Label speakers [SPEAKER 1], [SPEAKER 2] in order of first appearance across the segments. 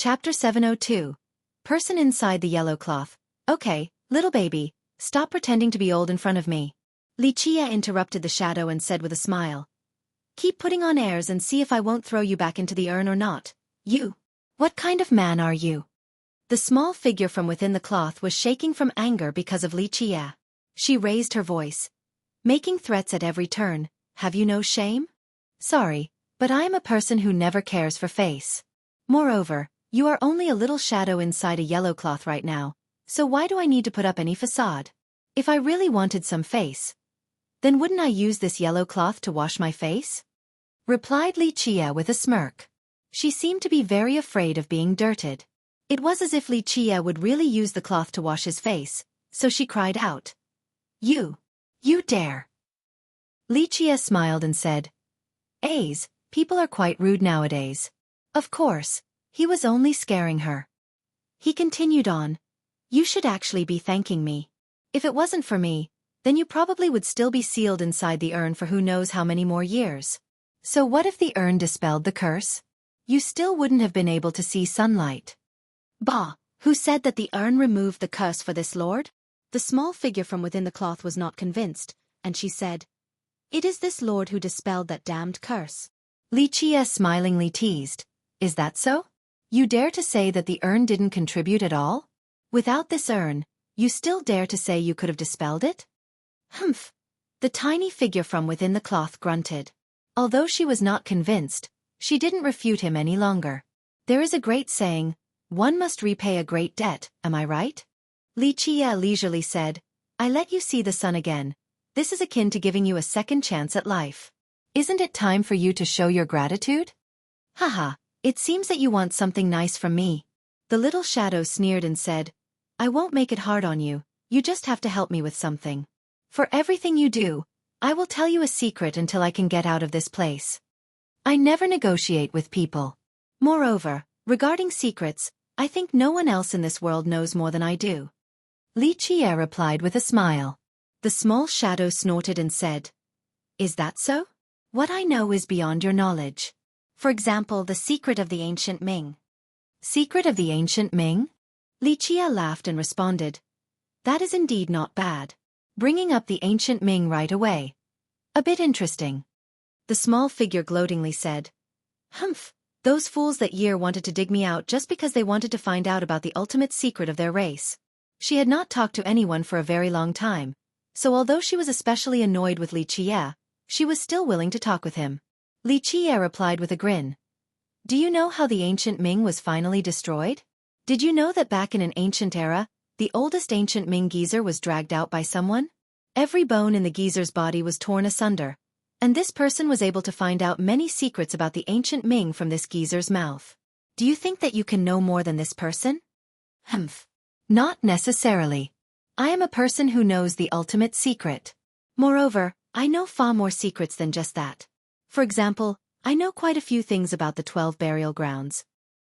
[SPEAKER 1] Chapter 702. Person inside the yellow cloth. Okay, little baby, stop pretending to be old in front of me. Lichia interrupted the shadow and said with a smile. Keep putting on airs and see if I won't throw you back into the urn or not. You. What kind of man are you? The small figure from within the cloth was shaking from anger because of Lichia. She raised her voice, making threats at every turn. Have you no shame? Sorry, but I am a person who never cares for face. Moreover, you are only a little shadow inside a yellow cloth right now, so why do I need to put up any facade? If I really wanted some face, then wouldn't I use this yellow cloth to wash my face? Replied Lichia with a smirk. She seemed to be very afraid of being dirted. It was as if Lichia would really use the cloth to wash his face, so she cried out. You dare. Lichia smiled and said, Aze, people are quite rude nowadays. Of course, he was only scaring her. He continued on. You should actually be thanking me. If it wasn't for me, then you probably would still be sealed inside the urn for who knows how many more years. So what if the urn dispelled the curse? You still wouldn't have been able to see sunlight. Bah, who said that the urn removed the curse for this lord? The small figure from within the cloth was not convinced, and she said, It is this lord who dispelled that damned curse. Lichia smilingly teased, Is that so? You dare to say that the urn didn't contribute at all? Without this urn, you still dare to say you could have dispelled it? Humph! The tiny figure from within the cloth grunted. Although she was not convinced, she didn't refute him any longer. There is a great saying, one must repay a great debt, am I right? Lichia leisurely said, I let you see the sun again. This is akin to giving you a second chance at life. Isn't it time for you to show your gratitude? Haha, it seems that you want something nice from me. The little shadow sneered and said, I won't make it hard on you, you just have to help me with something. For everything you do, I will tell you a secret until I can get out of this place. I never negotiate with people. Moreover, regarding secrets, I think no one else in this world knows more than I do. Lichia replied with a smile. The small shadow snorted and said, Is that so? What I know is beyond your knowledge. For example, the secret of the ancient Ming. Secret of the ancient Ming? Lichia laughed and responded, That is indeed not bad. Bringing up the ancient Ming right away. A bit interesting. The small figure gloatingly said, Humph, those fools that year wanted to dig me out just because they wanted to find out about the ultimate secret of their race. She had not talked to anyone for a very long time, so although she was especially annoyed with Lichia, she was still willing to talk with him. Lichia replied with a grin. Do you know how the ancient Ming was finally destroyed? Did you know that back in an ancient era, the oldest ancient Ming geezer was dragged out by someone? Every bone in the geezer's body was torn asunder, and this person was able to find out many secrets about the ancient Ming from this geezer's mouth. Do you think that you can know more than this person? Humph. Not necessarily. I am a person who knows the ultimate secret. Moreover, I know far more secrets than just that. For example, I know quite a few things about the 12 burial grounds.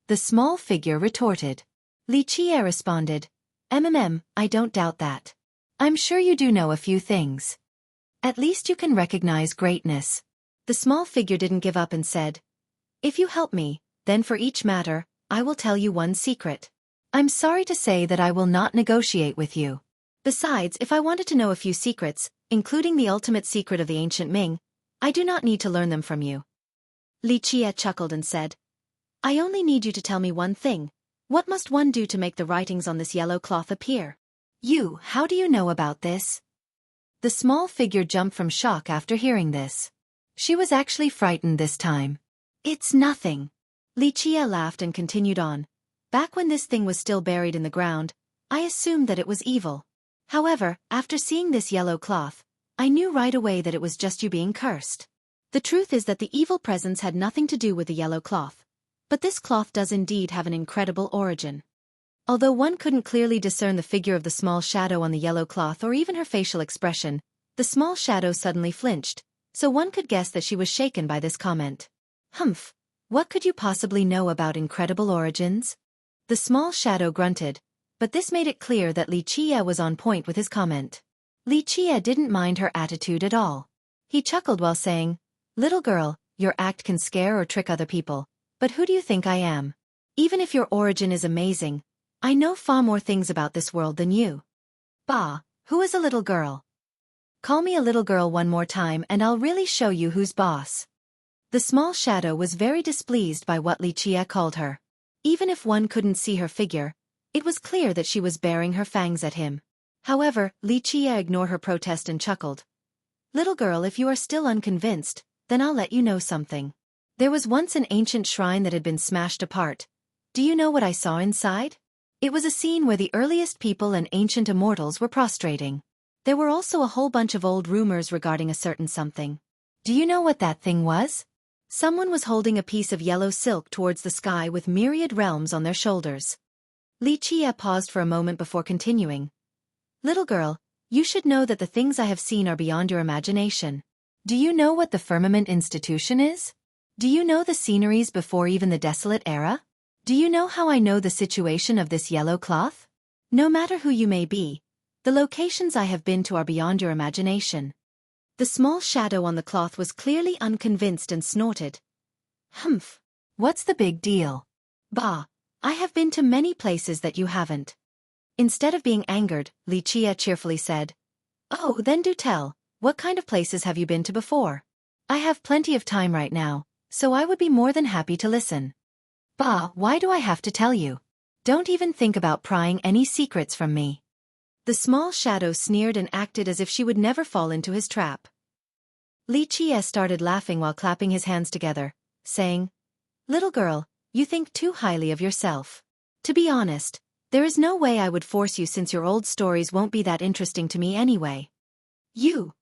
[SPEAKER 1] The small figure retorted. Lichia responded, I don't doubt that. I'm sure you do know a few things. At least you can recognize greatness. The small figure didn't give up and said, If you help me, then for each matter, I will tell you one secret. I'm sorry to say that I will not negotiate with you. Besides, if I wanted to know a few secrets, including the ultimate secret of the ancient Ming, I do not need to learn them from you. Lichia chuckled and said, I only need you to tell me one thing. What must one do to make the writings on this yellow cloth appear? How do you know about this? The small figure jumped from shock after hearing this. She was actually frightened this time. It's nothing. Lichia laughed and continued on. Back when this thing was still buried in the ground, I assumed that it was evil. However, after seeing this yellow cloth, I knew right away that it was just you being cursed. The truth is that the evil presence had nothing to do with the yellow cloth. But this cloth does indeed have an incredible origin. Although one couldn't clearly discern the figure of the small shadow on the yellow cloth or even her facial expression, the small shadow suddenly flinched, so one could guess that she was shaken by this comment. Humph, what could you possibly know about incredible origins? The small shadow grunted, but this made it clear that Lichia was on point with his comment. Lichia didn't mind her attitude at all. He chuckled while saying, Little girl, your act can scare or trick other people, but who do you think I am? Even if your origin is amazing, I know far more things about this world than you. Bah, who is a little girl? Call me a little girl one more time and I'll really show you who's boss. The small shadow was very displeased by what Lichia called her. Even if one couldn't see her figure, it was clear that she was baring her fangs at him. However, Lichia ignored her protest and chuckled. Little girl, if you are still unconvinced, then I'll let you know something. There was once an ancient shrine that had been smashed apart. Do you know what I saw inside? It was a scene where the earliest people and ancient immortals were prostrating. There were also a whole bunch of old rumors regarding a certain something. Do you know what that thing was? Someone was holding a piece of yellow silk towards the sky with myriad realms on their shoulders. Lichia paused for a moment before continuing. Little girl, you should know that the things I have seen are beyond your imagination. Do you know what the firmament institution is? Do you know the sceneries before even the desolate era? Do you know how I know the situation of this yellow cloth? No matter who you may be, the locations I have been to are beyond your imagination. The small shadow on the cloth was clearly unconvinced and snorted. Humph. What's the big deal? Bah, I have been to many places that you haven't. Instead of being angered, Lichia cheerfully said, Oh, then do tell, what kind of places have you been to before? I have plenty of time right now, so I would be more than happy to listen. Bah, why do I have to tell you? Don't even think about prying any secrets from me. The small shadow sneered and acted as if she would never fall into his trap. Lichia started laughing while clapping his hands together, saying, Little girl, you think too highly of yourself. To be honest, there is no way I would force you since your old stories won't be that interesting to me anyway. You.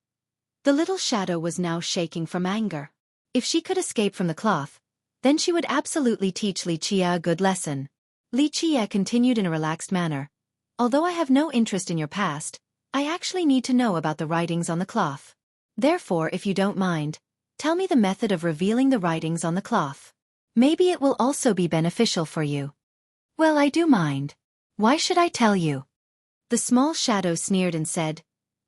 [SPEAKER 1] The little shadow was now shaking from anger. If she could escape from the cloth, then she would absolutely teach Lichia a good lesson. Lichia continued in a relaxed manner. Although I have no interest in your past, I actually need to know about the writings on the cloth. Therefore, if you don't mind, tell me the method of revealing the writings on the cloth. Maybe it will also be beneficial for you. Well, I do mind. Why should I tell you? The small shadow sneered and said,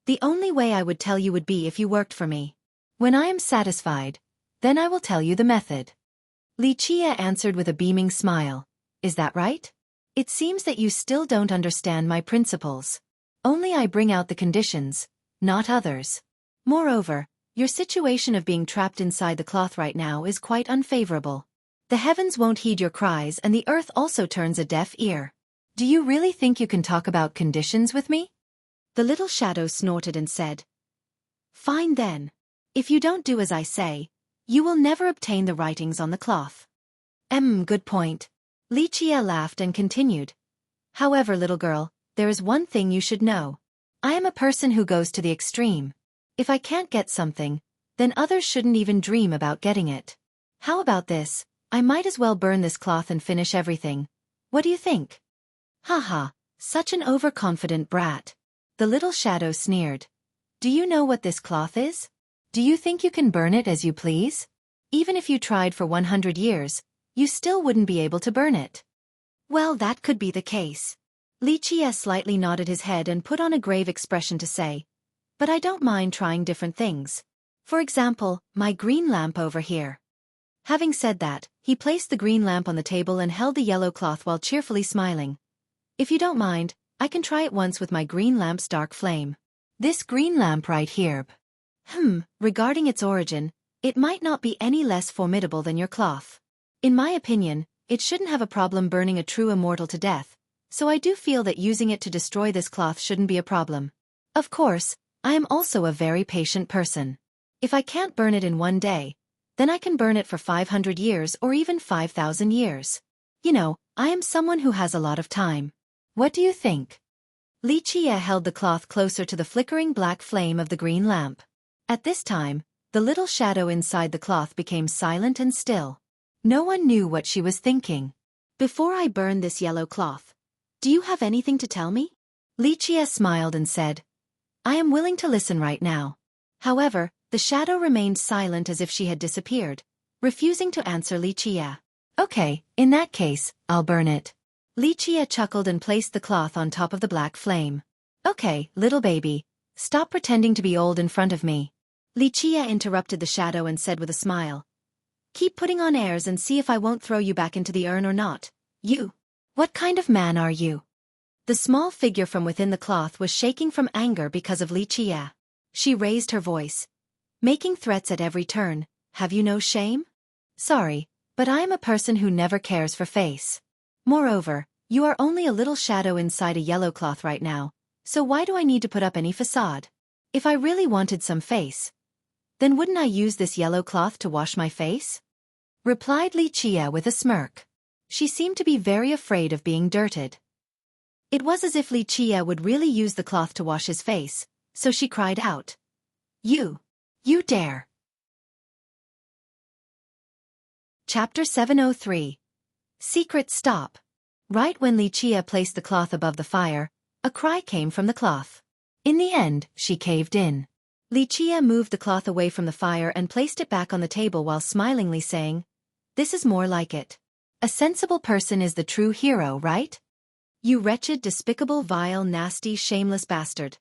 [SPEAKER 1] The only way I would tell you would be if you worked for me. When I am satisfied, then I will tell you the method. Lichia answered with a beaming smile. Is that right? It seems that you still don't understand my principles. Only I bring out the conditions, not others. Moreover, your situation of being trapped inside the cloth right now is quite unfavorable. The heavens won't heed your cries and the earth also turns a deaf ear. Do you really think you can talk about conditions with me? The little shadow snorted and said, Fine then. If you don't do as I say, you will never obtain the writings on the cloth. Good point. Lichia laughed and continued. However, little girl, there is one thing you should know. I am a person who goes to the extreme. If I can't get something, then others shouldn't even dream about getting it. How about this? I might as well burn this cloth and finish everything. What do you think? Haha, such an overconfident brat. The little shadow sneered. Do you know what this cloth is? Do you think you can burn it as you please? Even if you tried for 100 years, you still wouldn't be able to burn it. Well, that could be the case. Lichia slightly nodded his head and put on a grave expression to say, But I don't mind trying different things. For example, my green lamp over here. Having said that, he placed the green lamp on the table and held the yellow cloth while cheerfully smiling. If you don't mind, I can try it once with my green lamp's dark flame. This green lamp right here. Regarding its origin, it might not be any less formidable than your cloth. In my opinion, it shouldn't have a problem burning a true immortal to death, so I do feel that using it to destroy this cloth shouldn't be a problem. Of course, I am also a very patient person. If I can't burn it in one day, then I can burn it for 500 years or even 5,000 years. You know, I am someone who has a lot of time. What do you think? Lichia held the cloth closer to the flickering black flame of the green lamp. At this time, the little shadow inside the cloth became silent and still. No one knew what she was thinking. Before I burn this yellow cloth, do you have anything to tell me? Lichia smiled and said, I am willing to listen right now. However, the shadow remained silent as if she had disappeared, refusing to answer Lichia. Okay, in that case, I'll burn it. Lichia chuckled and placed the cloth on top of the black flame. Okay, little baby, stop pretending to be old in front of me. Lichia interrupted the shadow and said with a smile, Keep putting on airs and see if I won't throw you back into the urn or not. You. What kind of man are you? The small figure from within the cloth was shaking from anger because of Xueqi. She raised her voice, making threats at every turn. Have you no shame? Sorry, but I am a person who never cares for face. Moreover, you are only a little shadow inside a yellow cloth right now, so why do I need to put up any facade? If I really wanted some face, then wouldn't I use this yellow cloth to wash my face? Replied Xueqi with a smirk. She seemed to be very afraid of being dirted. It was as if Xueqi would really use the cloth to wash his face, so she cried out. You dare! Chapter 703. Secret Stop. Right when Xueqi placed the cloth above the fire, a cry came from the cloth. In the end, she caved in. Xueqi moved the cloth away from the fire and placed it back on the table while smilingly saying, "This is more like it. A sensible person is the true hero, right? You wretched, despicable, vile, nasty, shameless bastard."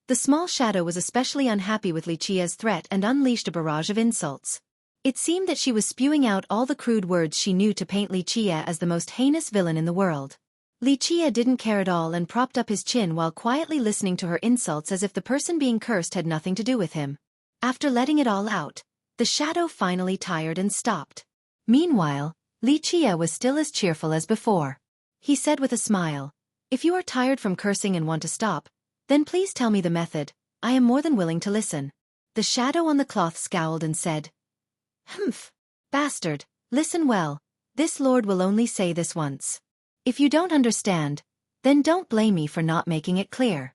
[SPEAKER 1] The small shadow was especially unhappy with Xueqi's threat and unleashed a barrage of insults. It seemed that she was spewing out all the crude words she knew to paint Xueqi as the most heinous villain in the world. Xueqi didn't care at all and propped up his chin while quietly listening to her insults as if the person being cursed had nothing to do with him. After letting it all out, the shadow finally tired and stopped. Meanwhile, Xueqi was still as cheerful as before. He said with a smile, "If you are tired from cursing and want to stop, then please tell me the method. I am more than willing to listen." The shadow on the cloth scowled and said, "Humph. Bastard, listen well. This lord will only say this once. If you don't understand, then don't blame me for not making it clear."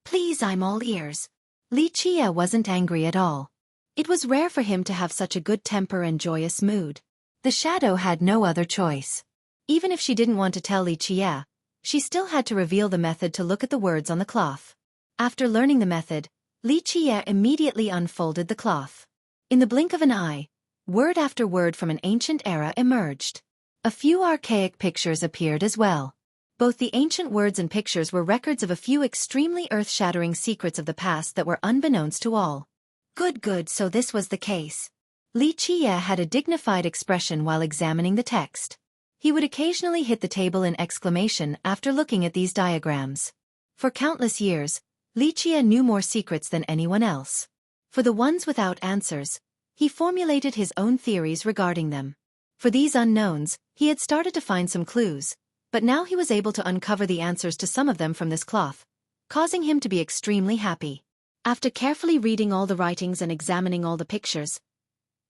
[SPEAKER 1] "Please, I'm all ears." Xueqi wasn't angry at all. It was rare for him to have such a good temper and joyous mood. The shadow had no other choice. Even if she didn't want to tell Xueqi, she still had to reveal the method to look at the words on the cloth. After learning the method, Xueqi immediately unfolded the cloth. In the blink of an eye, word after word from an ancient era emerged. A few archaic pictures appeared as well. Both the ancient words and pictures were records of a few extremely earth-shattering secrets of the past that were unbeknownst to all. Good, so this was the case. Xueqi had a dignified expression while examining the text. He would occasionally hit the table in exclamation after looking at these diagrams. For countless years, Xueqi knew more secrets than anyone else. For the ones without answers, he formulated his own theories regarding them. For these unknowns, he had started to find some clues, but now he was able to uncover the answers to some of them from this cloth, causing him to be extremely happy. After carefully reading all the writings and examining all the pictures,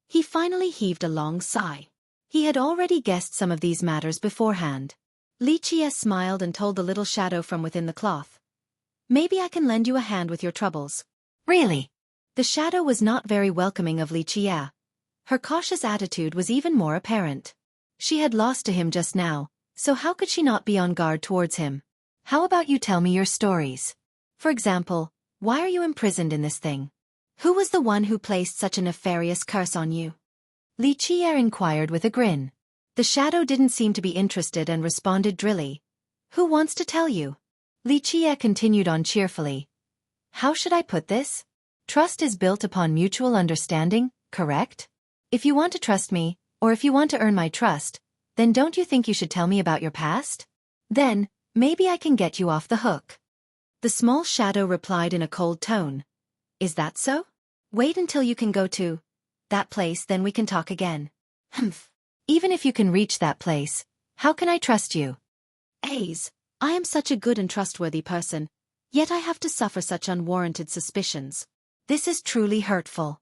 [SPEAKER 1] he finally heaved a long sigh. He had already guessed some of these matters beforehand. Xueqi smiled and told the little shadow from within the cloth, "Maybe I can lend you a hand with your troubles." "Really?" The shadow was not very welcoming of Xueqi. Her cautious attitude was even more apparent. She had lost to him just now, so how could she not be on guard towards him? "How about you tell me your stories? For example, why are you imprisoned in this thing? Who was the one who placed such a nefarious curse on you?" Xueqi inquired with a grin. The shadow didn't seem to be interested and responded drily, "Who wants to tell you?" Xueqi continued on cheerfully, "How should I put this? Trust is built upon mutual understanding, correct? If you want to trust me, or if you want to earn my trust, then don't you think you should tell me about your past? Then, maybe I can get you off the hook." The small shadow replied in a cold tone, "Is that so? Wait until you can go to that place, then we can talk again." "Humph. Even if you can reach that place, how can I trust you?" "Aze, I am such a good and trustworthy person, yet I have to suffer such unwarranted suspicions. This is truly hurtful,"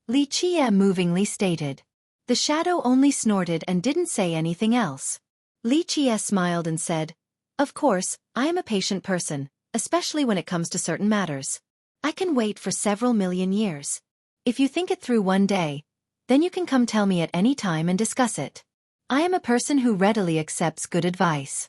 [SPEAKER 1] Xueqi movingly stated. The shadow only snorted and didn't say anything else. Xueqi smiled and said, "Of course, I am a patient person, especially when it comes to certain matters. I can wait for several million years. If you think it through one day, then you can come tell me at any time and discuss it. I am a person who readily accepts good advice."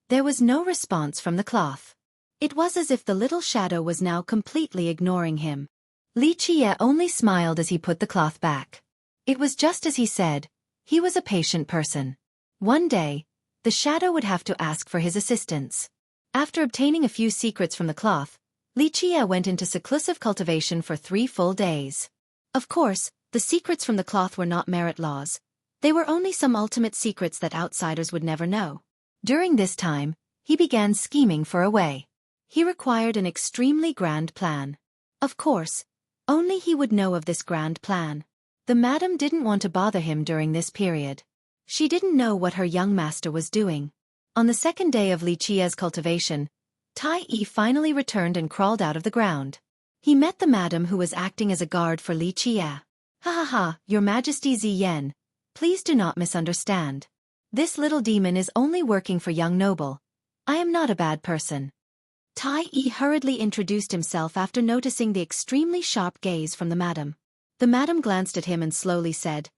[SPEAKER 1] There was no response from the cloth. It was as if the little shadow was now completely ignoring him. Xueqi only smiled as he put the cloth back. It was just as he said, he was a patient person. One day, the shadow would have to ask for his assistance. After obtaining a few secrets from the cloth, Xueqi went into seclusive cultivation for 3 full days. Of course, the secrets from the cloth were not merit laws, They were only some ultimate secrets that outsiders would never know. During this time, he began scheming for a way. He required an extremely grand plan. Of course, only he would know of this grand plan. The madam didn't want to bother him during this period. She didn't know what her young master was doing. On the second day of Li Qia's cultivation, Tai Yi finally returned and crawled out of the ground. He met the madam who was acting as a guard for Li Qia. Ha ha ha, Your Majesty Ziyan. Please do not misunderstand. This little demon is only working for young noble. I am not a bad person. Tai Yi hurriedly introduced himself after noticing the extremely sharp gaze from the madam. The madam glanced at him and slowly said,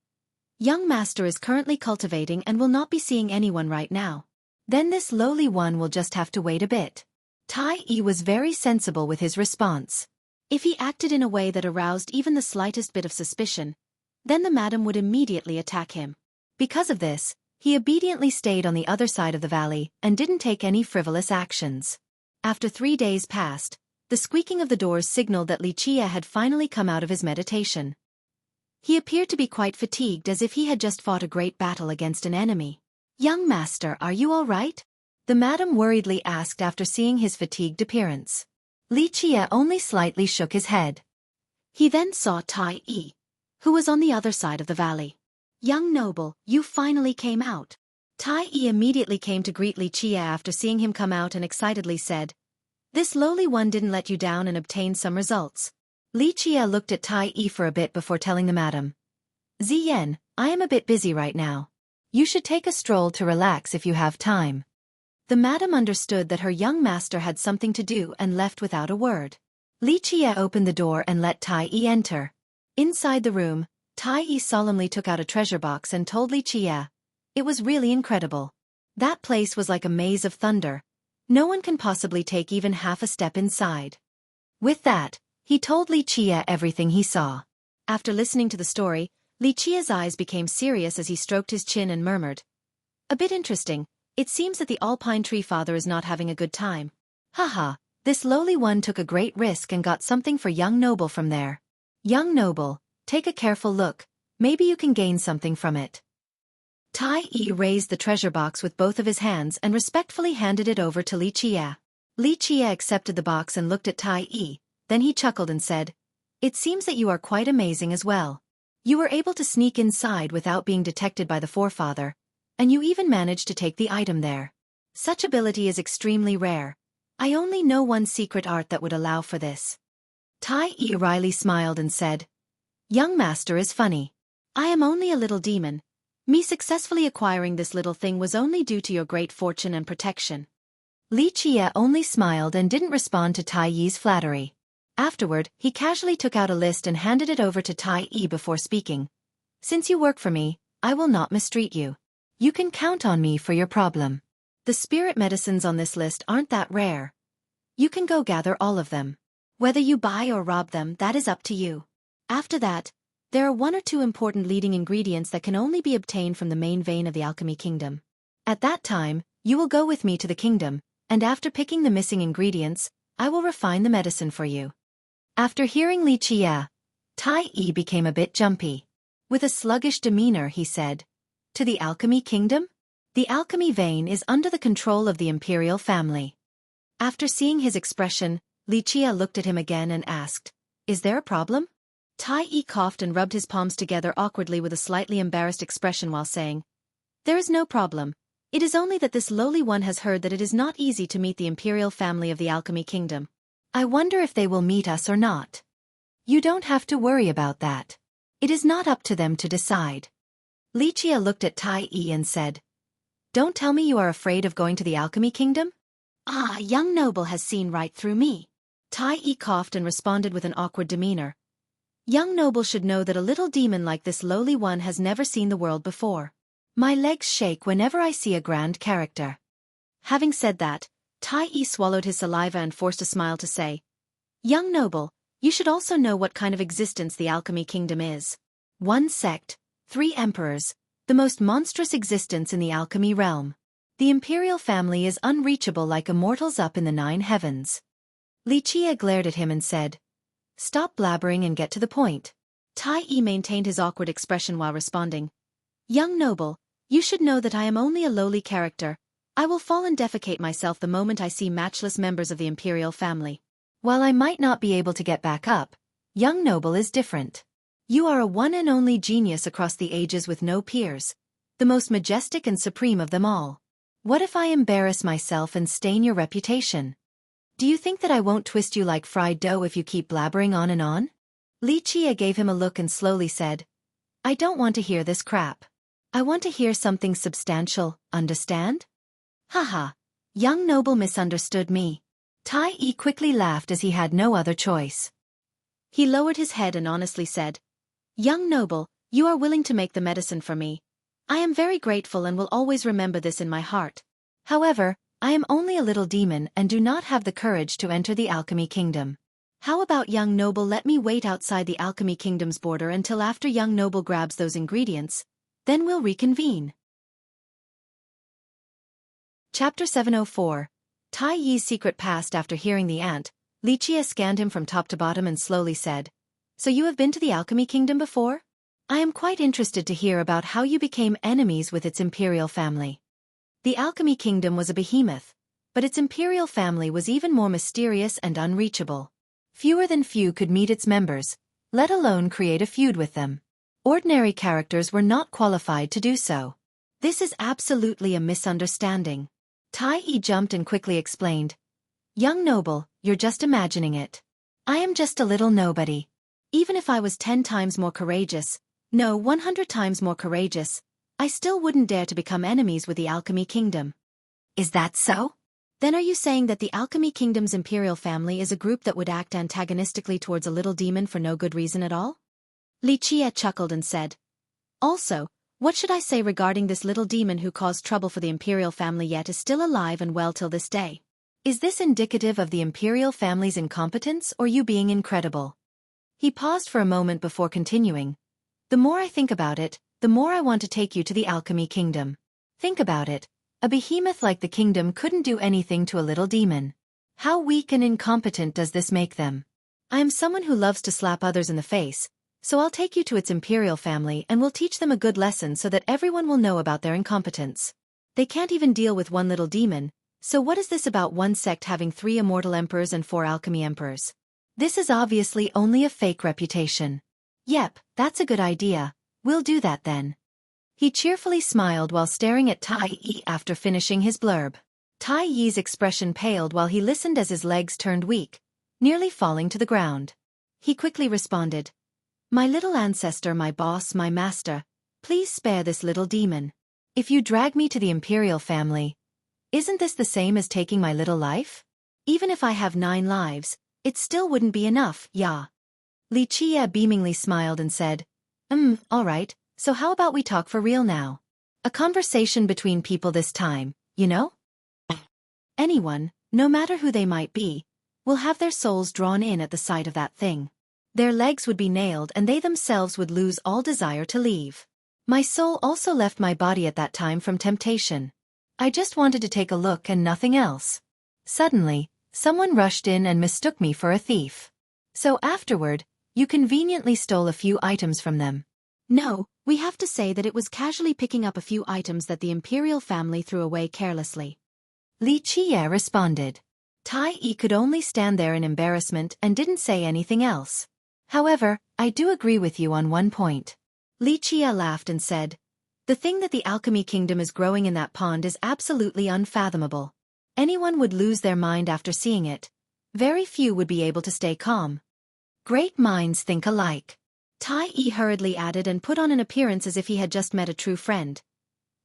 [SPEAKER 1] Young master is currently cultivating and will not be seeing anyone right now. Then this lowly one will just have to wait a bit. Tai Yi was very sensible with his response. If he acted in a way that aroused even the slightest bit of suspicion, then the madam would immediately attack him. Because of this, he obediently stayed on the other side of the valley and didn't take any frivolous actions. After 3 days passed, the squeaking of the doors signaled that Li Qia had finally come out of his meditation. He appeared to be quite fatigued, as if he had just fought a great battle against an enemy. Young master, are you all right? The madam worriedly asked after seeing his fatigued appearance. Li Qia only slightly shook his head. He then saw Tai Yi, who was on the other side of the valley. Young noble, you finally came out. Tai Yi immediately came to greet Li Qia after seeing him come out and excitedly said, This lowly one didn't let you down and obtained some results. Li Qia looked at Tai Yi for a bit before telling the madam, Ziyan, I am a bit busy right now. You should take a stroll to relax if you have time. The madam understood that her young master had something to do and left without a word. Li Qia opened the door and let Tai Yi enter. Inside the room, Tai Yi solemnly took out a treasure box and told Li Qia, It was really incredible. That place was like a maze of thunder. No one can possibly take even half a step inside. With that, he told Li Qia everything he saw. After listening to the story, Li Qia's eyes became serious as he stroked his chin and murmured, A bit interesting. It seems that the Alpine Tree Father is not having a good time. Haha, this lowly one took a great risk and got something for young noble from there. Young noble, take a careful look, maybe you can gain something from it. Tai Yi raised the treasure box with both of his hands and respectfully handed it over to Li Qia. Li Qia accepted the box and looked at Tai Yi, then he chuckled and said, It seems that you are quite amazing as well. You were able to sneak inside without being detected by the forefather, and you even managed to take the item there. Such ability is extremely rare. I only know one secret art that would allow for this. Tai Yi wryly smiled and said, Young master is funny. I am only a little demon. Me successfully acquiring this little thing was only due to your great fortune and protection. Li Qia only smiled and didn't respond to Tai Yi's flattery. Afterward, he casually took out a list and handed it over to Tai Yi before speaking. Since you work for me, I will not mistreat you. You can count on me for your problem. The spirit medicines on this list aren't that rare. You can go gather all of them. Whether you buy or rob them, that is up to you. After that, there are 1 or 2 important leading ingredients that can only be obtained from the main vein of the alchemy kingdom. At that time, you will go with me to the kingdom, and after picking the missing ingredients, I will refine the medicine for you. After hearing Li Qia, Tai Yi became a bit jumpy. With a sluggish demeanor, he said, To the alchemy kingdom? The alchemy vein is under the control of the imperial family. After seeing his expression, Li Qia looked at him again and asked, Is there a problem? Tai Yi coughed and rubbed his palms together awkwardly with a slightly embarrassed expression while saying, There is no problem. It is only that this lowly one has heard that it is not easy to meet the imperial family of the alchemy kingdom. I wonder if they will meet us or not. You don't have to worry about that. It is not up to them to decide. Li Qia looked at Tai Yi and said, Don't tell me you are afraid of going to the alchemy kingdom? Ah, young noble has seen right through me. Tai Yi coughed and responded with an awkward demeanor. Young noble should know that a little demon like this lowly one has never seen the world before. My legs shake whenever I see a grand character. Having said that, Tai Yi swallowed his saliva and forced a smile to say, Young noble, you should also know what kind of existence the alchemy kingdom is. 1 sect, 3 emperors, the most monstrous existence in the alchemy realm. The imperial family is unreachable like immortals up in the 9 heavens. Li Qia glared at him and said, Stop blabbering and get to the point. Tai Yi maintained his awkward expression while responding, Young noble, you should know that I am only a lowly character. I will fall and defecate myself the moment I see matchless members of the imperial family. While I might not be able to get back up, young noble is different. You are a one and only genius across the ages with no peers, the most majestic and supreme of them all. What if I embarrass myself and stain your reputation? Do you think that I won't twist you like fried dough if you keep blabbering on and on? Li Chia gave him a look and slowly said, I don't want to hear this crap. I want to hear something substantial, understand? Haha, young noble misunderstood me. Tai Yi quickly laughed as he had no other choice. He lowered his head and honestly said, Young noble, you are willing to make the medicine for me. I am very grateful and will always remember this in my heart. However, I am only a little demon and do not have the courage to enter the alchemy kingdom. How about young noble let me wait outside the alchemy kingdom's border until after young noble grabs those ingredients, then we'll reconvene. Chapter 704. Tai Yi's secret past. After hearing the ant, Li Chia scanned him from top to bottom and slowly said, So you have been to the alchemy kingdom before? I am quite interested to hear about how you became enemies with its imperial family. The alchemy kingdom was a behemoth, but its imperial family was even more mysterious and unreachable. Fewer than few could meet its members, let alone create a feud with them. Ordinary characters were not qualified to do so. This is absolutely a misunderstanding. Tai Yi jumped and quickly explained. Young noble, you're just imagining it. I am just a little nobody. Even if I was 10 times more courageous, no 100 times more courageous, I still wouldn't dare to become enemies with the alchemy kingdom. Is that so? Then are you saying that the alchemy kingdom's imperial family is a group that would act antagonistically towards a little demon for no good reason at all? Li Chia chuckled and said, Also, what should I say regarding this little demon who caused trouble for the imperial family yet is still alive and well till this day? Is this indicative of the imperial family's incompetence or you being incredible? He paused for a moment before continuing. The more I think about it, the more I want to take you to the alchemy kingdom. Think about it. A behemoth like the kingdom couldn't do anything to a little demon. How weak and incompetent does this make them? I am someone who loves to slap others in the face, so I'll take you to its imperial family and will teach them a good lesson so that everyone will know about their incompetence. They can't even deal with one little demon, so what is this about one sect having 3 immortal emperors and 4 alchemy emperors? This is obviously only a fake reputation. Yep, that's a good idea. We'll do that then. He cheerfully smiled while staring at Tai Yi after finishing his blurb. Tai Yi's expression paled while he listened as his legs turned weak, nearly falling to the ground. He quickly responded, My little ancestor, my boss, my master, please spare this little demon. If you drag me to the imperial family, isn't this the same as taking my little life? Even if I have 9 lives, it still wouldn't be enough, yeah. Li Chia beamingly smiled and said, all right. So how about we talk for real now? A conversation between people this time, you know? Anyone, no matter who they might be, will have their souls drawn in at the sight of that thing. Their legs would be nailed and they themselves would lose all desire to leave. My soul also left my body at that time from temptation. I just wanted to take a look and nothing else. Suddenly, someone rushed in and mistook me for a thief. So afterward, you conveniently stole a few items from them. No, we have to say that it was casually picking up a few items that the imperial family threw away carelessly. Li Chia responded. Tai Yi could only stand there in embarrassment and didn't say anything else. However, I do agree with you on one point. Li Chia laughed and said, The thing that the alchemy kingdom is growing in that pond is absolutely unfathomable. Anyone would lose their mind after seeing it. Very few would be able to stay calm. Great minds think alike. Tai Yi hurriedly added and put on an appearance as if he had just met a true friend.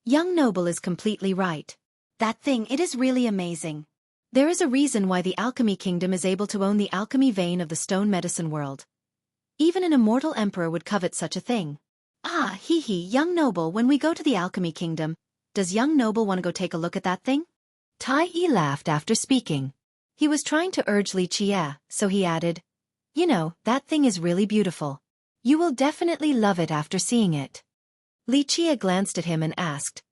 [SPEAKER 1] Young noble is completely right. That thing, it is really amazing. There is a reason why the alchemy kingdom is able to own the alchemy vein of the stone medicine world. Even an immortal emperor would covet such a thing. Ah, young noble, when we go to the alchemy kingdom, does young noble want to go take a look at that thing? Tai Yi laughed after speaking. He was trying to urge Li Chia, so he added, You know, that thing is really beautiful. You will definitely love it after seeing it. Li Chia glanced at him and asked,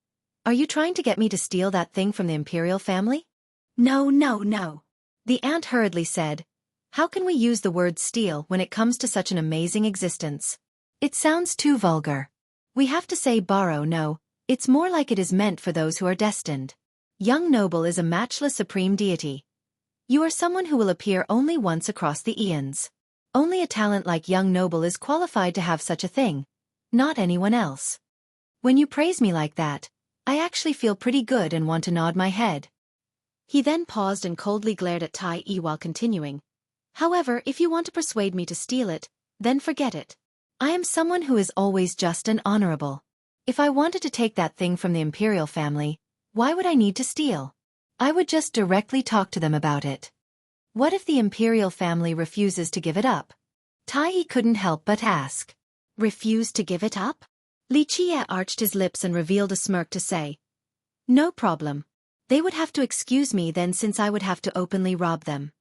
[SPEAKER 1] Are you trying to get me to steal that thing from the imperial family? No. The ant hurriedly said, How can we use the word steal when it comes to such an amazing existence? It sounds too vulgar. We have to say borrow no, it's more like it is meant for those who are destined. Young noble is a matchless supreme deity. You are someone who will appear only once across the eons. Only a talent like young noble is qualified to have such a thing, not anyone else. When you praise me like that, I actually feel pretty good and want to nod my head. He then paused and coldly glared at Tai Yi while continuing. However, if you want to persuade me to steal it, then forget it. I am someone who is always just and honorable. If I wanted to take that thing from the imperial family, why would I need to steal? I would just directly talk to them about it. What if the imperial family refuses to give it up? Tai Yi couldn't help but ask. Refuse to give it up? Li Qie arched his lips and revealed a smirk to say. No problem. They would have to excuse me then since I would have to openly rob them.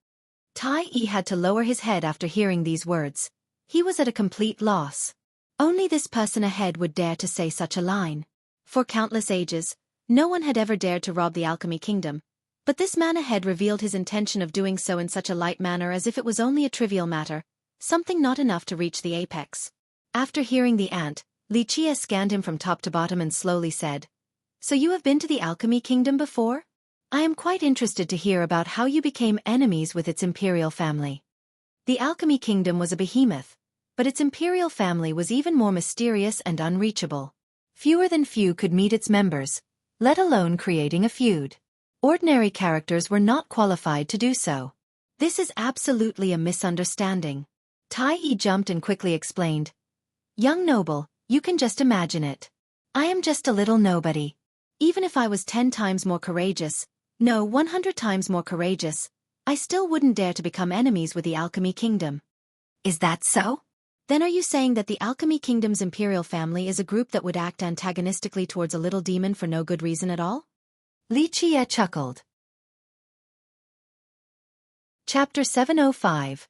[SPEAKER 1] Tai Yi had to lower his head after hearing these words. He was at a complete loss. Only this person ahead would dare to say such a line. For countless ages, no one had ever dared to rob the alchemy kingdom, but this man ahead revealed his intention of doing so in such a light manner as if it was only a trivial matter, something not enough to reach the apex. After hearing the ant, Li Qie scanned him from top to bottom and slowly said, So you have been to the alchemy kingdom before? I am quite interested to hear about how you became enemies with its imperial family. The alchemy kingdom was a behemoth, but its imperial family was even more mysterious and unreachable. Fewer than few could meet its members, let alone creating a feud. Ordinary characters were not qualified to do so. This is absolutely a misunderstanding. Tai Yi jumped and quickly explained. Young noble, you can just imagine it. I am just a little nobody. Even if I was 10 times more courageous, no 100 times more courageous, I still wouldn't dare to become enemies with the alchemy kingdom. Is that so? Then are you saying that the alchemy kingdom's imperial family is a group that would act antagonistically towards a little demon for no good reason at all? Li Qie chuckled. Chapter 705.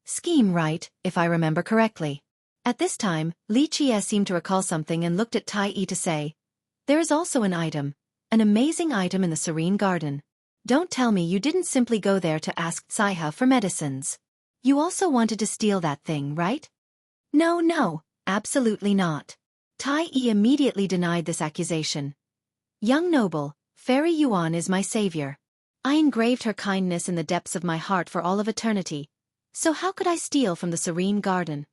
[SPEAKER 1] Scheme right, if I remember correctly. At this time, Li Qie seemed to recall something and looked at Tai Yi to say, There is also an amazing item in the Serene Garden. Don't tell me you didn't simply go there to ask Saiha for medicines. You also wanted to steal that thing, right? No, absolutely not. Tai Yi immediately denied this accusation. Young noble, Fairy Yuan is my savior. I engraved her kindness in the depths of my heart for all of eternity. So how could I steal from the Serene Garden?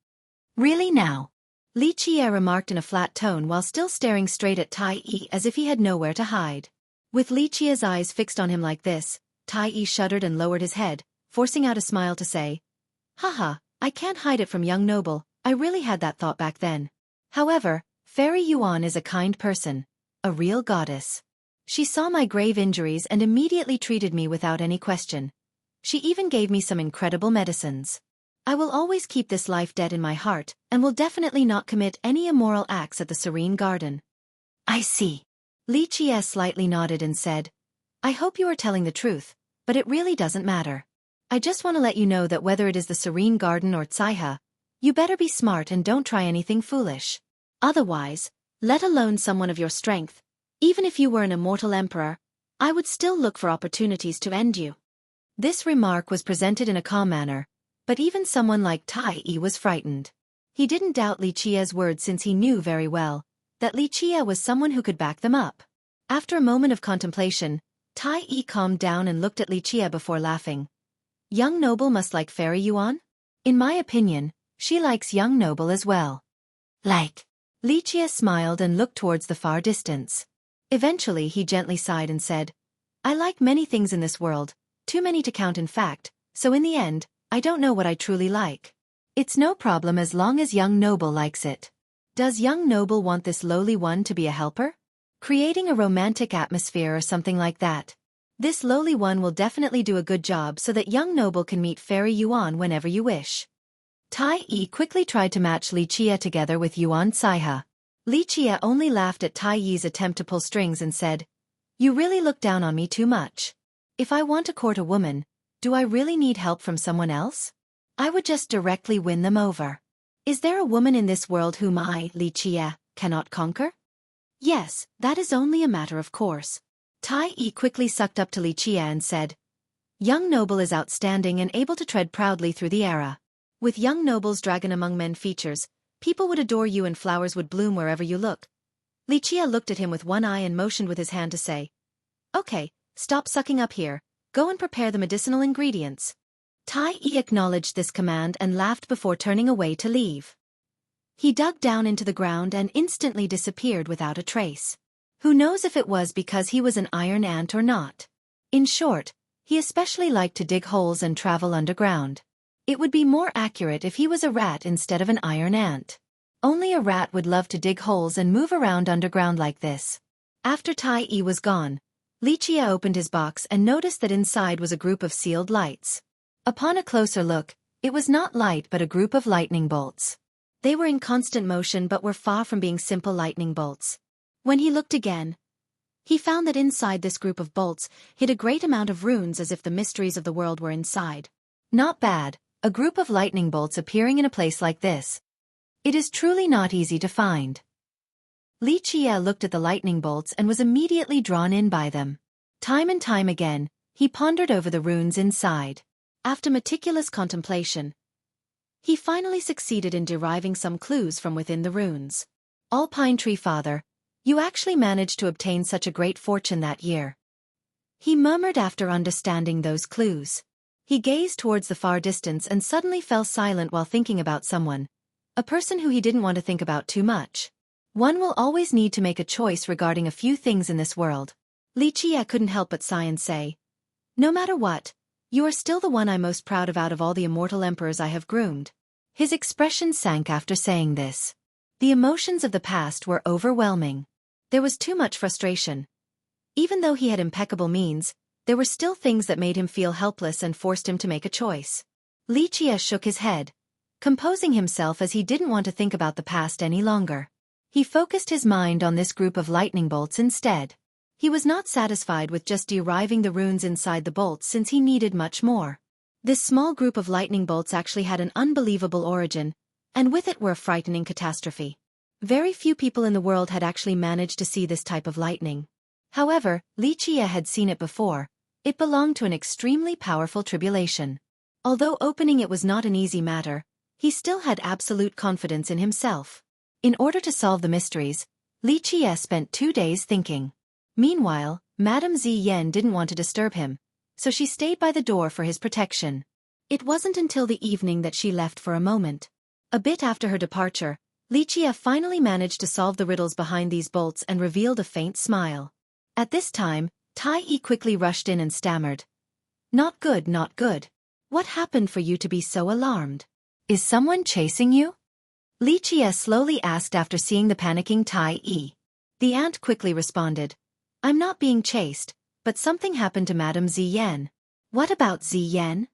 [SPEAKER 1] Really now? Li Qie remarked in a flat tone while still staring straight at Tai Yi as if he had nowhere to hide. With Li Qie's eyes fixed on him like this, Tai Yi shuddered and lowered his head, forcing out a smile to say, Haha, I can't hide it from young noble, I really had that thought back then. However, Fairy Yuan is a kind person, a real goddess. She saw my grave injuries and immediately treated me without any question. She even gave me some incredible medicines. I will always keep this life debt in my heart, and will definitely not commit any immoral acts at the Serene Garden. I see. Li Qie slightly nodded and said, I hope you are telling the truth, but it really doesn't matter. I just want to let you know that whether it is the Serene Garden or Tsaiha, you better be smart and don't try anything foolish. Otherwise, let alone someone of your strength, even if you were an immortal emperor, I would still look for opportunities to end you. This remark was presented in a calm manner, but even someone like Tai Yi was frightened. He didn't doubt Li Qie's words since he knew very well that Li Qie was someone who could back them up. After a moment of contemplation, Tai Yi calmed down and looked at Li Qie before laughing. Young noble must like Fairy Yuan? In my opinion, she likes young noble as well. Like. Li Qie smiled and looked towards the far distance. Eventually he gently sighed and said, I like many things in this world, too many to count in fact, so in the end, I don't know what I truly like. It's no problem as long as young noble likes it. Does young noble want this lowly one to be a helper? Creating a romantic atmosphere or something like that. This lowly one will definitely do a good job so that young noble can meet Fairy Yuan whenever you wish. Tai Yi quickly tried to match Li Qie together with Yuan Saiha. Li Qie only laughed at Tai Yi's attempt to pull strings and said, You really look down on me too much. If I want to court a woman, do I really need help from someone else? I would just directly win them over. Is there a woman in this world whom I, Li Qie, cannot conquer? Yes, that is only a matter of course. Tai Yi quickly sucked up to Li Qie and said, Young noble is outstanding and able to tread proudly through the era. With young noble's dragon among men features, People would adore you and flowers would bloom wherever you look. Lichia looked at him with one eye and motioned with his hand to say, "Okay, stop sucking up here, go and prepare the medicinal ingredients." Tai Yi acknowledged this command and laughed before turning away to leave. He dug down into the ground and instantly disappeared without a trace. Who knows if it was because he was an iron ant or not? In short, he especially liked to dig holes and travel underground. It would be more accurate if he was a rat instead of an iron ant. Only a rat would love to dig holes and move around underground like this. After Tai Yi was gone, Lichia opened his box and noticed that inside was a group of sealed lights. Upon a closer look, it was not light but a group of lightning bolts. They were in constant motion but were far from being simple lightning bolts. When he looked again, he found that inside this group of bolts hid a great amount of runes, as if the mysteries of the world were inside. Not bad, a group of lightning bolts appearing in a place like this. It is truly not easy to find. Li Qie looked at the lightning bolts and was immediately drawn in by them. Time and time again, he pondered over the runes inside. After meticulous contemplation, he finally succeeded in deriving some clues from within the runes. "All Pine Tree Father, you actually managed to obtain such a great fortune that year," he murmured after understanding those clues. He gazed towards the far distance and suddenly fell silent while thinking about someone, a person who he didn't want to think about too much. One will always need to make a choice regarding a few things in this world. Li Qie couldn't help but sigh and say, "No matter what, you are still the one I'm most proud of out of all the immortal emperors I have groomed." His expression sank after saying this. The emotions of the past were overwhelming. There was too much frustration. Even though he had impeccable means, there were still things that made him feel helpless and forced him to make a choice. Li Qie shook his head, composing himself as he didn't want to think about the past any longer. He focused his mind on this group of lightning bolts instead. He was not satisfied with just deriving the runes inside the bolts since he needed much more. This small group of lightning bolts actually had an unbelievable origin, and with it were a frightening catastrophe. Very few people in the world had actually managed to see this type of lightning. However, Li Qie had seen it before. It belonged to an extremely powerful tribulation. Although opening it was not an easy matter, he still had absolute confidence in himself. In order to solve the mysteries, Li Qie spent 2 days thinking. Meanwhile, Madame Ziyan didn't want to disturb him, so she stayed by the door for his protection. It wasn't until the evening that she left for a moment. A bit after her departure, Li Qie finally managed to solve the riddles behind these bolts and revealed a faint smile. At this time, Tai Yi quickly rushed in and stammered, "Not good, not good. What happened for you to be so alarmed? Is someone chasing you?" Li Qie slowly asked after seeing the panicking Tai Yi. The ant quickly responded, "I'm not being chased, but something happened to Madame Ziyan." "What about Ziyan?"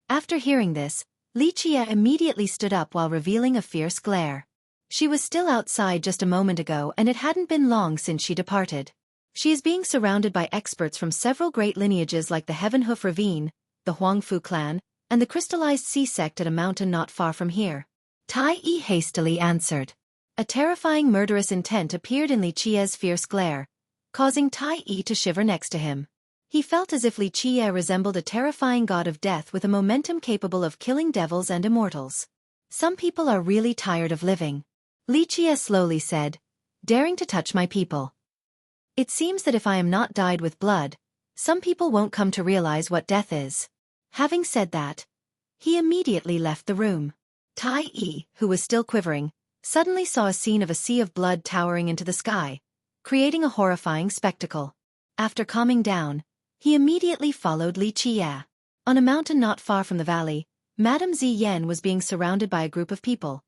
[SPEAKER 1] After hearing this, Li Qie immediately stood up while revealing a fierce glare. She was still outside just a moment ago and it hadn't been long since she departed. She is being surrounded by experts from several great lineages like the Heaven Hoof Ravine, the Huangfu clan, and the Crystallized Sea sect at a mountain not far from here. Tai Yi hastily answered. A terrifying murderous intent appeared in Li Qie's fierce glare, causing Tai Yi to shiver next to him. He felt as if Li Qie resembled a terrifying god of death with a momentum capable of killing devils and immortals. "Some people are really tired of living," Li Qie slowly said, "daring to touch my people. It seems that if I am not dyed with blood, some people won't come to realize what death is." Having said that, he immediately left the room. Tai Yi, who was still quivering, suddenly saw a scene of a sea of blood towering into the sky, creating a horrifying spectacle. After calming down, he immediately followed Li Qie. On a mountain not far from the valley, Madame Ziyan was being surrounded by a group of people,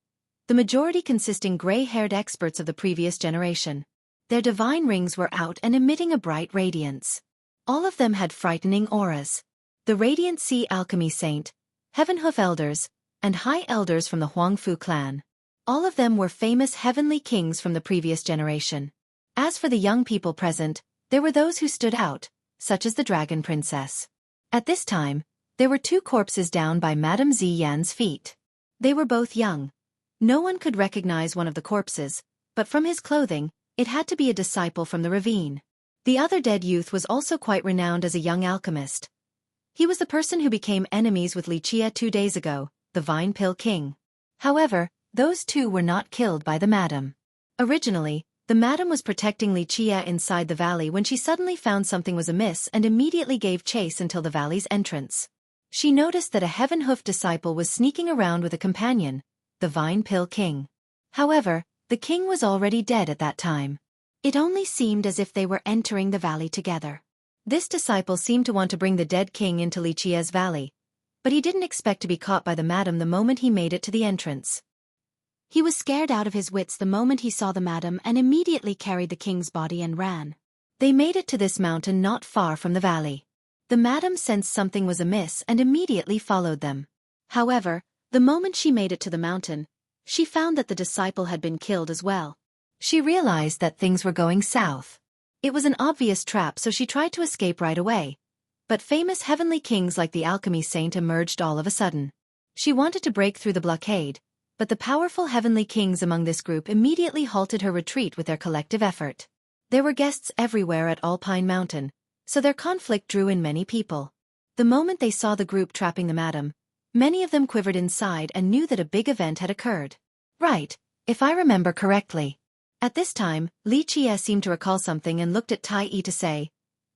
[SPEAKER 1] the majority consisting gray-haired experts of the previous generation. Their divine rings were out and emitting a bright radiance. All of them had frightening auras. The Radiant Sea Alchemy Saint, Heavenhoof Elders, and High Elders from the Huangfu clan. All of them were famous heavenly kings from the previous generation. As for the young people present, there were those who stood out, such as the Dragon Princess. At this time, there were 2 corpses down by Madame Ziyan's feet. They were both young. No one could recognize one of the corpses, but from his clothing, it had to be a disciple from the ravine. The other dead youth was also quite renowned as a young alchemist. He was the person who became enemies with Li Qie 2 days ago, the Vine Pill King. However, Those two were not killed by the madam. Originally, the madam was protecting Lichia inside the valley when she suddenly found something was amiss and immediately gave chase until the valley's entrance. She noticed that a heaven-hoofed disciple was sneaking around with a companion, the Vine Pill King. However, the king was already dead at that time. It only seemed as if they were entering the valley together. This disciple seemed to want to bring the dead king into Lichia's valley, but he didn't expect to be caught by the madam the moment he made it to the entrance. He was scared out of his wits the moment he saw the madam and immediately carried the king's body and ran. They made it to this mountain not far from the valley. The madam sensed something was amiss and immediately followed them. However, the moment she made it to the mountain, she found that the disciple had been killed as well. She realized that things were going south. It was an obvious trap, so she tried to escape right away. But famous heavenly kings like the alchemy saint emerged all of a sudden. She wanted to break through the blockade, but the powerful heavenly kings among this group immediately halted her retreat with their collective effort. There were guests everywhere at Alpine Mountain, so their conflict drew in many people. The moment they saw the group trapping the madam, many of them quivered inside and knew that a big event had occurred. Right, if I remember correctly. At this time, Lichia seemed to recall something and looked at Tai Yi to say,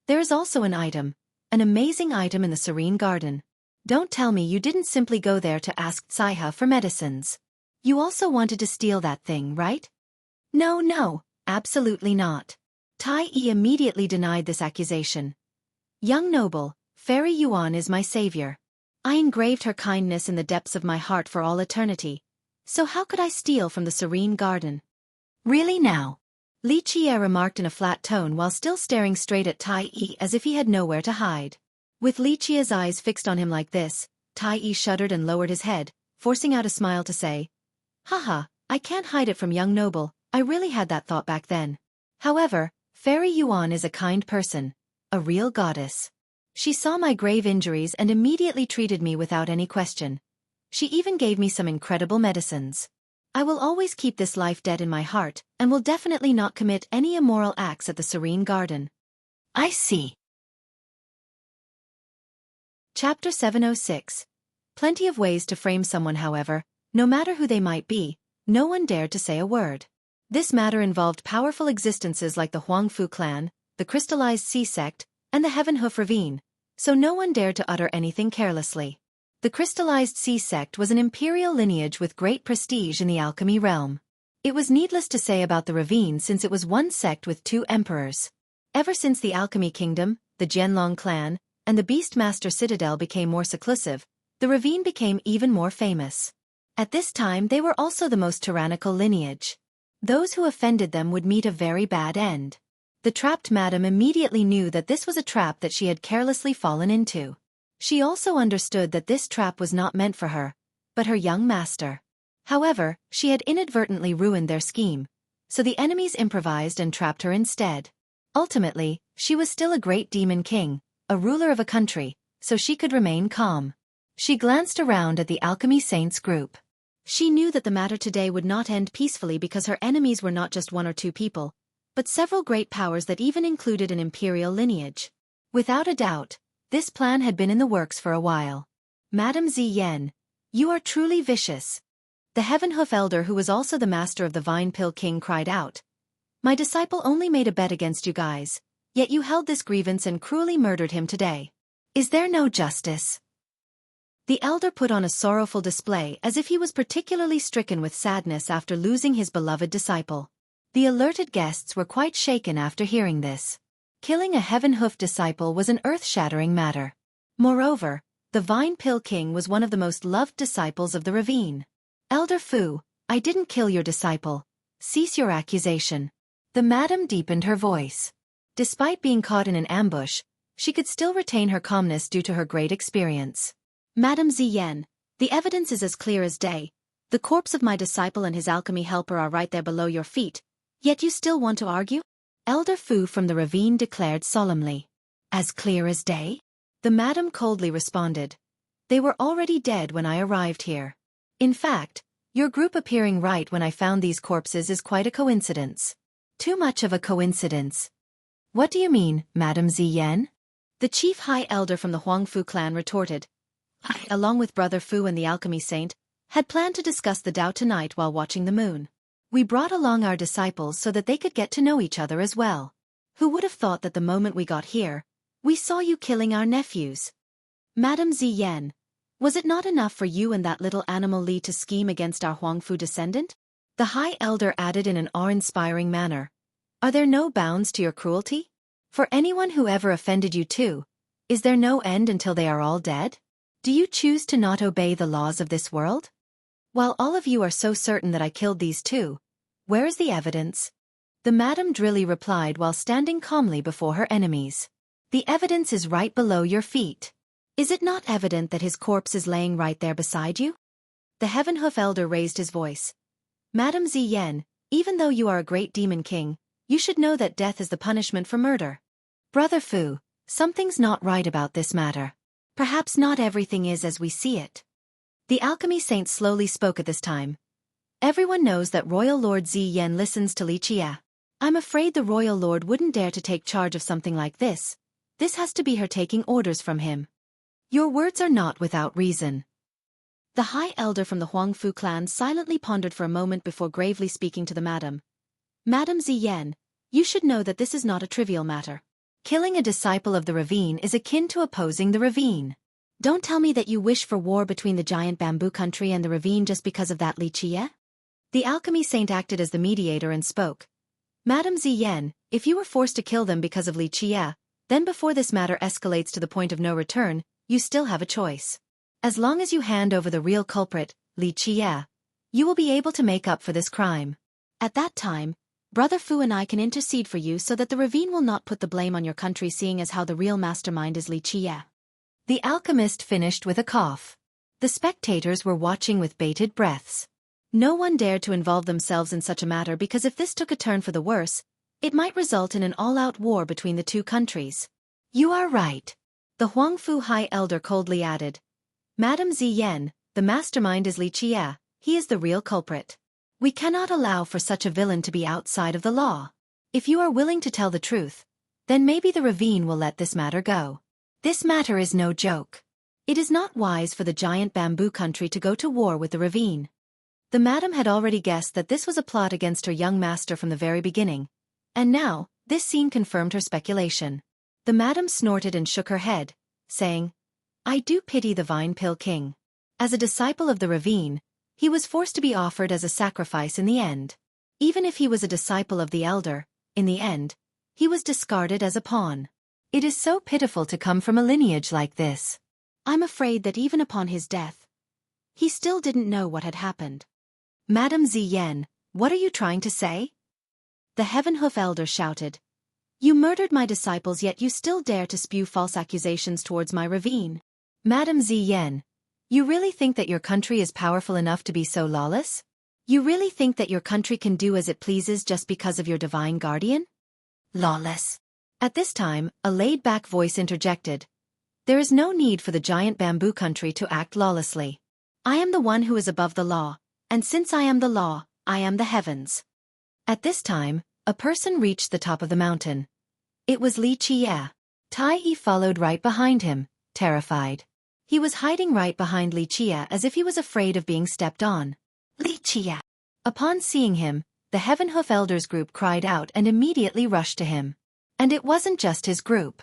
[SPEAKER 1] "There is also an amazing item in the Serene Garden. Don't tell me you didn't simply go there to ask Tsaiha for medicines. You also wanted to steal that thing, right?" No, absolutely not. Tai Yi immediately denied this accusation. "Young noble, Fairy Yuan is my savior. I engraved her kindness in the depths of my heart for all eternity. So how could I steal from the Serene Garden?" "Really now?" Lichia remarked in a flat tone while still staring straight at Tai Yi as if he had nowhere to hide. With Lichia's eyes fixed on him like this, Tai Yi shuddered and lowered his head, forcing out a smile to say, "Haha, I can't hide it from young noble, I really had that thought back then. However, Fairy Yuan is a kind person, a real goddess. She saw my grave injuries and immediately treated me without any question. She even gave me some incredible medicines. I will always keep this life debt in my heart and will definitely not commit any immoral acts at the Serene Garden." "I see." Chapter 706. Plenty of ways to frame someone. However, no matter who they might be, no one dared to say a word. This matter involved powerful existences like the Huangfu clan, the crystallized sea sect, and the Heaven Hoof ravine, so no one dared to utter anything carelessly. The crystallized sea sect was an imperial lineage with great prestige in the alchemy realm. It was needless to say about the ravine since it was one sect with two emperors. Ever since the alchemy kingdom, the Jianlong clan, and the Beastmaster citadel became more seclusive, the ravine became even more famous. At this time they were also the most tyrannical lineage. Those who offended them would meet a very bad end. The trapped madam immediately knew that this was a trap that she had carelessly fallen into. She also understood that this trap was not meant for her, but her young master. However, she had inadvertently ruined their scheme, so the enemies improvised and trapped her instead. Ultimately, she was still a great demon king, a ruler of a country, so she could remain calm. She glanced around at the alchemy saints group. She knew that the matter today would not end peacefully because her enemies were not just one or two people, but several great powers that even included an imperial lineage. Without a doubt, this plan had been in the works for a while. "Madam Ziyan, you are truly vicious." The Heavenhoof elder, who was also the master of the Vine Pill King, cried out. "My disciple only made a bet against you guys, yet you held this grievance and cruelly murdered him today. Is there no justice?" The elder put on a sorrowful display as if he was particularly stricken with sadness after losing his beloved disciple. The alerted guests were quite shaken after hearing this. Killing a Heavenhoof disciple was an earth-shattering matter. Moreover, the Vine Pill King was one of the most loved disciples of the ravine. "Elder Fu, I didn't kill your disciple. Cease your accusation." The madam deepened her voice. Despite being caught in an ambush, she could still retain her calmness due to her great experience. "Madam Ziyan, the evidence is as clear as day. The corpse of my disciple and his alchemy helper are right there below your feet, yet you still want to argue?" Elder Fu from the ravine declared solemnly. "As clear as day?" The madam coldly responded. "They were already dead when I arrived here. In fact, your group appearing right when I found these corpses is quite a coincidence." "Too much of a coincidence." "What do you mean, Madam Ziyan?" The chief high elder from the Huangfu clan retorted. "I, along with Brother Fu and the alchemy saint, had planned to discuss the Tao tonight while watching the moon. We brought along our disciples so that they could get to know each other as well. Who would have thought that the moment we got here, we saw you killing our nephews? Madam Ziyan, was it not enough for you and that little animal Li to scheme against our Huangfu descendant? The High Elder added in an awe-inspiring manner. Are there no bounds to your cruelty? For anyone who ever offended you too, is there no end until they are all dead? Do you choose to not obey the laws of this world? While all of you are so certain that I killed these two, where is the evidence? The Madam Drilly replied while standing calmly before her enemies. The evidence is right below your feet. Is it not evident that his corpse is laying right there beside you? The Heaven Hoof Elder raised his voice. Madam Ziyan, even though you are a great demon king, you should know that death is the punishment for murder. Brother Fu, something's not right about this matter. Perhaps not everything is as we see it. The alchemy saint slowly spoke at this time. Everyone knows that Royal Lord Ziyan listens to Li Qia. I'm afraid the Royal Lord wouldn't dare to take charge of something like this. This has to be her taking orders from him. Your words are not without reason. The High Elder from the Huangfu clan silently pondered for a moment before gravely speaking to the Madam. Madam Ziyan, you should know that this is not a trivial matter. Killing a disciple of the ravine is akin to opposing the ravine. Don't tell me that you wish for war between the giant bamboo country and the ravine just because of that Li Qia. The alchemy saint acted as the mediator and spoke. Madam Ziyan, if you were forced to kill them because of Li Qia, then before this matter escalates to the point of no return, you still have a choice. As long as you hand over the real culprit, Li Qia, you will be able to make up for this crime. At that time, Brother Fu and I can intercede for you so that the ravine will not put the blame on your country, seeing as how the real mastermind is Li Qia. The alchemist finished with a cough. The spectators were watching with bated breaths. No one dared to involve themselves in such a matter because if this took a turn for the worse, it might result in an all-out war between the two countries. You are right. The Huangfu High Elder coldly added. Madam Ziyan, the mastermind is Li Qia, he is the real culprit. We cannot allow for such a villain to be outside of the law. If you are willing to tell the truth, then maybe the ravine will let this matter go. This matter is no joke. It is not wise for the giant bamboo country to go to war with the ravine. The Madam had already guessed that this was a plot against her young master from the very beginning, and now, this scene confirmed her speculation. The Madam snorted and shook her head, saying, I do pity the Vine Pill King. As a disciple of the ravine, he was forced to be offered as a sacrifice in the end. Even if he was a disciple of the Elder, in the end, he was discarded as a pawn. It is so pitiful to come from a lineage like this. I'm afraid that even upon his death, he still didn't know what had happened. Madam Ziyan, what are you trying to say? The Heaven Hoof Elder shouted. You murdered my disciples, yet you still dare to spew false accusations towards my ravine. Madam Ziyan, you really think that your country is powerful enough to be so lawless? You really think that your country can do as it pleases just because of your divine guardian? Lawless. At this time, a laid-back voice interjected. There is no need for the giant bamboo country to act lawlessly. I am the one who is above the law, and since I am the law, I am the heavens. At this time, a person reached the top of the mountain. It was Li Qia. Tai Yi followed right behind him, terrified. He was hiding right behind Li Qia as if he was afraid of being stepped on. Li Qia. Upon seeing him, the Heaven Hoof Elders group cried out and immediately rushed to him. And it wasn't just his group.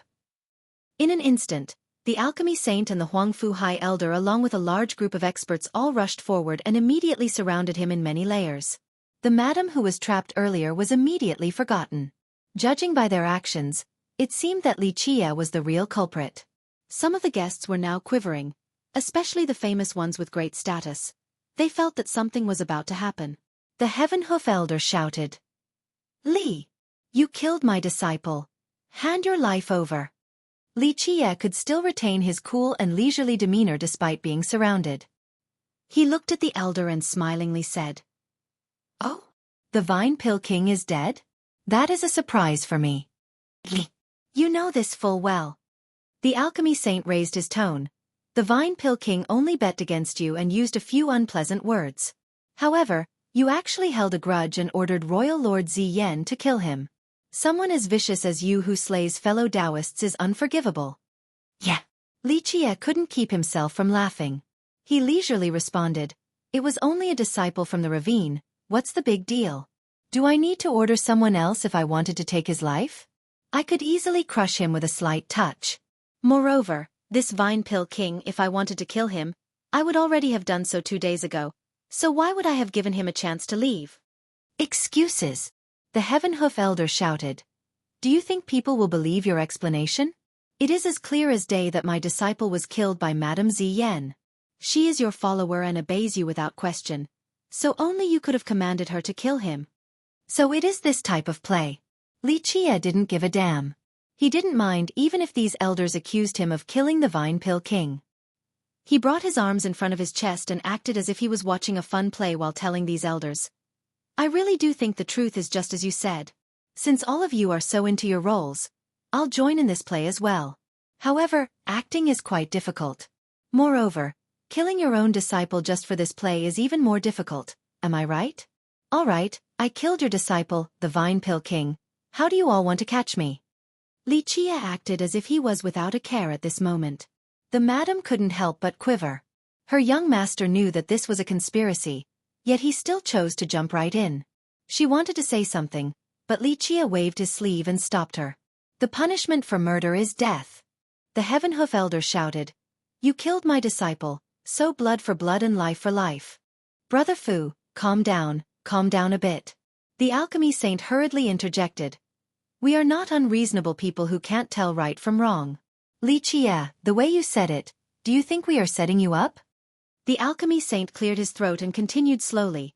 [SPEAKER 1] In an instant, the Alchemy Saint and the Huangfu High Elder along with a large group of experts all rushed forward and immediately surrounded him in many layers. The madam who was trapped earlier was immediately forgotten. Judging by their actions, it seemed that Li Qia was the real culprit. Some of the guests were now quivering, especially the famous ones with great status. They felt that something was about to happen. The Heaven Hoof Elder shouted. Li! You killed my disciple. Hand your life over. Li Qia could still retain his cool and leisurely demeanor despite being surrounded. He looked at the elder and smilingly said, Oh, the Vine Pill King is dead? That is a surprise for me. Li, you know this full well. The Alchemy Saint raised his tone. The Vine Pill King only bet against you and used a few unpleasant words. However, you actually held a grudge and ordered Royal Lord Ziyan to kill him. Someone as vicious as you who slays fellow Taoists is unforgivable. Yeah. Li Qia couldn't keep himself from laughing. He leisurely responded, It was only a disciple from the ravine, what's the big deal? Do I need to order someone else if I wanted to take his life? I could easily crush him with a slight touch. Moreover, this Vine Pill King, if I wanted to kill him, I would already have done so 2 days ago, so why would I have given him a chance to leave? Excuses! The Heaven Hoof Elder shouted. Do you think people will believe your explanation? It is as clear as day that my disciple was killed by Madame Ziyan. She is your follower and obeys you without question, so only you could have commanded her to kill him. So it is this type of play. Li Chia didn't give a damn. He didn't mind even if these elders accused him of killing the Vine Pill King. He brought his arms in front of his chest and acted as if he was watching a fun play while telling these elders. I really do think the truth is just as you said. Since all of you are so into your roles, I'll join in this play as well. However, acting is quite difficult. Moreover, killing your own disciple just for this play is even more difficult, am I right? All right, I killed your disciple, the Vine Pill King. How do you all want to catch me? Li Chia acted as if he was without a care at this moment. The madam couldn't help but quiver. Her young master knew that this was a conspiracy, yet he still chose to jump right in. She wanted to say something, but Li Chia waved his sleeve and stopped her. The punishment for murder is death. The Heaven Hoof Elder shouted. You killed my disciple, so blood for blood and life for life. Brother Fu, calm down a bit. The alchemy saint hurriedly interjected. We are not unreasonable people who can't tell right from wrong. Li Chia, the way you said it, do you think we are setting you up? The alchemy saint cleared his throat and continued slowly.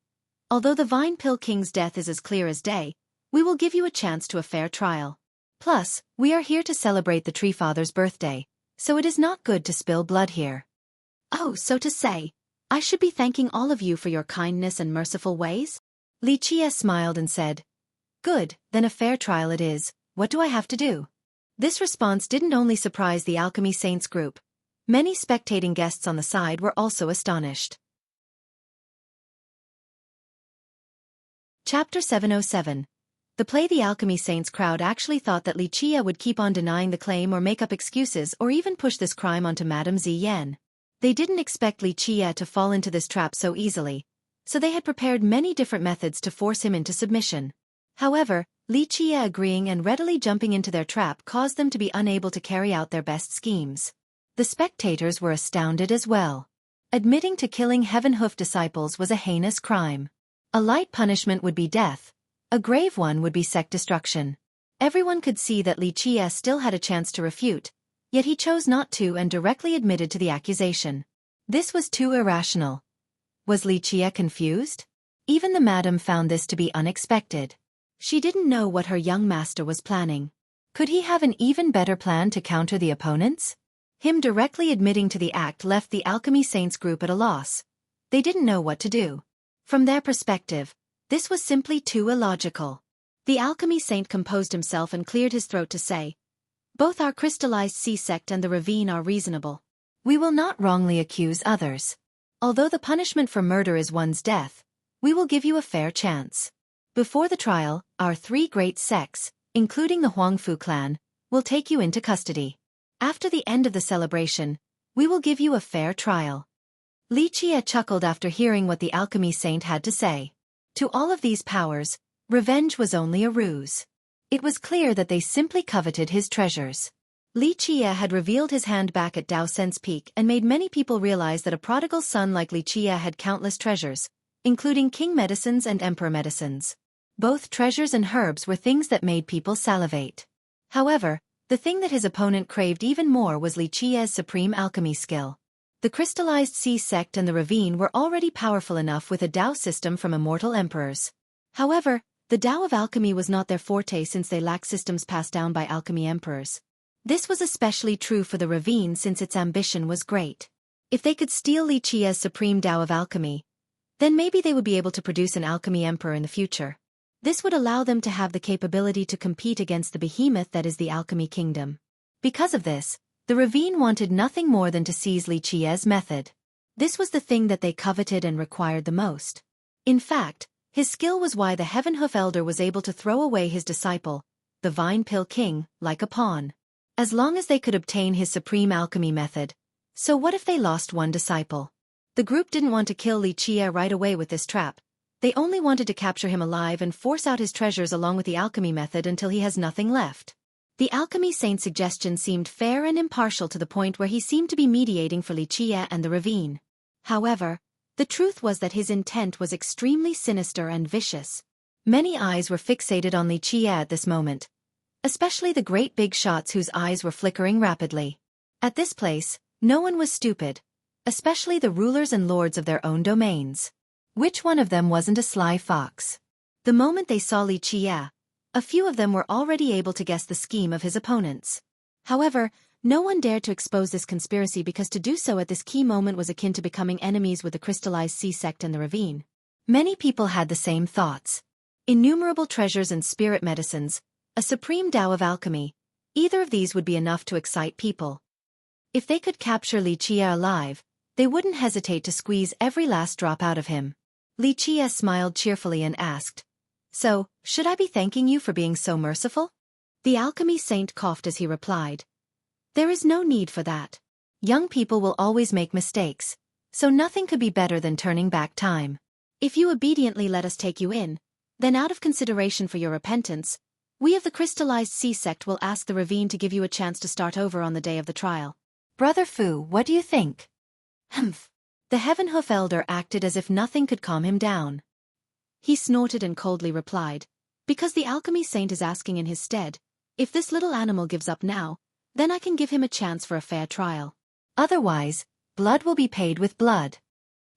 [SPEAKER 1] Although the Vine Pill King's death is as clear as day, we will give you a chance to a fair trial. Plus, we are here to celebrate the Tree Father's birthday, so it is not good to spill blood here. Oh, so to say, I should be thanking all of you for your kindness and merciful ways? Li Chia smiled and said. Good, then a fair trial it is. What do I have to do? This response didn't only surprise the Alchemy Saints group. Many spectating guests on the side were also astonished. Chapter 707. The play. The Alchemy Saints crowd actually thought that Li Chia would keep on denying the claim or make up excuses or even push this crime onto Madame Ziyan. They didn't expect Li Chia to fall into this trap so easily, so they had prepared many different methods to force him into submission. However, Li Chia agreeing and readily jumping into their trap caused them to be unable to carry out their best schemes. The spectators were astounded as well. Admitting to killing Heaven Hoof disciples was a heinous crime. A light punishment would be death. A grave one would be sect destruction. Everyone could see that Li Chia still had a chance to refute, yet he chose not to and directly admitted to the accusation. This was too irrational. Was Li Chia confused? Even the madam found this to be unexpected. She didn't know what her young master was planning. Could he have an even better plan to counter the opponents? Him directly admitting to the act left the Alchemy Saints group at a loss. They didn't know what to do. From their perspective, this was simply too illogical. The Alchemy Saint composed himself and cleared his throat to say, both our crystallized sea sect and the ravine are reasonable. We will not wrongly accuse others. Although the punishment for murder is one's death, we will give you a fair chance. Before the trial, our 3 great sects, including the Huangfu clan, will take you into custody. After the end of the celebration, we will give you a fair trial. Li Chia chuckled after hearing what the Alchemy Saint had to say. To all of these powers, revenge was only a ruse. It was clear that they simply coveted his treasures. Li Chia had revealed his hand back at Dao Sen's peak and made many people realize that a prodigal son like Li Chia had countless treasures, including king medicines and emperor medicines. Both treasures and herbs were things that made people salivate. However, the thing that his opponent craved even more was Li Chia's supreme alchemy skill. The crystallized sea sect and the ravine were already powerful enough with a Dao system from immortal emperors. However, the Dao of alchemy was not their forte since they lacked systems passed down by alchemy emperors. This was especially true for the ravine since its ambition was great. If they could steal Li Chia's supreme Dao of alchemy, then maybe they would be able to produce an alchemy emperor in the future. This would allow them to have the capability to compete against the behemoth that is the alchemy kingdom. Because of this, the ravine wanted nothing more than to seize Li Chia's method. This was the thing that they coveted and required the most. In fact, his skill was why the Heaven Hoof Elder was able to throw away his disciple, the Vine Pill King, like a pawn. As long as they could obtain his supreme alchemy method. So what if they lost one disciple? The group didn't want to kill Li Qie right away with this trap. They only wanted to capture him alive and force out his treasures along with the alchemy method until he has nothing left. The alchemy saint's suggestion seemed fair and impartial to the point where he seemed to be mediating for Li Qie and the ravine. However, the truth was that his intent was extremely sinister and vicious. Many eyes were fixated on Li Qie at this moment, especially the great big shots whose eyes were flickering rapidly. At this place, no one was stupid, especially the rulers and lords of their own domains. Which one of them wasn't a sly fox? The moment they saw Li Qie, a few of them were already able to guess the scheme of his opponents. However, no one dared to expose this conspiracy because to do so at this key moment was akin to becoming enemies with the crystallized sea sect and the ravine. Many people had the same thoughts. Innumerable treasures and spirit medicines, a supreme Tao of alchemy, either of these would be enough to excite people. If they could capture Li Qie alive, they wouldn't hesitate to squeeze every last drop out of him. Li Qie smiled cheerfully and asked, "So, should I be thanking you for being so merciful?" The alchemy saint coughed as he replied, "There is no need for that. Young people will always make mistakes, so nothing could be better than turning back time. If you obediently let us take you in, then out of consideration for your repentance, we of the crystallized sea sect will ask the ravine to give you a chance to start over on the day of the trial. Brother Fu, what do you think?" "Humph." The Heaven Hoof Elder acted as if nothing could calm him down. He snorted and coldly replied, "Because the alchemy saint is asking in his stead, if this little animal gives up now, then I can give him a chance for a fair trial. Otherwise, blood will be paid with blood.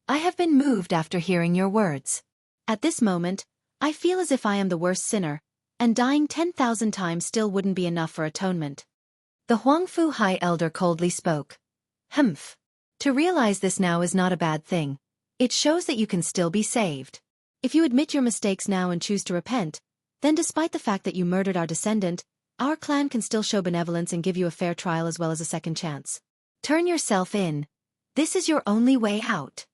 [SPEAKER 1] I have been moved after hearing your words. At this moment, I feel as if I am the worst sinner, and dying 10,000 times still wouldn't be enough for atonement." The Huangfu High Elder coldly spoke. "Humph. To realize this now is not a bad thing. It shows that you can still be saved. If you admit your mistakes now and choose to repent, then despite the fact that you murdered our descendant, our clan can still show benevolence and give you a fair trial as well as a second chance. Turn yourself in. This is your only way out."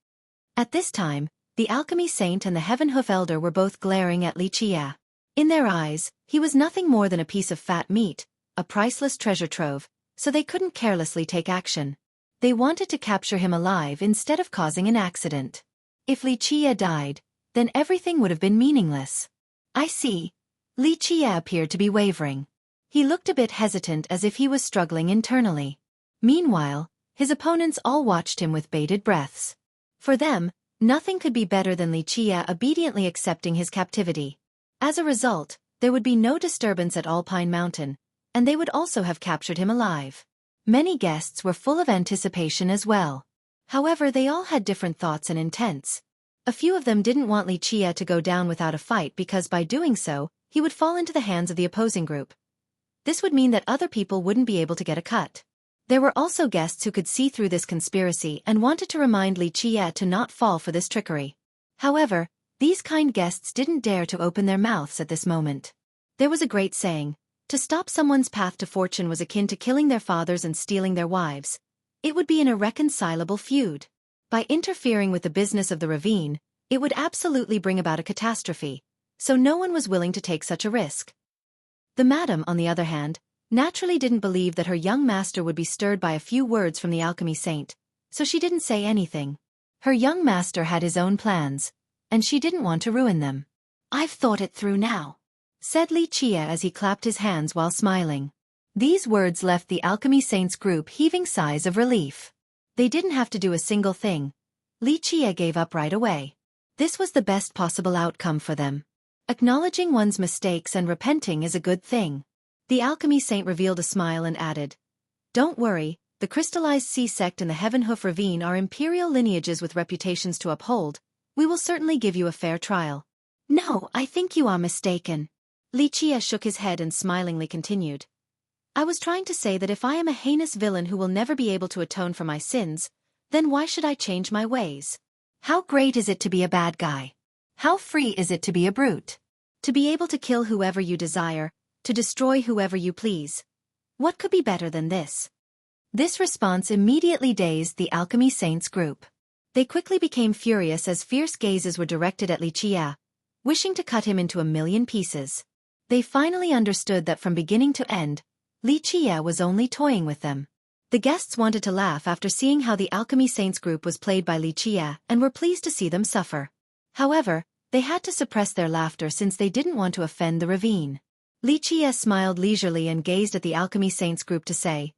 [SPEAKER 1] At this time, the alchemy saint and the Heaven Hoof Elder were both glaring at Li Qie. In their eyes, he was nothing more than a piece of fat meat, a priceless treasure trove, so they couldn't carelessly take action. They wanted to capture him alive instead of causing an accident. If Li Qie died, then everything would have been meaningless. "I see." Li Qie appeared to be wavering. He looked a bit hesitant as if he was struggling internally. Meanwhile, his opponents all watched him with bated breaths. For them, nothing could be better than Li Qie obediently accepting his captivity. As a result, there would be no disturbance at Alpine Mountain, and they would also have captured him alive. Many guests were full of anticipation as well. However, they all had different thoughts and intents. A few of them didn't want Li Qie to go down without a fight because by doing so, he would fall into the hands of the opposing group. This would mean that other people wouldn't be able to get a cut. There were also guests who could see through this conspiracy and wanted to remind Li Qie to not fall for this trickery. However, these kind guests didn't dare to open their mouths at this moment. There was a great saying, to stop someone's path to fortune was akin to killing their fathers and stealing their wives. It would be an irreconcilable feud. By interfering with the business of the ravine, it would absolutely bring about a catastrophe, so no one was willing to take such a risk. The madam, on the other hand, naturally didn't believe that her young master would be stirred by a few words from the alchemy saint, so she didn't say anything. Her young master had his own plans, and she didn't want to ruin them. "I've thought it through now," said Li Qie as he clapped his hands while smiling. These words left the alchemy saint's group heaving sighs of relief. They didn't have to do a single thing. Li Qie gave up right away. This was the best possible outcome for them. Acknowledging one's mistakes and repenting is a good thing. The alchemy saint revealed a smile and added, "Don't worry, the crystallized sea sect and the Heaven Hoof Ravine are imperial lineages with reputations to uphold. We will certainly give you a fair trial." "No, I think you are mistaken." Li Qie shook his head and smilingly continued. "I was trying to say that if I am a heinous villain who will never be able to atone for my sins, then why should I change my ways? How great is it to be a bad guy? How free is it to be a brute? To be able to kill whoever you desire, to destroy whoever you please. What could be better than this?" This response immediately dazed the alchemy saints group. They quickly became furious as fierce gazes were directed at Li Qie, wishing to cut him into a million pieces. They finally understood that from beginning to end, Li Qie was only toying with them. The guests wanted to laugh after seeing how the Alchemy Saints group was played by Lichia and were pleased to see them suffer. However, they had to suppress their laughter since they didn't want to offend the ravine. Lichia smiled leisurely and gazed at the Alchemy Saints group to say,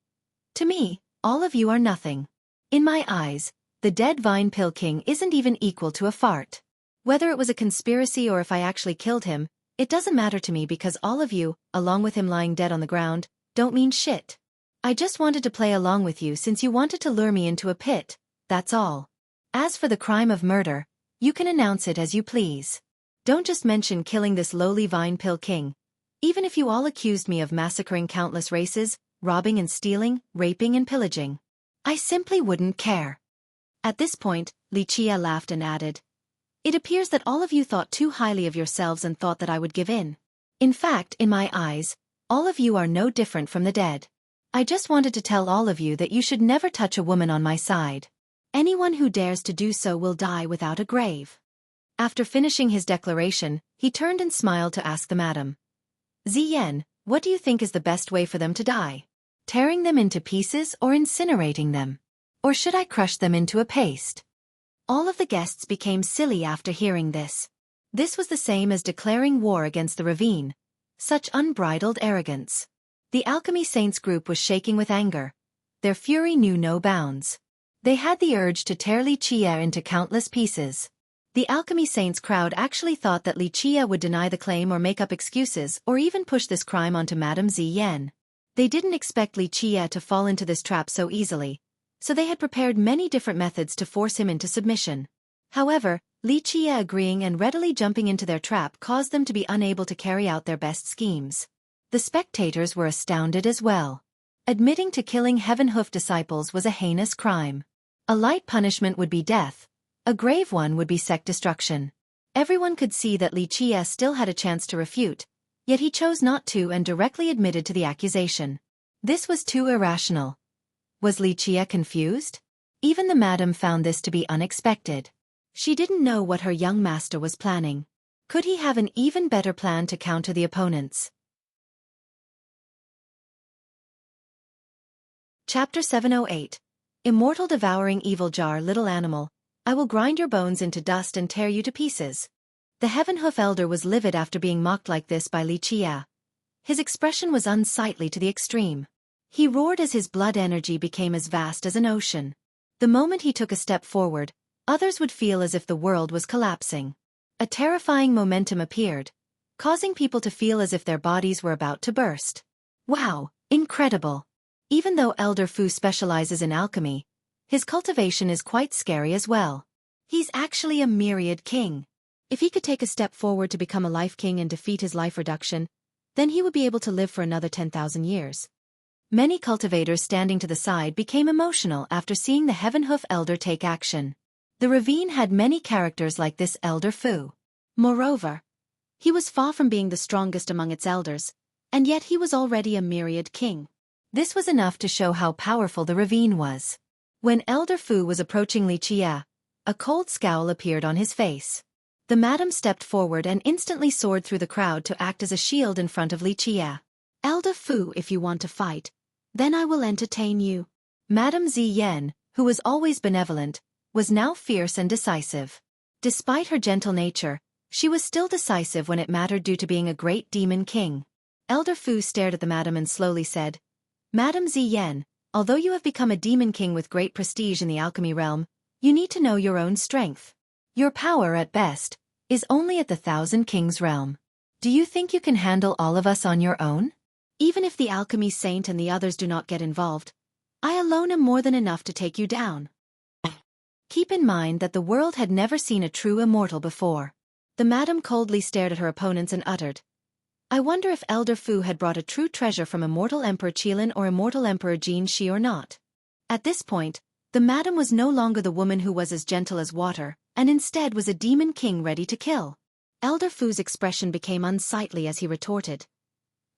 [SPEAKER 1] "To me, all of you are nothing. In my eyes, the dead Vine Pill King isn't even equal to a fart. Whether it was a conspiracy or if I actually killed him, it doesn't matter to me because all of you, along with him lying dead on the ground, don't mean shit. I just wanted to play along with you since you wanted to lure me into a pit, that's all. As for the crime of murder, you can announce it as you please. Don't just mention killing this lowly Vine Pill King. Even if you all accused me of massacring countless races, robbing and stealing, raping and pillaging, I simply wouldn't care." At this point, Lichia laughed and added, "It appears that all of you thought too highly of yourselves and thought that I would give in. In fact, in my eyes, all of you are no different from the dead. I just wanted to tell all of you that you should never touch a woman on my side. Anyone who dares to do so will die without a grave." After finishing his declaration, he turned and smiled to ask the madam, "Ziyen, what do you think is the best way for them to die? Tearing them into pieces or incinerating them? Or should I crush them into a paste?" All of the guests became silly after hearing this. This was the same as declaring war against the ravine. Such unbridled arrogance. The Alchemy Saints group was shaking with anger. Their fury knew no bounds. They had the urge to tear Lichia into countless pieces. The Alchemy Saints crowd actually thought that Lichia would deny the claim or make up excuses or even push this crime onto Madame Ziyen. They didn't expect Lichia to fall into this trap so easily, so they had prepared many different methods to force him into submission. However, Lichia agreeing and readily jumping into their trap caused them to be unable to carry out their best schemes. The spectators were astounded as well. Admitting to killing Heavenhoof disciples was a heinous crime. A light punishment would be death. A grave one would be sect destruction. Everyone could see that Lichia still had a chance to refute, yet he chose not to and directly admitted to the accusation. This was too irrational. Was Lichia confused? Even the madam found this to be unexpected. She didn't know what her young master was planning. Could he have an even better plan to counter the opponents? Chapter 708. Immortal Devouring Evil Jar. Little animal, I will grind your bones into dust and tear you to pieces. The Heavenhoof elder was livid after being mocked like this by Lichia. His expression was unsightly to the extreme. He roared as his blood energy became as vast as an ocean. The moment he took a step forward, others would feel as if the world was collapsing. A terrifying momentum appeared, causing people to feel as if their bodies were about to burst. Wow, incredible! Even though Elder Fu specializes in alchemy, his cultivation is quite scary as well. He's actually a myriad king. If he could take a step forward to become a life king and defeat his life reduction, then he would be able to live for another 10,000 years. Many cultivators standing to the side became emotional after seeing the Heavenhoof elder take action. The ravine had many characters like this Elder Fu. Moreover, he was far from being the strongest among its elders, and yet he was already a myriad king. This was enough to show how powerful the ravine was. When Elder Fu was approaching Lichia, a cold scowl appeared on his face. The madam stepped forward and instantly soared through the crowd to act as a shield in front of Lichia. "Elder Fu, if you want to fight, then I will entertain you." Madame Ziyen, who was always benevolent, was now fierce and decisive. Despite her gentle nature, she was still decisive when it mattered due to being a great demon king. Elder Fu stared at the madam and slowly said, "Madame Ziyen, although you have become a demon king with great prestige in the alchemy realm, you need to know your own strength. Your power, at best, is only at the Thousand Kings realm. Do you think you can handle all of us on your own? Even if the alchemy saint and the others do not get involved, I alone am more than enough to take you down." Keep in mind that the world had never seen a true immortal before. The madam coldly stared at her opponents and uttered, "I wonder if Elder Fu had brought a true treasure from Immortal Emperor Qilin or Immortal Emperor Jin Shi or not." At this point, the madam was no longer the woman who was as gentle as water, and instead was a demon king ready to kill. Elder Fu's expression became unsightly as he retorted,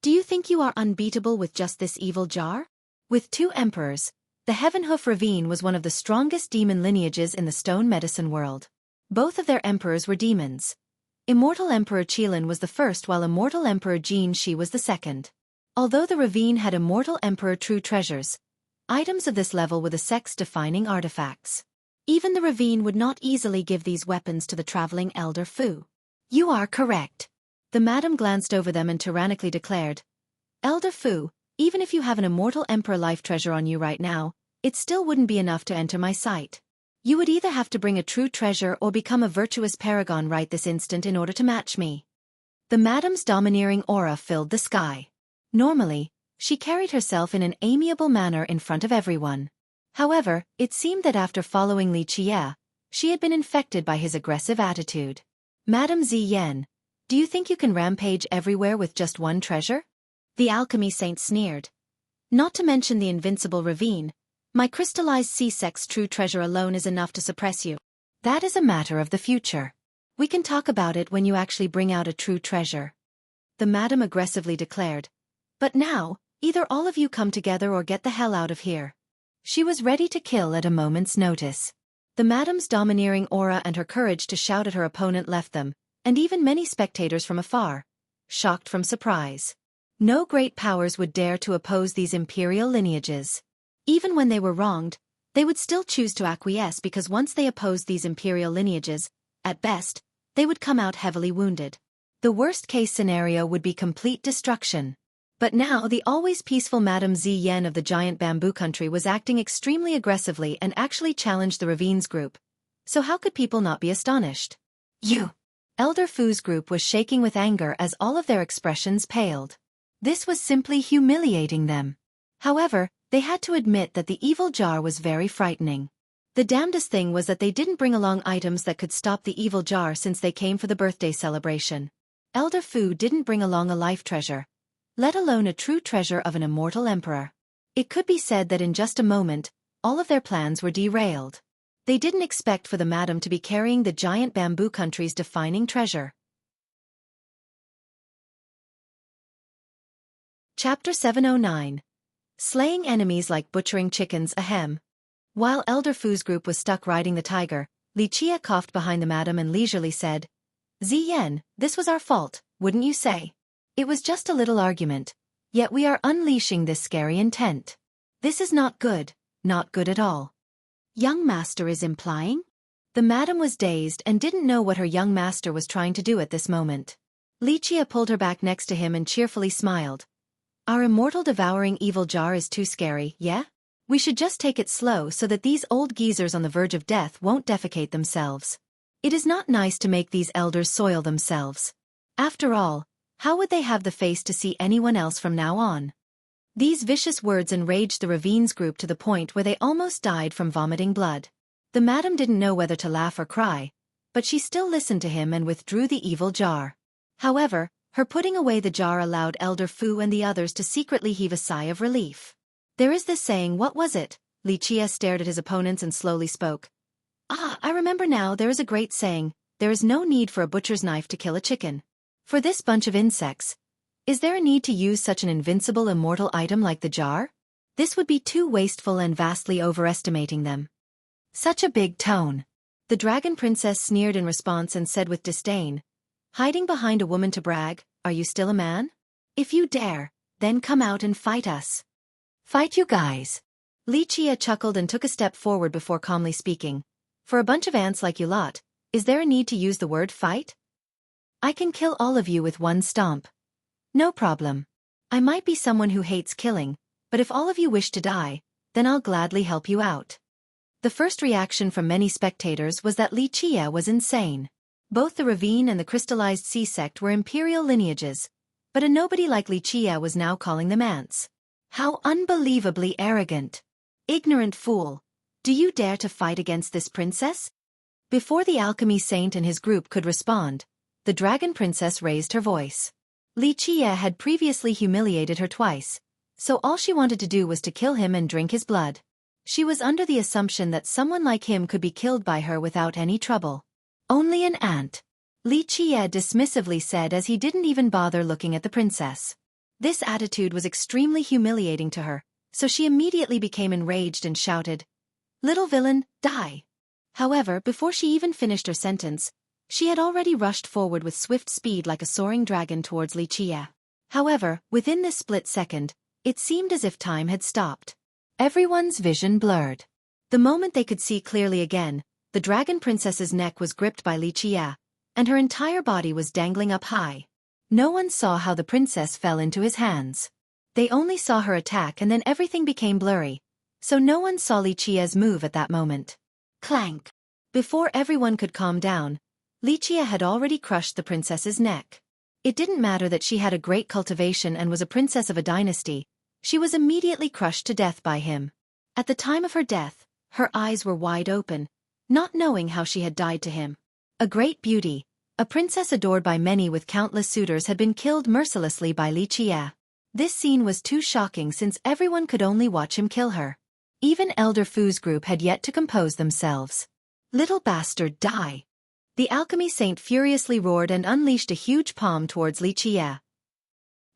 [SPEAKER 1] "Do you think you are unbeatable with just this evil jar?" With two emperors, the Heavenhoof Ravine was one of the strongest demon lineages in the stone medicine world. Both of their emperors were demons. Immortal Emperor Qilin was the first while Immortal Emperor Jin Shi was the second. Although the ravine had Immortal Emperor true treasures, items of this level were the sex-defining artifacts. Even the ravine would not easily give these weapons to the traveling Elder Fu. You are correct. The madam glanced over them and tyrannically declared, Elder Fu, even if you have an immortal emperor life treasure on you right now, it still wouldn't be enough to enter my sight. You would either have to bring a true treasure or become a virtuous paragon right this instant in order to match me. The madam's domineering aura filled the sky. Normally, she carried herself in an amiable manner in front of everyone. However, it seemed that after following Li Qie, she had been infected by his aggressive attitude. Madam Ziyan, do you think you can rampage everywhere with just one treasure? The alchemy saint sneered. Not to mention the invincible ravine, my crystallized sea-sex true treasure alone is enough to suppress you. That is a matter of the future. We can talk about it when you actually bring out a true treasure. The madam aggressively declared. But now, either all of you come together or get the hell out of here. She was ready to kill at a moment's notice. The madam's domineering aura and her courage to shout at her opponent left them, and even many spectators from afar, shocked from surprise. No great powers would dare to oppose these imperial lineages. Even when they were wronged, they would still choose to acquiesce because once they opposed these imperial lineages, at best, they would come out heavily wounded. The worst-case scenario would be complete destruction. But now the always peaceful Madame Ziyan of the giant bamboo country was acting extremely aggressively and actually challenged the Ravines group. So how could people not be astonished? You! Elder Fu's group was shaking with anger as all of their expressions paled. This was simply humiliating them. However, they had to admit that the evil jar was very frightening. The damnedest thing was that they didn't bring along items that could stop the evil jar since they came for the birthday celebration. Elder Fu didn't bring along a life treasure, let alone a true treasure of an immortal emperor. It could be said that in just a moment, all of their plans were derailed. They didn't expect for the madam to be carrying the giant bamboo country's defining treasure. Chapter 709. Slaying enemies like butchering chickens ahem. While Elder Fu's group was stuck riding the tiger, Li Qie coughed behind the madam and leisurely said, Ziyan, this was our fault, wouldn't you say? It was just a little argument, yet we are unleashing this scary intent. This is not good at all. Young master is implying? The madam was dazed and didn't know what her young master was trying to do at this moment. Li Qie pulled her back next to him and cheerfully smiled. Our immortal devouring evil jar is too scary, yeah? We should just take it slow so that these old geezers on the verge of death won't defecate themselves. It is not nice to make these elders soil themselves. After all, how would they have the face to see anyone else from now on? These vicious words enraged the Ravines group to the point where they almost died from vomiting blood. The madam didn't know whether to laugh or cry, but she still listened to him and withdrew the evil jar. However, her putting away the jar allowed Elder Fu and the others to secretly heave a sigh of relief. There is this saying, what was it? Li Qie stared at his opponents and slowly spoke. I remember now, there is a great saying, there is no need for a butcher's knife to kill a chicken. For this bunch of insects, is there a need to use such an invincible immortal item like the jar? This would be too wasteful and vastly overestimating them. Such a big tone. The dragon princess sneered in response and said with disdain, hiding behind a woman to brag, are you still a man? If you dare, then come out and fight us. Fight you guys. Li Qie chuckled and took a step forward before calmly speaking. For a bunch of ants like you lot, is there a need to use the word fight? I can kill all of you with one stomp. No problem. I might be someone who hates killing, but if all of you wish to die, then I'll gladly help you out. The first reaction from many spectators was that Li Qie was insane. Both the Ravine and the crystallized sea sect were imperial lineages, but a nobody like Li Qie was now calling them ants. How unbelievably arrogant. Ignorant fool. Do you dare to fight against this princess? Before the alchemy saint and his group could respond, the dragon princess raised her voice. Li Qie had previously humiliated her twice, so all she wanted to do was to kill him and drink his blood. She was under the assumption that someone like him could be killed by her without any trouble. Only an ant. Li Qie dismissively said as he didn't even bother looking at the princess. This attitude was extremely humiliating to her, so she immediately became enraged and shouted, Little villain, die! However, before she even finished her sentence, she had already rushed forward with swift speed like a soaring dragon towards Li Qie. However, within this split second, it seemed as if time had stopped. Everyone's vision blurred. The moment they could see clearly again, the dragon princess's neck was gripped by Lichia, and her entire body was dangling up high. No one saw how the princess fell into his hands. They only saw her attack, and then everything became blurry, so no one saw Lichia's move at that moment. Clank! Before everyone could calm down, Lichia had already crushed the princess's neck. It didn't matter that she had a great cultivation and was a princess of a dynasty, she was immediately crushed to death by him. At the time of her death, her eyes were wide open, not knowing how she had died to him. A great beauty, a princess adored by many with countless suitors, had been killed mercilessly by Lichia. This scene was too shocking since everyone could only watch him kill her. Even Elder Fu's group had yet to compose themselves. Little bastard, die! The alchemy saint furiously roared and unleashed a huge palm towards Lichia.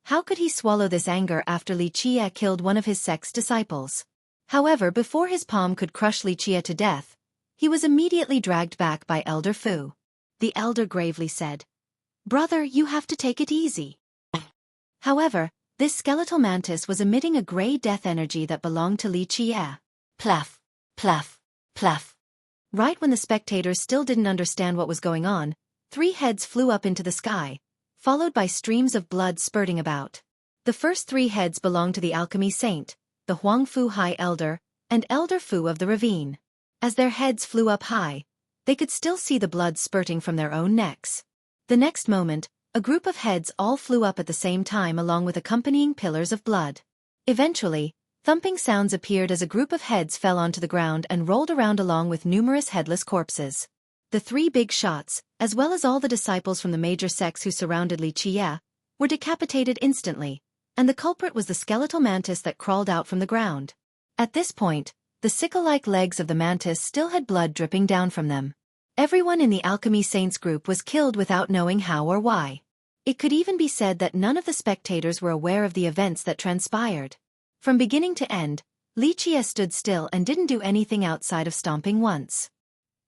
[SPEAKER 1] How could he swallow this anger after Lichia killed one of his sect's disciples? However, before his palm could crush Lichia to death, he was immediately dragged back by Elder Fu. The elder gravely said, "Brother, you have to take it easy." However, this skeletal mantis was emitting a grey death energy that belonged to Lichia. Pluff, pluff, pluff. Right when the spectators still didn't understand what was going on, 3 heads flew up into the sky, followed by streams of blood spurting about. The first 3 heads belonged to the alchemy saint, the Huangfu High Elder, and Elder Fu of the ravine. As their heads flew up high, they could still see the blood spurting from their own necks. The next moment, a group of heads all flew up at the same time along with accompanying pillars of blood. Eventually, thumping sounds appeared as a group of heads fell onto the ground and rolled around along with numerous headless corpses. The 3 big shots, as well as all the disciples from the major sects who surrounded Lichia, were decapitated instantly, and the culprit was the skeletal mantis that crawled out from the ground. At this point, the sickle-like legs of the mantis still had blood dripping down from them. Everyone in the Alchemy Saints group was killed without knowing how or why. It could even be said that none of the spectators were aware of the events that transpired. From beginning to end, Lichia stood still and didn't do anything outside of stomping once.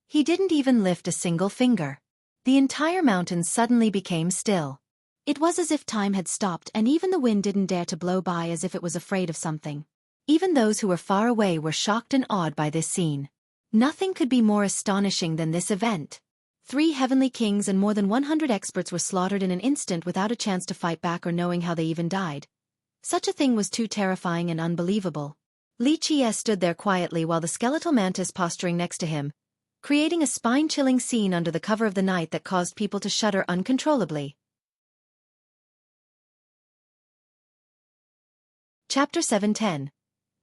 [SPEAKER 1] He didn't even lift a single finger. The entire mountain suddenly became still. It was as if time had stopped, and even the wind didn't dare to blow by as if it was afraid of something. Even those who were far away were shocked and awed by this scene. Nothing could be more astonishing than this event. 3 heavenly kings and more than 100 experts were slaughtered in an instant without a chance to fight back or knowing how they even died. Such a thing was too terrifying and unbelievable. Lichia stood there quietly while the skeletal mantis posturing next to him, creating a spine-chilling scene under the cover of the night that caused people to shudder uncontrollably. Chapter 7:10.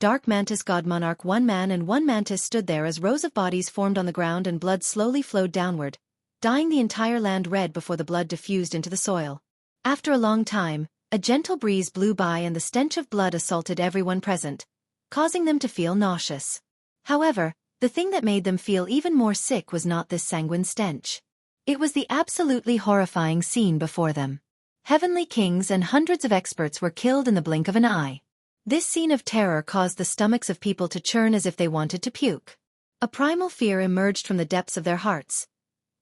[SPEAKER 1] Dark Mantis God Monarch. 1 man and 1 mantis stood there as rows of bodies formed on the ground and blood slowly flowed downward, dyeing the entire land red before the blood diffused into the soil. After a long time, a gentle breeze blew by and the stench of blood assaulted everyone present, causing them to feel nauseous. However, the thing that made them feel even more sick was not this sanguine stench. It was the absolutely horrifying scene before them. Heavenly kings and hundreds of experts were killed in the blink of an eye. This scene of terror caused the stomachs of people to churn as if they wanted to puke. A primal fear emerged from the depths of their hearts.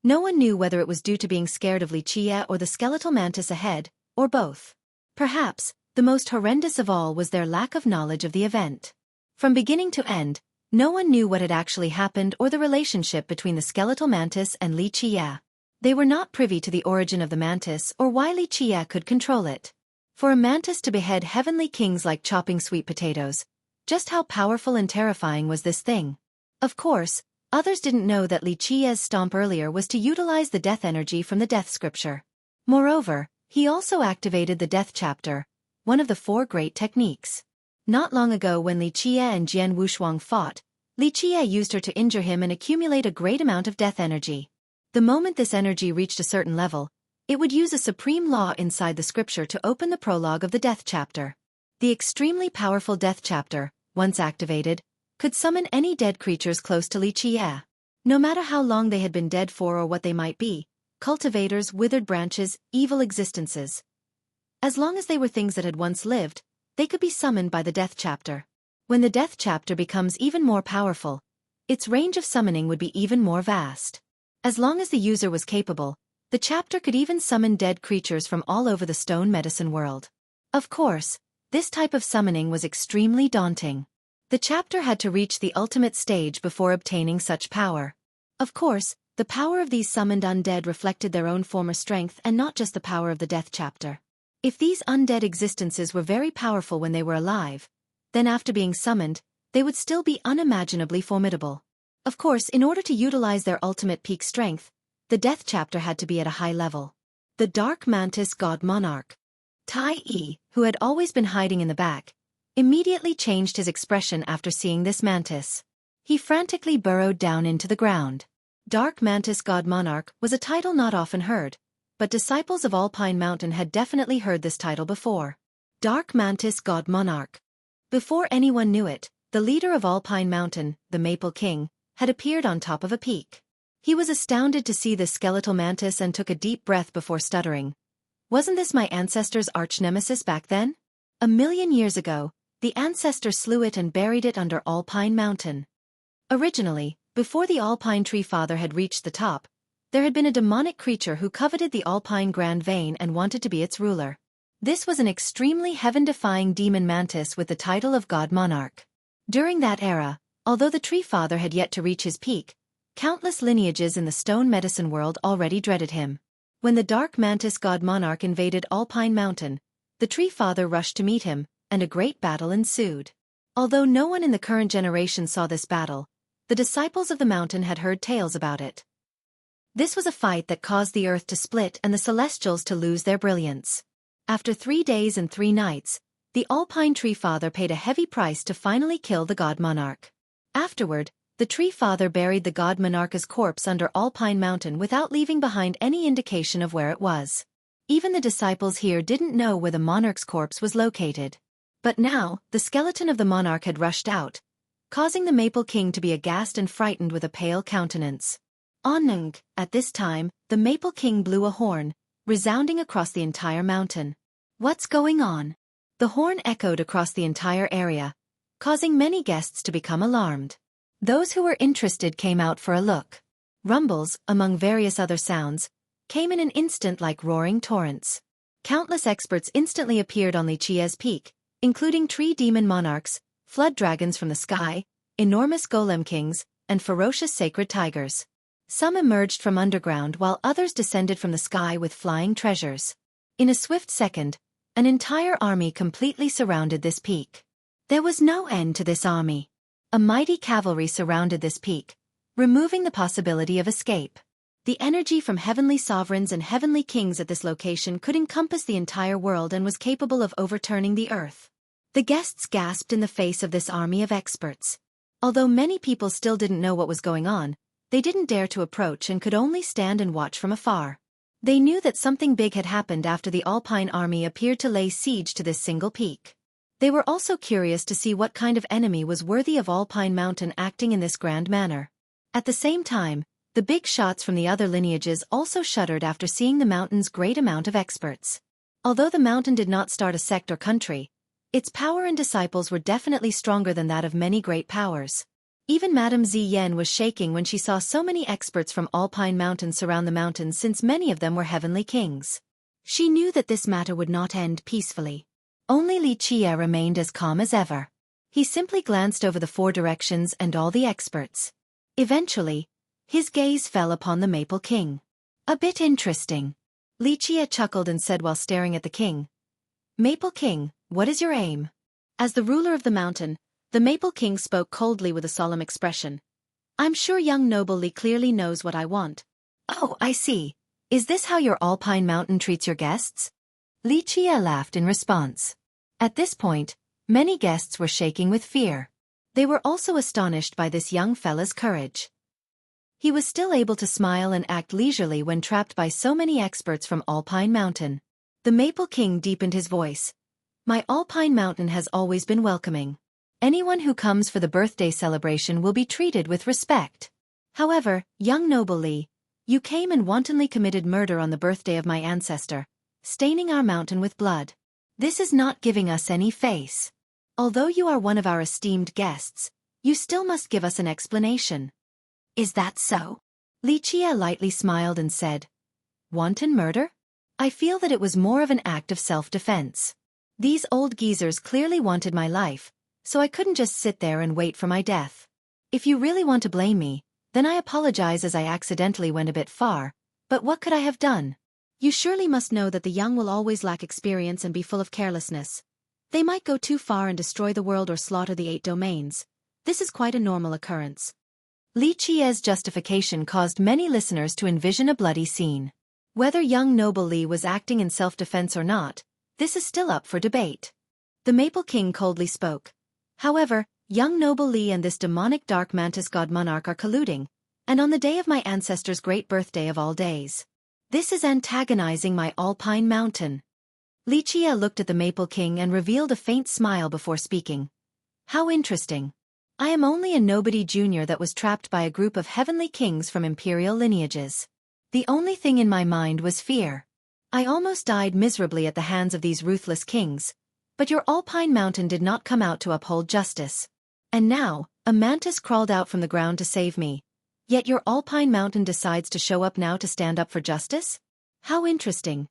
[SPEAKER 1] No one knew whether it was due to being scared of Lichia or the skeletal mantis ahead, or both. Perhaps, the most horrendous of all was their lack of knowledge of the event. From beginning to end, no one knew what had actually happened or the relationship between the skeletal mantis and Lichia. They were not privy to the origin of the mantis or why Lichia could control it. For a mantis to behead heavenly kings like chopping sweet potatoes, just how powerful and terrifying was this thing? Of course, others didn't know that Lichia's stomp earlier was to utilize the death energy from the death scripture. Moreover, he also activated the death chapter, one of the 4 great techniques. Not long ago when Lichia and Jian Wushuang fought, Lichia used her to injure him and accumulate a great amount of death energy. The moment this energy reached a certain level, it would use a supreme law inside the scripture to open the prologue of the death chapter. The extremely powerful death chapter, once activated, could summon any dead creatures close to Lichia. No matter how long they had been dead for or what they might be, cultivators, withered branches, evil existences. As long as they were things that had once lived, they could be summoned by the death chapter. When the death chapter becomes even more powerful, its range of summoning would be even more vast. As long as the user was capable, the chapter could even summon dead creatures from all over the stone medicine world. Of course, this type of summoning was extremely daunting. The chapter had to reach the ultimate stage before obtaining such power. Of course, the power of these summoned undead reflected their own former strength and not just the power of the death chapter. If these undead existences were very powerful when they were alive, then after being summoned, they would still be unimaginably formidable. Of course, in order to utilize their ultimate peak strength, the death chapter had to be at a high level. The Dark Mantis God Monarch. Tai Yi, who had always been hiding in the back, immediately changed his expression after seeing this mantis. He frantically burrowed down into the ground. Dark Mantis God Monarch was a title not often heard, but disciples of Alpine Mountain had definitely heard this title before. Dark Mantis God Monarch. Before anyone knew it, the leader of Alpine Mountain, the Maple King, had appeared on top of a peak. He was astounded to see this skeletal mantis and took a deep breath before stuttering. Wasn't this my ancestor's arch-nemesis back then? 1,000,000 years ago, the ancestor slew it and buried it under Alpine Mountain. Originally, before the Alpine Tree Father had reached the top, there had been a demonic creature who coveted the Alpine Grand Vein and wanted to be its ruler. This was an extremely heaven-defying demon mantis with the title of God Monarch. During that era, although the Tree Father had yet to reach his peak, countless lineages in the stone medicine world already dreaded him. When the Dark Mantis God Monarch invaded Alpine Mountain, the Tree Father rushed to meet him, and a great battle ensued. Although no one in the current generation saw this battle, the disciples of the mountain had heard tales about it. This was a fight that caused the earth to split and the celestials to lose their brilliance. After 3 days and 3 nights, the Alpine Tree Father paid a heavy price to finally kill the God Monarch. Afterward, the Tree Father buried the God Monarch's corpse under Alpine Mountain without leaving behind any indication of where it was. Even the disciples here didn't know where the monarch's corpse was located. But now, the skeleton of the monarch had rushed out, causing the Maple King to be aghast and frightened with a pale countenance. Unending. At this time, the Maple King blew a horn, resounding across the entire mountain. What's going on? The horn echoed across the entire area, causing many guests to become alarmed. Those who were interested came out for a look. Rumbles, among various other sounds, came in an instant like roaring torrents. Countless experts instantly appeared on Lichia's peak, including tree demon monarchs, flood dragons from the sky, enormous golem kings, and ferocious sacred tigers. Some emerged from underground while others descended from the sky with flying treasures. In a swift second, an entire army completely surrounded this peak. There was no end to this army. A mighty cavalry surrounded this peak, removing the possibility of escape. The energy from heavenly sovereigns and heavenly kings at this location could encompass the entire world and was capable of overturning the earth. The guests gasped in the face of this army of experts. Although many people still didn't know what was going on, they didn't dare to approach and could only stand and watch from afar. They knew that something big had happened after the Alpine army appeared to lay siege to this single peak. They were also curious to see what kind of enemy was worthy of Alpine Mountain acting in this grand manner. At the same time, the big shots from the other lineages also shuddered after seeing the mountain's great amount of experts. Although the mountain did not start a sect or country, its power and disciples were definitely stronger than that of many great powers. Even Madame Ziyen was shaking when she saw so many experts from Alpine Mountain surround the mountain since many of them were heavenly kings. She knew that this matter would not end peacefully. Only Lichia remained as calm as ever. He simply glanced over the 4 directions and all the experts. Eventually, his gaze fell upon the Maple King. A bit interesting. Lichia chuckled and said while staring at the king. Maple King, what is your aim? As the ruler of the mountain, the Maple King spoke coldly with a solemn expression. I'm sure young noble Li clearly knows what I want. Oh, I see. Is this how your Alpine Mountain treats your guests? Lichia laughed in response. At this point, many guests were shaking with fear. They were also astonished by this young fella's courage. He was still able to smile and act leisurely when trapped by so many experts from Alpine Mountain. The Maple King deepened his voice. My Alpine Mountain has always been welcoming. Anyone who comes for the birthday celebration will be treated with respect. However, young noble Li, you came and wantonly committed murder on the birthday of my ancestor, staining our mountain with blood. This is not giving us any face. Although you are one of our esteemed guests, you still must give us an explanation. Is that so? Lichia lightly smiled and said, Wanton murder? I feel that it was more of an act of self-defense. These old geezers clearly wanted my life, so I couldn't just sit there and wait for my death. If you really want to blame me, then I apologize as I accidentally went a bit far, but what could I have done? You surely must know that the young will always lack experience and be full of carelessness. They might go too far and destroy the world or slaughter the 8 domains. This is quite a normal occurrence. Li Qie's justification caused many listeners to envision a bloody scene. Whether young noble Li was acting in self-defense or not, this is still up for debate. The Maple King coldly spoke. However, young noble Li and this demonic dark mantis god monarch are colluding, and on the day of my ancestor's great birthday of all days. This is antagonizing my Alpine Mountain. Li Qie looked at the Maple King and revealed a faint smile before speaking. How interesting. I am only a nobody junior that was trapped by a group of heavenly kings from imperial lineages. The only thing in my mind was fear. I almost died miserably at the hands of these ruthless kings, but your Alpine Mountain did not come out to uphold justice. And now, a mantis crawled out from the ground to save me. Yet your Alpine Mountain decides to show up now to stand up for justice? How interesting.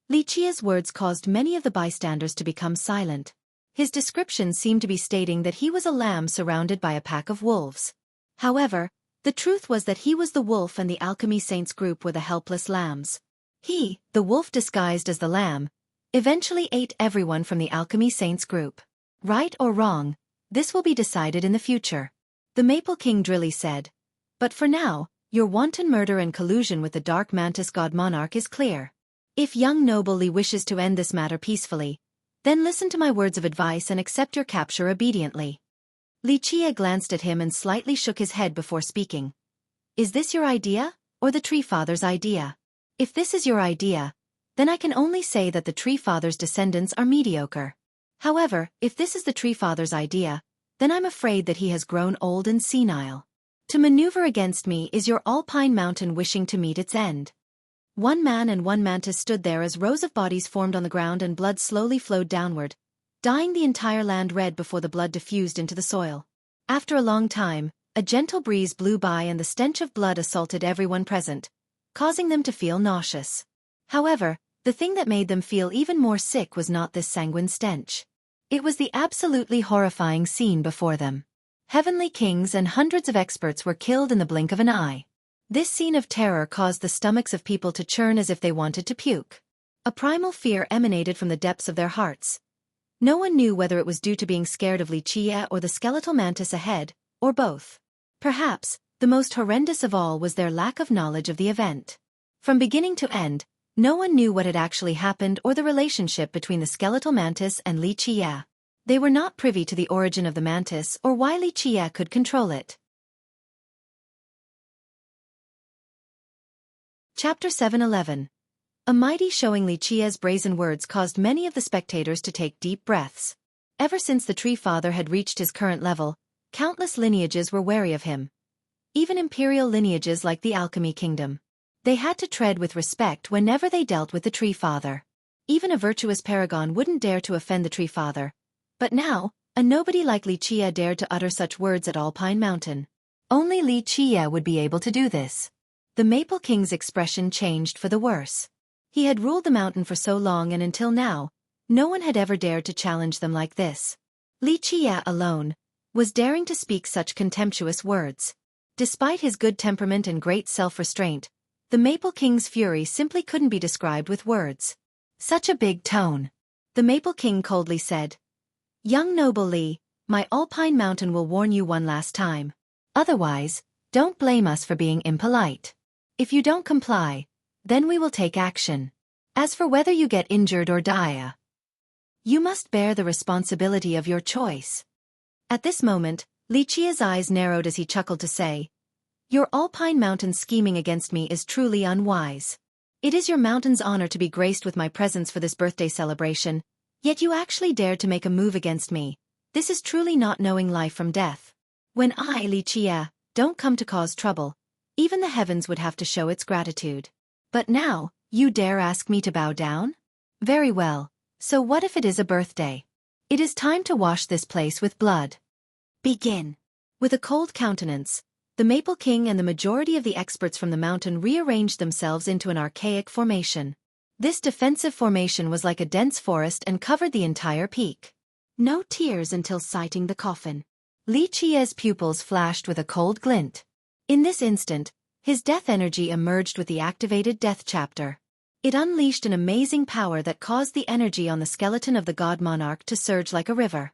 [SPEAKER 1] Li Qie's words caused many of the bystanders to become silent. His description seemed to be stating that he was a lamb surrounded by a pack of wolves. However, the truth was that he was the wolf and the Alchemy Saints group were the helpless lambs. He, the wolf disguised as the lamb, eventually ate everyone from the Alchemy Saints group. Right or wrong, this will be decided in the future. The Maple King drily said. But for now, your wanton murder and collusion with the Dark Mantis God Monarch is clear. If young noble Li wishes to end this matter peacefully, then listen to my words of advice and accept your capture obediently. Li Qie glanced at him and slightly shook his head before speaking. Is this your idea, or the Tree Father's idea? If this is your idea, then I can only say that the Tree Father's descendants are mediocre. However, if this is the Tree Father's idea, then I'm afraid that he has grown old and senile. To maneuver against me is your Alpine Mountain wishing to meet its end. One man and one mantis stood there as rows of bodies formed on the ground and blood slowly flowed downward, dyeing the entire land red before the blood diffused into the soil. After a long time, a gentle breeze blew by and the stench of blood assaulted everyone present, causing them to feel nauseous. However, the thing that made them feel even more sick was not this sanguine stench. It was the absolutely horrifying scene before them. Heavenly kings and hundreds of experts were killed in the blink of an eye. This scene of terror caused the stomachs of people to churn as if they wanted to puke. A primal fear emanated from the depths of their hearts. No one knew whether it was due to being scared of Li Qie or the skeletal mantis ahead, or both. Perhaps, the most horrendous of all was their lack of knowledge of the event. From beginning to end, no one knew what had actually happened or the relationship between the skeletal mantis and Li Qie. They were not privy to the origin of the mantis or why Li Qie could control it. Chapter 7:11. A mighty showing. Li Qie's brazen words caused many of the spectators to take deep breaths. Ever since the Tree Father had reached his current level, countless lineages were wary of him. Even imperial lineages like the Alchemy Kingdom. They had to tread with respect whenever they dealt with the Tree Father. Even a virtuous paragon wouldn't dare to offend the Tree Father. But now, a nobody like Li Qie dared to utter such words at Alpine Mountain. Only Li Qie would be able to do this. The Maple King's expression changed for the worse. He had ruled the mountain for so long and until now, no one had ever dared to challenge them like this. Li Qie alone was daring to speak such contemptuous words. Despite his good temperament and great self-restraint, the Maple King's fury simply couldn't be described with words. Such a big tone. The Maple King coldly said, Young noble Li, my Alpine Mountain will warn you one last time. Otherwise, don't blame us for being impolite. If you don't comply, then we will take action. As for whether you get injured or die, you must bear the responsibility of your choice. At this moment, Li Qie's eyes narrowed as he chuckled to say, Your Alpine Mountain scheming against me is truly unwise. It is your mountain's honor to be graced with my presence for this birthday celebration, yet you actually dared to make a move against me. This is truly not knowing life from death. When I, Li Qie, don't come to cause trouble, even the heavens would have to show its gratitude. But now, you dare ask me to bow down? Very well, so what if it is a birthday? It is time to wash this place with blood. Begin. With a cold countenance, the Maple King and the majority of the experts from the mountain rearranged themselves into an archaic formation. This defensive formation was like a dense forest and covered the entire peak. No tears until sighting the coffin. Li Qia's pupils flashed with a cold glint. In this instant, his death energy emerged with the activated death chapter. It unleashed an amazing power that caused the energy on the skeleton of the god monarch to surge like a river.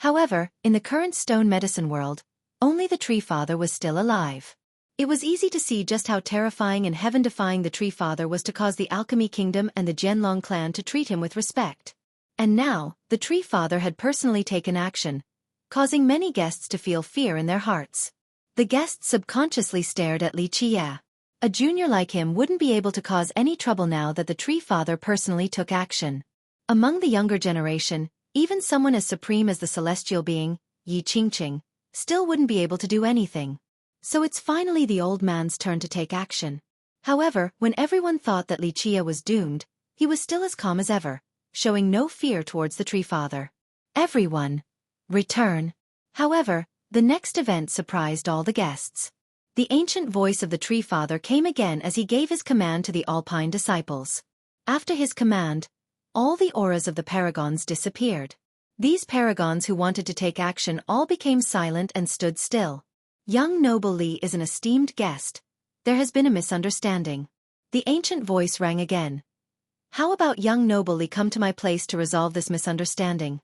[SPEAKER 1] However, in the current stone medicine world, only the Tree Father was still alive. It was easy to see just how terrifying and heaven-defying the Tree Father was to cause the Alchemy Kingdom and the Jianlong clan to treat him with respect. And now, the Tree Father had personally taken action, causing many guests to feel fear in their hearts. The guests subconsciously stared at Li Qia. A junior like him wouldn't be able to cause any trouble now that the Tree Father personally took action. Among the younger generation, even someone as supreme as the celestial being, Yi Qingqing, still wouldn't be able to do anything. So it's finally the old man's turn to take action. However, when everyone thought that Li Qia was doomed, he was still as calm as ever, showing no fear towards the Tree Father. Everyone, return. However, the next event surprised all the guests. The ancient voice of the Tree Father came again as he gave his command to the Alpine disciples. After his command, all the auras of the paragons disappeared. These paragons who wanted to take action all became silent and stood still. Young Noble Li is an esteemed guest. There has been a misunderstanding. The ancient voice rang again. How about young Noble Li come to my place to resolve this misunderstanding?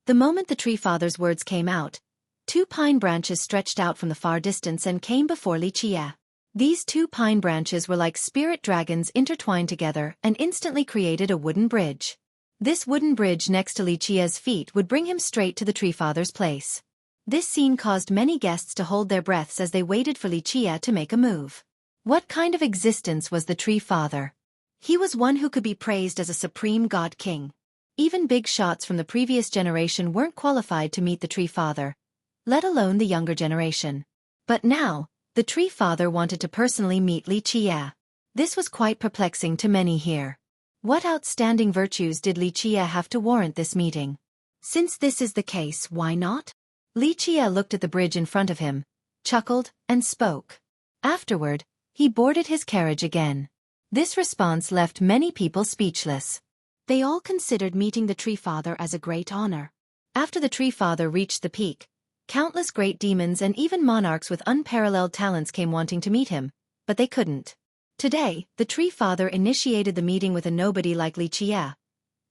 [SPEAKER 1] The moment the Tree Father's words came out, 2 pine branches stretched out from the far distance and came before Li Qia. These 2 pine branches were like spirit dragons intertwined together and instantly created a wooden bridge. This wooden bridge next to Li Qia's feet would bring him straight to the Tree Father's place. This scene caused many guests to hold their breaths as they waited for Li Qia to make a move. What kind of existence was the Tree Father? He was one who could be praised as a supreme god king. Even big shots from the previous generation weren't qualified to meet the Tree Father, let alone the younger generation. But now, the Tree Father wanted to personally meet Li Qia. This was quite perplexing to many here. What outstanding virtues did Li Qia have to warrant this meeting? Since this is the case, why not? Li Qia looked at the bridge in front of him, chuckled, and spoke. Afterward, he boarded his carriage again. This response left many people speechless. They all considered meeting the Tree Father as a great honor. After the Tree Father reached the peak, countless great demons and even monarchs with unparalleled talents came wanting to meet him, but they couldn't. Today, the Tree Father initiated the meeting with a nobody like Li Qia,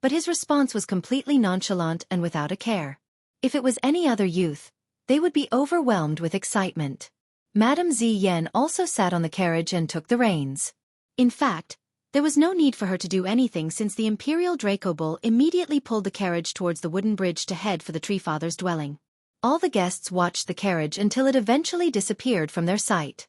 [SPEAKER 1] but his response was completely nonchalant and without a care. If it was any other youth, they would be overwhelmed with excitement. Madame Ziyan also sat on the carriage and took the reins. In fact, there was no need for her to do anything since the Imperial Draco Bull immediately pulled the carriage towards the wooden bridge to head for the Tree Father's dwelling. All the guests watched the carriage until it eventually disappeared from their sight.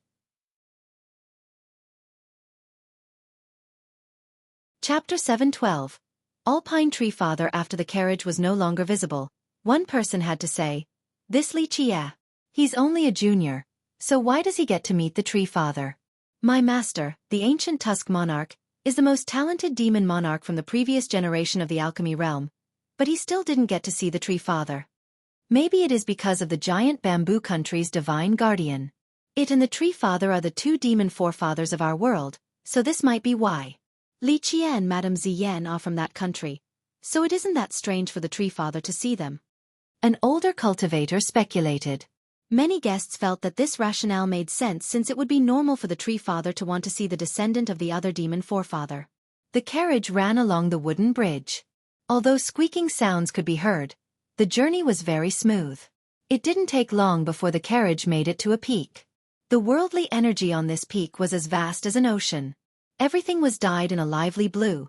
[SPEAKER 1] Chapter 7:12. Alpine Tree Father. After the carriage was no longer visible, one person had to say, "This Li Qia. He's only a junior, so why does he get to meet the Tree Father? My master, the ancient Tusk Monarch, is the most talented demon monarch from the previous generation of the alchemy realm, but he still didn't get to see the Tree Father. Maybe it is because of the giant bamboo country's divine guardian. It and the Tree Father are the 2 demon forefathers of our world, so this might be why. Li Qia and Madame Ziyan are from that country, so it isn't that strange for the Tree Father to see them." An older cultivator speculated. Many guests felt that this rationale made sense since it would be normal for the Tree Father to want to see the descendant of the other demon forefather. The carriage ran along the wooden bridge. Although squeaking sounds could be heard, the journey was very smooth. It didn't take long before the carriage made it to a peak. The worldly energy on this peak was as vast as an ocean. Everything was dyed in a lively blue,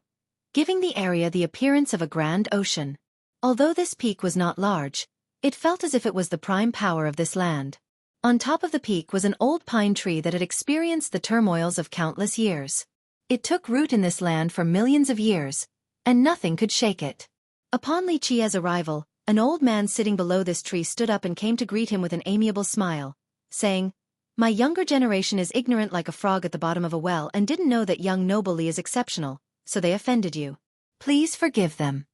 [SPEAKER 1] giving the area the appearance of a grand ocean. Although this peak was not large, it felt as if it was the prime power of this land. On top of the peak was an old pine tree that had experienced the turmoils of countless years. It took root in this land for millions of years, and nothing could shake it. Upon Li Qia's arrival, an old man sitting below this tree stood up and came to greet him with an amiable smile, saying, "My younger generation is ignorant like a frog at the bottom of a well and didn't know that young Noble Li is exceptional, so they offended you. Please forgive them."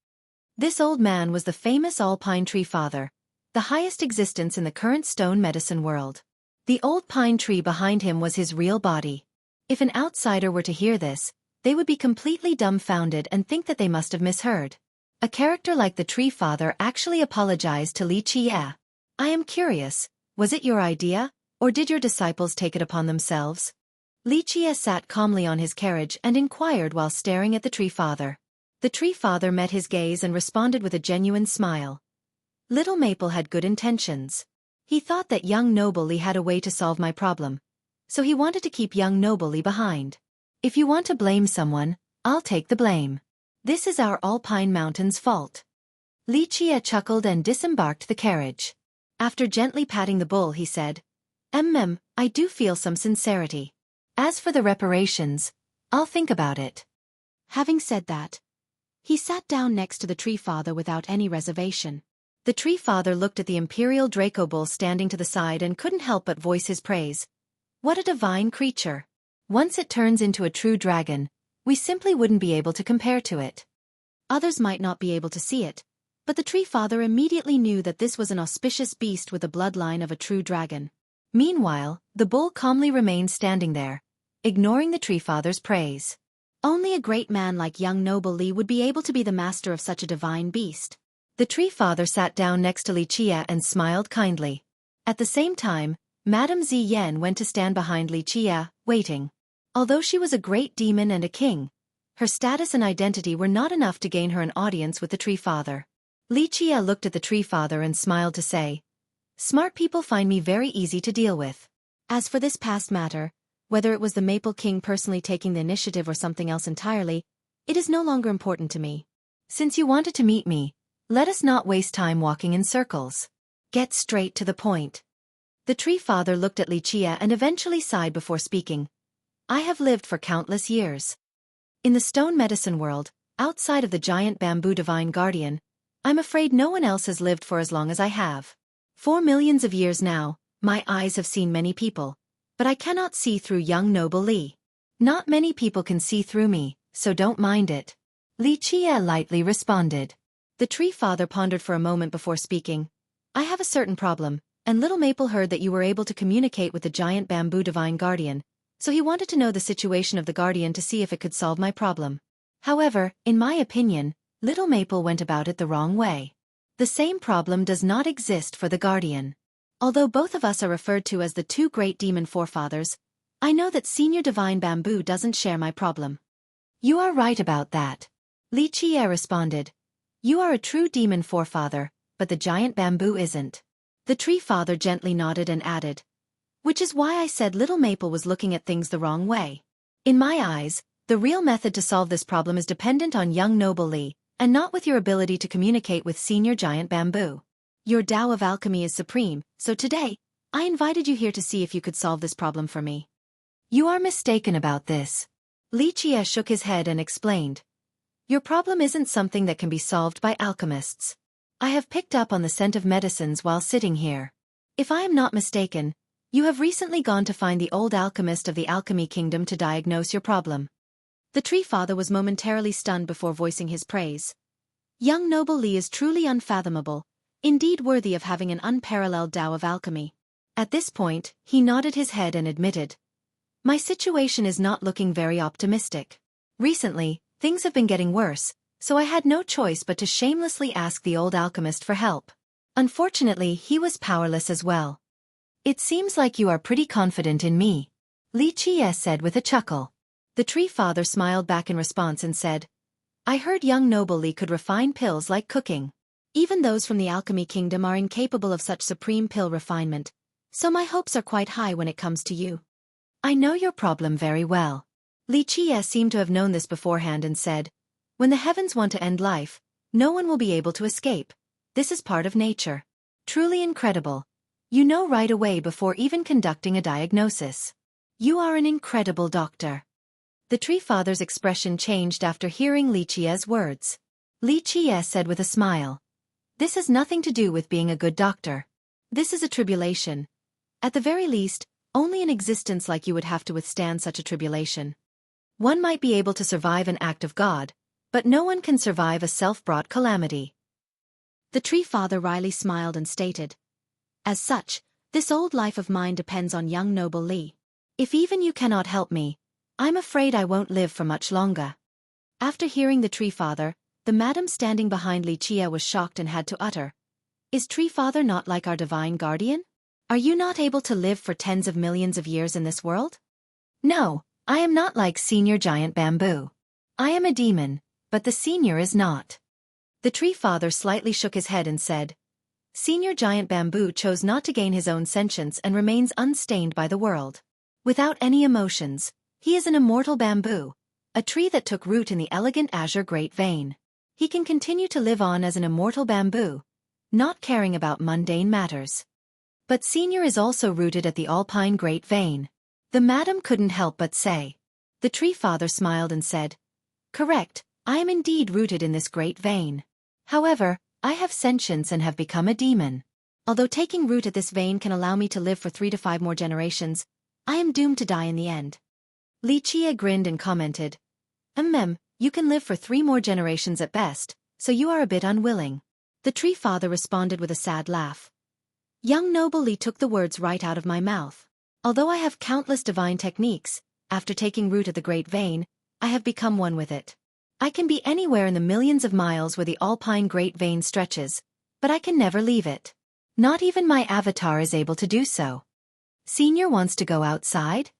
[SPEAKER 1] This old man was the famous Alpine Tree Father, the highest existence in the current stone medicine world. The old pine tree behind him was his real body. If an outsider were to hear this, they would be completely dumbfounded and think that they must have misheard. A character like the Tree Father actually apologized to Li Qie. I am curious, was it your idea, or did your disciples take it upon themselves? Li Qie sat calmly on his carriage and inquired while staring at the Tree Father. The Tree Father met his gaze and responded with a genuine smile. Little Maple had good intentions. He thought that young Noble Li had a way to solve my problem, so he wanted to keep young Noble Li behind. If you want to blame someone, I'll take the blame. This is our Alpine Mountain's fault. Li Qie chuckled and disembarked the carriage. After gently patting the bull, he said, I do feel some sincerity. As for the reparations, I'll think about it. Having said that, he sat down next to the Tree Father without any reservation. The Tree Father looked at the Imperial Draco Bull standing to the side and couldn't help but voice his praise. What a divine creature. Once it turns into a true dragon, we simply wouldn't be able to compare to it. Others might not be able to see it, but the Tree Father immediately knew that this was an auspicious beast with the bloodline of a true dragon. Meanwhile, the bull calmly remained standing there, ignoring the Tree Father's praise. Only a great man like young Noble Li would be able to be the master of such a divine beast. The Tree Father sat down next to Li Qie and smiled kindly. At the same time, Madame Ziyan went to stand behind Li Qie, waiting. Although she was a great demon and a king, her status and identity were not enough to gain her an audience with the Tree Father. Li Qie looked at the Tree Father and smiled to say, Smart people find me very easy to deal with. As for this past matter, whether it was the Maple King personally taking the initiative or something else entirely, it is no longer important to me. Since you wanted to meet me, let us not waste time walking in circles. Get straight to the point. The Tree Father looked at Li Qie and eventually sighed before speaking. I have lived for countless years. In the stone medicine world, outside of the giant bamboo divine guardian, I'm afraid no one else has lived for as long as I have. For millions of years now, my eyes have seen many people, but I cannot see through young Noble Li. Not many people can see through me, so don't mind it. Li Qie lightly responded. The Tree Father pondered for a moment before speaking. I have a certain problem, and Little Maple heard that you were able to communicate with the giant bamboo divine guardian, so he wanted to know the situation of the guardian to see if it could solve my problem. However, in my opinion, Little Maple went about it the wrong way. The same problem does not exist for the guardian. Although both of us are referred to as the two great demon forefathers, I know that Senior Divine Bamboo doesn't share my problem. You are right about that. Li Qie responded. You are a true demon forefather, but the giant bamboo isn't. The Tree Father gently nodded and added. Which is why I said Little Maple was looking at things the wrong way. In my eyes, the real method to solve this problem is dependent on young Noble Li, and not with your ability to communicate with Senior Giant Bamboo. Your Tao of Alchemy is supreme, so today, I invited you here to see if you could solve this problem for me. You are mistaken about this. Li Qie shook his head and explained. Your problem isn't something that can be solved by alchemists. I have picked up on the scent of medicines while sitting here. If I am not mistaken, you have recently gone to find the old alchemist of the Alchemy Kingdom to diagnose your problem. The Tree Father was momentarily stunned before voicing his praise. Young Noble Li is truly unfathomable, indeed worthy of having an unparalleled Tao of alchemy. At this point, he nodded his head and admitted, My situation is not looking very optimistic. Recently, things have been getting worse, so I had no choice but to shamelessly ask the old alchemist for help. Unfortunately, he was powerless as well. It seems like you are pretty confident in me, Li Qie said with a chuckle. The Tree Father smiled back in response and said, I heard young Noble Li could refine pills like cooking. Even those from the Alchemy Kingdom are incapable of such supreme pill refinement, so my hopes are quite high when it comes to you. I know your problem very well. Li Qie seemed to have known this beforehand and said, When the heavens want to end life, no one will be able to escape. This is part of nature. Truly incredible. You know right away before even conducting a diagnosis. You are an incredible doctor. The Tree Father's expression changed after hearing Li Qie's words. Li Qie said with a smile, This has nothing to do with being a good doctor. This is a tribulation. At the very least, only an existence like you would have to withstand such a tribulation. One might be able to survive an act of God, but no one can survive a self-brought calamity. The Tree Father wryly smiled and stated, As such, this old life of mine depends on young Noble Li. If even you cannot help me, I'm afraid I won't live for much longer. After hearing the Tree Father, The madam standing behind Lichia was shocked and had to utter, "Is Tree Father not like our divine guardian? Are you not able to live for tens of millions of years in this world?" "No, I am not like Senior Giant Bamboo. I am a demon, but the senior is not." The Tree Father slightly shook his head and said, "Senior Giant Bamboo chose not to gain his own sentience and remains unstained by the world. Without any emotions, he is an immortal bamboo, a tree that took root in the elegant azure Great Vein. He can continue to live on as an immortal bamboo, not caring about mundane matters. But Senior is also rooted at the alpine Great Vein." The madam couldn't help but say. The Tree Father smiled and said, "Correct, I am indeed rooted in this Great Vein. However, I have sentience and have become a demon. Although taking root at this vein can allow me to live for 3 to 5 more generations, I am doomed to die in the end." Lichia grinned and commented, You can live for 3 more generations at best, so you are a bit unwilling." The Tree Father responded with a sad laugh. "Young noble Li took the words right out of my mouth. Although I have countless divine techniques, after taking root at the Great Vein, I have become one with it. I can be anywhere in the millions of miles where the alpine Great Vein stretches, but I can never leave it. Not even my avatar is able to do so." "Senior wants to go outside?"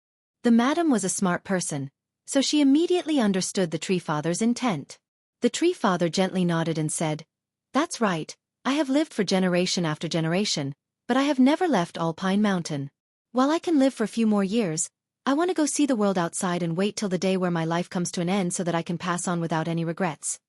[SPEAKER 1] The madam was a smart person, so she immediately understood the Tree Father's intent. The Tree Father gently nodded and said, "That's right, I have lived for generation after generation, but I have never left Alpine Mountain. While I can live for a few more years, I want to go see the world outside and wait till the day where my life comes to an end so that I can pass on without any regrets."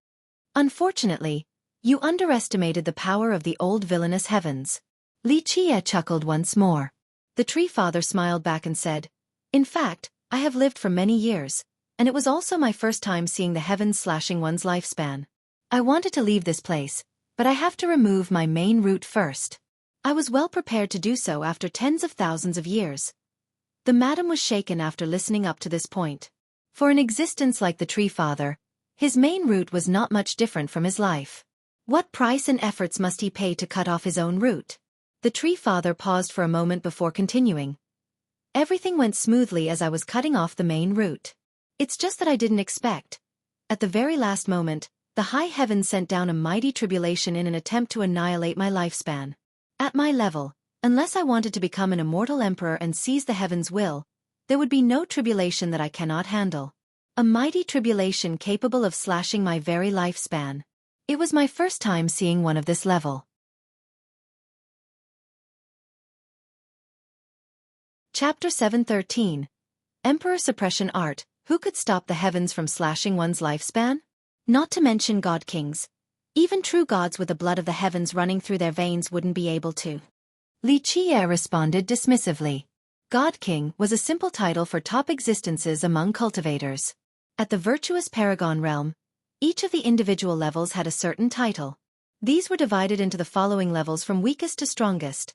[SPEAKER 1] "Unfortunately, you underestimated the power of the old villainous heavens." Lichia chuckled once more. The Tree Father smiled back and said, "In fact, I have lived for many years, and it was also my first time seeing the heavens slashing one's lifespan. I wanted to leave this place, but I have to remove my main root first. I was well prepared to do so after tens of thousands of years." The madam was shaken after listening up to this point. For an existence like the Tree Father, his main root was not much different from his life. What price and efforts must he pay to cut off his own root? The Tree Father paused for a moment before continuing. "Everything went smoothly as I was cutting off the main root. It's just that I didn't expect. At the very last moment, the high heavens sent down a mighty tribulation in an attempt to annihilate my lifespan. At my level, unless I wanted to become an immortal emperor and seize the heavens' will, there would be no tribulation that I cannot handle. A mighty tribulation capable of slashing my very lifespan. It was my first time seeing one of this level." Chapter 713. Emperor Suppression Art. Who could stop the heavens from slashing one's lifespan? Not to mention God Kings. Even true gods with the blood of the heavens running through their veins wouldn't be able to. Lichia responded dismissively. God King was a simple title for top existences among cultivators. At the virtuous Paragon realm, each of the individual levels had a certain title. These were divided into the following levels from weakest to strongest: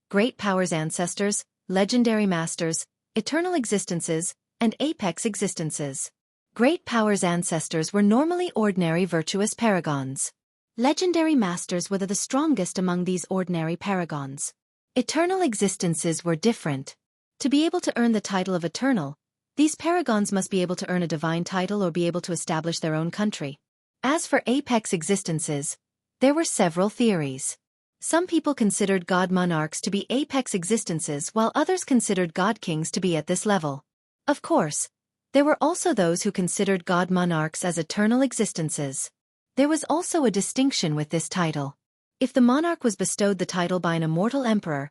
[SPEAKER 1] Great Powers Ancestors, Legendary Masters, Eternal Existences, and Apex Existences. Great Powers Ancestors were normally ordinary virtuous paragons. Legendary Masters were the strongest among these ordinary paragons. Eternal Existences were different. To be able to earn the title of Eternal, these paragons must be able to earn a divine title or be able to establish their own country. As for Apex Existences, there were several theories. Some people considered God Monarchs to be Apex Existences while others considered God Kings to be at this level. Of course, there were also those who considered God Monarchs as Eternal Existences. There was also a distinction with this title. If the monarch was bestowed the title by an immortal emperor,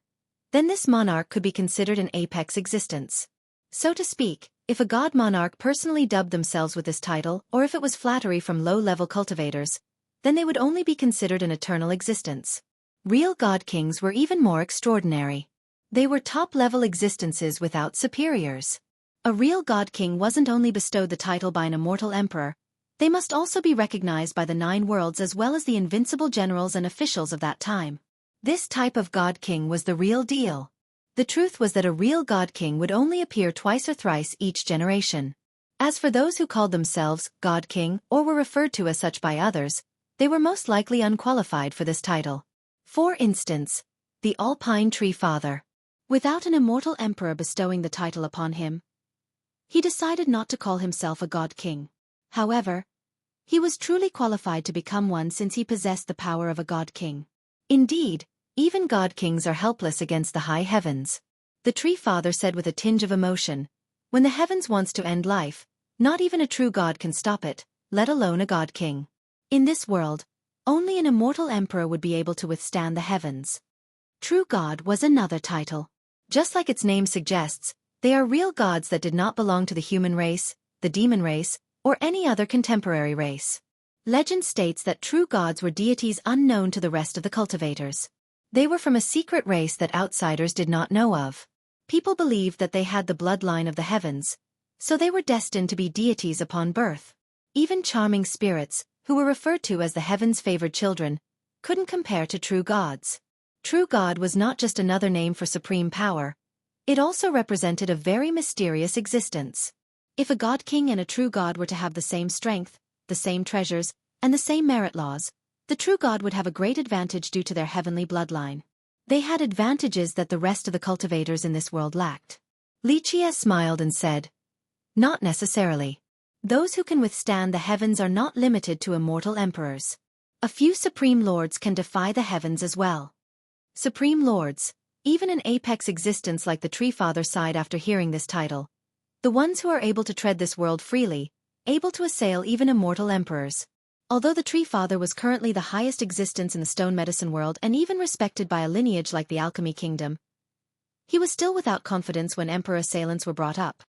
[SPEAKER 1] then this monarch could be considered an Apex Existence. So to speak, if a God Monarch personally dubbed themselves with this title, or if it was flattery from low-level cultivators, then they would only be considered an Eternal Existence. Real God Kings were even more extraordinary. They were top-level existences without superiors. A real God King wasn't only bestowed the title by an immortal emperor, they must also be recognized by the 9 worlds as well as the invincible generals and officials of that time. This type of God King was the real deal. The truth was that a real God King would only appear twice or thrice each generation. As for those who called themselves God King or were referred to as such by others, they were most likely unqualified for this title. For instance, the Alpine Tree Father. Without an immortal emperor bestowing the title upon him, he decided not to call himself a God King. However, He was truly qualified to become one since he possessed the power of a god king. Indeed, even god kings are helpless against the high heavens. The tree father said with a tinge of emotion, when the heavens wants to end life, not even a true god can stop it, let alone a god king. In this world, only an immortal emperor would be able to withstand the heavens. True god was another title. Just like its name suggests, they are real gods that did not belong to the human race, the demon race, or any other contemporary race. Legend states that true gods were deities unknown to the rest of the cultivators. They were from a secret race that outsiders did not know of. People believed that they had the bloodline of the heavens, so they were destined to be deities upon birth. Even charming spirits, who were referred to as the heavens' favored children, couldn't compare to true gods. True God was not just another name for supreme power. It also represented a very mysterious existence. If a god king and a true god were to have the same strength, the same treasures, and the same merit laws, the true god would have a great advantage due to their heavenly bloodline. They had advantages that the rest of the cultivators in this world lacked. Lichia smiled and said, "Not necessarily. Those who can withstand the heavens are not limited to immortal emperors. A few supreme lords can defy the heavens as well." Supreme lords, even an apex existence like the Tree Father sighed after hearing this title. The ones who are able to tread this world freely, able to assail even immortal emperors. Although the Tree Father was currently the highest existence in the stone medicine world and even respected by a lineage like the Alchemy Kingdom, he was still without confidence when emperor assailants were brought up.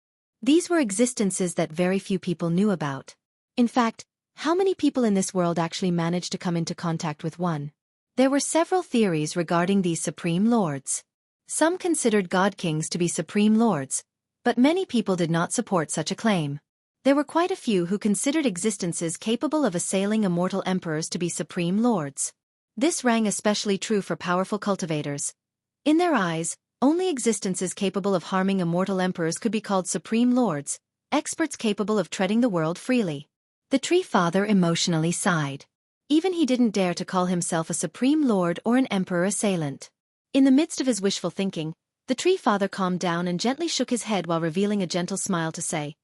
[SPEAKER 1] These were existences that very few people knew about. In fact, how many people in this world actually managed to come into contact with one? There were several theories regarding these supreme lords. Some considered god kings to be supreme lords, but many people did not support such a claim. There were quite a few who considered existences capable of assailing immortal emperors to be supreme lords. This rang especially true for powerful cultivators. In their eyes, only existences capable of harming immortal emperors could be called supreme lords, experts capable of treading the world freely. The Tree Father emotionally sighed. Even he didn't dare to call himself a supreme lord or an emperor assailant. In the midst of his wishful thinking, the Tree Father calmed down and gently shook his head while revealing a gentle smile to say,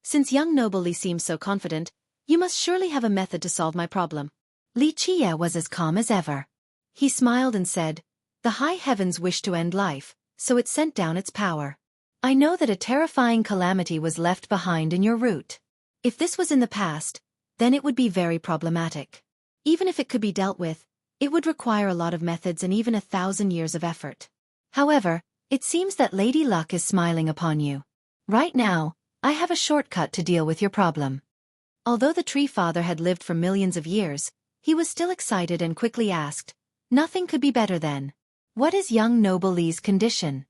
[SPEAKER 1] "Since young noble Li seems so confident, you must surely have a method to solve my problem." Li Chia was as calm as ever. He smiled and said, "The high heavens wish to end life, so it sent down its power. I know that a terrifying calamity was left behind in your route. If this was in the past, then it would be very problematic. Even if it could be dealt with, it would require a lot of methods and even 1,000 years of effort. However, it seems that Lady Luck is smiling upon you. Right now, I have a shortcut to deal with your problem." Although the Tree Father had lived for millions of years, he was still excited and quickly asked, "Nothing could be better then. What is young noble Li's condition?"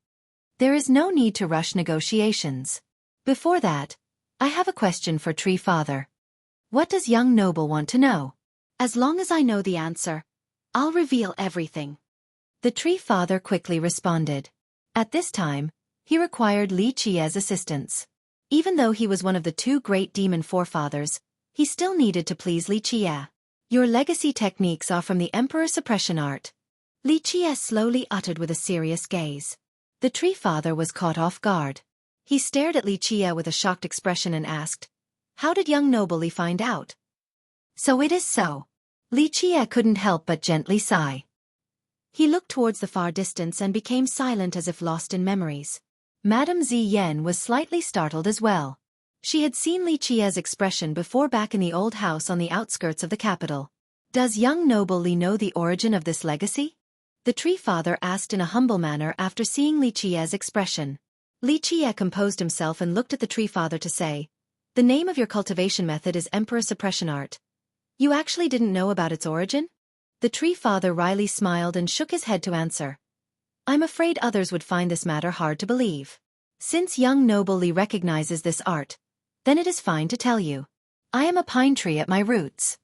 [SPEAKER 1] "There is no need to rush negotiations. Before that, I have a question for Tree Father. What does young noble want to know?" "As long as I know the answer, I'll reveal everything," the Tree Father quickly responded. At this time, he required Li Chia's assistance. Even though he was one of the two great demon forefathers, he still needed to please Li Chia. "Your legacy techniques are from the Emperor Suppression Art," Li Chia slowly uttered with a serious gaze. The Tree Father was caught off guard. He stared at Li Chia with a shocked expression and asked, "How did young noble Li find out?" "So it is so." Li Chia couldn't help but gently sigh. He looked towards the far distance and became silent as if lost in memories. Madame Ziyan was slightly startled as well. She had seen Li Chia's expression before back in the old house on the outskirts of the capital. "Does young noble Li know the origin of this legacy?" the Tree Father asked in a humble manner after seeing Li Chia's expression. Li Chia composed himself and looked at the Tree Father to say, "The name of your cultivation method is Emperor Suppression Art. You actually didn't know about its origin?" The Tree Father wryly smiled and shook his head to answer, "I'm afraid others would find this matter hard to believe. Since young noble Li recognizes this art, then it is fine to tell you. I am a pine tree at my roots.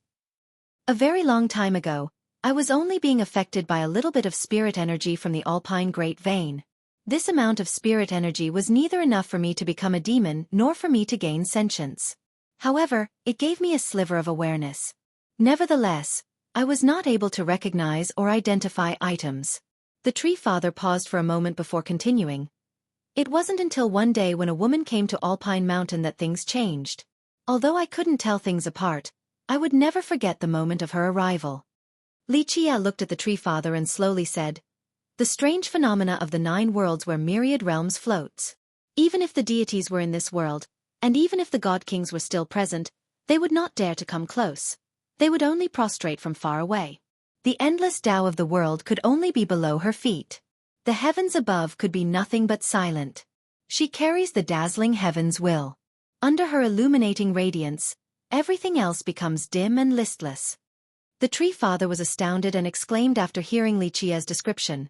[SPEAKER 1] A very long time ago, I was only being affected by a little bit of spirit energy from the alpine great vein. This amount of spirit energy was neither enough for me to become a demon nor for me to gain sentience. However, it gave me a sliver of awareness. Nevertheless, I was not able to recognize or identify items." The Tree Father paused for a moment before continuing. "It wasn't until one day when a woman came to Alpine Mountain that things changed. Although I couldn't tell things apart, I would never forget the moment of her arrival. Lichia looked at the Tree Father and slowly said, "The strange phenomena of the 9 worlds where myriad realms floats. Even if the deities were in this world, and even if the god kings were still present, they would not dare to come close. They would only prostrate from far away. The endless Tao of the world could only be below her feet. The heavens above could be nothing but silent. She carries the dazzling heaven's will. Under her illuminating radiance, everything else becomes dim and listless." The Tree Father was astounded and exclaimed after hearing Lichia's description,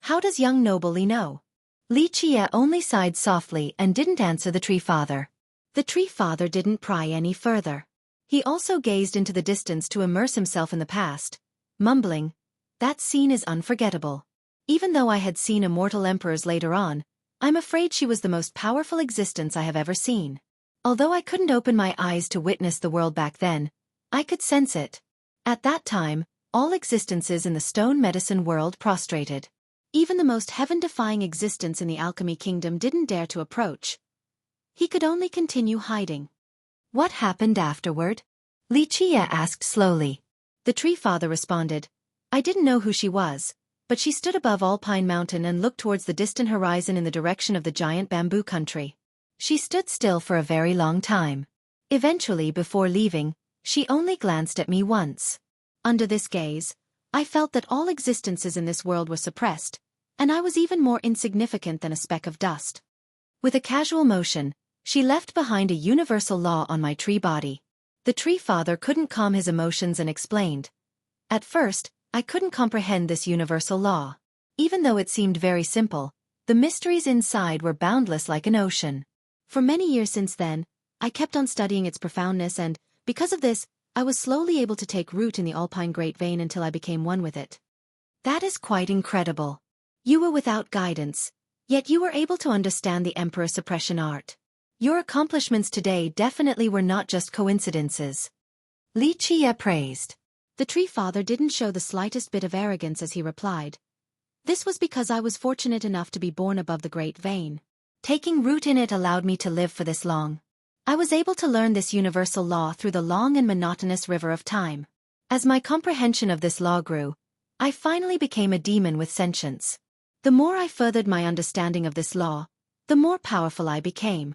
[SPEAKER 1] "How does young noble Li know?" Lichia only sighed softly and didn't answer the Tree Father. The Tree Father didn't pry any further. He also gazed into the distance to immerse himself in the past, mumbling, "That scene is unforgettable. Even though I had seen immortal emperors later on, I'm afraid she was the most powerful existence I have ever seen. Although I couldn't open my eyes to witness the world back then, I could sense it. At that time, all existences in the stone medicine world prostrated. Even the most heaven-defying existence in the alchemy kingdom didn't dare to approach. He could only continue hiding." "What happened afterward?" Lichia asked slowly. The Tree Father responded, "I didn't know who she was, but she stood above Alpine Mountain and looked towards the distant horizon in the direction of the giant bamboo country. She stood still for a very long time. Eventually, before leaving, she only glanced at me once. Under this gaze, I felt that all existences in this world were suppressed, and I was even more insignificant than a speck of dust. With a casual motion, she left behind a universal law on my tree body." The Tree Father couldn't calm his emotions and explained, "At first, I couldn't comprehend this universal law. Even though it seemed very simple, the mysteries inside were boundless like an ocean. For many years since then, I kept on studying its profoundness and, because of this, I was slowly able to take root in the Alpine Great Vein until I became one with it." "That is quite incredible. You were without guidance, yet you were able to understand the Emperor suppression art. Your accomplishments today definitely were not just coincidences." Lichia praised. The Tree Father didn't show the slightest bit of arrogance as he replied, "This was because I was fortunate enough to be born above the Great Vein. Taking root in it allowed me to live for this long. I was able to learn this universal law through the long and monotonous river of time. As my comprehension of this law grew, I finally became a demon with sentience. The more I furthered my understanding of this law, the more powerful I became.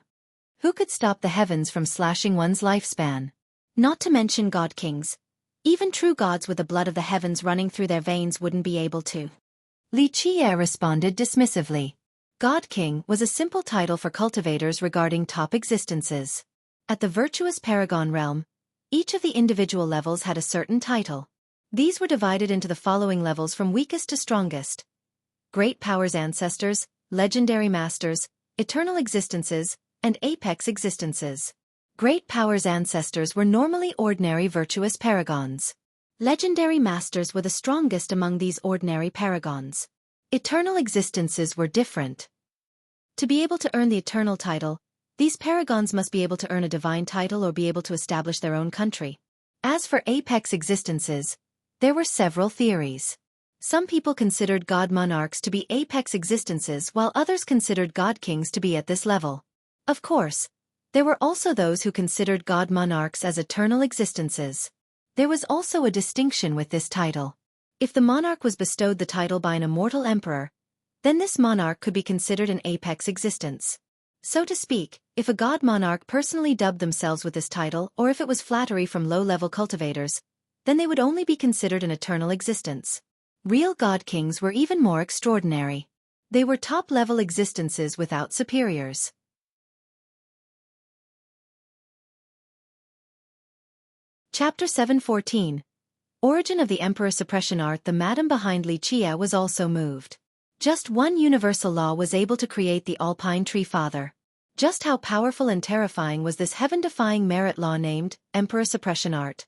[SPEAKER 1] Who could stop the heavens from slashing one's lifespan? Not to mention god kings. Even true gods with the blood of the heavens running through their veins wouldn't be able to." Lichia responded dismissively. God King was a simple title for cultivators regarding top existences. At the virtuous Paragon realm, each of the individual levels had a certain title. These were divided into the following levels from weakest to strongest: Great Powers Ancestors, Legendary Masters, Eternal Existences, and Apex Existences. Great Powers Ancestors were normally ordinary virtuous paragons. Legendary Masters were the strongest among these ordinary paragons. Eternal Existences were different. To be able to earn the Eternal title, these paragons must be able to earn a divine title or be able to establish their own country. As for Apex Existences, there were several theories. Some people considered god monarchs to be apex existences while others considered god kings to be at this level. Of course, there were also those who considered god monarchs as eternal existences. There was also a distinction with this title. If the monarch was bestowed the title by an immortal emperor, then this monarch could be considered an apex existence. So to speak, if a god monarch personally dubbed themselves with this title or if it was flattery from low-level cultivators, then they would only be considered an eternal existence. Real god kings were even more extraordinary. They were top-level existences without superiors. Chapter 7:14. Origin of the Emperor Suppression Art. The madam behind Lichia was also moved. Just one universal law was able to create the Alpine Tree Father. Just how powerful and terrifying was this heaven-defying merit law named Emperor Suppression Art?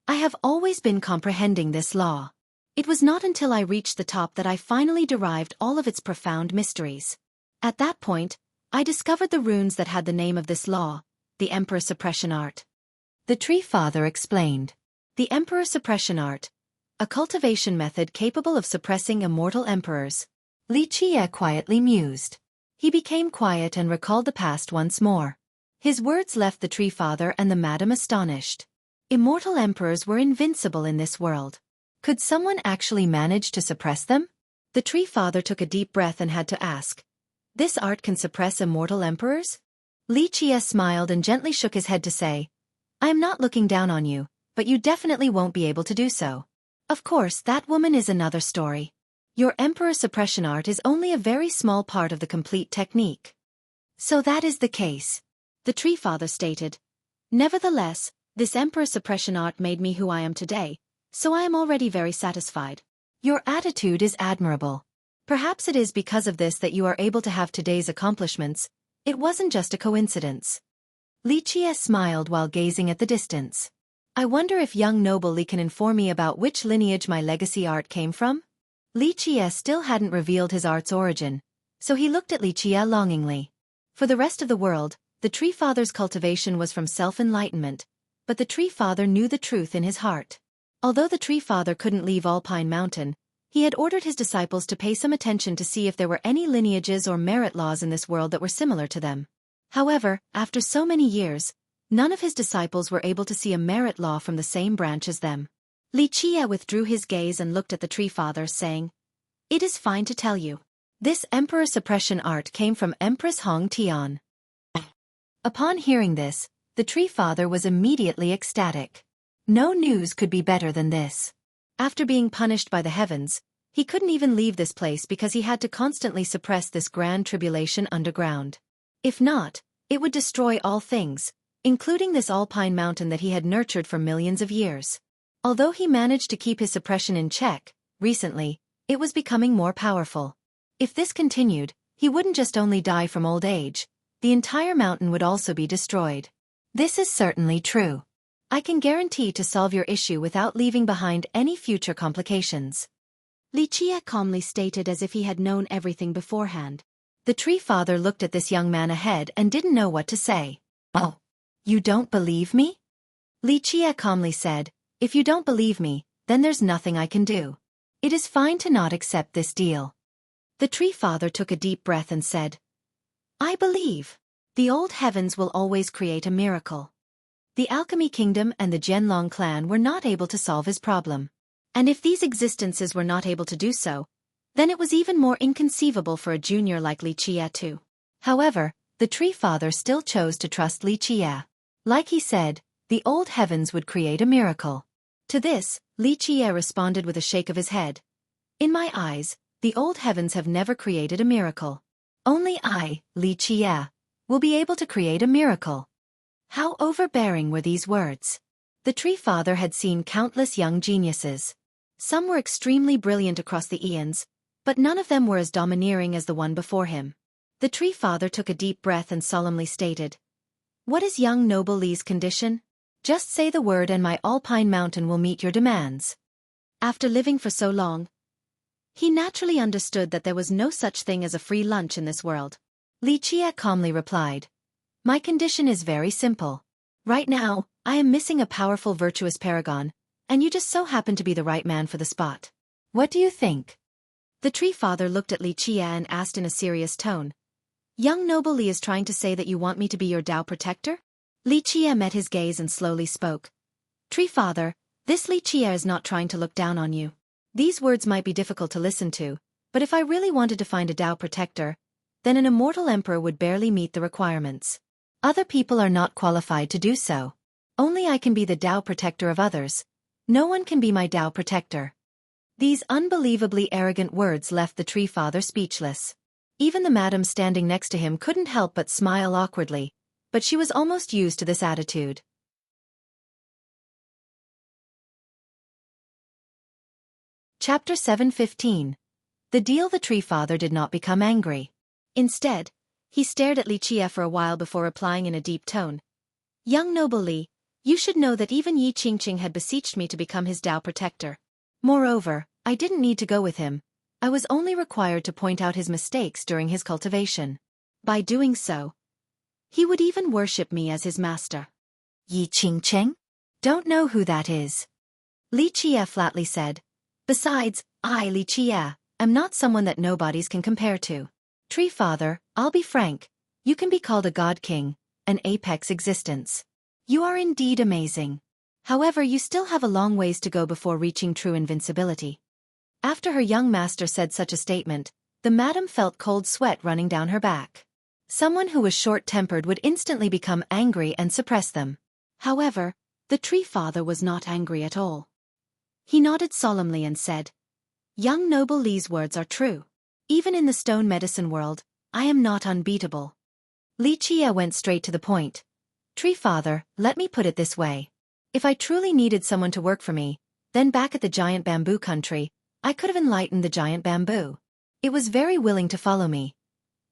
[SPEAKER 1] I have always been comprehending this law. It was not until I reached the top that I finally derived all of its profound mysteries. At that point, I discovered the runes that had the name of this law, the Emperor Suppression Art. The Tree Father explained. The Emperor Suppression Art, a cultivation method capable of suppressing immortal emperors. Lichia quietly mused. He became quiet and recalled the past once more. His words left the Tree Father and the madam astonished. Immortal emperors were invincible in this world. Could someone actually manage to suppress them? The tree father took a deep breath and had to ask. This art can suppress immortal emperors? Li Qie smiled and gently shook his head to say, I am not looking down on you, but you definitely won't be able to do so. Of course, that woman is another story. Your emperor suppression art is only a very small part of the complete technique. So that is the case. The tree father stated. Nevertheless, this emperor suppression art made me who I am today, so I am already very satisfied. Your attitude is admirable. Perhaps it is because of this that you are able to have today's accomplishments. It wasn't just a coincidence. Li Qie smiled while gazing at the distance. I wonder if young noble Li can inform me about which lineage my legacy art came from? Li Qie still hadn't revealed his art's origin, so he looked at Li Qie longingly. For the rest of the world, the tree father's cultivation was from self-enlightenment, but the tree father knew the truth in his heart. Although the tree father couldn't leave Alpine Mountain, he had ordered his disciples to pay some attention to see if there were any lineages or merit laws in this world that were similar to them. However, after so many years, none of his disciples were able to see a merit law from the same branch as them. Li Qie withdrew his gaze and looked at the tree father, saying, It is fine to tell you. This emperor suppression art came from Empress Hong Tian. Upon hearing this, the tree father was immediately ecstatic. No news could be better than this. After being punished by the heavens, he couldn't even leave this place because he had to constantly suppress this grand tribulation underground. If not, it would destroy all things, including this Alpine mountain that he had nurtured for millions of years. Although he managed to keep his suppression in check, recently, it was becoming more powerful. If this continued, he wouldn't just only die from old age, the entire mountain would also be destroyed. This is certainly true. I can guarantee to solve your issue without leaving behind any future complications. Li Qie calmly stated as if he had known everything beforehand. The tree father looked at this young man ahead and didn't know what to say. Oh, you don't believe me? Li Qie calmly said, If you don't believe me, then there's nothing I can do. It is fine to not accept this deal. The tree father took a deep breath and said, I believe. The old heavens will always create a miracle. The Alchemy Kingdom and the Jianlong clan were not able to solve his problem. And if these existences were not able to do so, then it was even more inconceivable for a junior like Li Qie to. However, the tree father still chose to trust Li Qie. Like he said, the old heavens would create a miracle. To this, Li Qie responded with a shake of his head. In my eyes, the old heavens have never created a miracle. Only I, Li Qie, will be able to create a miracle. How overbearing were these words? The tree father had seen countless young geniuses. Some were extremely brilliant across the eons, but none of them were as domineering as the one before him. The tree father took a deep breath and solemnly stated, What is young noble Li's condition? Just say the word and my Alpine mountain will meet your demands. After living for so long, he naturally understood that there was no such thing as a free lunch in this world. Li Qie calmly replied, My condition is very simple. Right now, I am missing a powerful virtuous paragon, and you just so happen to be the right man for the spot. What do you think? The tree father looked at Li Qie and asked in a serious tone, Young noble Li is trying to say that you want me to be your Tao protector? Li Qie met his gaze and slowly spoke. Tree father, this Li Qie is not trying to look down on you. These words might be difficult to listen to, but if I really wanted to find a Tao protector, then an immortal emperor would barely meet the requirements. Other people are not qualified to do so. Only I can be the Tao protector of others. No one can be my Tao protector. These unbelievably arrogant words left the tree father speechless. Even the madam standing next to him couldn't help but smile awkwardly, but she was almost used to this attitude. Chapter 7:15. The deal. The tree father did not become angry. Instead, he stared at Li Qie for a while before replying in a deep tone. Young noble Li, you should know that even Yi Qingqing had beseeched me to become his Tao protector. Moreover, I didn't need to go with him. I was only required to point out his mistakes during his cultivation. By doing so, he would even worship me as his master. Yi Qingqing? Don't know who that is. Li Qie flatly said. Besides, I, Li Qie, am not someone that nobodies can compare to. Tree father, I'll be frank, you can be called a god king, an apex existence. You are indeed amazing. However, you still have a long ways to go before reaching true invincibility. After her young master said such a statement, the madam felt cold sweat running down her back. Someone who was short-tempered would instantly become angry and suppress them. However, the tree father was not angry at all. He nodded solemnly and said, "Young noble Li's words are true. Even in the stone medicine world, I am not unbeatable." Li Qie went straight to the point. "Tree father, let me put it this way. If I truly needed someone to work for me, then back at the giant bamboo country, I could have enlightened the giant bamboo. It was very willing to follow me.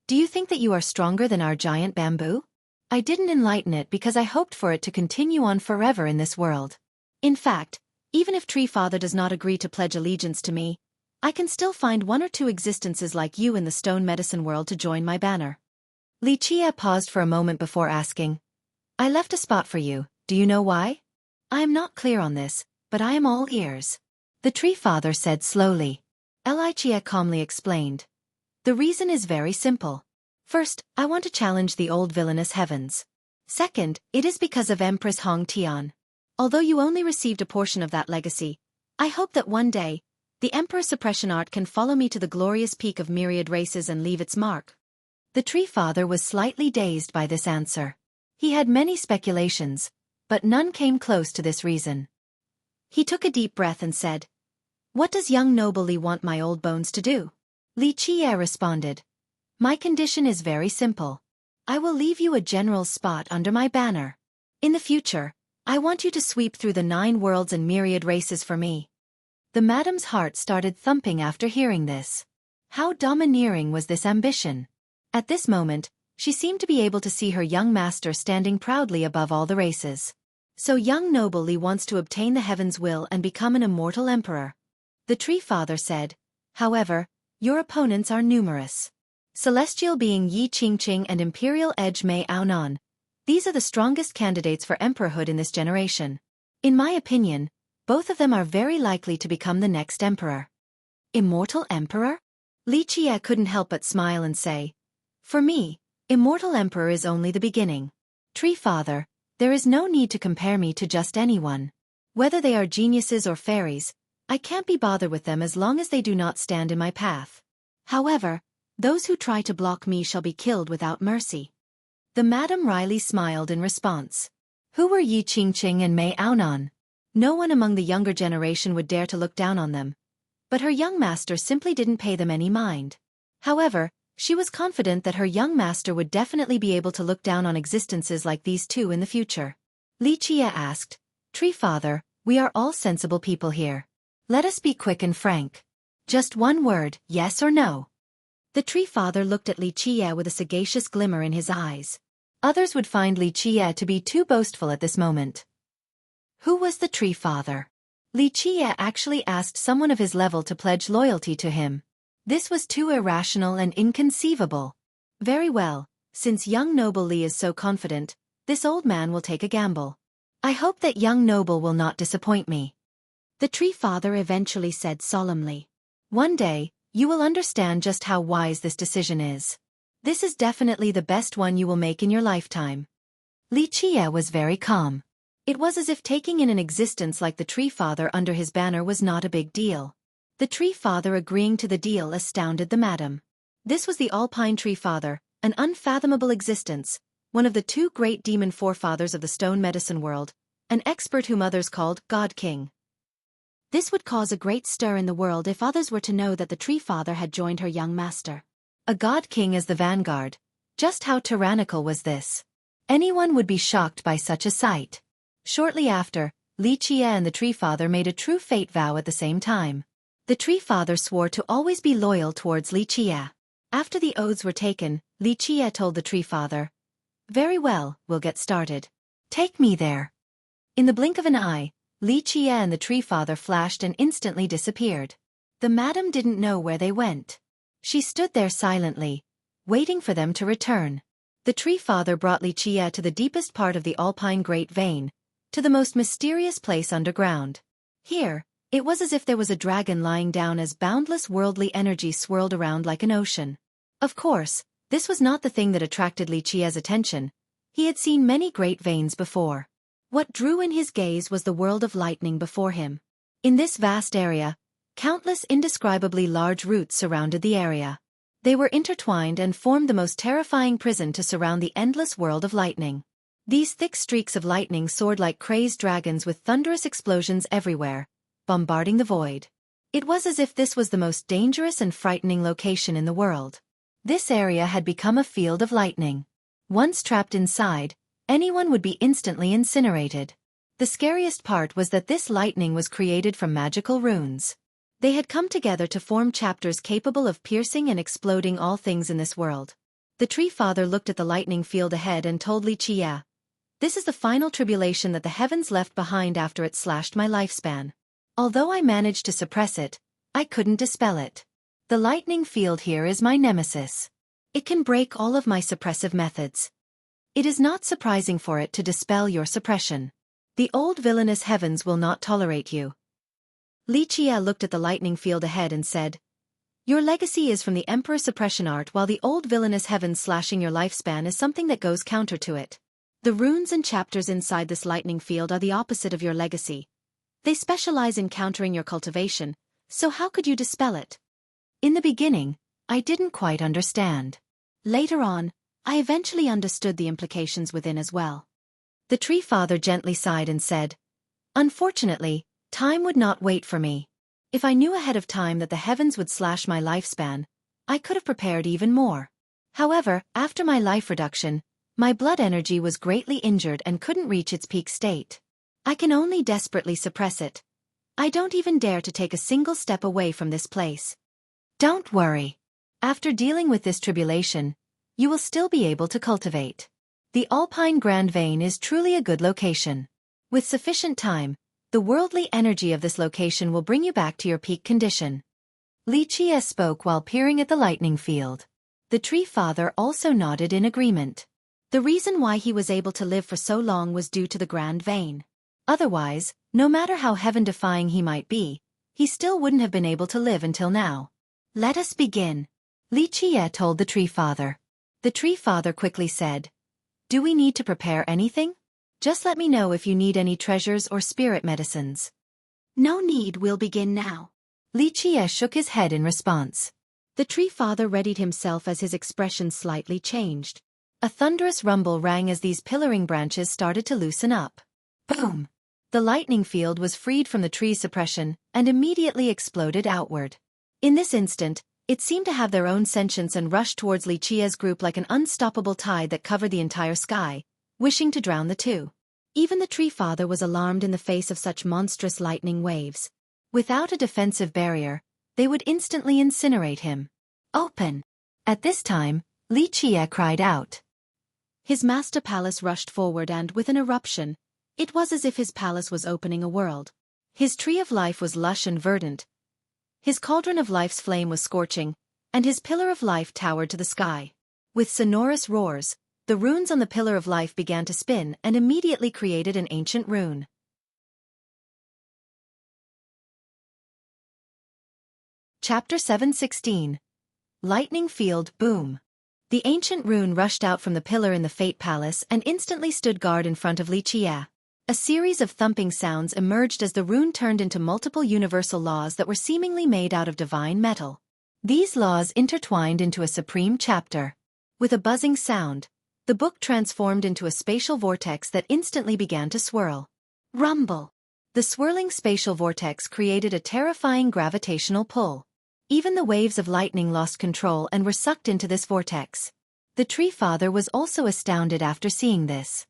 [SPEAKER 1] Do you think that you are stronger than our giant bamboo? I didn't enlighten it because I hoped for it to continue on forever in this world. In fact, even if Tree Father does not agree to pledge allegiance to me, I can still find one or two existences like you in the stone medicine world to join my banner." Li Qie paused for a moment before asking, "I left a spot for you, do you know why?" "I am not clear on this, but I am all ears," the Tree Father said slowly. Li Qie calmly explained. "The reason is very simple. First, I want to challenge the old villainous heavens. Second, it is because of Empress Hong Tian. Although you only received a portion of that legacy, I hope that one day, the Emperor Suppression Art can follow me to the glorious peak of myriad races and leave its mark." The Tree Father was slightly dazed by this answer. He had many speculations, but none came close to this reason. He took a deep breath and said, "What does young noble Li want my old bones to do?" Li Qie responded, "My condition is very simple. I will leave you a general's spot under my banner. In the future, I want you to sweep through the 9 worlds and myriad races for me." The madam's heart started thumping after hearing this. How domineering was this ambition? At this moment, she seemed to be able to see her young master standing proudly above all the races. So young noble Li wants to obtain the heaven's will and become an immortal emperor. The Tree Father said, "However, your opponents are numerous. Celestial being Yi Qingqing and Imperial Edge Mei Aonan. These are the strongest candidates for emperorhood in this generation. In my opinion, both of them are very likely to become the next emperor." Immortal emperor? Li Qie couldn't help but smile and say, "For me, immortal emperor is only the beginning. Tree Father, there is no need to compare me to just anyone. Whether they are geniuses or fairies, I can't be bothered with them as long as they do not stand in my path. However, those who try to block me shall be killed without mercy." The Madam wryly smiled in response. Who were Yi Qingqing and Mei Aonan? No one among the younger generation would dare to look down on them. But her young master simply didn't pay them any mind. However, she was confident that her young master would definitely be able to look down on existences like these two in the future. Li Qie asked, "Tree Father, we are all sensible people here. Let us be quick and frank. Just one word, yes or no." The Tree Father looked at Li Qie with a sagacious glimmer in his eyes. Others would find Li Qie to be too boastful at this moment. Who was the Tree Father? Li Qie actually asked someone of his level to pledge loyalty to him. This was too irrational and inconceivable. Very well, since young noble Li is so confident, this old man will take a gamble. I hope that young noble will not disappoint me. The Tree Father eventually said solemnly, "One day, you will understand just how wise this decision is. This is definitely the best one you will make in your lifetime." Li Qie was very calm. It was as if taking in an existence like the Tree Father under his banner was not a big deal. The Tree Father agreeing to the deal astounded the madam. This was the Alpine Tree Father, an unfathomable existence, one of the 2 great demon forefathers of the stone medicine world, an expert whom others called God King. This would cause a great stir in the world if others were to know that the Tree Father had joined her young master. A God King as the vanguard. Just how tyrannical was this? Anyone would be shocked by such a sight. Shortly after, Li Qie and the Tree Father made a true fate vow at the same time. The Tree Father swore to always be loyal towards Li Qie. After the oaths were taken, Li Qie told the Tree Father, "Very well, we'll get started. Take me there." In the blink of an eye, Li Qie and the Tree Father flashed and instantly disappeared. The madam didn't know where they went. She stood there silently, waiting for them to return. The Tree Father brought Li Qie to the deepest part of the Alpine Great Vein, to the most mysterious place underground. Here, it was as if there was a dragon lying down as boundless worldly energy swirled around like an ocean. Of course, this was not the thing that attracted Li Qie's attention. He had seen many great veins before. What drew in his gaze was the world of lightning before him. In this vast area, countless indescribably large roots surrounded the area. They were intertwined and formed the most terrifying prison to surround the endless world of lightning. These thick streaks of lightning soared like crazed dragons with thunderous explosions everywhere, bombarding the void. It was as if this was the most dangerous and frightening location in the world. This area had become a field of lightning. Once trapped inside, anyone would be instantly incinerated. The scariest part was that this lightning was created from magical runes. They had come together to form chapters capable of piercing and exploding all things in this world. The Tree Father looked at the lightning field ahead and told Xueqi, "This is the final tribulation that the heavens left behind after it slashed my lifespan. Although I managed to suppress it, I couldn't dispel it. The lightning field here is my nemesis. It can break all of my suppressive methods. It is not surprising for it to dispel your suppression. The old villainous heavens will not tolerate you." Xueqi looked at the lightning field ahead and said, "Your legacy is from the Emperor's suppression art, while the old villainous heavens slashing your lifespan is something that goes counter to it. The runes and chapters inside this lightning field are the opposite of your legacy. They specialize in countering your cultivation, so how could you dispel it?" In the beginning, I didn't quite understand. Later on, I eventually understood the implications within as well. The Tree Father gently sighed and said, "Unfortunately, time would not wait for me. If I knew ahead of time that the heavens would slash my lifespan, I could have prepared even more. However, after my life reduction, my blood energy was greatly injured and couldn't reach its peak state. I can only desperately suppress it. I don't even dare to take a single step away from this place. Don't worry. After dealing with this tribulation, you will still be able to cultivate. The Alpine Grand Vein is truly a good location. With sufficient time, the worldly energy of this location will bring you back to your peak condition." Xueqi spoke while peering at the lightning field. The Tree Father also nodded in agreement. The reason why he was able to live for so long was due to the Grand Vein. Otherwise, no matter how heaven-defying he might be, he still wouldn't have been able to live until now. "Let us begin," Xueqi told the Tree Father. The Tree Father quickly said, "Do we need to prepare anything? Just let me know if you need any treasures or spirit medicines." "No need, we'll begin now." Xueqi shook his head in response. The Tree Father readied himself as his expression slightly changed. A thunderous rumble rang as these pillaring branches started to loosen up. Boom! The lightning field was freed from the tree's suppression and immediately exploded outward. In this instant, it seemed to have their own sentience and rushed towards Xueqi's group like an unstoppable tide that covered the entire sky, wishing to drown the two. Even the Tree Father was alarmed in the face of such monstrous lightning waves. Without a defensive barrier, they would instantly incinerate him. "Open!" At this time, Xueqi cried out. His master palace rushed forward and, with an eruption, it was as if his palace was opening a world. His tree of life was lush and verdant. His cauldron of life's flame was scorching, and his pillar of life towered to the sky. With sonorous roars, the runes on the pillar of life began to spin and immediately created an ancient rune. Chapter 7:16. Lightning Field Boom. The ancient rune rushed out from the pillar in the Fate Palace and instantly stood guard in front of Xueqi. A series of thumping sounds emerged as the rune turned into multiple universal laws that were seemingly made out of divine metal. These laws intertwined into a supreme chapter. With a buzzing sound, the book transformed into a spatial vortex that instantly began to swirl. Rumble! The swirling spatial vortex created a terrifying gravitational pull. Even the waves of lightning lost control and were sucked into this vortex. The Tree Father was also astounded after seeing this.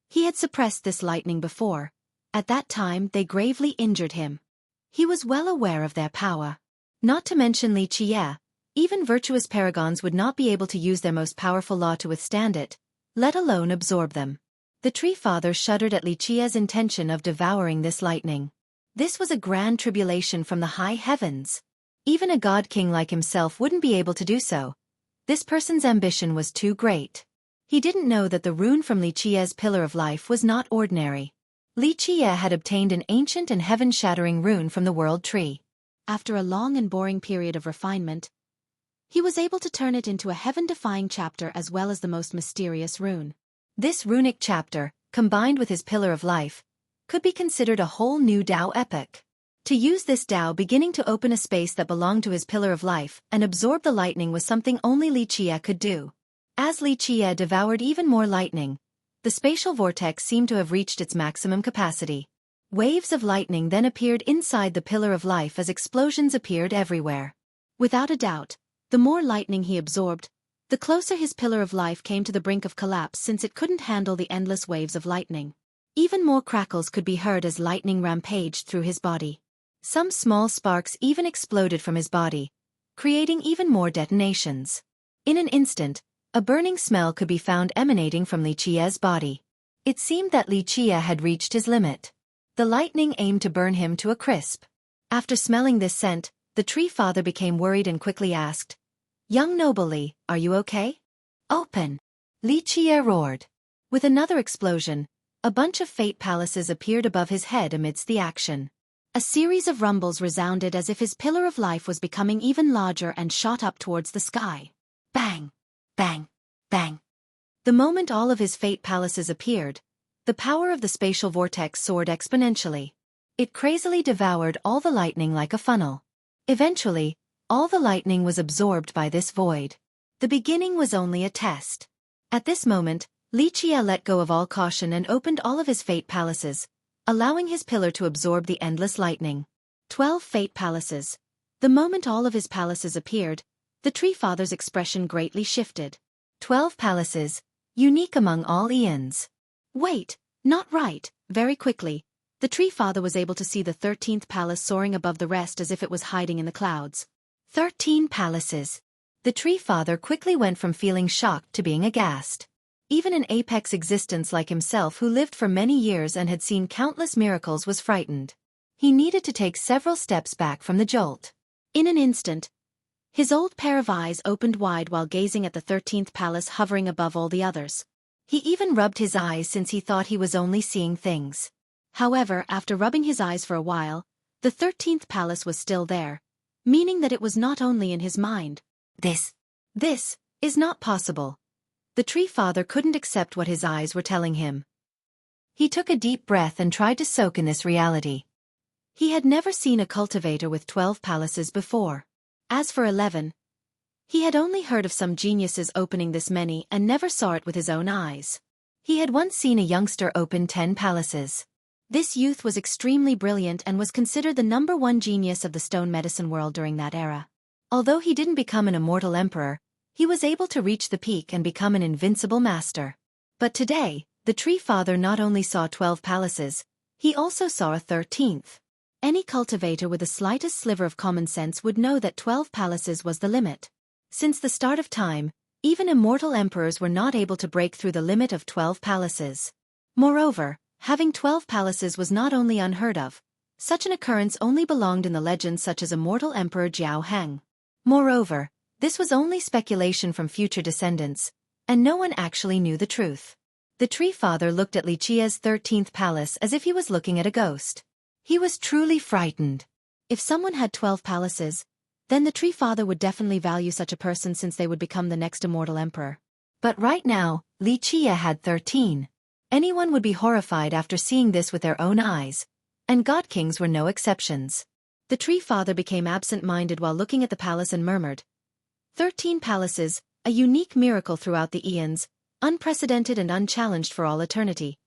[SPEAKER 1] He had suppressed this lightning before. At that time they gravely injured him. He was well aware of their power. Not to mention Xueqi, even virtuous paragons would not be able to use their most powerful law to withstand it, let alone absorb them. The Tree Father shuddered at Xueqi's intention of devouring this lightning. This was a grand tribulation from the high heavens. Even a god king like himself wouldn't be able to do so. This person's ambition was too great. He didn't know that the rune from Xueqi's pillar of life was not ordinary. Xueqi had obtained an ancient and heaven-shattering rune from the world tree. After a long and boring period of refinement, he was able to turn it into a heaven-defying chapter as well as the most mysterious rune. This runic chapter, combined with his pillar of life, could be considered a whole new Tao epoch. To use this Tao beginning to open a space that belonged to his pillar of life and absorb the lightning was something only Li Qie could do. As Li Qie devoured even more lightning, the spatial vortex seemed to have reached its maximum capacity. Waves of lightning then appeared inside the pillar of life as explosions appeared everywhere. Without a doubt, the more lightning he absorbed, the closer his pillar of life came to the brink of collapse since it couldn't handle the endless waves of lightning. Even more crackles could be heard as lightning rampaged through his body. Some small sparks even exploded from his body, creating even more detonations. In an instant, a burning smell could be found emanating from Li Qie's body. It seemed that Li Qie had reached his limit. The lightning aimed to burn him to a crisp. After smelling this scent, the tree father became worried and quickly asked, "Young noble Li, are you okay?" "Open!" Li Qie roared. With another explosion, a bunch of fate palaces appeared above his head amidst the action. A series of rumbles resounded as if his pillar of life was becoming even larger and shot up towards the sky. Bang! Bang! Bang! The moment all of his fate palaces appeared, the power of the spatial vortex soared exponentially. It crazily devoured all the lightning like a funnel. Eventually, all the lightning was absorbed by this void. The beginning was only a test. At this moment, Li Qie let go of all caution and opened all of his fate palaces, allowing his pillar to absorb the endless lightning. 12 fate palaces. The moment all of his palaces appeared, the tree father's expression greatly shifted. 12 palaces, unique among all eons. Wait, not right. Very quickly, the tree father was able to see the 13th palace soaring above the rest as if it was hiding in the clouds. 13 palaces. The tree father quickly went from feeling shocked to being aghast. Even an apex existence like himself who lived for many years and had seen countless miracles was frightened. He needed to take several steps back from the jolt. In an instant, his old pair of eyes opened wide while gazing at the 13th palace hovering above all the others. He even rubbed his eyes since he thought he was only seeing things. However, after rubbing his eyes for a while, the 13th palace was still there, meaning that it was not only in his mind. This is not possible. The tree father couldn't accept what his eyes were telling him. He took a deep breath and tried to soak in this reality. He had never seen a cultivator with 12 palaces before. As for 11, he had only heard of some geniuses opening this many and never saw it with his own eyes. He had once seen a youngster open 10 palaces. This youth was extremely brilliant and was considered the #1 genius of the stone medicine world during that era. Although he didn't become an immortal emperor, he was able to reach the peak and become an invincible master. But today, the tree father not only saw 12 palaces, he also saw a 13th. Any cultivator with the slightest sliver of common sense would know that 12 palaces was the limit. Since the start of time, even immortal emperors were not able to break through the limit of 12 palaces. Moreover, having 12 palaces was not only unheard of, such an occurrence only belonged in the legends such as immortal emperor Jiao Heng. Moreover, this was only speculation from future descendants, and no one actually knew the truth. The tree father looked at Li Qie's 13th palace as if he was looking at a ghost. He was truly frightened. If someone had 12 palaces, then the tree father would definitely value such a person since they would become the next immortal emperor. But right now, Li Qie had 13. Anyone would be horrified after seeing this with their own eyes, and god kings were no exceptions. The tree father became absent-minded while looking at the palace and murmured, 13 palaces, a unique miracle throughout the eons, unprecedented and unchallenged for all eternity.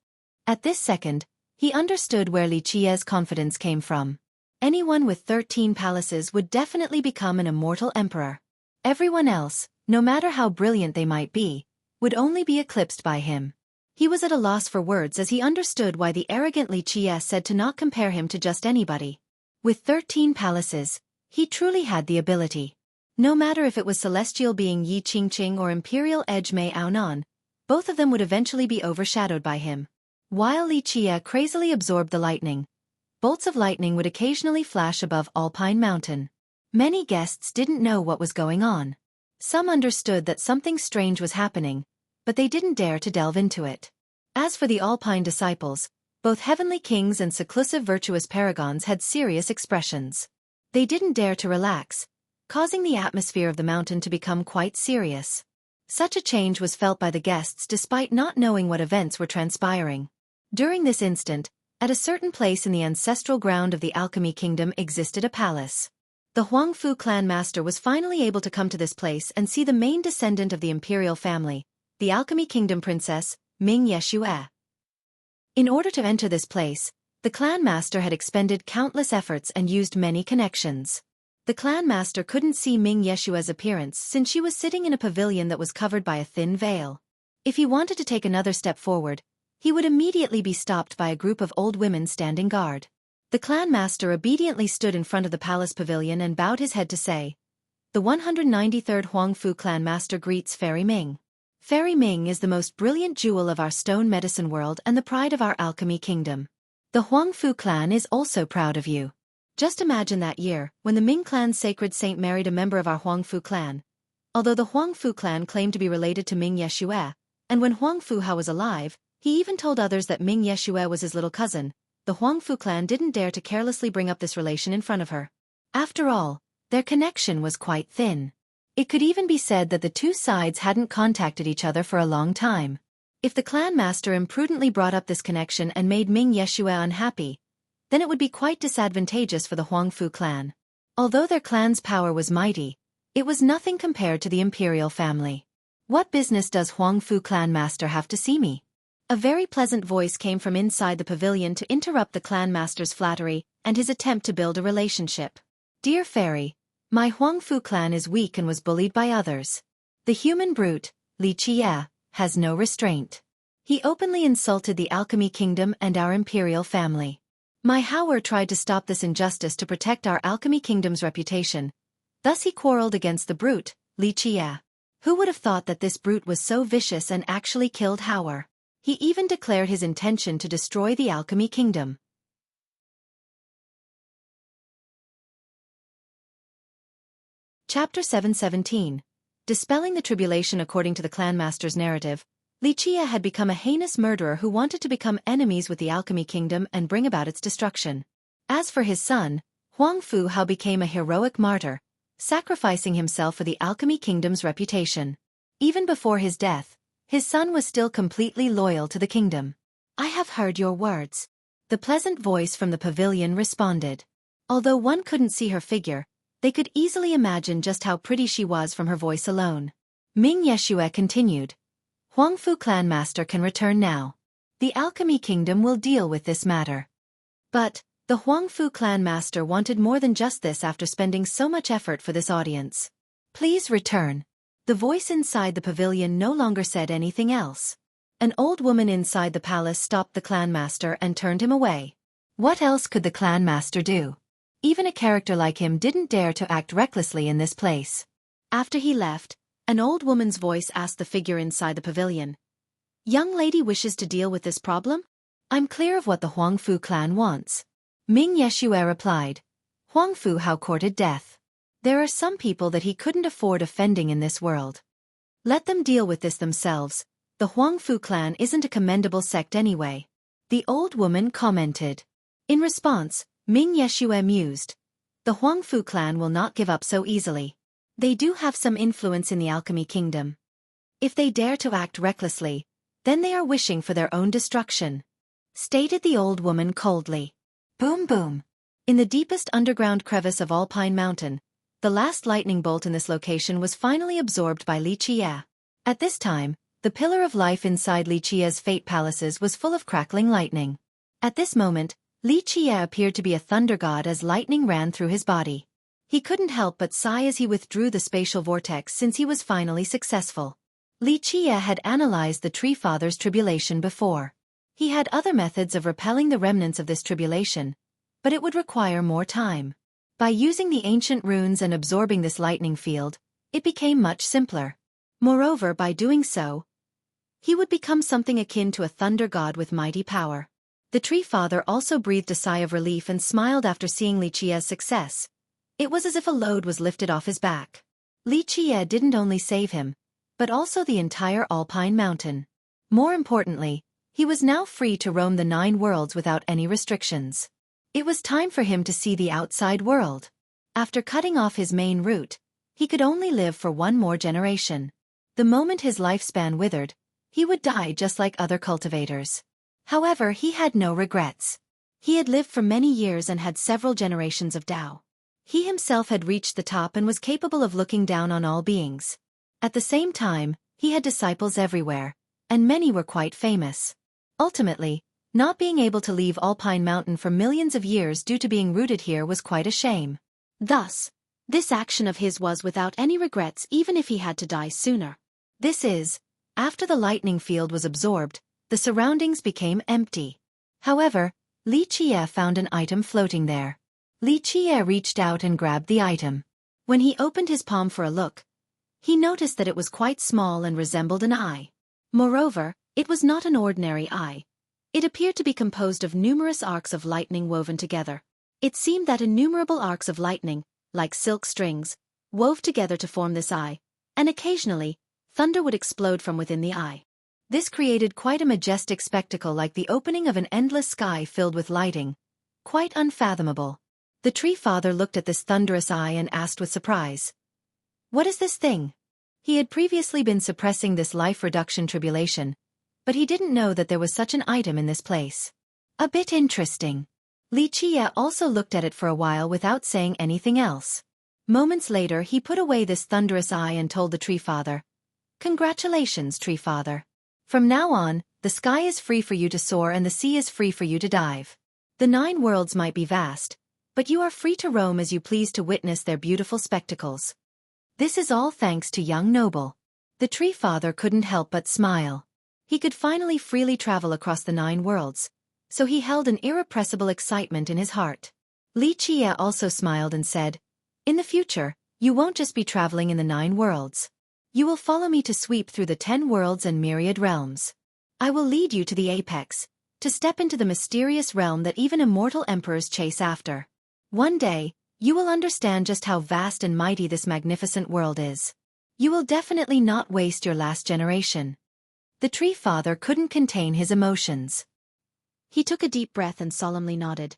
[SPEAKER 1] At this second, he understood where Li Qie's confidence came from. Anyone with 13 palaces would definitely become an immortal emperor. Everyone else, no matter how brilliant they might be, would only be eclipsed by him. He was at a loss for words as he understood why the arrogant Li Qie said to not compare him to just anybody. With 13 palaces, he truly had the ability. No matter if it was celestial being Yi Qingqing or imperial edge Mei Aonan, both of them would eventually be overshadowed by him. While Li Qie crazily absorbed the lightning, bolts of lightning would occasionally flash above Alpine Mountain. Many guests didn't know what was going on. Some understood that something strange was happening, but they didn't dare to delve into it. As for the Alpine disciples, both heavenly kings and seclusive virtuous paragons had serious expressions. They didn't dare to relax, causing the atmosphere of the mountain to become quite serious. Such a change was felt by the guests despite not knowing what events were transpiring. During this instant, at a certain place in the ancestral ground of the Alchemy Kingdom existed a palace. The Huangfu clan master was finally able to come to this place and see the main descendant of the imperial family, the Alchemy Kingdom princess, Ming Yeshue. In order to enter this place, the clan master had expended countless efforts and used many connections. The clan master couldn't see Ming Yeshue's appearance since she was sitting in a pavilion that was covered by a thin veil. If he wanted to take another step forward, he would immediately be stopped by a group of old women standing guard. The clan master obediently stood in front of the palace pavilion and bowed his head to say, "The 193rd Huangfu clan master greets Fairy Ming. Fairy Ming is the most brilliant jewel of our stone medicine world and the pride of our alchemy kingdom. The Huangfu clan is also proud of you. Just imagine that year, when the Ming clan's sacred saint married a member of our Huangfu clan. Although the Huangfu clan claimed to be related to Ming Yeshue, and when Huangfu Hao was alive, he even told others that Ming Yeshue was his little cousin, the Huangfu clan didn't dare to carelessly bring up this relation in front of her. After all, their connection was quite thin. It could even be said that the two sides hadn't contacted each other for a long time. If the clan master imprudently brought up this connection and made Ming Yeshue unhappy, then it would be quite disadvantageous for the Huangfu clan. Although their clan's power was mighty, it was nothing compared to the imperial family. What business does Huangfu clan master have to see me? A very pleasant voice came from inside the pavilion to interrupt the clan master's flattery and his attempt to build a relationship. Dear fairy, my Huangfu clan is weak and was bullied by others. The human brute, Li Qie, has no restraint. He openly insulted the alchemy kingdom and our imperial family. My Hauer tried to stop this injustice to protect our alchemy kingdom's reputation. Thus he quarreled against the brute, Li Qie. Who would have thought that this brute was so vicious and actually killed Hauer? He even declared his intention to destroy the alchemy kingdom. Chapter 717. Dispelling the tribulation. According to the clanmaster's narrative, Li Qie had become a heinous murderer who wanted to become enemies with the alchemy kingdom and bring about its destruction. As for his son, Huangfu Hao became a heroic martyr, sacrificing himself for the alchemy kingdom's reputation. Even before his death, his son was still completely loyal to the kingdom. I have heard your words. The pleasant voice from the pavilion responded. Although one couldn't see her figure, they could easily imagine just how pretty she was from her voice alone. Ming Yeshue continued. Huangfu clan master can return now. The alchemy kingdom will deal with this matter. But the Huangfu clan master wanted more than just this after spending so much effort for this audience. Please return. The voice inside the pavilion no longer said anything else. An old woman inside the palace stopped the clan master and turned him away. What else could the clan master do? Even a character like him didn't dare to act recklessly in this place. After he left, an old woman's voice asked the figure inside the pavilion. Young lady wishes to deal with this problem? I'm clear of what the Huangfu clan wants. Ming Yeshue replied. Huangfu Hao courted death. There are some people that he couldn't afford offending in this world. Let them deal with this themselves. The Huangfu clan isn't a commendable sect anyway. The old woman commented. In response, Ming Yeshue mused. The Huangfu clan will not give up so easily. They do have some influence in the alchemy kingdom. If they dare to act recklessly, then they are wishing for their own destruction, stated the old woman coldly. Boom boom. In the deepest underground crevice of Alpine Mountain, the last lightning bolt in this location was finally absorbed by Li Qie. At this time, the pillar of life inside Li Qie's fate palaces was full of crackling lightning. At this moment, Li Qie appeared to be a thunder god as lightning ran through his body. He couldn't help but sigh as he withdrew the spatial vortex since he was finally successful. Li Qie had analyzed the Tree Father's tribulation before. He had other methods of repelling the remnants of this tribulation, but it would require more time. By using the ancient runes and absorbing this lightning field, it became much simpler. Moreover, by doing so, he would become something akin to a thunder god with mighty power. The Tree Father also breathed a sigh of relief and smiled after seeing Li Qie's success. It was as if a load was lifted off his back. Li Qie didn't only save him, but also the entire Alpine Mountain. More importantly, he was now free to roam the 9 worlds without any restrictions. It was time for him to see the outside world. After cutting off his main route, he could only live for 1 more generation. The moment his lifespan withered, he would die just like other cultivators. However, he had no regrets. He had lived for many years and had several generations of Tao. He himself had reached the top and was capable of looking down on all beings. At the same time, he had disciples everywhere, and many were quite famous. Ultimately, not being able to leave Alpine Mountain for millions of years due to being rooted here was quite a shame. Thus, this action of his was without any regrets even if he had to die sooner. This is, after the lightning field was absorbed, the surroundings became empty. However, Li Qie found an item floating there. Li Qie reached out and grabbed the item. When he opened his palm for a look, he noticed that it was quite small and resembled an eye. Moreover, it was not an ordinary eye. It appeared to be composed of numerous arcs of lightning woven together. It seemed that innumerable arcs of lightning, like silk strings, wove together to form this eye, and occasionally, thunder would explode from within the eye. This created quite a majestic spectacle like the opening of an endless sky filled with lighting. Quite unfathomable. The tree father looked at this thunderous eye and asked with surprise, "What is this thing?" He had previously been suppressing this life reduction tribulation, but he didn't know that there was such an item in this place. A bit interesting. Li Qie also looked at it for a while without saying anything else. Moments later he put away this thunderous eye and told the tree father, "Congratulations, tree father. From now on, the sky is free for you to soar and the sea is free for you to dive. The 9 worlds might be vast, but you are free to roam as you please to witness their beautiful spectacles. This is all thanks to young noble." The tree father couldn't help but smile. He could finally freely travel across the 9 worlds, so he held an irrepressible excitement in his heart. Li Qie also smiled and said, "In the future, you won't just be traveling in the 9 worlds. You will follow me to sweep through the 10 worlds and myriad realms. I will lead you to the apex, to step into the mysterious realm that even immortal emperors chase after. One day, you will understand just how vast and mighty this magnificent world is. You will definitely not waste your last generation." The tree father couldn't contain his emotions. He took a deep breath and solemnly nodded.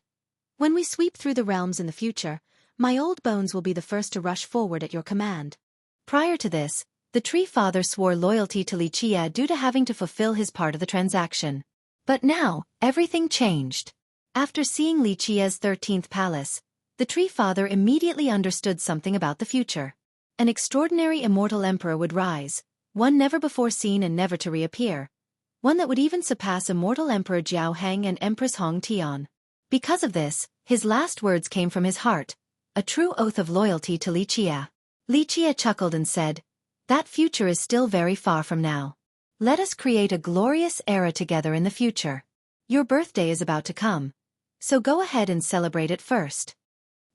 [SPEAKER 1] "When we sweep through the realms in the future, my old bones will be the first to rush forward at your command." Prior to this, the tree father swore loyalty to Li Qie due to having to fulfill his part of the transaction. But now, everything changed. After seeing Li Qie's 13th palace, the tree father immediately understood something about the future. An extraordinary immortal emperor would rise, one never before seen and never to reappear. One that would even surpass immortal Emperor Jiao Heng and Empress Hong Tian. Because of this, his last words came from his heart, a true oath of loyalty to Li Qie. Li Qie chuckled and said, "That future is still very far from now. Let us create a glorious era together in the future. Your birthday is about to come, so go ahead and celebrate it first.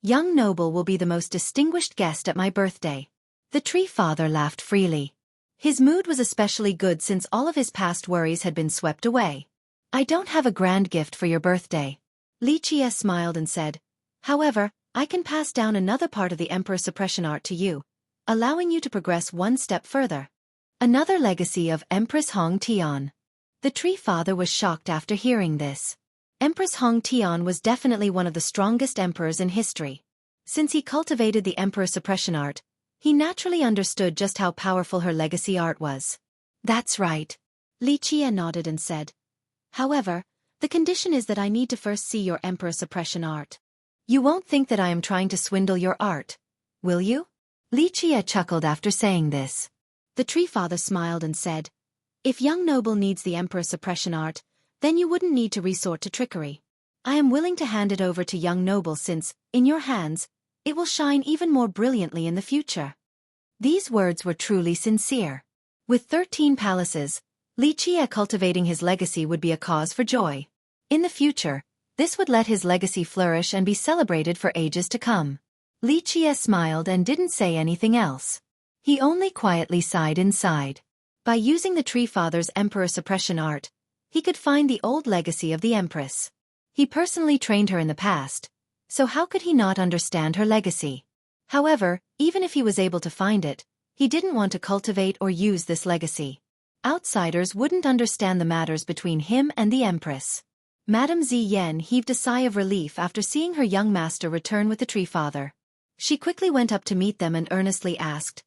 [SPEAKER 1] Young noble will be the most distinguished guest at my birthday." The tree father laughed freely. His mood was especially good since all of his past worries had been swept away. "I don't have a grand gift for your birthday." Li Qie smiled and said, "However, I can pass down another part of the emperor suppression art to you, allowing you to progress one step further. Another legacy of Empress Hong Tian." The tree father was shocked after hearing this. Empress Hong Tian was definitely one of the strongest emperors in history. Since he cultivated the emperor suppression art, he naturally understood just how powerful her legacy art was. "That's right." Li Qie nodded and said, "However, the condition is that I need to first see your emperor suppression art. You won't think that I am trying to swindle your art, will you?" Li Qie chuckled after saying this. The tree father smiled and said, "If young noble needs the emperor suppression art, then you wouldn't need to resort to trickery. I am willing to hand it over to young noble since, in your hands, it will shine even more brilliantly in the future." These words were truly sincere. With 13 palaces, Li Qie cultivating his legacy would be a cause for joy. In the future, this would let his legacy flourish and be celebrated for ages to come. Li Qie smiled and didn't say anything else. He only quietly sighed inside. By using the tree father's emperor suppression art, he could find the old legacy of the empress. He personally trained her in the past, so how could he not understand her legacy? However, even if he was able to find it, he didn't want to cultivate or use this legacy. Outsiders wouldn't understand the matters between him and the empress. Madame Ziyan heaved a sigh of relief after seeing her young master return with the tree father. She quickly went up to meet them and earnestly asked,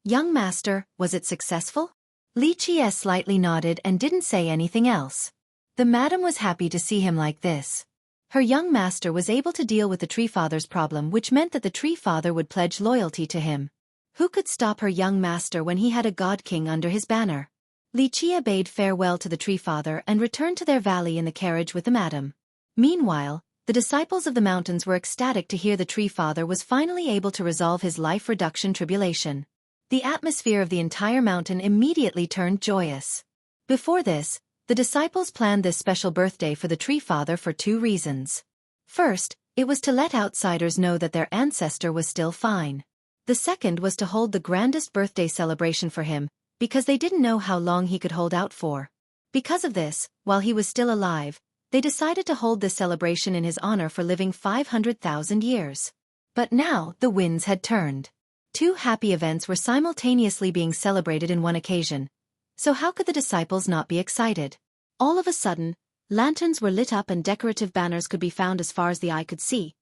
[SPEAKER 1] "Young master, was it successful?" Li Qie slightly nodded and didn't say anything else. The madam was happy to see him like this. Her young master was able to deal with the tree father's problem, which meant that the tree father would pledge loyalty to him. Who could stop her young master when he had a god king under his banner? Lichia bade farewell to the tree father and returned to their valley in the carriage with the madam. Meanwhile, the disciples of the mountains were ecstatic to hear the tree father was finally able to resolve his life reduction tribulation. The atmosphere of the entire mountain immediately turned joyous. Before this, the disciples planned this special birthday for the tree father for 2 reasons. First, it was to let outsiders know that their ancestor was still fine. The second was to hold the grandest birthday celebration for him, because they didn't know how long he could hold out for. Because of this, while he was still alive, they decided to hold this celebration in his honor for living 500,000 years. But now, the winds had turned. 2 happy events were simultaneously being celebrated in one occasion. So how could the disciples not be excited? All of a sudden, lanterns were lit up and decorative banners could be found as far as the eye could see,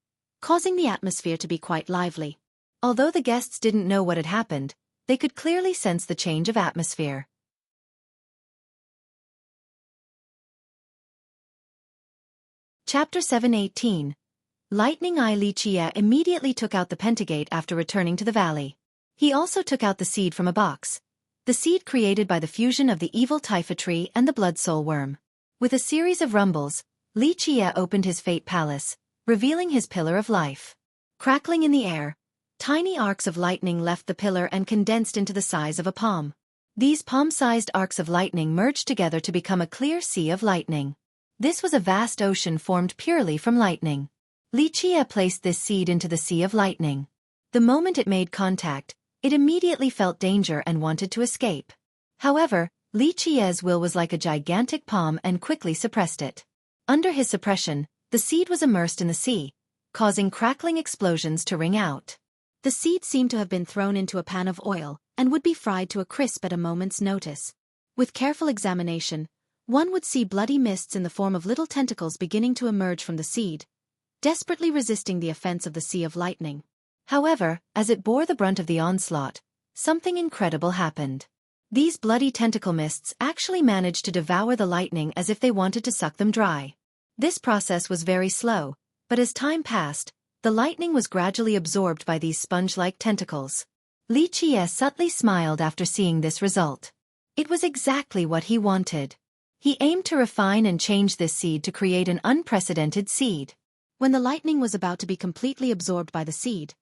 [SPEAKER 1] causing the atmosphere to be quite lively. Although the guests didn't know what had happened, they could clearly sense the change of atmosphere. Chapter 7:18. Lightning Eye. Lichia immediately took out the pentagate after returning to the valley. He also took out the seed from a box. The seed created by the fusion of the evil Taifa tree and the blood soul worm. With a series of rumbles, Lichia opened his fate palace, revealing his pillar of life. Crackling in the air, tiny arcs of lightning left the pillar and condensed into the size of a palm. These palm-sized arcs of lightning merged together to become a clear sea of lightning. This was a vast ocean formed purely from lightning. Lichia placed this seed into the sea of lightning. The moment it made contact, it immediately felt danger and wanted to escape. However, Lichia's will was like a gigantic palm and quickly suppressed it. Under his suppression, the seed was immersed in the sea, causing crackling explosions to ring out. The seed seemed to have been thrown into a pan of oil, and would be fried to a crisp at a moment's notice. With careful examination, one would see bloody mists in the form of little tentacles beginning to emerge from the seed, desperately resisting the offense of the sea of lightning. However, as it bore the brunt of the onslaught, something incredible happened. These bloody tentacle mists actually managed to devour the lightning as if they wanted to suck them dry. This process was very slow, but as time passed, the lightning was gradually absorbed by these sponge-like tentacles. Lichia subtly smiled after seeing this result. It was exactly what he wanted. He aimed to refine and change this seed to create an unprecedented seed. When the lightning was about to be completely absorbed by the seed,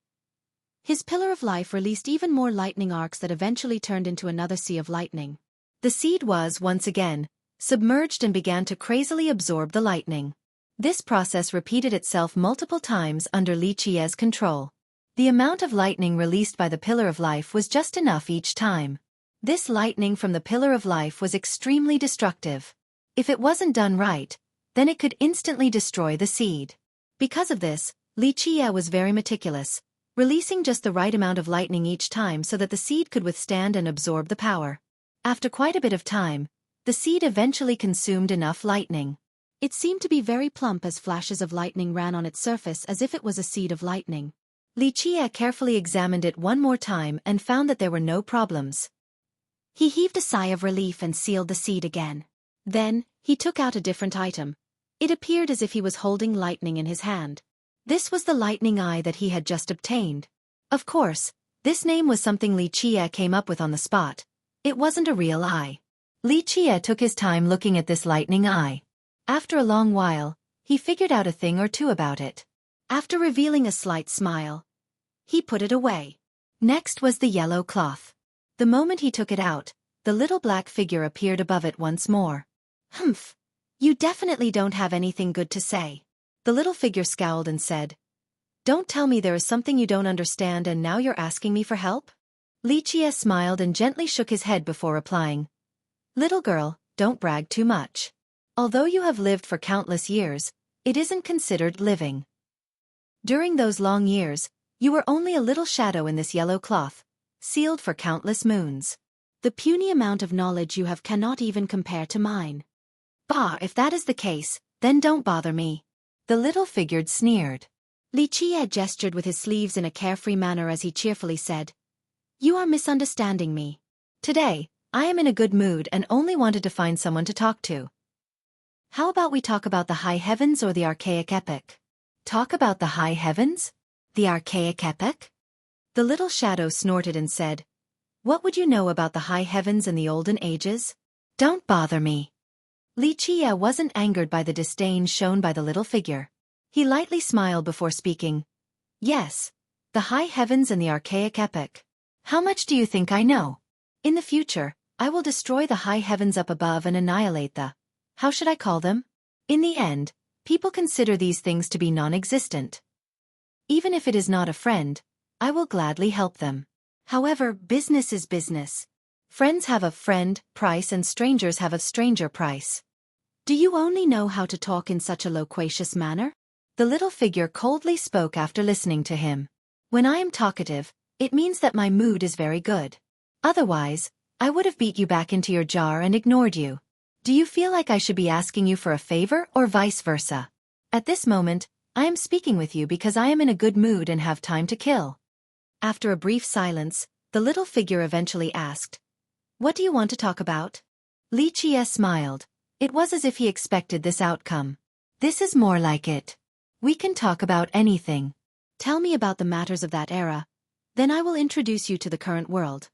[SPEAKER 1] his pillar of life released even more lightning arcs that eventually turned into another sea of lightning. The seed was, once again, submerged and began to crazily absorb the lightning. This process repeated itself multiple times under Lichia's control. The amount of lightning released by the Pillar of Life was just enough each time. This lightning from the Pillar of Life was extremely destructive. If it wasn't done right, then it could instantly destroy the seed. Because of this, Lichia was very meticulous, releasing just the right amount of lightning each time so that the seed could withstand and absorb the power. After quite a bit of time, the seed eventually consumed enough lightning. It seemed to be very plump as flashes of lightning ran on its surface as if it was a seed of lightning. Lichia carefully examined it one more time and found that there were no problems. He heaved a sigh of relief and sealed the seed again. Then, he took out a different item. It appeared as if he was holding lightning in his hand. This was the lightning eye that he had just obtained. Of course, this name was something Lichia came up with on the spot. It wasn't a real eye. Lichia took his time looking at this lightning eye. After a long while, he figured out a thing or two about it. After revealing a slight smile, he put it away. Next was the yellow cloth. The moment he took it out, the little black figure appeared above it once more. "Humph. You definitely don't have anything good to say." The little figure scowled and said, "Don't tell me there is something you don't understand and now you're asking me for help?" Lichia smiled and gently shook his head before replying, "Little girl, don't brag too much. Although you have lived for countless years, it isn't considered living. During those long years, you were only a little shadow in this yellow cloth, sealed for countless moons. The puny amount of knowledge you have cannot even compare to mine." "Bah, if that is the case, then don't bother me." The little figure sneered. Lichia gestured with his sleeves in a carefree manner as he cheerfully said, "You are misunderstanding me. Today, I am in a good mood and only wanted to find someone to talk to." How about we talk about the high heavens or the archaic epic? Talk about the high heavens? The archaic epic? The little shadow snorted and said, "What would you know about the high heavens and the olden ages? Don't bother me." Li Qie wasn't angered by the disdain shown by the little figure. He lightly smiled before speaking. "Yes, the high heavens and the archaic epic. How much do you think I know? In the future, I will destroy the high heavens up above and annihilate the, how should I call them? In the end, people consider these things to be non-existent. Even if it is not a friend, I will gladly help them. However, business is business. Friends have a friend price and strangers have a stranger price. Do you only know how to talk in such a loquacious manner?" The little figure coldly spoke after listening to him. "When I am talkative, it means that my mood is very good. Otherwise, I would have beat you back into your jar and ignored you. Do you feel like I should be asking you for a favor or vice versa? At this moment, I am speaking with you because I am in a good mood and have time to kill." After a brief silence, the little figure eventually asked, "What do you want to talk about?" Li Qie smiled. It was as if he expected this outcome. "This is more like it. We can talk about anything. Tell me about the matters of that era. Then I will introduce you to the current world."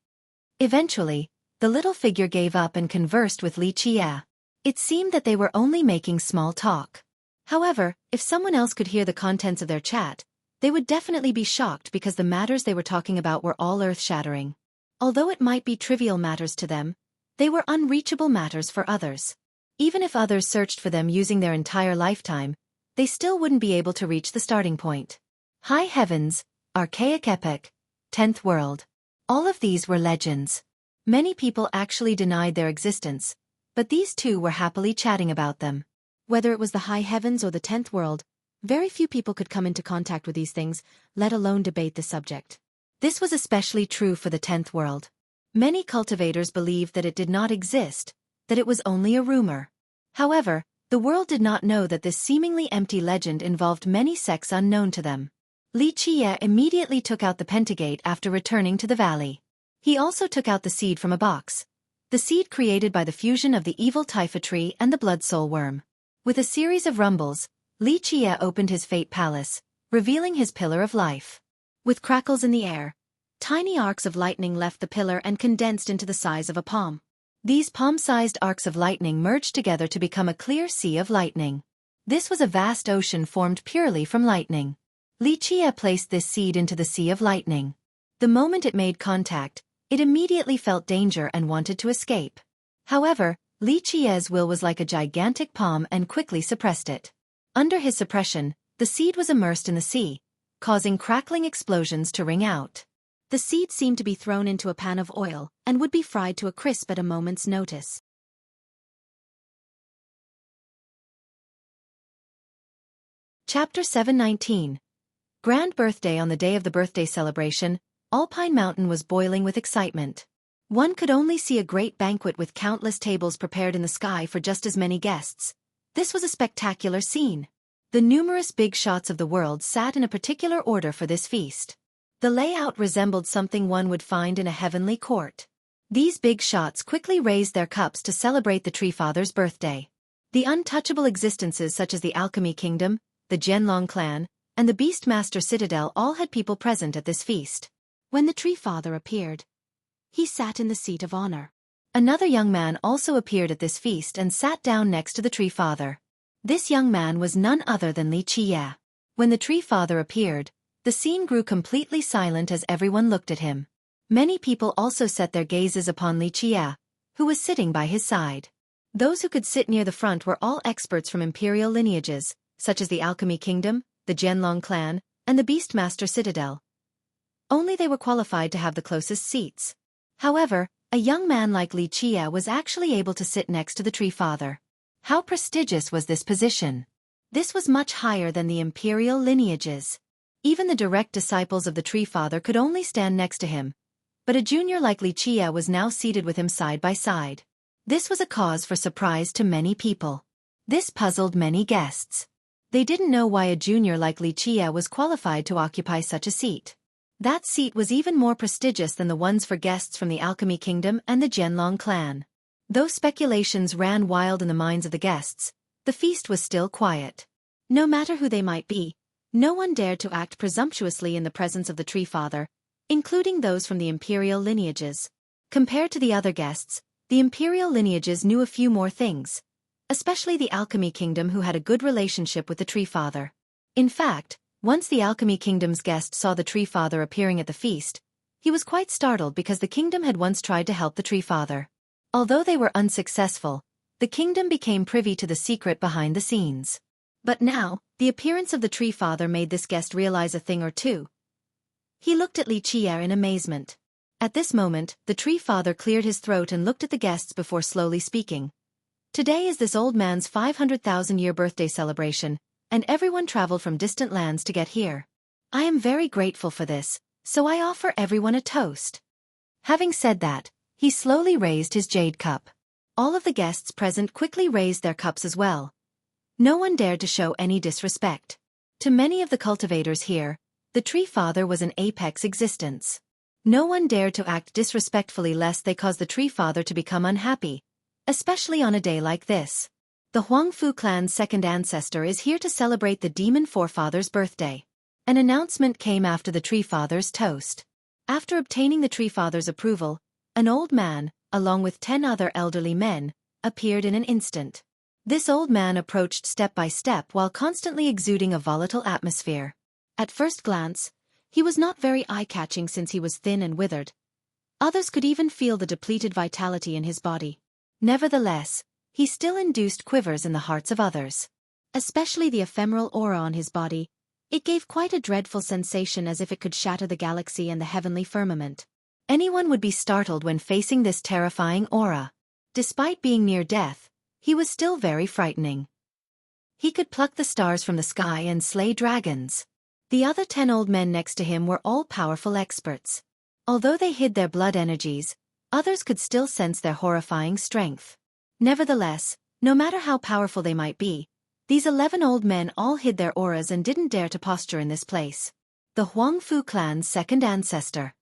[SPEAKER 1] Eventually, the little figure gave up and conversed with Li Qie. It seemed that they were only making small talk. However, if someone else could hear the contents of their chat, they would definitely be shocked because the matters they were talking about were all earth-shattering. Although it might be trivial matters to them, they were unreachable matters for others. Even if others searched for them using their entire lifetime, they still wouldn't be able to reach the starting point. High heavens, archaic epic, 10th world. All of these were legends. Many people actually denied their existence, but these two were happily chatting about them. Whether it was the high heavens or the 10th world, very few people could come into contact with these things, let alone debate the subject. This was especially true for the 10th world. Many cultivators believed that it did not exist, that it was only a rumor. However, the world did not know that this seemingly empty legend involved many sects unknown to them. Li Qie immediately took out the pentagate after returning to the valley. He also took out the seed from a box. The seed created by the fusion of the evil Taifa tree and the blood soul worm. With a series of rumbles, Li Qie opened his fate palace, revealing his pillar of life. With crackles in the air, tiny arcs of lightning left the pillar and condensed into the size of a palm. These palm-sized arcs of lightning merged together to become a clear sea of lightning. This was a vast ocean formed purely from lightning. Li Qie placed this seed into the sea of lightning. The moment it made contact, it immediately felt danger and wanted to escape. However, Li Qie's will was like a gigantic palm and quickly suppressed it. Under his suppression, the seed was immersed in the sea, causing crackling explosions to ring out. The seed seemed to be thrown into a pan of oil and would be fried to a crisp at a moment's notice. Chapter 719. Grand Birthday. On the day of the birthday celebration, Alpine Mountain was boiling with excitement. One could only see a great banquet with countless tables prepared in the sky for just as many guests. This was a spectacular scene. The numerous big shots of the world sat in a particular order for this feast. The layout resembled something one would find in a heavenly court. These big shots quickly raised their cups to celebrate the Tree Father's birthday. The untouchable existences such as the Alchemy Kingdom, the Jianlong clan, and the Beastmaster Citadel all had people present at this feast. When the Tree Father appeared, he sat in the seat of honor. Another young man also appeared at this feast and sat down next to the Tree Father. This young man was none other than Li Qie. When the Tree Father appeared, the scene grew completely silent as everyone looked at him. Many people also set their gazes upon Li Qie, who was sitting by his side. Those who could sit near the front were all experts from imperial lineages, such as the Alchemy Kingdom, the Jianlong clan, and the Beastmaster Citadel. Only they were qualified to have the closest seats. However, a young man like Li Qie was actually able to sit next to the Tree Father. How prestigious was this position? This was much higher than the imperial lineages. Even the direct disciples of the Tree Father could only stand next to him, but a junior like Li Qie was now seated with him side by side. This was a cause for surprise to many people. This puzzled many guests. They didn't know why a junior like Li Qie was qualified to occupy such a seat. That seat was even more prestigious than the ones for guests from the Alchemy Kingdom and the Jianlong clan. Though speculations ran wild in the minds of the guests, the feast was still quiet. No matter who they might be, no one dared to act presumptuously in the presence of the Tree Father, including those from the imperial lineages. Compared to the other guests, the imperial lineages knew a few more things, especially the Alchemy Kingdom, who had a good relationship with the Tree Father. In fact, once the Alchemy Kingdom's guest saw the Tree Father appearing at the feast, he was quite startled because the kingdom had once tried to help the Tree Father. Although they were unsuccessful, the kingdom became privy to the secret behind the scenes. But now, the appearance of the Tree Father made this guest realize a thing or two. He looked at Xueqi in amazement. At this moment, the Tree Father cleared his throat and looked at the guests before slowly speaking. Today is this old man's 500,000-year birthday celebration, and everyone traveled from distant lands to get here. I am very grateful for this, so I offer everyone a toast. Having said that, he slowly raised his jade cup. All of the guests present quickly raised their cups as well. No one dared to show any disrespect. To many of the cultivators here, the Tree Father was an apex existence. No one dared to act disrespectfully lest they cause the Tree Father to become unhappy, especially on a day like this. The Huangfu clan's second ancestor is here to celebrate the demon forefather's birthday. An announcement came after the Tree Father's toast. After obtaining the Tree Father's approval, an old man, along with 10 other elderly men, appeared in an instant. This old man approached step by step while constantly exuding a volatile atmosphere. At first glance, he was not very eye-catching since he was thin and withered. Others could even feel the depleted vitality in his body. Nevertheless, he still induced quivers in the hearts of others. Especially the ephemeral aura on his body. It gave quite a dreadful sensation, as if it could shatter the galaxy and the heavenly firmament. Anyone would be startled when facing this terrifying aura. Despite being near death, he was still very frightening. He could pluck the stars from the sky and slay dragons. The other 10 old men next to him were all powerful experts. Although they hid their blood energies, others could still sense their horrifying strength. Nevertheless, no matter how powerful they might be, these 11 old men all hid their auras and didn't dare to posture in this place. The Huangfu clan's second ancestor.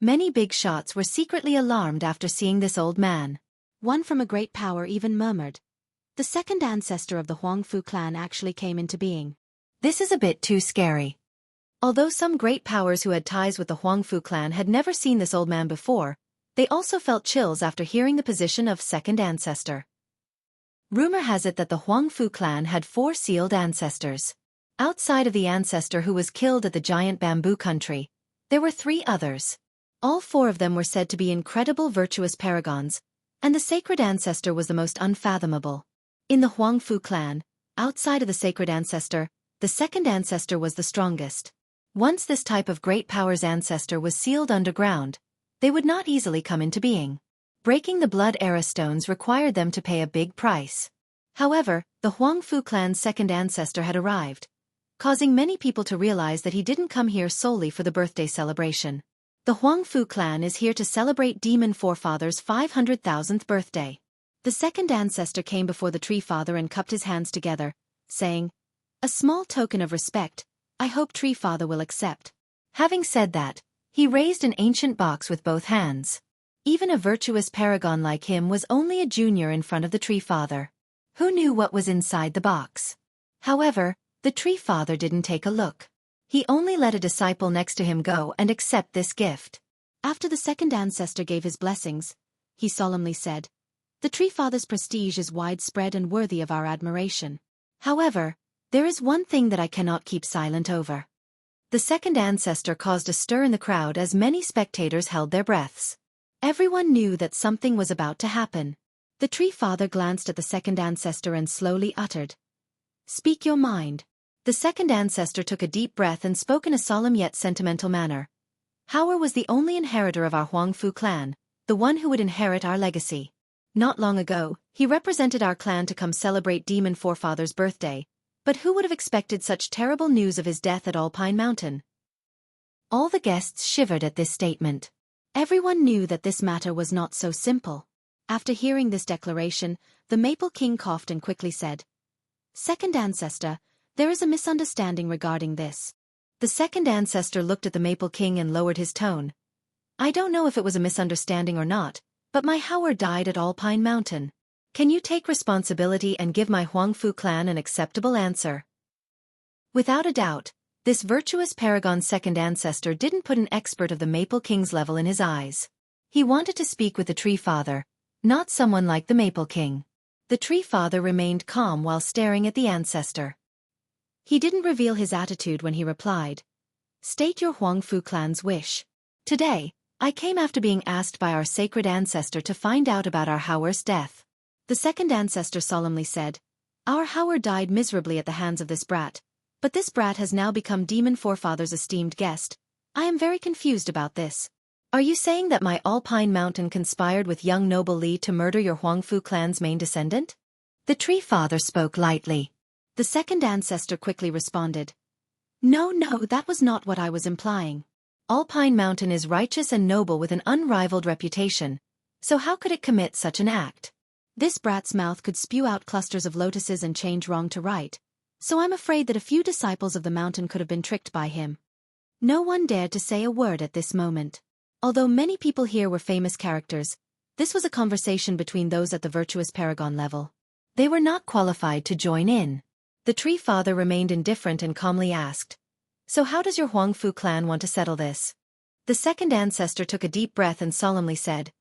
[SPEAKER 1] Many big shots were secretly alarmed after seeing this old man. One from a great power even murmured. The second ancestor of the Huangfu clan actually came into being. This is a bit too scary. Although some great powers who had ties with the Huangfu clan had never seen this old man before, they also felt chills after hearing the position of second ancestor. Rumor has it that the Huangfu clan had 4 sealed ancestors. Outside of the ancestor who was killed at the giant bamboo country, there were 3 others. All 4 of them were said to be incredible virtuous paragons, and the sacred ancestor was the most unfathomable. In the Huangfu clan, outside of the sacred ancestor, the second ancestor was the strongest. Once this type of great power's ancestor was sealed underground, they would not easily come into being. Breaking the blood era stones required them to pay a big price. However, the Huangfu clan's second ancestor had arrived, causing many people to realize that he didn't come here solely for the birthday celebration. The Huangfu clan is here to celebrate Demon Forefather's 500,000th birthday. The second ancestor came before the Tree Father and cupped his hands together, saying, "A small token of respect, I hope Tree Father will accept." Having said that, he raised an ancient box with both hands. Even a virtuous paragon like him was only a junior in front of the Tree Father. Who knew what was inside the box? However, the Tree Father didn't take a look. He only let a disciple next to him go and accept this gift. After the second ancestor gave his blessings, he solemnly said, "The Tree Father's prestige is widespread and worthy of our admiration. However, there is one thing that I cannot keep silent over." The second ancestor caused a stir in the crowd as many spectators held their breaths. Everyone knew that something was about to happen. The Tree Father glanced at the second ancestor and slowly uttered, "Speak your mind." The second ancestor took a deep breath and spoke in a solemn yet sentimental manner. "Howard was the only inheritor of our Huangfu clan, the one who would inherit our legacy. Not long ago, he represented our clan to come celebrate Demon Forefather's birthday, but who would have expected such terrible news of his death at Alpine Mountain?" All the guests shivered at this statement. Everyone knew that this matter was not so simple. After hearing this declaration, the Maple King coughed and quickly said, "Second ancestor, there is a misunderstanding regarding this." The second ancestor looked at the Maple King and lowered his tone. "I don't know if it was a misunderstanding or not, but my Howard died at Alpine Mountain. Can you take responsibility and give my Huangfu clan an acceptable answer? Without a doubt, this virtuous paragon's second ancestor didn't put an expert of the Maple King's level in his eyes. He wanted to speak with the Tree Father, not someone like the Maple King. The Tree Father remained calm while staring at the ancestor. He didn't reveal his attitude when he replied, "State your Huangfu clan's wish. Today, I came after being asked by our sacred ancestor to find out about our Howr's death." The second ancestor solemnly said, "Our Howr died miserably at the hands of this brat, but this brat has now become Demon Forefather's esteemed guest. I am very confused about this. Are you saying that my Alpine Mountain conspired with young noble Li to murder your Huangfu clan's main descendant?" The Tree Father spoke lightly. The second ancestor quickly responded, No, that was not what I was implying. Alpine Mountain is righteous and noble with an unrivaled reputation, so how could it commit such an act? This brat's mouth could spew out clusters of lotuses and change wrong to right, so I'm afraid that a few disciples of the mountain could have been tricked by him. No one dared to say a word at this moment. Although many people here were famous characters, this was a conversation between those at the virtuous paragon level. They were not qualified to join in. The Tree Father remained indifferent and calmly asked, "So how does your Huangfu clan want to settle this?" The second ancestor took a deep breath and solemnly said,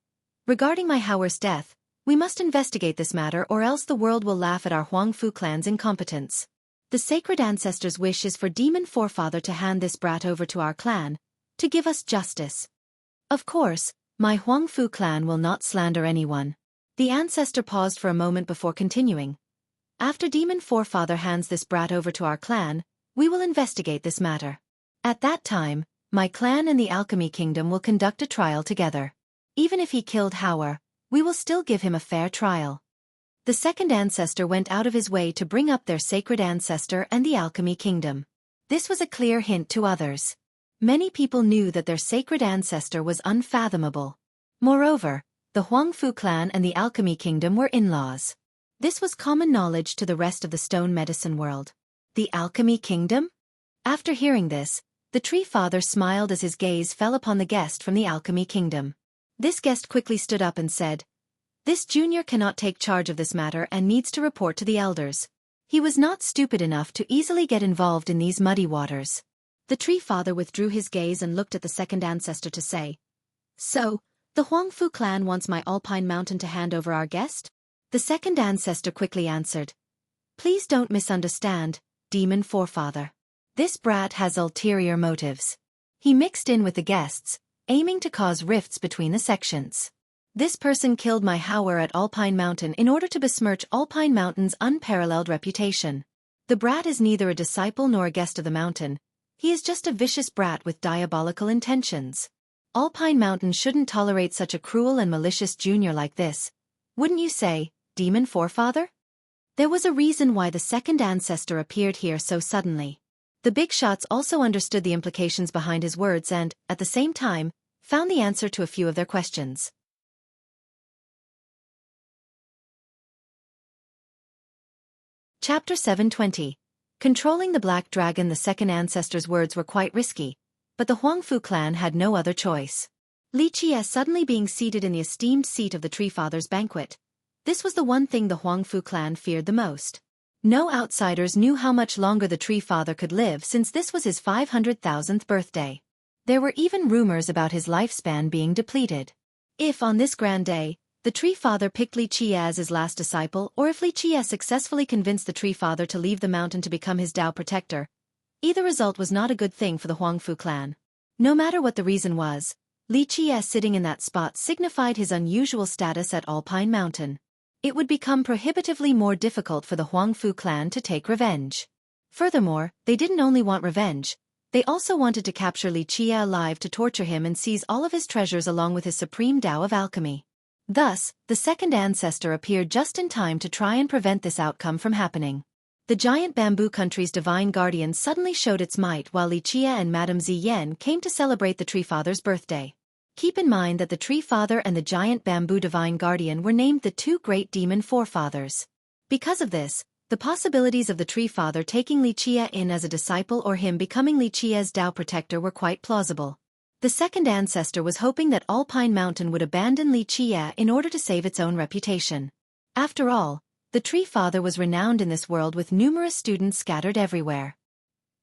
[SPEAKER 1] "Regarding my Howr's death, we must investigate this matter or else the world will laugh at our Huangfu clan's incompetence. The sacred ancestor's wish is for Demon Forefather to hand this brat over to our clan, to give us justice. Of course, my Huangfu clan will not slander anyone." The ancestor paused for a moment before continuing. "After Demon Forefather hands this brat over to our clan, we will investigate this matter. At that time, my clan and the Alchemy Kingdom will conduct a trial together. Even if he killed Howr, we will still give him a fair trial." The second ancestor went out of his way to bring up their sacred ancestor and the Alchemy Kingdom. This was a clear hint to others. Many people knew that their sacred ancestor was unfathomable. Moreover, the Huangfu clan and the Alchemy Kingdom were in-laws. This was common knowledge to the rest of the stone medicine world. The Alchemy Kingdom? After hearing this, the Tree Father smiled as his gaze fell upon the guest from the Alchemy Kingdom. This guest quickly stood up and said, "This junior cannot take charge of this matter and needs to report to the elders. He was not stupid enough to easily get involved in these muddy waters." The Tree Father withdrew his gaze and looked at the second ancestor to say, "So, the Huangfu clan wants my Alpine Mountain to hand over our guest?" The second ancestor quickly answered, "Please don't misunderstand, Demon Forefather. This brat has ulterior motives. He mixed in with the guests, aiming to cause rifts between the sections. This person killed my Howr at Alpine Mountain in order to besmirch Alpine Mountain's unparalleled reputation. The brat is neither a disciple nor a guest of the mountain. He is just a vicious brat with diabolical intentions. Alpine Mountain shouldn't tolerate such a cruel and malicious junior like this. Wouldn't you say, Demon Forefather?" There was a reason why the second ancestor appeared here so suddenly. The big shots also understood the implications behind his words and, at the same time, found the answer to a few of their questions. Chapter 720. Controlling the Black Dragon. The second ancestor's words were quite risky, but the Huangfu clan had no other choice. Li Qie suddenly being seated in the esteemed seat of the Tree Father's banquet. This was the one thing the Huangfu clan feared the most. No outsiders knew how much longer the Tree Father could live since this was his 500,000th birthday. There were even rumors about his lifespan being depleted. If on this grand day, the Tree Father picked Li Qie as his last disciple or if Li Qie successfully convinced the Tree Father to leave the mountain to become his Tao protector, either result was not a good thing for the Huangfu clan. No matter what the reason was, Li Qie sitting in that spot signified his unusual status at Alpine Mountain. It would become prohibitively more difficult for the Huangfu clan to take revenge. Furthermore, they didn't only want revenge, they also wanted to capture Li Qie alive to torture him and seize all of his treasures along with his supreme Tao of alchemy. Thus, the second ancestor appeared just in time to try and prevent this outcome from happening. The giant bamboo country's divine guardian suddenly showed its might while Li Qie and Madame Ziyan came to celebrate the Tree Father's birthday. Keep in mind that the Tree Father and the giant bamboo divine guardian were named the two great demon forefathers. Because of this, the possibilities of the Tree Father taking Li Qie in as a disciple or him becoming Li Qie's Tao protector were quite plausible. The second ancestor was hoping that Alpine Mountain would abandon Li Qie in order to save its own reputation. After all, the Tree Father was renowned in this world with numerous students scattered everywhere.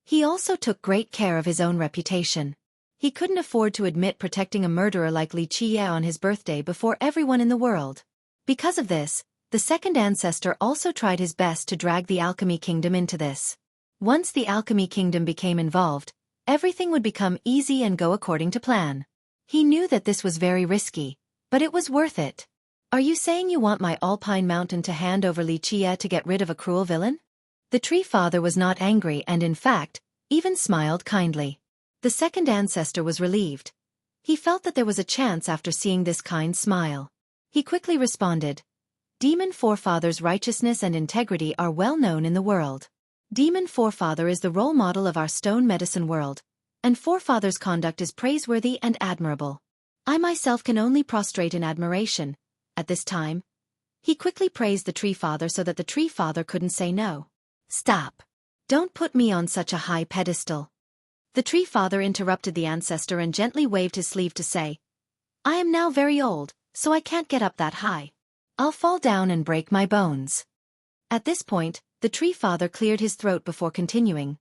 [SPEAKER 1] He also took great care of his own reputation. He couldn't afford to admit protecting a murderer like Li Qie on his birthday before everyone in the world. Because of this, the second ancestor also tried his best to drag the Alchemy Kingdom into this. Once the Alchemy Kingdom became involved, everything would become easy and go according to plan. He knew that this was very risky, but it was worth it. Are you saying you want my Alpine Mountain to hand over Li Qie to get rid of a cruel villain? The Tree Father was not angry and in fact, even smiled kindly. The second ancestor was relieved. He felt that there was a chance after seeing this kind smile. He quickly responded, Demon Forefather's righteousness and integrity are well known in the world. Demon Forefather is the role model of our stone medicine world, and Forefather's conduct is praiseworthy and admirable. I myself can only prostrate in admiration. At this time, he quickly praised the Tree Father so that the Tree Father couldn't say no. Stop. Don't put me on such a high pedestal. The Tree Father interrupted the ancestor and gently waved his sleeve to say, I am now very old, so I can't get up that high. I'll fall down and break my bones. At this point, the Tree Father cleared his throat before continuing.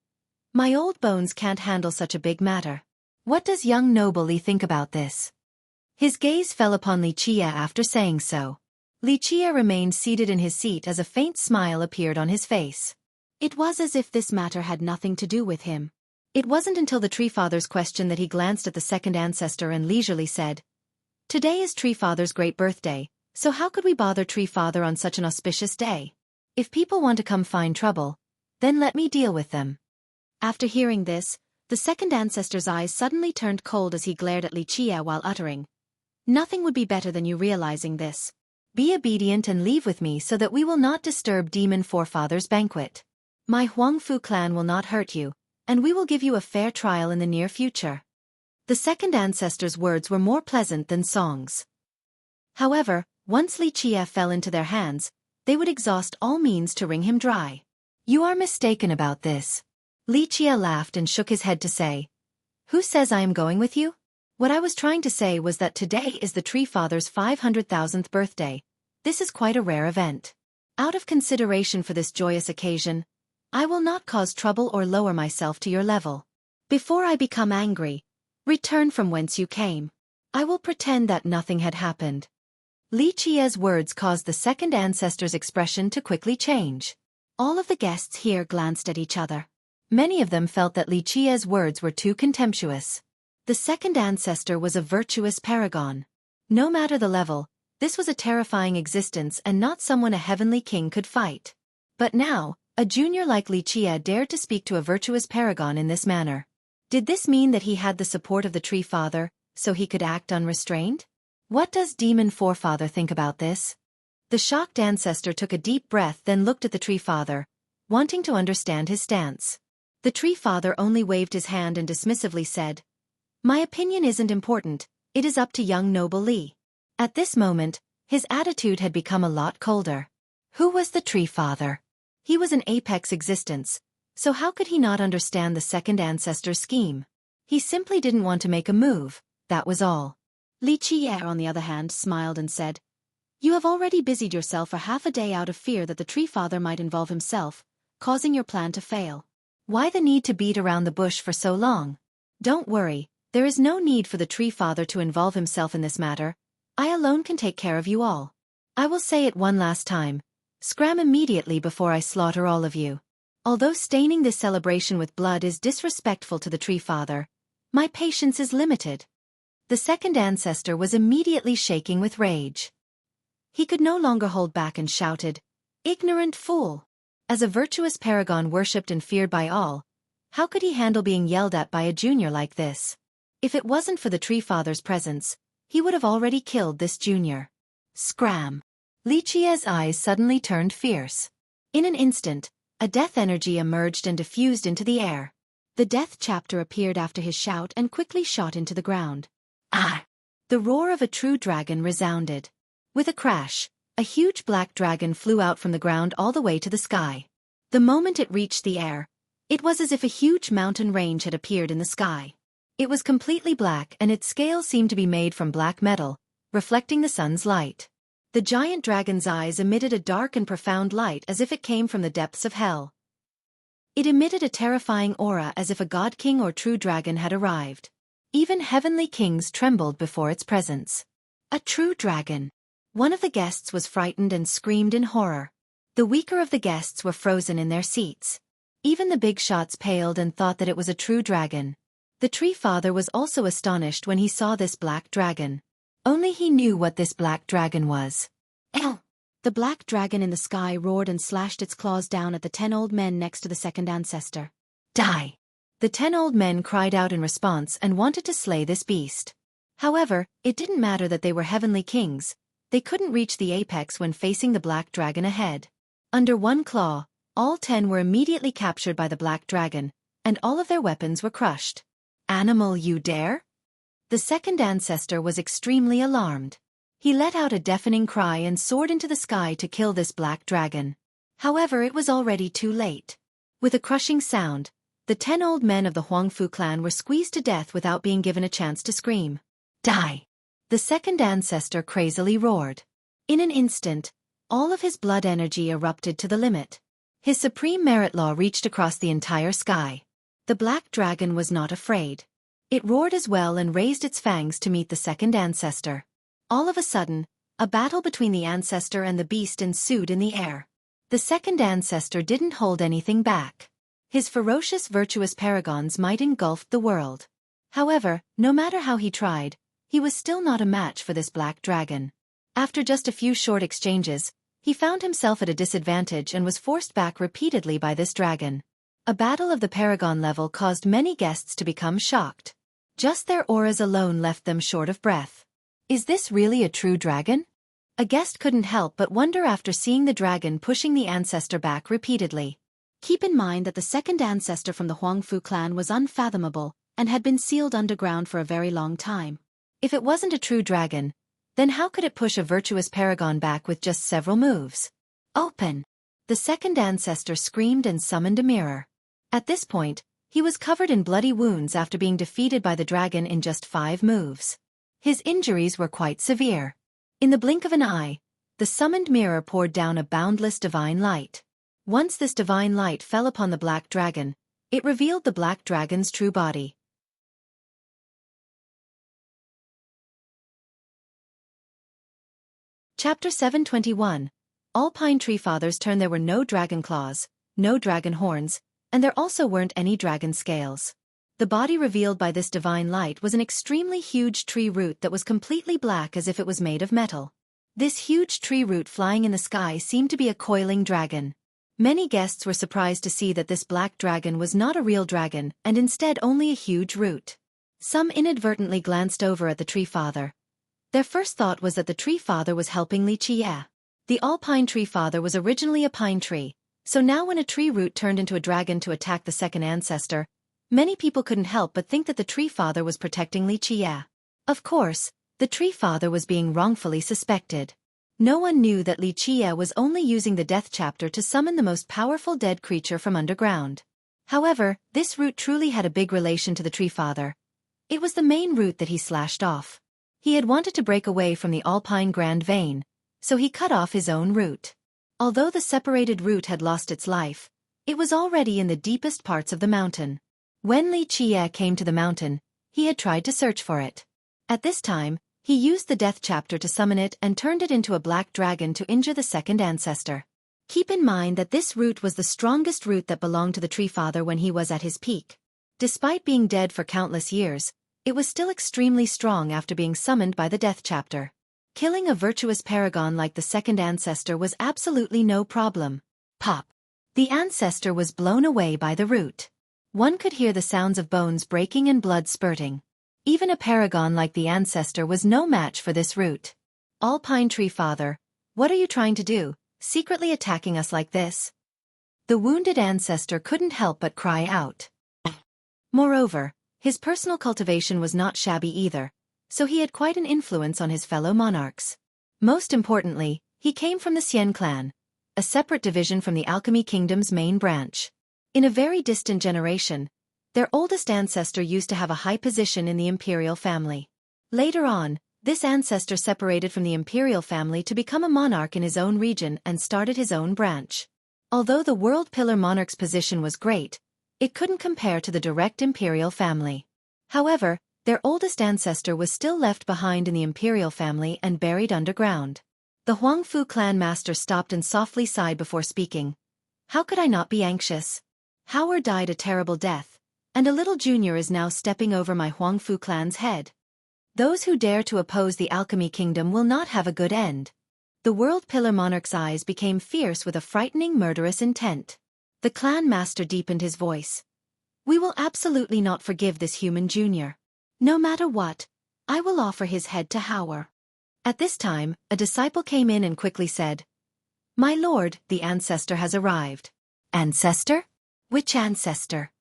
[SPEAKER 1] My old bones can't handle such a big matter. What does young noble Li think about this? His gaze fell upon Li Qie after saying so. Li Qie remained seated in his seat as a faint smile appeared on his face. It was as if this matter had nothing to do with him. It wasn't until the Tree Father's question that he glanced at the second ancestor and leisurely said, Today is Tree Father's great birthday, so how could we bother Tree Father on such an auspicious day? If people want to come find trouble, then let me deal with them. After hearing this, the second ancestor's eyes suddenly turned cold as he glared at Li Qie while uttering, Nothing would be better than you realizing this. Be obedient and leave with me so that we will not disturb Demon Forefather's banquet. My Huangfu clan will not hurt you, and we will give you a fair trial in the near future. The second ancestor's words were more pleasant than songs. However, once Li Qie fell into their hands, they would exhaust all means to wring him dry. You are mistaken about this. Li Qie laughed and shook his head to say, Who says I am going with you? What I was trying to say was that today is the Tree Father's 500,000th birthday. This is quite a rare event. Out of consideration for this joyous occasion, I will not cause trouble or lower myself to your level. Before I become angry, return from whence you came. I will pretend that nothing had happened. Li Qie's words caused the second ancestor's expression to quickly change. All of the guests here glanced at each other. Many of them felt that Li Qie's words were too contemptuous. The second ancestor was a virtuous paragon. No matter the level, this was a terrifying existence and not someone a heavenly king could fight. But now, a junior like Li Qie dared to speak to a virtuous paragon in this manner. Did this mean that he had the support of the Tree Father, so he could act unrestrained? What does Demon Forefather think about this? The shocked ancestor took a deep breath then looked at the Tree Father, wanting to understand his stance. The Tree Father only waved his hand and dismissively said, My opinion isn't important, it is up to young noble Li. At this moment, his attitude had become a lot colder. Who was the Tree Father? He was an apex existence, so how could he not understand the second ancestor's scheme? He simply didn't want to make a move, that was all. Li Qie, on the other hand, smiled and said, You have already busied yourself for half a day out of fear that the Tree Father might involve himself, causing your plan to fail. Why the need to beat around the bush for so long? Don't worry, there is no need for the Tree Father to involve himself in this matter. I alone can take care of you all. I will say it one last time. Scram immediately before I slaughter all of you. Although staining this celebration with blood is disrespectful to the Tree Father, my patience is limited. The second ancestor was immediately shaking with rage. He could no longer hold back and shouted, Ignorant fool! As a virtuous paragon worshipped and feared by all, how could he handle being yelled at by a junior like this? If it wasn't for the Tree Father's presence, he would have already killed this junior. Scram! Li Qie's eyes suddenly turned fierce. In an instant, a death energy emerged and diffused into the air. The death chapter appeared after his shout and quickly shot into the ground. Ah! The roar of a true dragon resounded. With a crash, a huge black dragon flew out from the ground all the way to the sky. The moment it reached the air, it was as if a huge mountain range had appeared in the sky. It was completely black and its scales seemed to be made from black metal, reflecting the sun's light. The giant dragon's eyes emitted a dark and profound light as if it came from the depths of hell. It emitted a terrifying aura as if a god king or true dragon had arrived. Even heavenly kings trembled before its presence. A true dragon. One of the guests was frightened and screamed in horror. The weaker of the guests were frozen in their seats. Even the big shots paled and thought that it was a true dragon. The tree father was also astonished when he saw this black dragon. Only he knew what this black dragon was. Ow! The black dragon in the sky roared and slashed its claws down at the 10 old men next to the second ancestor. Die! The 10 old men cried out in response and wanted to slay this beast. However, it didn't matter that they were heavenly kings. They couldn't reach the apex when facing the black dragon ahead. Under one claw, all 10 were immediately captured by the black dragon, and all of their weapons were crushed. Animal, you dare? The second ancestor was extremely alarmed. He let out a deafening cry and soared into the sky to kill this black dragon. However, it was already too late. With a crushing sound, the 10 old men of the Huangfu clan were squeezed to death without being given a chance to scream. Die! The second ancestor crazily roared. In an instant, all of his blood energy erupted to the limit. His supreme merit law reached across the entire sky. The black dragon was not afraid. It roared as well and raised its fangs to meet the second ancestor. All of a sudden, a battle between the ancestor and the beast ensued in the air. The second ancestor didn't hold anything back. His ferocious virtuous paragons might engulf the world. However, no matter how he tried, he was still not a match for this black dragon. After just a few short exchanges, he found himself at a disadvantage and was forced back repeatedly by this dragon. A battle of the paragon level caused many guests to become shocked. Just their auras alone left them short of breath. Is this really a true dragon? A guest couldn't help but wonder after seeing the dragon pushing the ancestor back repeatedly. Keep in mind that the second ancestor from the Huangfu clan was unfathomable and had been sealed underground for a very long time. If it wasn't a true dragon, then how could it push a virtuous paragon back with just several moves? Open! The second ancestor screamed and summoned a mirror. At this point, he was covered in bloody wounds after being defeated by the dragon in just 5 moves. His injuries were quite severe. In the blink of an eye, the summoned mirror poured down a boundless divine light. Once this divine light fell upon the black dragon, it revealed the black dragon's true body. Chapter 721. All pine tree fathers turned. There were no dragon claws, no dragon horns, and there also weren't any dragon scales. The body revealed by this divine light was an extremely huge tree root that was completely black as if it was made of metal. This huge tree root flying in the sky seemed to be a coiling dragon. Many guests were surprised to see that this black dragon was not a real dragon and instead only a huge root. Some inadvertently glanced over at the tree father. Their first thought was that the tree father was helping Xueqi. The all-pine tree father was originally a pine tree, so now when a tree root turned into a dragon to attack the second ancestor, many people couldn't help but think that the tree father was protecting Xueqi. Of course, the tree father was being wrongfully suspected. No one knew that Xueqi was only using the death chapter to summon the most powerful dead creature from underground. However, this root truly had a big relation to the tree father. It was the main root that he slashed off. He had wanted to break away from the alpine grand vein, so he cut off his own root. Although the separated root had lost its life, it was already in the deepest parts of the mountain. When Xueqi came to the mountain, he had tried to search for it. At this time, he used the death chapter to summon it and turned it into a black dragon to injure the second ancestor. Keep in mind that this root was the strongest root that belonged to the tree father when he was at his peak. Despite being dead for countless years, it was still extremely strong after being summoned by the death chapter. Killing a virtuous paragon like the second ancestor was absolutely no problem. Pop! The ancestor was blown away by the root. One could hear the sounds of bones breaking and blood spurting. Even a paragon like the ancestor was no match for this root. All pine tree father, what are you trying to do, secretly attacking us like this? The wounded ancestor couldn't help but cry out. Moreover, his personal cultivation was not shabby either, so he had quite an influence on his fellow monarchs. Most importantly, he came from the Xian clan, a separate division from the Alchemy Kingdom's main branch. In a very distant generation, their oldest ancestor used to have a high position in the imperial family. Later on, This ancestor separated from the imperial family to become a monarch in his own region and started his own branch. Although the World Pillar monarch's position was great, it couldn't compare to the direct imperial family. However, their oldest ancestor was still left behind in the imperial family and buried underground. The Huangfu clan master stopped and softly sighed before speaking. How could I not be anxious? Howard died a terrible death, and a little junior is now stepping over my Huangfu clan's head. Those who dare to oppose the alchemy kingdom will not have a good end. The World Pillar monarch's eyes became fierce with a frightening murderous intent. The clan master deepened his voice. We will absolutely not forgive this human junior. No matter what, I will offer his head to Howard. At this time, a disciple came in and quickly said, My lord, the ancestor has arrived. Ancestor? Which ancestor?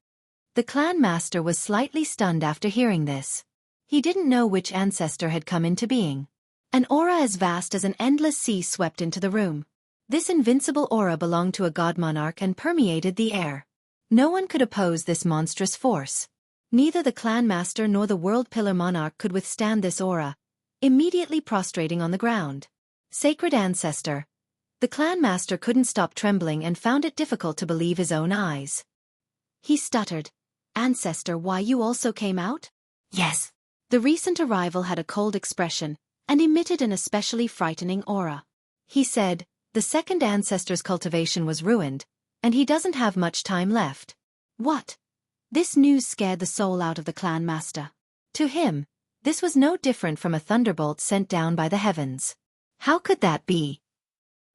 [SPEAKER 1] The clan master was slightly stunned after hearing this. He didn't know which ancestor had come into being. An aura as vast as an endless sea swept into the room. This invincible aura belonged to a god monarch and permeated the air. No one could oppose this monstrous force. Neither the clan master nor the World Pillar monarch could withstand this aura, immediately prostrating on the ground. Sacred ancestor. The clan master couldn't stop trembling and found it difficult to believe his own eyes. He stuttered. Ancestor, why you also came out? Yes. The recent arrival had a cold expression and emitted an especially frightening aura. He said, the second ancestor's cultivation was ruined, and he doesn't have much time left. What? This news scared the soul out of the clan master. To him, this was no different from a thunderbolt sent down by the heavens. How could that be?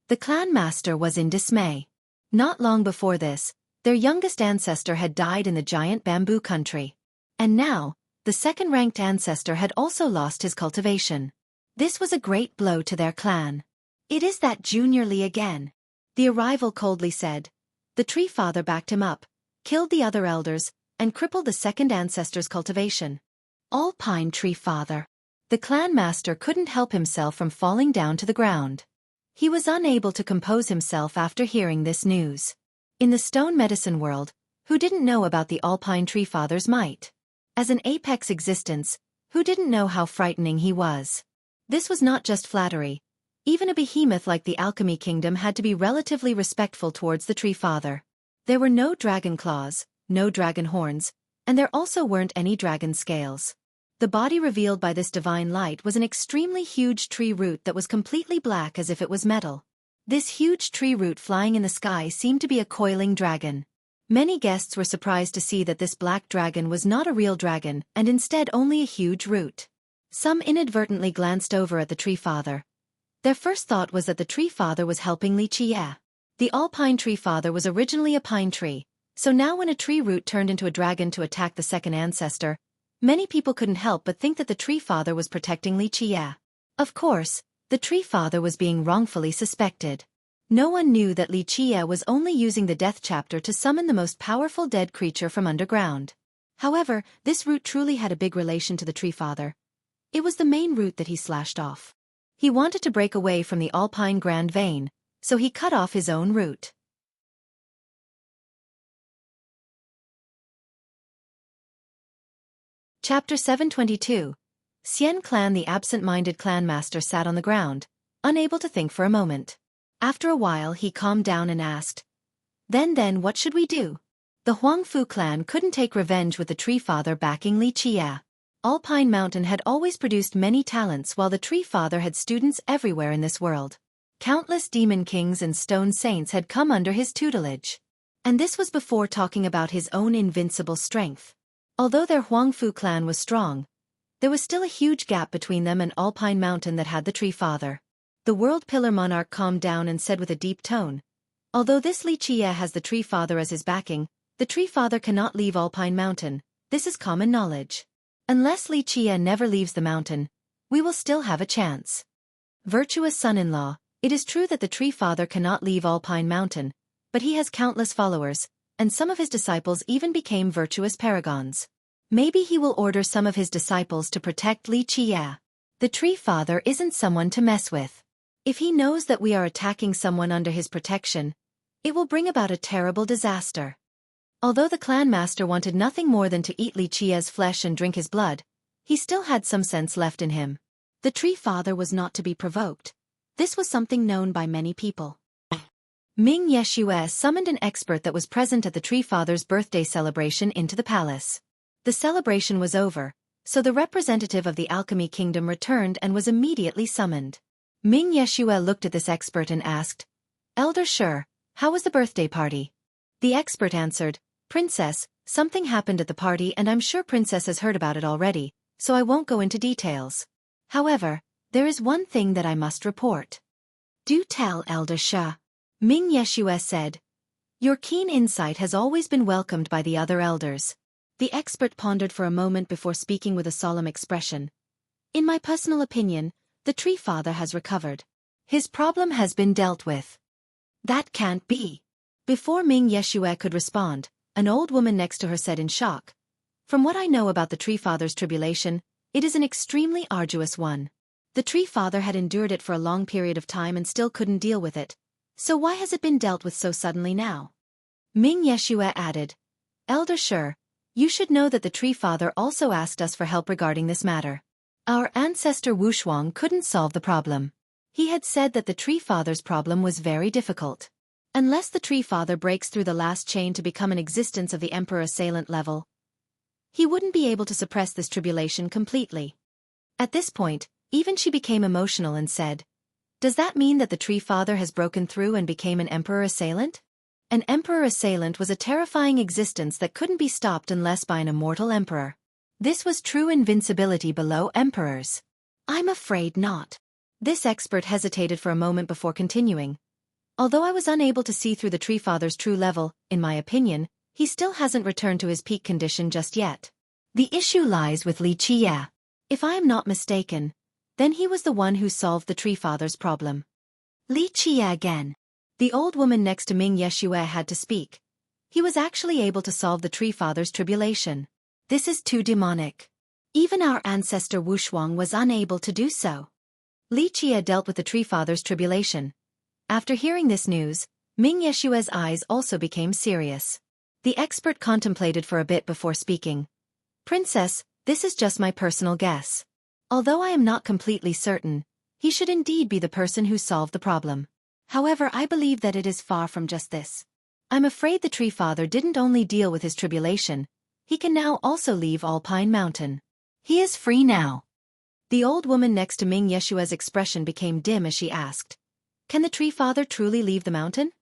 [SPEAKER 1] The clan master was in dismay. Not long before this, their youngest ancestor had died in the giant bamboo country. And now, the second-ranked ancestor had also lost his cultivation. This was a great blow to their clan. It is that Junior Lee again. The arrival coldly said. The tree father backed him up, killed the other elders, and crippled the second ancestor's cultivation. All pine tree father. The clan master couldn't help himself from falling down to the ground. He was unable to compose himself after hearing this news. In the stone medicine world, who didn't know about the Alpine Tree Father's might? As an apex existence, who didn't know how frightening he was? This was not just flattery. Even a behemoth like the Alchemy Kingdom had to be relatively respectful towards the Tree Father. There were no dragon claws, no dragon horns, and there also weren't any dragon scales. The body revealed by this divine light was an extremely huge tree root that was completely black as if it was metal. This huge tree root flying in the sky seemed to be a coiling dragon. Many guests were surprised to see that this black dragon was not a real dragon and instead only a huge root. Some inadvertently glanced over at the Tree Father. Their first thought was that the Tree Father was helping Li Qie. The Alpine Tree Father was originally a pine tree, so now when a tree root turned into a dragon to attack the second ancestor, many people couldn't help but think that the Tree Father was protecting Li Qie. Of course, the Tree Father was being wrongfully suspected. No one knew that Li Qie was only using the death chapter to summon the most powerful dead creature from underground. However, this root truly had a big relation to the Tree Father. It was the main root that he slashed off. He wanted to break away from the Alpine Grand Vein, so he cut off his own root. Chapter 722. Xian Clan. The absent-minded clan master sat on the ground, unable to think for a moment. After a while he calmed down and asked, Then what should we do? The Huangfu clan couldn't take revenge with the Tree Father backing Li Qie. Alpine Mountain had always produced many talents while the Tree Father had students everywhere in this world. Countless demon kings and stone saints had come under his tutelage. And this was before talking about his own invincible strength. Although their Huangfu clan was strong, there was still a huge gap between them and Alpine Mountain that had the Tree Father. The World Pillar monarch calmed down and said with a deep tone, Although this Li Qie has the Tree Father as his backing, the Tree Father cannot leave Alpine Mountain. This is common knowledge. Unless Li Qie never leaves the mountain, we will still have a chance. Virtuous son-in-law, it is true that the Tree Father cannot leave Alpine Mountain, but he has countless followers, and some of his disciples even became virtuous paragons. Maybe he will order some of his disciples to protect Li Qie. The Tree Father isn't someone to mess with. If he knows that we are attacking someone under his protection, it will bring about a terrible disaster. Although the clan master wanted nothing more than to eat Li Qie's flesh and drink his blood, he still had some sense left in him. The Tree Father was not to be provoked. This was something known by many people. Ming Yeshue summoned an expert that was present at the Tree Father's birthday celebration into the palace. The celebration was over, so the representative of the Alchemy Kingdom returned and was immediately summoned. Ming Yeshue looked at this expert and asked, "Elder Shi, how was the birthday party?" The expert answered, "Princess, something happened at the party and I'm sure Princess has heard about it already, so I won't go into details. However, there is one thing that I must report." "Do tell, Elder Shi," Ming Yeshue said. "Your keen insight has always been welcomed by the other elders." The expert pondered for a moment before speaking with a solemn expression. "In my personal opinion, the Tree Father has recovered. His problem has been dealt with." "That can't be." Before Ming Yeshue could respond, an old woman next to her said in shock, "From what I know about the Tree Father's tribulation, it is an extremely arduous one. The Tree Father had endured it for a long period of time and still couldn't deal with it. So why has it been dealt with so suddenly now?" Ming Yeshue added, "Elder Shi, you should know that the Tree Father also asked us for help regarding this matter. Our ancestor Wuxuang couldn't solve the problem. He had said that the Tree Father's problem was very difficult. Unless the Tree Father breaks through the last chain to become an existence of the Emperor Assailant level, he wouldn't be able to suppress this tribulation completely." At this point, even she became emotional and said, "Does that mean that the Tree Father has broken through and became an Emperor Assailant?" An Emperor Assailant was a terrifying existence that couldn't be stopped unless by an immortal emperor. This was true invincibility below emperors. "I'm afraid not." This expert hesitated for a moment before continuing. "Although I was unable to see through the Tree Father's true level, in my opinion, he still hasn't returned to his peak condition just yet. The issue lies with Li Qie. If I am not mistaken, then he was the one who solved the Tree Father's problem." "Li Qie again." The old woman next to Ming Yeshue had to speak. "He was actually able to solve the Tree Father's tribulation. This is too demonic. Even our ancestor Wuxuang was unable to do so." Li Qie dealt with the Tree Father's tribulation. After hearing this news, Ming Yeshue's eyes also became serious. The expert contemplated for a bit before speaking. "Princess, this is just my personal guess. Although I am not completely certain, he should indeed be the person who solved the problem. However, I believe that it is far from just this. I'm afraid the Tree Father didn't only deal with his tribulation, he can now also leave Alpine Mountain. He is free now." The old woman next to Ming Yeshue's expression became dim as she asked, "Can the Tree Father truly leave the mountain?"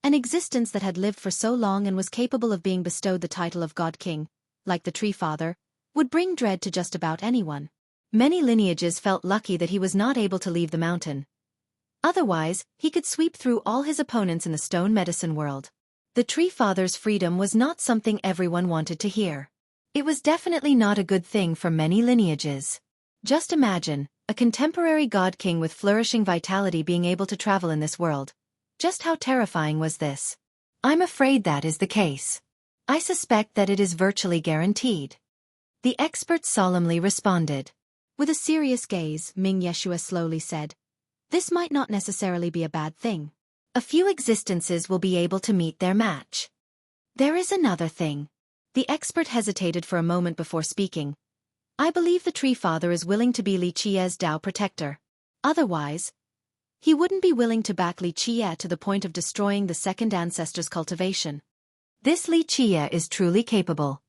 [SPEAKER 1] An existence that had lived for so long and was capable of being bestowed the title of God King, like the Tree Father, would bring dread to just about anyone. Many lineages felt lucky that he was not able to leave the mountain. Otherwise, he could sweep through all his opponents in the stone medicine world. The Tree Father's freedom was not something everyone wanted to hear. It was definitely not a good thing for many lineages. Just imagine, a contemporary God King with flourishing vitality being able to travel in this world. Just how terrifying was this? "I'm afraid that is the case. I suspect that it is virtually guaranteed." The expert solemnly responded. With a serious gaze, Ming Yeshue slowly said, "This might not necessarily be a bad thing. A few existences will be able to meet their match. There is another thing." The expert hesitated for a moment before speaking. "I believe the Tree Father is willing to be Li Qie's Tao protector. Otherwise, he wouldn't be willing to back Li Qie to the point of destroying the second ancestor's cultivation. This Li Qie is truly capable."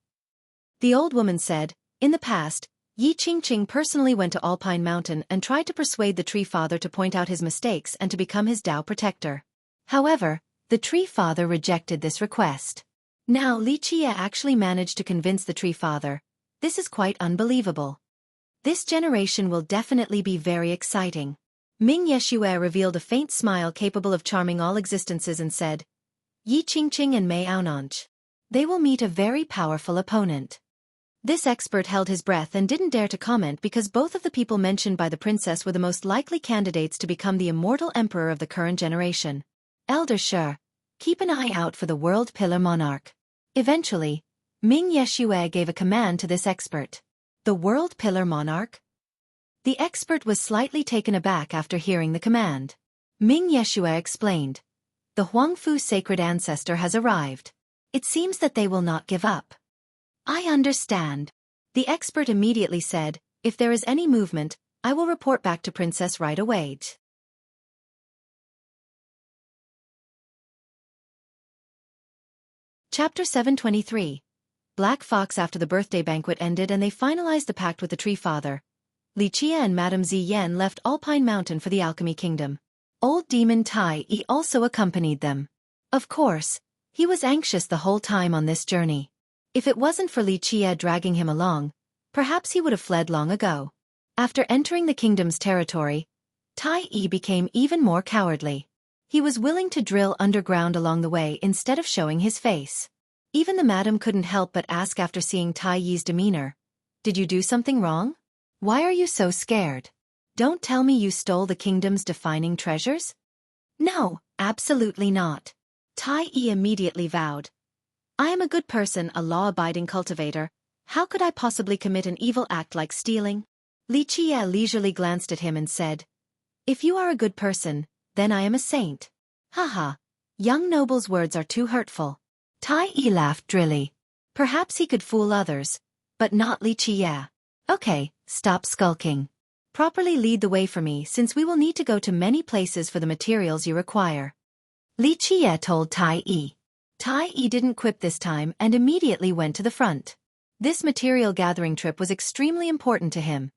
[SPEAKER 1] The old woman said, "In the past, Yi Qingqing personally went to Alpine Mountain and tried to persuade the Tree Father to point out his mistakes and to become his Tao protector. However, the Tree Father rejected this request. Now Li Qie actually managed to convince the Tree Father. This is quite unbelievable. This generation will definitely be very exciting." Ming Yeshue revealed a faint smile capable of charming all existences and said, "Yi Qingqing and Mei Aonanj. They will meet a very powerful opponent." This expert held his breath and didn't dare to comment because both of the people mentioned by the princess were the most likely candidates to become the immortal emperor of the current generation. "Elder Shi, keep an eye out for the World Pillar Monarch." Eventually, Ming Yeshue gave a command to this expert. "The World Pillar Monarch?" The expert was slightly taken aback after hearing the command. Ming Yeshue explained, "The Huangfu sacred ancestor has arrived. It seems that they will not give up." "I understand." The expert immediately said, "If there is any movement, I will report back to Princess right away. Chapter 723. Black Fox. After the birthday banquet ended and they finalized the pact with the Tree Father, Li Chia and Madame Ziyan left Alpine Mountain for the Alchemy Kingdom. Old Demon Tai Yi also accompanied them. Of course, he was anxious the whole time on this journey. If it wasn't for Li Chia dragging him along, perhaps he would have fled long ago. After entering the kingdom's territory, Tai Yi became even more cowardly. He was willing to drill underground along the way instead of showing his face. Even the madam couldn't help but ask after seeing Tai Yi's demeanor, "Did you do something wrong? Why are you so scared? Don't tell me you stole the kingdom's defining treasures?" "No, absolutely not." Tai Yi immediately vowed. "I am a good person, a law-abiding cultivator. How could I possibly commit an evil act like stealing?" Li Chia leisurely glanced at him and said, "If you are a good person, then I am a saint." "Haha, young noble's words are too hurtful." Tai Yi laughed drily. Perhaps he could fool others, but not Li Chia. "Okay, stop skulking. Properly lead the way for me since we will need to go to many places for the materials you require." Li Chia told Tai Yi. Tai Yi didn't quip this time and immediately went to the front. This material gathering trip was extremely important to him,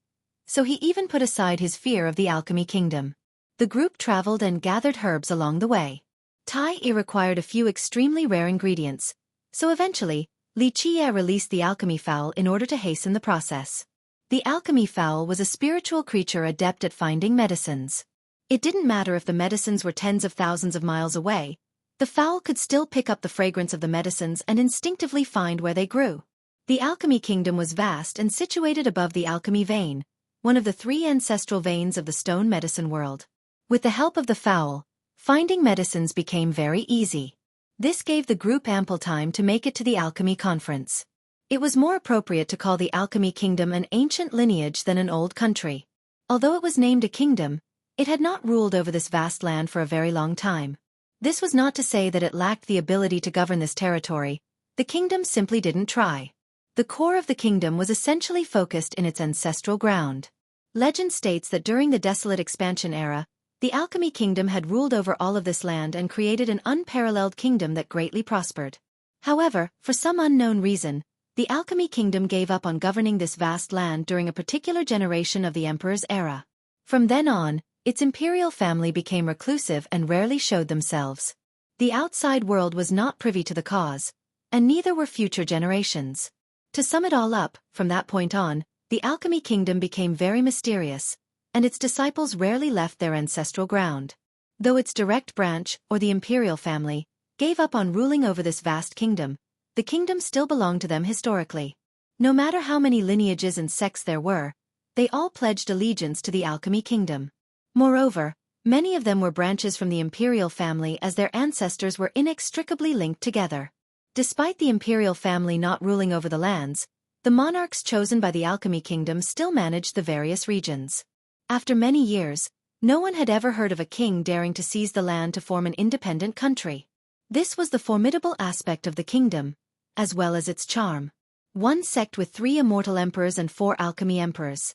[SPEAKER 1] so he even put aside his fear of the Alchemy Kingdom. The group traveled and gathered herbs along the way. Tai Yi required a few extremely rare ingredients, so eventually, Li Chia released the alchemy fowl in order to hasten the process. The alchemy fowl was a spiritual creature adept at finding medicines. It didn't matter if the medicines were tens of thousands of miles away, the fowl could still pick up the fragrance of the medicines and instinctively find where they grew. The Alchemy Kingdom was vast and situated above the Alchemy Vein, one of the 3 ancestral veins of the stone medicine world. With the help of the fowl, finding medicines became very easy. This gave the group ample time to make it to the Alchemy Conference. It was more appropriate to call the Alchemy Kingdom an ancient lineage than an old country. Although it was named a kingdom, it had not ruled over this vast land for a very long time. This was not to say that it lacked the ability to govern this territory, the kingdom simply didn't try. The core of the kingdom was essentially focused in its ancestral ground. Legend states that during the Desolate Expansion era, the Alchemy Kingdom had ruled over all of this land and created an unparalleled kingdom that greatly prospered. However, for some unknown reason, the Alchemy Kingdom gave up on governing this vast land during a particular generation of the Emperor's era. From then on, its imperial family became reclusive and rarely showed themselves. The outside world was not privy to the cause, and neither were future generations. To sum it all up, from that point on, the Alchemy Kingdom became very mysterious, and its disciples rarely left their ancestral ground. Though its direct branch, or the imperial family, gave up on ruling over this vast kingdom, the kingdom still belonged to them historically. No matter how many lineages and sects there were, they all pledged allegiance to the Alchemy Kingdom. Moreover, many of them were branches from the imperial family as their ancestors were inextricably linked together. Despite the imperial family not ruling over the lands, the monarchs chosen by the Alchemy Kingdom still managed the various regions. After many years, no one had ever heard of a king daring to seize the land to form an independent country. This was the formidable aspect of the kingdom, as well as its charm. One sect with 3 immortal emperors and 4 alchemy emperors.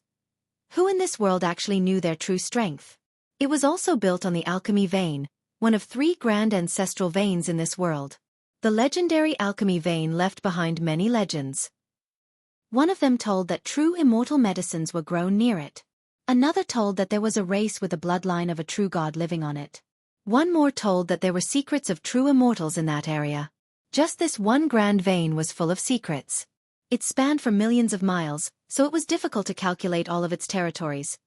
[SPEAKER 1] Who in this world actually knew their true strength? It was also built on the Alchemy Vein, one of 3 grand ancestral veins in this world. The legendary Alchemy Vein left behind many legends. One of them told that true immortal medicines were grown near it. Another told that there was a race with a bloodline of a true god living on it. One more told that there were secrets of true immortals in that area. Just this one grand vein was full of secrets. It spanned for millions of miles, so it was difficult to calculate all of its territories.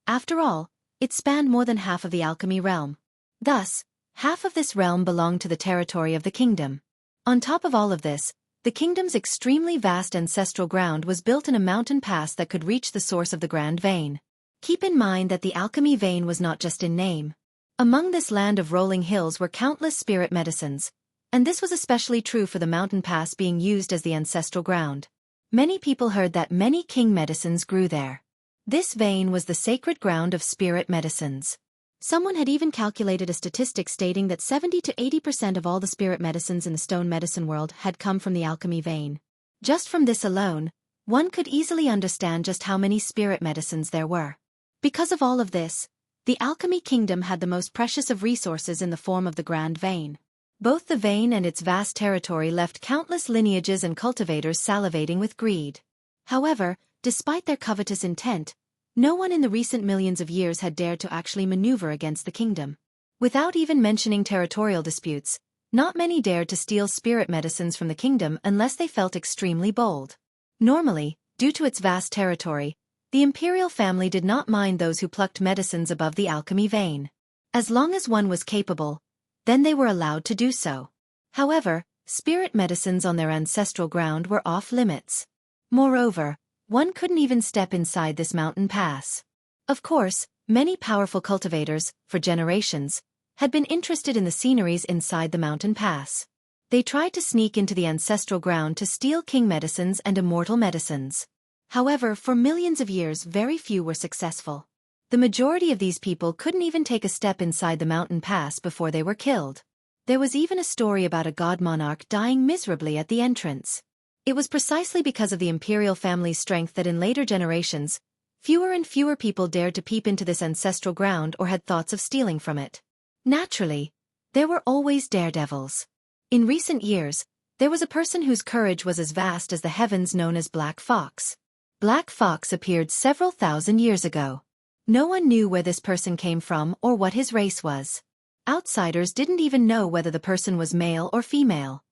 [SPEAKER 1] After all, it spanned more than half of the alchemy realm. Thus, half of this realm belonged to the territory of the kingdom. On top of all of this, the kingdom's extremely vast ancestral ground was built in a mountain pass that could reach the source of the grand vein. Keep in mind that the Alchemy Vein was not just in name. Among this land of rolling hills were countless spirit medicines, and this was especially true for the mountain pass being used as the ancestral ground. Many people heard that many king medicines grew there. This vein was the sacred ground of spirit medicines. Someone had even calculated a statistic stating that 70 to 80% of all the spirit medicines in the stone medicine world had come from the Alchemy Vein. Just from this alone, one could easily understand just how many spirit medicines there were. Because of all of this, the Alchemy Kingdom had the most precious of resources in the form of the Grand Vein. Both the vein and its vast territory left countless lineages and cultivators salivating with greed. However, despite their covetous intent, no one in the recent millions of years had dared to actually maneuver against the kingdom. Without even mentioning territorial disputes, not many dared to steal spirit medicines from the kingdom unless they felt extremely bold. Normally, due to its vast territory, the imperial family did not mind those who plucked medicines above the alchemy vein. As long as one was capable, then they were allowed to do so. However, spirit medicines on their ancestral ground were off limits. Moreover, one couldn't even step inside this mountain pass. Of course, many powerful cultivators, for generations, had been interested in the sceneries inside the mountain pass. They tried to sneak into the ancestral ground to steal king medicines and immortal medicines. However, for millions of years very few were successful. The majority of these people couldn't even take a step inside the mountain pass before they were killed. There was even a story about a god monarch dying miserably at the entrance. It was precisely because of the imperial family's strength that in later generations, fewer and fewer people dared to peep into this ancestral ground or had thoughts of stealing from it. Naturally, there were always daredevils. In recent years, there was a person whose courage was as vast as the heavens known as Black Fox. Black Fox appeared several thousand years ago. No one knew where this person came from or what his race was. Outsiders didn't even know whether the person was male or female.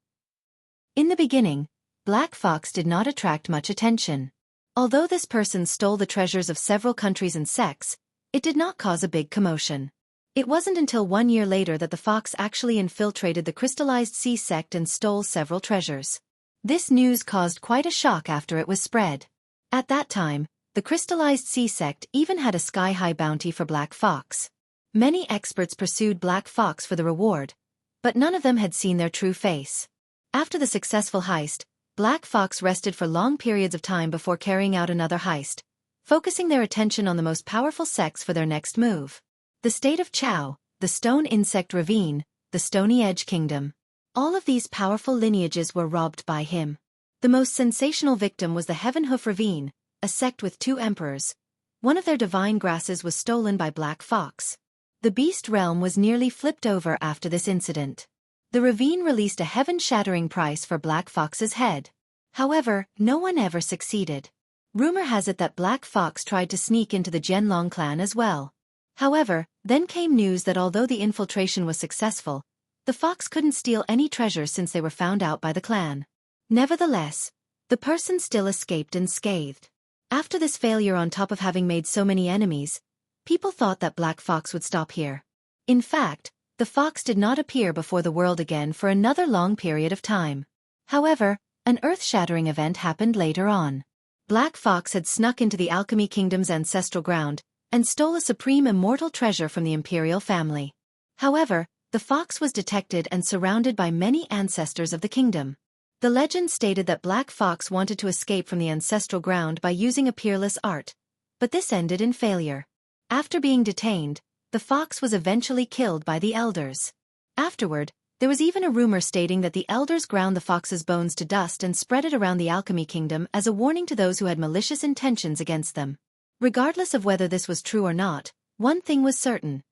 [SPEAKER 1] In the beginning, Black Fox did not attract much attention. Although this person stole the treasures of several countries and sects, it did not cause a big commotion. It wasn't until 1 year later that the fox actually infiltrated the crystallized sea sect and stole several treasures. This news caused quite a shock after it was spread. At that time, the crystallized sea sect even had a sky-high bounty for Black Fox. Many experts pursued Black Fox for the reward, but none of them had seen their true face. After the successful heist, Black Fox rested for long periods of time before carrying out another heist, focusing their attention on the most powerful sects for their next move. The state of Chao, the Stone Insect Ravine, the Stony Edge Kingdom. All of these powerful lineages were robbed by him. The most sensational victim was the Heaven Hoof Ravine, a sect with 2 emperors. One of their divine grasses was stolen by Black Fox. The beast realm was nearly flipped over after this incident. The ravine released a heaven-shattering price for Black Fox's head. However, no one ever succeeded. Rumor has it that Black Fox tried to sneak into the Jianlong clan as well. However, then came news that although the infiltration was successful, the fox couldn't steal any treasure since they were found out by the clan. Nevertheless, the person still escaped unscathed. After this failure, on top of having made so many enemies, people thought that Black Fox would stop here. In fact, the fox did not appear before the world again for another long period of time. However, an earth-shattering event happened later on. Black Fox had snuck into the Alchemy Kingdom's ancestral ground and stole a supreme immortal treasure from the imperial family. However, the fox was detected and surrounded by many ancestors of the kingdom. The legend stated that Black Fox wanted to escape from the ancestral ground by using a peerless art, but this ended in failure. After being detained, the fox was eventually killed by the elders. Afterward, there was even a rumor stating that the elders ground the fox's bones to dust and spread it around the Alchemy Kingdom as a warning to those who had malicious intentions against them. Regardless of whether this was true or not, one thing was certain: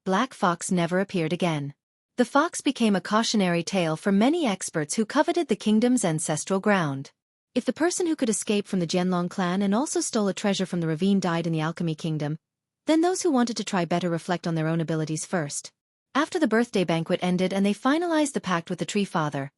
[SPEAKER 1] Black Fox never appeared again. The fox became a cautionary tale for many experts who coveted the kingdom's ancestral ground. If the person who could escape from the Jianlong clan and also stole a treasure from the ravine died in the Alchemy Kingdom, then those who wanted to try better reflect on their own abilities first. After the birthday banquet ended and they finalized the pact with the Tree Father,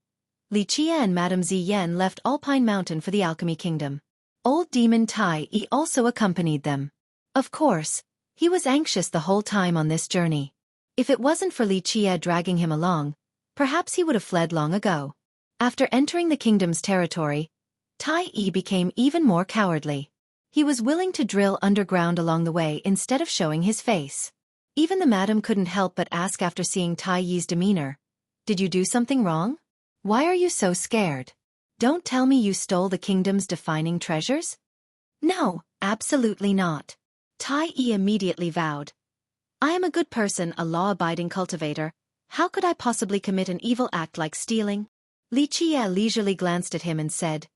[SPEAKER 1] Li Qia and Madame Ziyan left Alpine Mountain for the Alchemy Kingdom. Old demon Tai Yi also accompanied them. Of course, he was anxious the whole time on this journey. If it wasn't for Li Qia dragging him along, perhaps he would have fled long ago. After entering the kingdom's territory, Tai Yi became even more cowardly. He was willing to drill underground along the way instead of showing his face. Even the madam couldn't help but ask after seeing Tai Yi's demeanor, "Did you do something wrong? Why are you so scared? Don't tell me you stole the kingdom's defining treasures?" "No, absolutely not." Tai Yi immediately vowed, "I am a good person, a law-abiding cultivator. How could I possibly commit an evil act like stealing?" Li Qia leisurely glanced at him and said,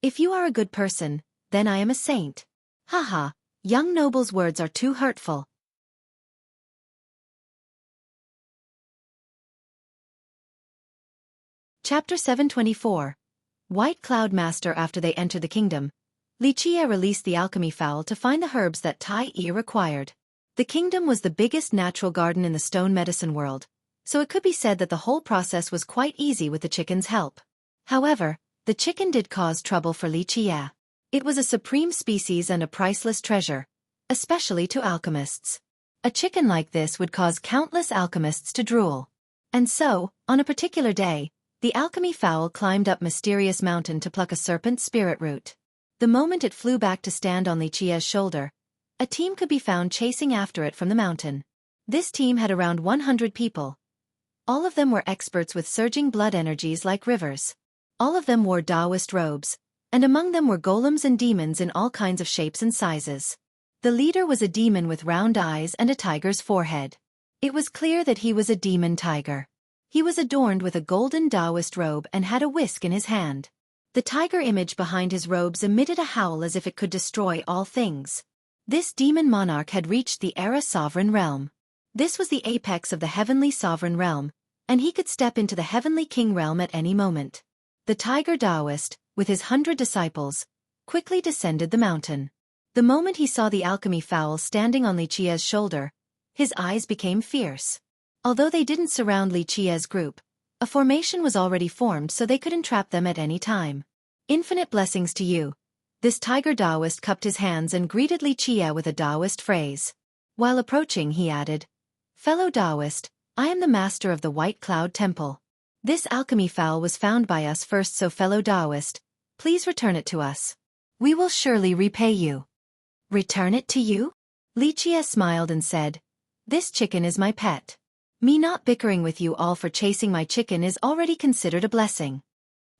[SPEAKER 1] "If you are a good person, then I am a saint." Haha, Young noble's words are too hurtful. Chapter 724. White Cloud Master. After they entered the kingdom, Lichia released the alchemy fowl to find the herbs that Tai Yi required. The kingdom was the biggest natural garden in the stone medicine world, so it could be said that the whole process was quite easy with the chicken's help. However, the chicken did cause trouble for Lichia. It was a supreme species and a priceless treasure, especially to alchemists. A chicken like this would cause countless alchemists to drool. And so, on a particular day, the alchemy fowl climbed up mysterious mountain to pluck a serpent spirit root. The moment it flew back to stand on Lichia's shoulder, a team could be found chasing after it from the mountain. This team had around 100 people. All of them were experts with surging blood energies like rivers. All of them wore Taoist robes, and among them were golems and demons in all kinds of shapes and sizes. The leader was a demon with round eyes and a tiger's forehead. It was clear that he was a demon tiger. He was adorned with a golden Taoist robe and had a whisk in his hand. The tiger image behind his robes emitted a howl as if it could destroy all things. This demon monarch had reached the Era Sovereign Realm. This was the apex of the Heavenly Sovereign Realm, and he could step into the Heavenly King Realm at any moment. The tiger Taoist, with his 100 disciples, quickly descended the mountain. The moment he saw the alchemy fowl standing on Lichia's shoulder, his eyes became fierce. Although they didn't surround Lichia's group, a formation was already formed so they could entrap them at any time. Infinite blessings to you. This tiger Taoist cupped his hands and greeted Lichia with a Taoist phrase. While approaching, he added, "Fellow Taoist, I am the master of the White Cloud Temple. This alchemy fowl was found by us first, so fellow Taoist, please return it to us. We will surely repay you." "Return it to you?" Lichia smiled and said, "This chicken is my pet. Me not bickering with you all for chasing my chicken is already considered a blessing.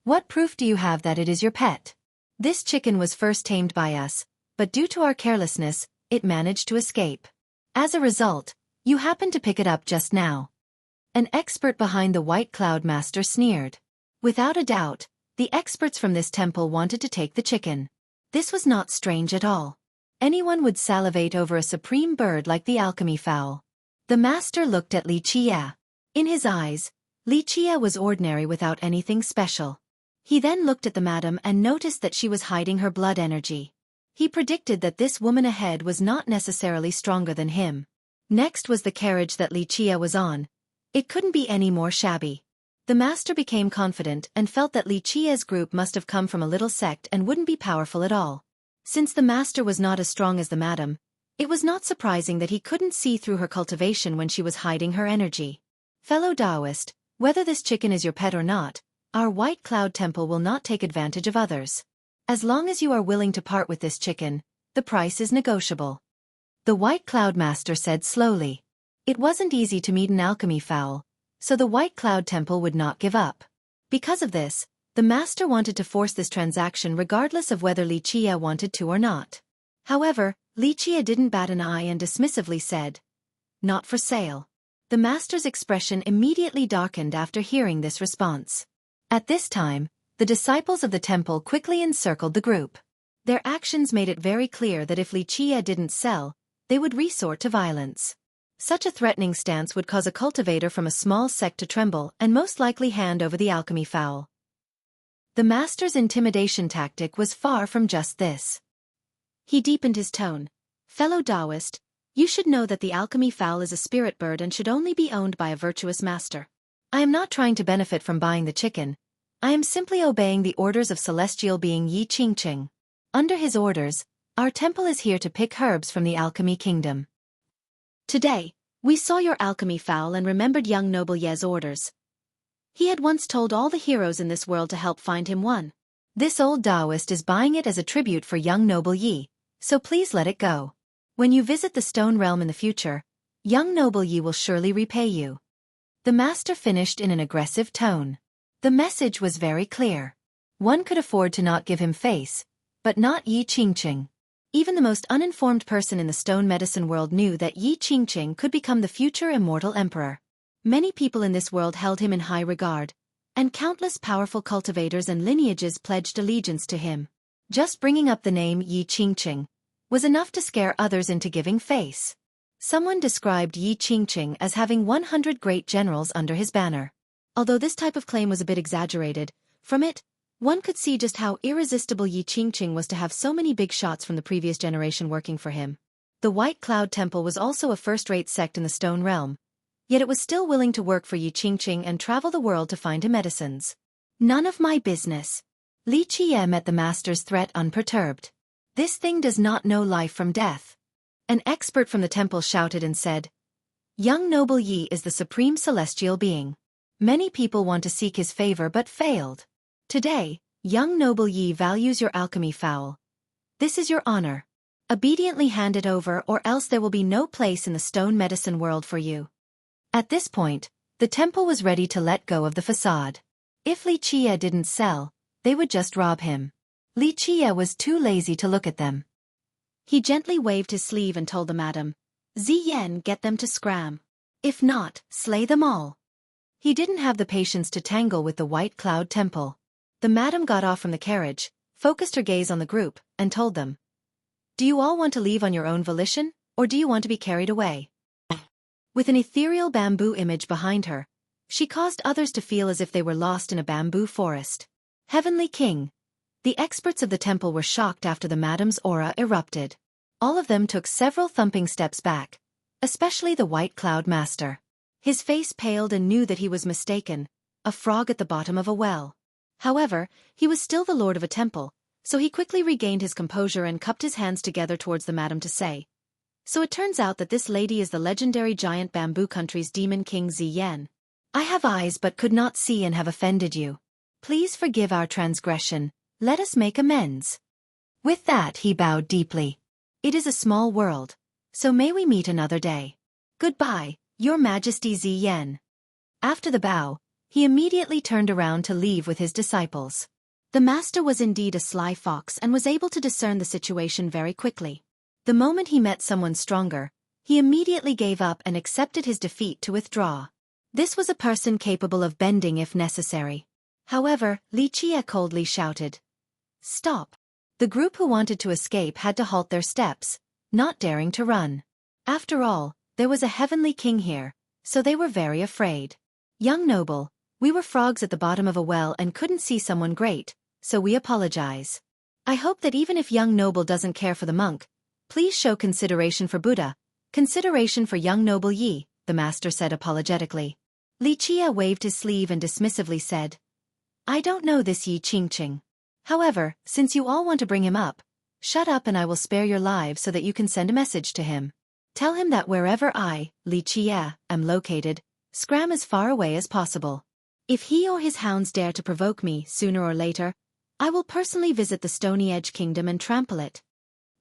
[SPEAKER 1] What proof do you have that it is your pet? This chicken was first tamed by us, but due to our carelessness, it managed to escape. As a result, you happened to pick it up just now." An expert behind the White Cloud Master sneered. Without a doubt, the experts from this temple wanted to take the chicken. This was not strange at all. Anyone would salivate over a supreme bird like the alchemy fowl. The master looked at Lichia. In his eyes, Lichia was ordinary without anything special. He then looked at the madam and noticed that she was hiding her blood energy. He predicted that this woman ahead was not necessarily stronger than him. Next was the carriage that Lichia was on. It couldn't be any more shabby. The master became confident and felt that Lichia's group must have come from a little sect and wouldn't be powerful at all. Since the master was not as strong as the madam, it was not surprising that he couldn't see through her cultivation when she was hiding her energy. "Fellow Taoist, whether this chicken is your pet or not, our White Cloud Temple will not take advantage of others. As long as you are willing to part with this chicken, the price is negotiable." The White Cloud Master said slowly. It wasn't easy to meet an alchemy fowl, so the White Cloud Temple would not give up. Because of this, the master wanted to force this transaction regardless of whether Lichia wanted to or not. However, Lichia didn't bat an eye and dismissively said, "Not for sale." The master's expression immediately darkened after hearing this response. At this time, the disciples of the temple quickly encircled the group. Their actions made it very clear that if Lichia didn't sell, they would resort to violence. Such a threatening stance would cause a cultivator from a small sect to tremble and most likely hand over the alchemy fowl. The master's intimidation tactic was far from just this. He deepened his tone. "Fellow Taoist, you should know that the alchemy fowl is a spirit bird and should only be owned by a virtuous master. I am not trying to benefit from buying the chicken. I am simply obeying the orders of celestial being Yi Qingqing. Under his orders, our temple is here to pick herbs from the alchemy kingdom. Today, we saw your alchemy fowl and remembered young noble Ye's orders. He had once told all the heroes in this world to help find him one. This old Taoist is buying it as a tribute for young noble Yi, so please let it go. When you visit the stone realm in the future, young noble Yi will surely repay you." The master finished in an aggressive tone. The message was very clear. One could afford to not give him face, but not Yi Qingqing. Even the most uninformed person in the stone medicine world knew that Yi Qingqing could become the future immortal emperor. Many people in this world held him in high regard, and countless powerful cultivators and lineages pledged allegiance to him. Just bringing up the name Yi Qingqing, was enough to scare others into giving face. Someone described Yi Qingqing as having 100 great generals under his banner. Although this type of claim was a bit exaggerated, from it, one could see just how irresistible Yi Qingqing was to have so many big shots from the previous generation working for him. The White Cloud Temple was also a first-rate sect in the Stone Realm, yet it was still willing to work for Yi Qingqing and travel the world to find him medicines. None of my business. Li Qie met the master's threat unperturbed. This thing does not know life from death. An expert from the temple shouted and said, Young Noble Yi is the supreme celestial being. Many people want to seek his favor but failed. Today, young Noble Yi values your alchemy foul. This is your honor. Obediently hand it over or else there will be no place in the stone medicine world for you. At this point, the temple was ready to let go of the facade. If Li Qie didn't sell, they would just rob him. Li Qie was too lazy to look at them. He gently waved his sleeve and told the madam, Ziyan, get them to scram. If not, slay them all. He didn't have the patience to tangle with the White Cloud Temple. The madam got off from the carriage, focused her gaze on the group, and told them, Do you all want to leave on your own volition, or do you want to be carried away? With an ethereal bamboo image behind her, she caused others to feel as if they were lost in a bamboo forest. Heavenly King. The experts of the temple were shocked after the madam's aura erupted. All of them took several thumping steps back, especially the White Cloud Master. His face paled and knew that he was mistaken, a frog at the bottom of a well. However, he was still the lord of a temple, so he quickly regained his composure and cupped his hands together towards the madam to say, So it turns out that this lady is the legendary giant bamboo country's demon king Ziyan. I have eyes but could not see and have offended you. Please forgive our transgression, let us make amends. With that he bowed deeply. It is a small world, so may we meet another day. Goodbye, Your Majesty Ziyan. After the bow, he immediately turned around to leave with his disciples. The master was indeed a sly fox and was able to discern the situation very quickly. The moment he met someone stronger, he immediately gave up and accepted his defeat to withdraw. This was a person capable of bending if necessary. However, Li Qie coldly shouted, Stop. The group who wanted to escape had to halt their steps, not daring to run. After all, there was a heavenly king here, so they were very afraid. Young noble, we were frogs at the bottom of a well and couldn't see someone great, so we apologize. I hope that even if young noble doesn't care for the monk, please show consideration for Buddha, consideration for young noble Yi, the master said apologetically. Li Qie waved his sleeve and dismissively said, I don't know this Yi Qingqing. However, since you all want to bring him up, shut up and I will spare your lives so that you can send a message to him. Tell him that wherever I, Li Qie, am located, scram as far away as possible. If he or his hounds dare to provoke me sooner or later, I will personally visit the Stony Edge Kingdom and trample it.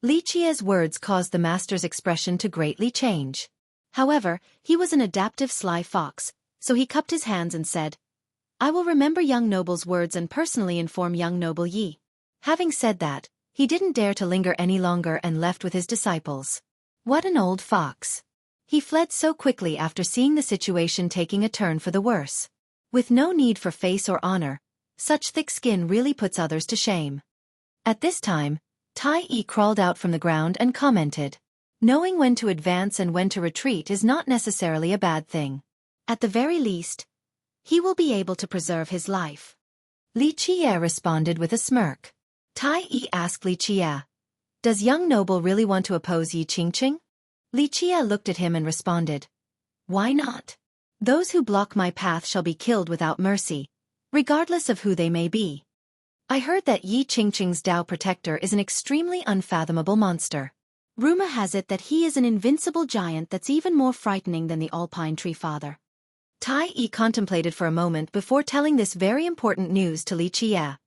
[SPEAKER 1] Li Qie's words caused the master's expression to greatly change. However, he was an adaptive sly fox, so he cupped his hands and said, I will remember young noble's words and personally inform young noble Yi. Having said that, he didn't dare to linger any longer and left with his disciples. What an old fox. He fled so quickly after seeing the situation taking a turn for the worse. With no need for face or honor, such thick skin really puts others to shame. At this time, Tai Yi crawled out from the ground and commented, Knowing when to advance and when to retreat is not necessarily a bad thing. At the very least, he will be able to preserve his life. Li Qie responded with a smirk. Tai Yi asked Li Qie, Does young noble really want to oppose Yi Qingqing? Li Qie looked at him and responded, Why not? Those who block my path shall be killed without mercy, regardless of who they may be. I heard that Yi Qingqing's Tao protector is an extremely unfathomable monster. Rumor has it that he is an invincible giant that's even more frightening than the Alpine Tree Father. Tai Yi contemplated for a moment before telling this very important news to Li Qie.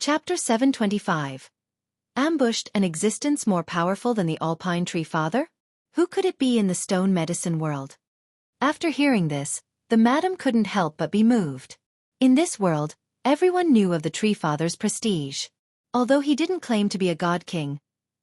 [SPEAKER 1] Chapter 725. Ambushed, an existence more powerful than the Alpine Tree Father? Who could it be in the stone medicine world? After hearing this, the madam couldn't help but be moved. In this world, everyone knew of the Tree Father's prestige. Although he didn't claim to be a god king,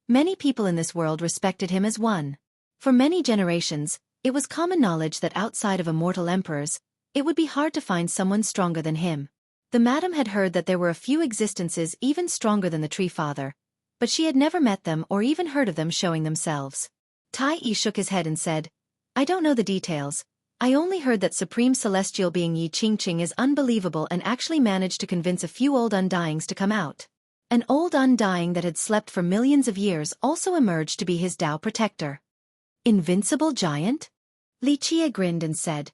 [SPEAKER 1] many people in this world respected him as one. For many generations, it was common knowledge that outside of immortal emperors, it would be hard to find someone stronger than him. The madam had heard that there were a few existences even stronger than the Tree Father, but she had never met them or even heard of them showing themselves. Tai Yi shook his head and said, I don't know the details. I only heard that Supreme Celestial Being Yi Qingqing is unbelievable and actually managed to convince a few old undyings to come out. An old undying that had slept for millions of years also emerged to be his Tao protector. Invincible giant? Li Qie grinned and said,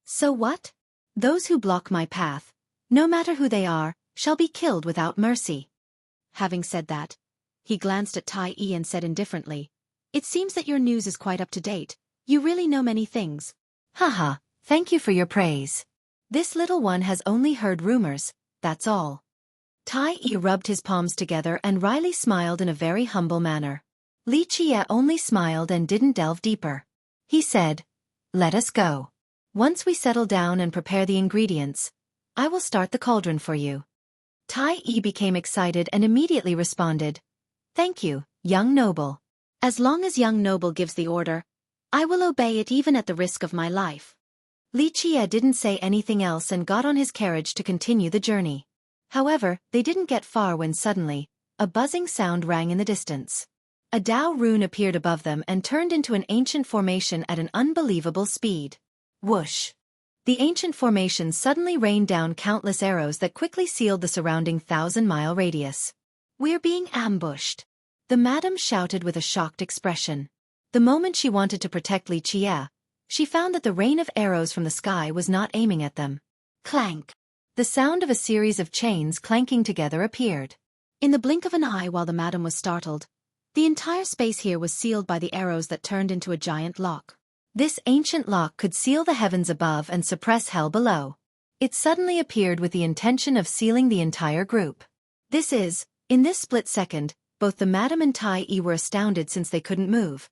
[SPEAKER 1] So what? Those who block my path, no matter who they are, shall be killed without mercy. Having said that, he glanced at Tai Yi and said indifferently, It seems that your news is quite up to date. You really know many things. Haha, thank you for your praise. This little one has only heard rumors, that's all. Tai Yi rubbed his palms together and wryly smiled in a very humble manner. Li Qie only smiled and didn't delve deeper. He said, Let us go. Once we settle down and prepare the ingredients, I will start the cauldron for you. Tai Yi became excited and immediately responded, Thank you, young noble. As long as young noble gives the order, I will obey it even at the risk of my life. Li Qie didn't say anything else and got on his carriage to continue the journey. However, they didn't get far when suddenly, a buzzing sound rang in the distance. A Tao rune appeared above them and turned into an ancient formation at an unbelievable speed. Whoosh! The ancient formation suddenly rained down countless arrows that quickly sealed the surrounding 1,000-mile radius. We're being ambushed. The madam shouted with a shocked expression. The moment she wanted to protect Li Qie, she found that the rain of arrows from the sky was not aiming at them. Clank! The sound of a series of chains clanking together appeared. In the blink of an eye while the madam was startled, the entire space here was sealed by the arrows that turned into a giant lock. This ancient lock could seal the heavens above and suppress hell below. It suddenly appeared with the intention of sealing the entire group. In this split second, both the madam and Tai Yi were astounded since they couldn't move.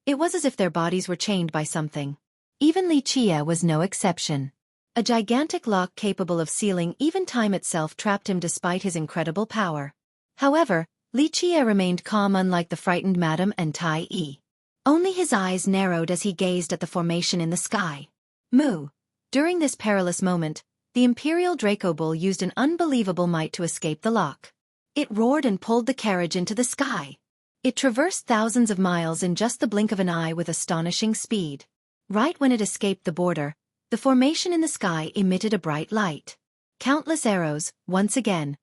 [SPEAKER 1] It was as if their bodies were chained by something. Even Li Qie was no exception. A gigantic lock capable of sealing even time itself trapped him despite his incredible power. However, Li Qie remained calm unlike the frightened madam and Tai Yi. Only his eyes narrowed as he gazed at the formation in the sky. Moo! During this perilous moment, the Imperial Draco Bull used an unbelievable might to escape the lock. It roared and pulled the carriage into the sky. It traversed thousands of miles in just the blink of an eye with astonishing speed. Right when it escaped the border, the formation in the sky emitted a bright light. Countless arrows, once again,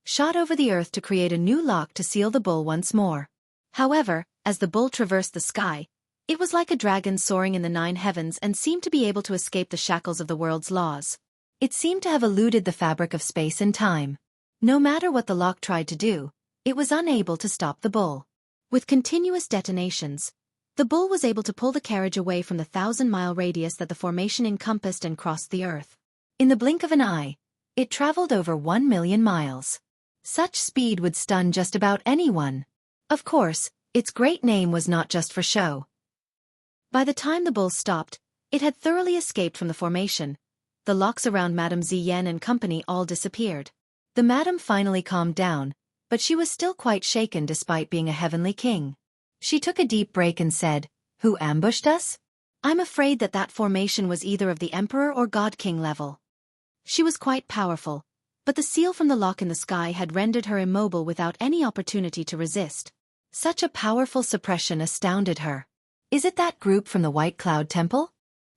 [SPEAKER 1] shot over the earth to create a new lock to seal the bull once more. However, as the bull traversed the sky, it was like a dragon soaring in the 9 heavens and seemed to be able to escape the shackles of the world's laws. It seemed to have eluded the fabric of space and time. No matter what the lock tried to do, it was unable to stop the bull. With continuous detonations, the bull was able to pull the carriage away from the 1,000-mile radius that the formation encompassed and crossed the earth. In the blink of an eye, it traveled over 1 million miles. Such speed would stun just about anyone. Of course, its great name was not just for show. By the time the bull stopped, it had thoroughly escaped from the formation. The locks around Madame Ziyan and company all disappeared. The madam finally calmed down, but she was still quite shaken despite being a heavenly king. She took a deep breath and said, Who ambushed us? I'm afraid that formation was either of the Emperor or God King level. She was quite powerful, but the seal from the lock in the sky had rendered her immobile without any opportunity to resist. Such a powerful suppression astounded her. Is it that group from the White Cloud Temple?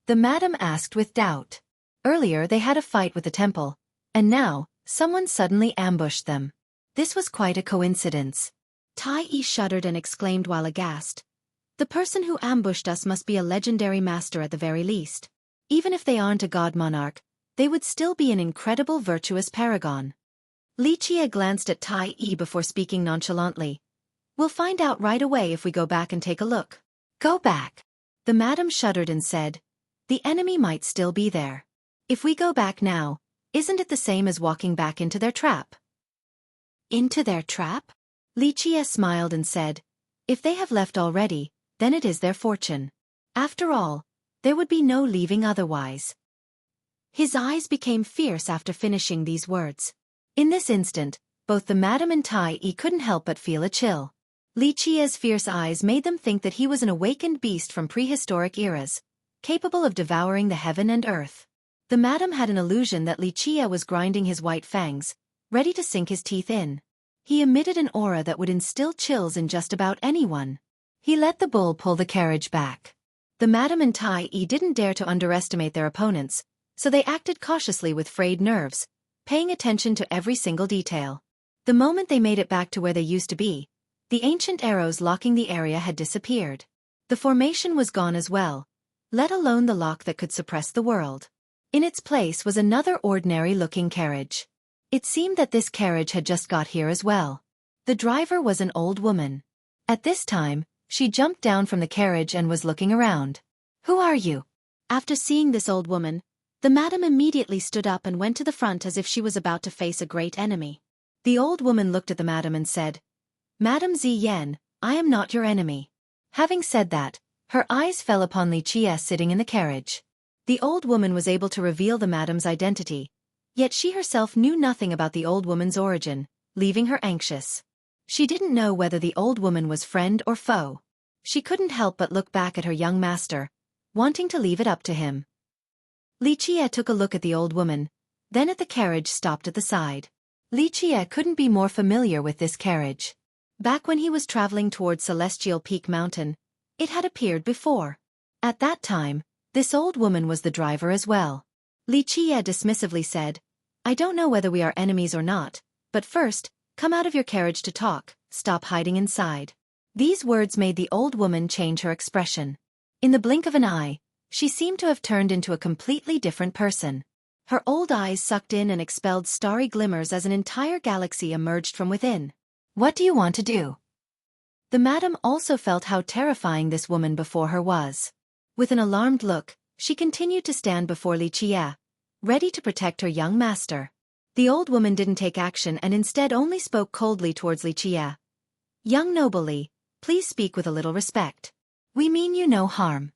[SPEAKER 1] The madam asked with doubt. Earlier they had a fight with the temple, and now, someone suddenly ambushed them. This was quite a coincidence. Tai Yi shuddered and exclaimed while aghast. The person who ambushed us must be a legendary master at the very least. Even if they aren't a god monarch, they would still be an incredible virtuous paragon. Li Qie glanced at Tai Yi before speaking nonchalantly. We'll find out right away if we go back and take a look. Go back. The madam shuddered and said, The enemy might still be there. If we go back now, isn't it the same as walking back into their trap? Into their trap? Li Qie smiled and said, If they have left already, then it is their fortune. After all, there would be no leaving otherwise. His eyes became fierce after finishing these words. In this instant, both the madam and Tai Yi couldn't help but feel a chill. Li Qie's fierce eyes made them think that he was an awakened beast from prehistoric eras, capable of devouring the heaven and earth. The madam had an illusion that Lichia was grinding his white fangs, ready to sink his teeth in. He emitted an aura that would instill chills in just about anyone. He let the bull pull the carriage back. The madam and Tai Yi didn't dare to underestimate their opponents, so they acted cautiously with frayed nerves, paying attention to every single detail. The moment they made it back to where they used to be, the ancient arrows locking the area had disappeared. The formation was gone as well, let alone the lock that could suppress the world. In its place was another ordinary-looking carriage. It seemed that this carriage had just got here as well. The driver was an old woman. At this time, she jumped down from the carriage and was looking around. "Who are you?" After seeing this old woman, the madam immediately stood up and went to the front as if she was about to face a great enemy. The old woman looked at the madam and said, "Madam Ziyan, I am not your enemy." Having said that, her eyes fell upon Lichia sitting in the carriage. The old woman was able to reveal the madam's identity, yet she herself knew nothing about the old woman's origin, leaving her anxious. She didn't know whether the old woman was friend or foe. She couldn't help but look back at her young master, wanting to leave it up to him. Lichia took a look at the old woman, then at the carriage stopped at the side. Lichia couldn't be more familiar with this carriage. Back when he was traveling towards Celestial Peak Mountain, it had appeared before. At that time, this old woman was the driver as well. Lichia dismissively said, "I don't know whether we are enemies or not, but first, come out of your carriage to talk, stop hiding inside." These words made the old woman change her expression. In the blink of an eye, she seemed to have turned into a completely different person. Her old eyes sucked in and expelled starry glimmers as an entire galaxy emerged from within. "What do you want to do?" The madam also felt how terrifying this woman before her was. With an alarmed look, she continued to stand before Lichia, ready to protect her young master. The old woman didn't take action and instead only spoke coldly towards Lichia. "Young noble Li, please speak with a little respect. We mean you no harm."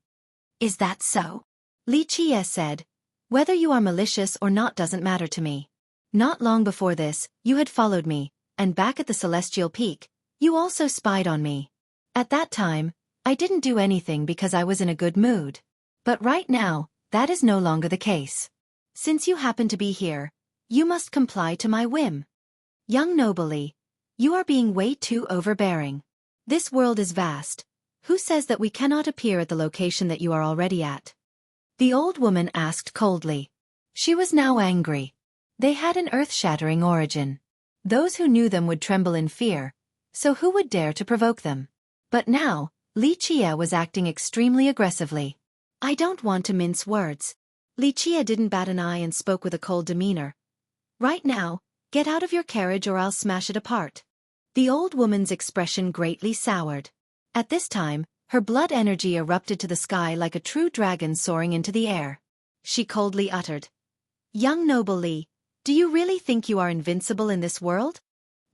[SPEAKER 1] "Is that so?" Lichia said. "Whether you are malicious or not doesn't matter to me. Not long before this, you had followed me, and back at the Celestial Peak, you also spied on me. At that time, I didn't do anything because I was in a good mood. But right now, that is no longer the case. Since you happen to be here, you must comply to my whim. Young noble Li, you are being way too overbearing. This world is vast. Who says that we cannot appear at the location that you are already at?" The old woman asked coldly. She was now angry. They had an earth-shattering origin. Those who knew them would tremble in fear, so who would dare to provoke them? But now, Lichia was acting extremely aggressively. "I don't want to mince words." Lichia didn't bat an eye and spoke with a cold demeanor. "Right now, get out of your carriage or I'll smash it apart." The old woman's expression greatly soured. At this time, her blood energy erupted to the sky like a true dragon soaring into the air. She coldly uttered, "Young noble Li, do you really think you are invincible in this world?"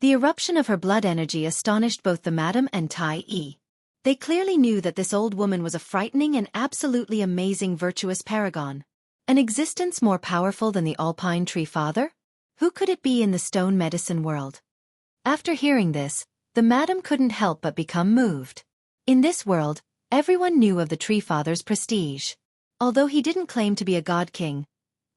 [SPEAKER 1] The eruption of her blood energy astonished both the madam and Tai Yi. They clearly knew that this old woman was a frightening and absolutely amazing virtuous paragon. An existence more powerful than the Alpine Tree Father? Who could it be in the stone medicine world? After hearing this, the madam couldn't help but become moved. In this world, everyone knew of the Tree Father's prestige. Although he didn't claim to be a god king,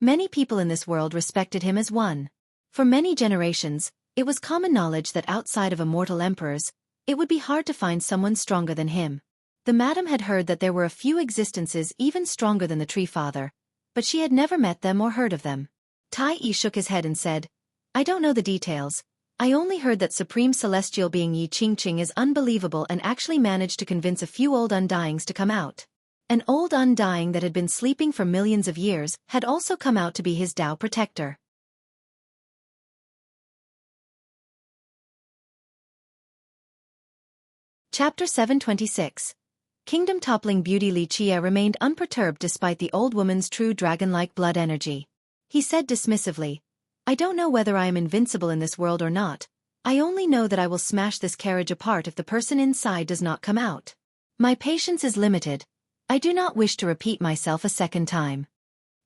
[SPEAKER 1] many people in this world respected him as one. For many generations, it was common knowledge that outside of immortal emperors, it would be hard to find someone stronger than him. The madam had heard that there were a few existences even stronger than the Tree Father, but she had never met them or heard of them. Tai Yi shook his head and said, "I don't know the details. I only heard that Supreme Celestial Being Yi Qingqing is unbelievable and actually managed to convince a few old undyings to come out. An old undying that had been sleeping for millions of years had also come out to be his Tao protector." Chapter 726. Kingdom-toppling beauty. Lichia remained unperturbed despite the old woman's true dragon-like blood energy. He said dismissively, "I don't know whether I am invincible in this world or not. I only know that I will smash this carriage apart if the person inside does not come out. My patience is limited. I do not wish to repeat myself a second time."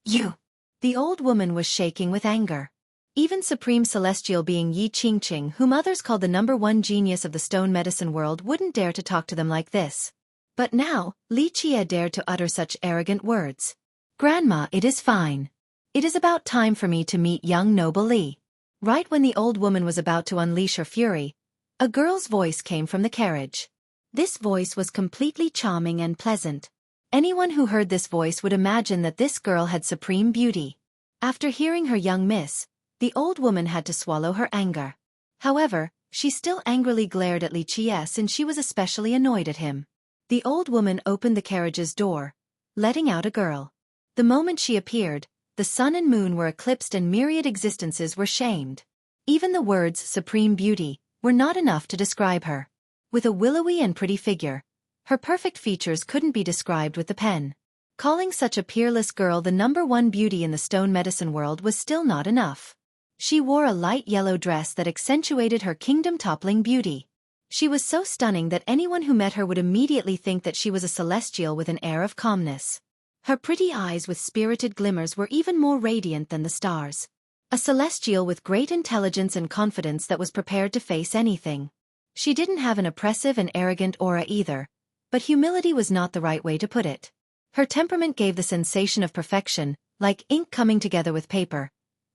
[SPEAKER 1] "You!" The old woman was shaking with anger. Even Supreme Celestial Being Yi Qingqing, whom others called the #1 genius of the stone medicine world, wouldn't dare to talk to them like this. But now, Lichia dared to utter such arrogant words. "Grandma, it is fine. It is about time for me to meet young noble Li. Right when the old woman was about to unleash her fury, a girl's voice came from the carriage. This voice was completely charming and pleasant. Anyone who heard this voice would imagine that this girl had supreme beauty. After hearing her young miss, the old woman had to swallow her anger. However, she still angrily glared at Li Qie since she was especially annoyed at him. The old woman opened the carriage's door, letting out a girl. The moment she appeared, the sun and moon were eclipsed and myriad existences were shamed. Even the words supreme beauty were not enough to describe her. With a willowy and pretty figure, her perfect features couldn't be described with the pen. Calling such a peerless girl the #1 beauty in the stone medicine world was still not enough. She wore a light yellow dress that accentuated her kingdom-toppling beauty. She was so stunning that anyone who met her would immediately think that she was a celestial with an air of calmness. Her pretty eyes with spirited glimmers were even more radiant than the stars. A celestial with great intelligence and confidence that was prepared to face anything. She didn't have an oppressive and arrogant aura either, but humility was not the right way to put it. Her temperament gave the sensation of perfection, like ink coming together with paper.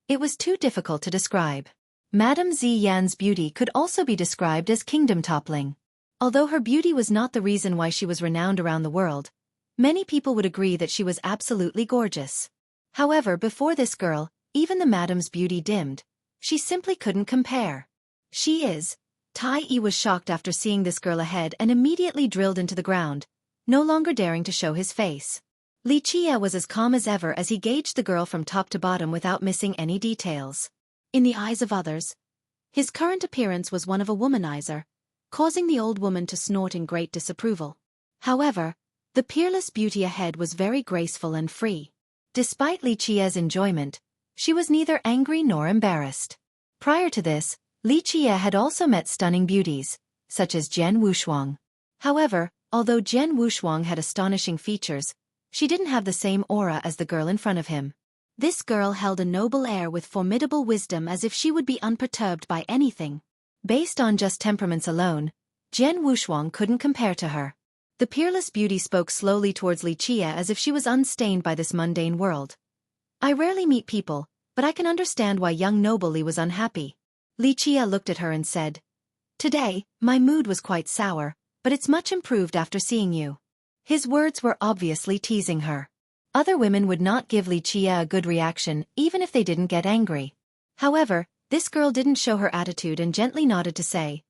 [SPEAKER 1] It was too difficult to describe. Madame Ziyan's beauty could also be described as kingdom-toppling. Although her beauty was not the reason why she was renowned around the world, many people would agree that she was absolutely gorgeous. However, before this girl, even the madame's beauty dimmed. She simply couldn't compare. Tai Yi was shocked after seeing this girl ahead and immediately drilled into the ground, no longer daring to show his face. Li Qie was as calm as ever as he gauged the girl from top to bottom without missing any details. In the eyes of others, his current appearance was one of a womanizer, causing the old woman to snort in great disapproval. However, the peerless beauty ahead was very graceful and free. Despite Li Qie's enjoyment, she was neither angry nor embarrassed. Prior to this, Li Qie had also met stunning beauties, such as Jian Wushuang. However, although Jian Wushuang had astonishing features, she didn't have the same aura as the girl in front of him. This girl held a noble air with formidable wisdom as if she would be unperturbed by anything. Based on just temperaments alone, Jian Wushuang couldn't compare to her. The peerless beauty spoke slowly towards Li Qie as if she was unstained by this mundane world. I rarely meet people, but I can understand why young noble Li was unhappy. Li Qie looked at her and said, "Today, my mood was quite sour, but it's much improved after seeing you." His words were obviously teasing her. Other women would not give Li Qie a good reaction even if they didn't get angry. However, this girl didn't show her attitude and gently nodded to say,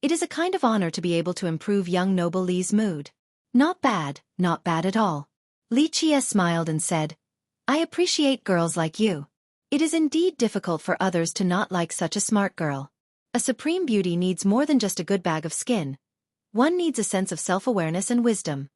[SPEAKER 1] "It is a kind of honor to be able to improve young noble Li's mood." Not bad at all. Li Qie smiled and said, "I appreciate girls like you. It is indeed difficult for others to not like such a smart girl. A supreme beauty needs more than just a good bag of skin. One needs a sense of self-awareness and wisdom."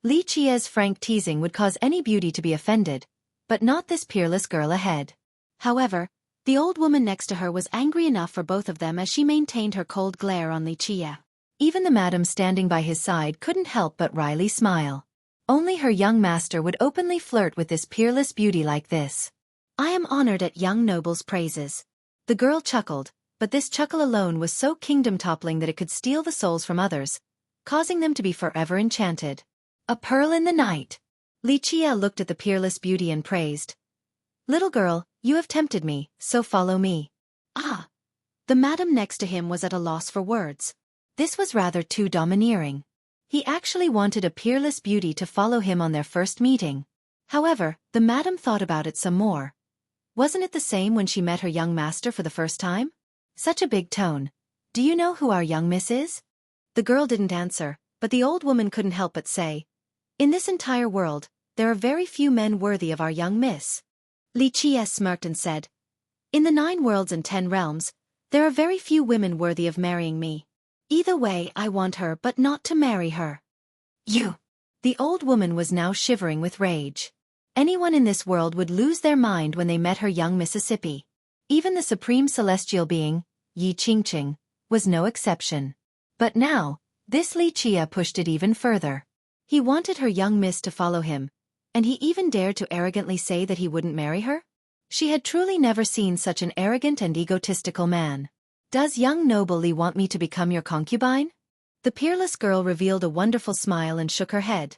[SPEAKER 1] Li Qie's frank teasing would cause any beauty to be offended, but not this peerless girl ahead. However, the old woman next to her was angry enough for both of them as she maintained her cold glare on Li Qie. Even the madam standing by his side couldn't help but wryly smile. Only her young master would openly flirt with this peerless beauty like this. "I am honored at young noble's praises." The girl chuckled, but this chuckle alone was so kingdom-toppling that it could steal the souls from others, causing them to be forever enchanted. "A pearl in the night." Li Qie looked at the peerless beauty and praised, "Little girl, you have tempted me, so follow me." Ah! The madam next to him was at a loss for words. This was rather too domineering. He actually wanted a peerless beauty to follow him on their first meeting. However, the madam thought about it some more. Wasn't it the same when she met her young master for the first time? Such a big tone. "Do you know who our young miss is?" The girl didn't answer, but the old woman couldn't help but say, "In this entire world, there are very few men worthy of our young miss." Li Qie smirked and said, "In the 9 worlds and 10 realms, there are very few women worthy of marrying me. Either way, I want her but not to marry her." "You!" The old woman was now shivering with rage. Anyone in this world would lose their mind when they met her young Mississippi. Even the supreme celestial being, Yi Qingqing, was no exception. But now, this Li Qie pushed it even further. He wanted her young miss to follow him, and he even dared to arrogantly say that he wouldn't marry her? She had truly never seen such an arrogant and egotistical man. "Does young noble Li want me to become your concubine?" The peerless girl revealed a wonderful smile and shook her head.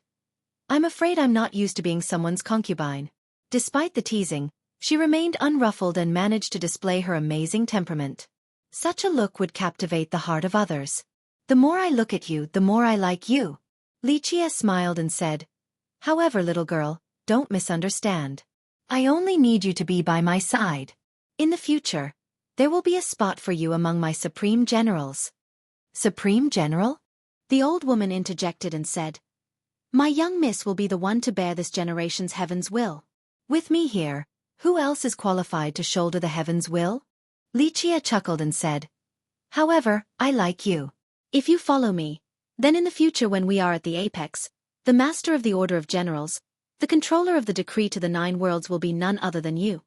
[SPEAKER 1] "I'm afraid I'm not used to being someone's concubine." Despite the teasing, she remained unruffled and managed to display her amazing temperament. Such a look would captivate the heart of others. The more I look at you, the more I like you. Lichia smiled and said, however, little girl, don't misunderstand. I only need you to be by my side. In the future, there will be a spot for you among my supreme generals. Supreme general? The old woman interjected and said, my young miss will be the one to bear this generation's heaven's will. With me here, who else is qualified to shoulder the heaven's will? Lichia chuckled and said, however, I like you. If you follow me, then in the future when we are at the apex, the master of the Order of Generals, the controller of the decree to the 9 worlds will be none other than you.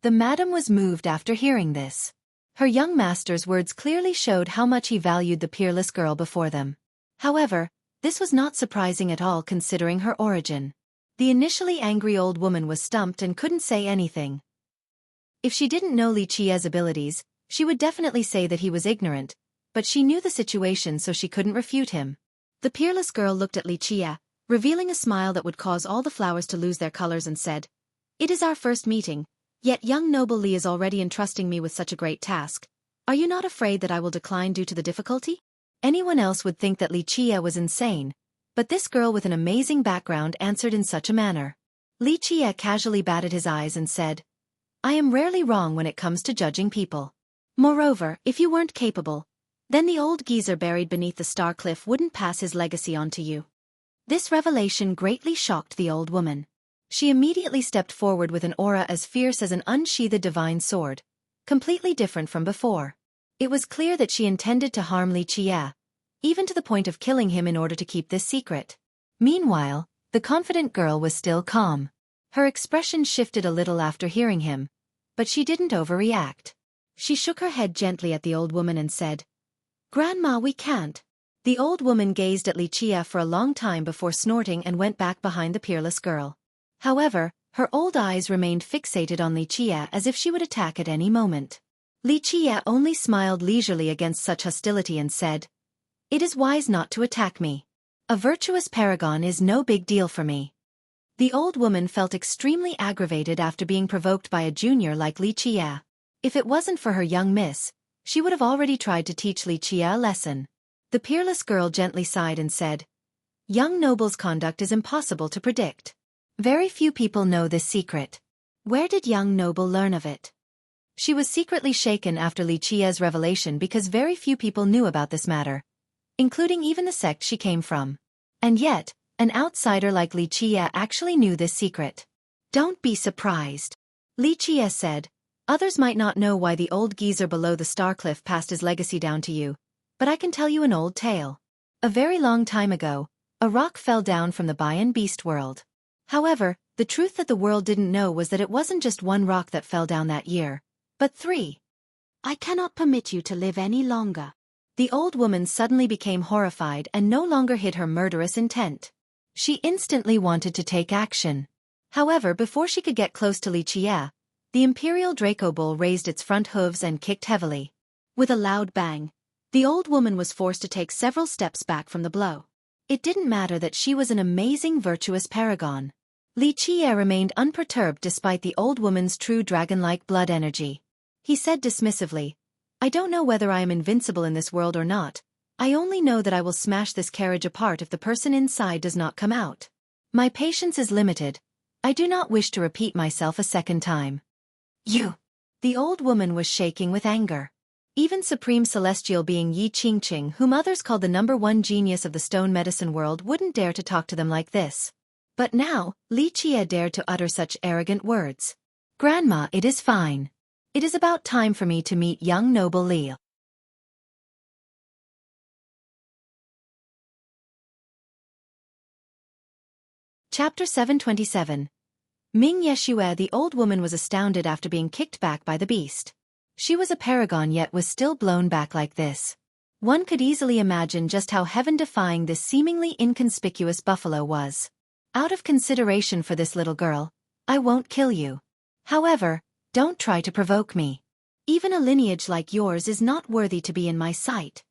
[SPEAKER 1] The madam was moved after hearing this. Her young master's words clearly showed how much he valued the peerless girl before them. However, this was not surprising at all considering her origin. The initially angry old woman was stumped and couldn't say anything. If she didn't know Lichia's abilities, she would definitely say that he was ignorant, but she knew the situation so she couldn't refute him. The peerless girl looked at Lichia, revealing a smile that would cause all the flowers to lose their colors and said, it is our first meeting, yet young noble Li is already entrusting me with such a great task. Are you not afraid that I will decline due to the difficulty? Anyone else would think that Lichia was insane, but this girl with an amazing background answered in such a manner. Lichia casually batted his eyes and said, I am rarely wrong when it comes to judging people. Moreover, if you weren't capable, then the old geezer buried beneath the star cliff wouldn't pass his legacy on to you. This revelation greatly shocked the old woman. She immediately stepped forward with an aura as fierce as an unsheathed divine sword, completely different from before. It was clear that she intended to harm Lichia, even to the point of killing him in order to keep this secret. Meanwhile, the confident girl was still calm. Her expression shifted a little after hearing him, but she didn't overreact. She shook her head gently at the old woman and said, Grandma, we can't. The old woman gazed at Lichia for a long time before snorting and went back behind the peerless girl. However, her old eyes remained fixated on Lichia as if she would attack at any moment. Lichia only smiled leisurely against such hostility and said, it is wise not to attack me. A virtuous paragon is no big deal for me. The old woman felt extremely aggravated after being provoked by a junior like Lichia. If it wasn't for her young miss, she would have already tried to teach Lichia a lesson. The peerless girl gently sighed and said, young noble's conduct is impossible to predict. Very few people know this secret. Where did young noble learn of it? She was secretly shaken after Lichia's revelation because very few people knew about this matter, including even the sect she came from. And yet, an outsider like Lichia actually knew this secret. Don't be surprised. Lichia said, others might not know why the old geezer below the star cliff passed his legacy down to you, but I can tell you an old tale. A very long time ago, a rock fell down from the Bayan beast world. However, the truth that the world didn't know was that it wasn't just one rock that fell down that year, but 3. I cannot permit you to live any longer. The old woman suddenly became horrified and no longer hid her murderous intent. She instantly wanted to take action. However, before she could get close to Lichia, the imperial Draco bull raised its front hooves and kicked heavily. With a loud bang, the old woman was forced to take several steps back from the blow. It didn't matter that she was an amazing virtuous paragon. Lichia remained unperturbed despite the old woman's true dragon-like blood energy. He said dismissively, I don't know whether I am invincible in this world or not. I only know that I will smash this carriage apart if the person inside does not come out. My patience is limited. I do not wish to repeat myself a second time. You! The old woman was shaking with anger. Even supreme celestial being Yi Qingqing, whom others called the #1 genius of the stone medicine world, wouldn't dare to talk to them like this. But now, Lichia dared to utter such arrogant words. Grandma, it is fine. It is about time for me to meet young noble Li. Chapter 727. Ming Yeshue. The old woman was astounded after being kicked back by the beast. She was a paragon yet was still blown back like this. One could easily imagine just how heaven-defying this seemingly inconspicuous buffalo was. Out of consideration for this little girl, I won't kill you. However, don't try to provoke me. Even a lineage like yours is not worthy to be in my sight.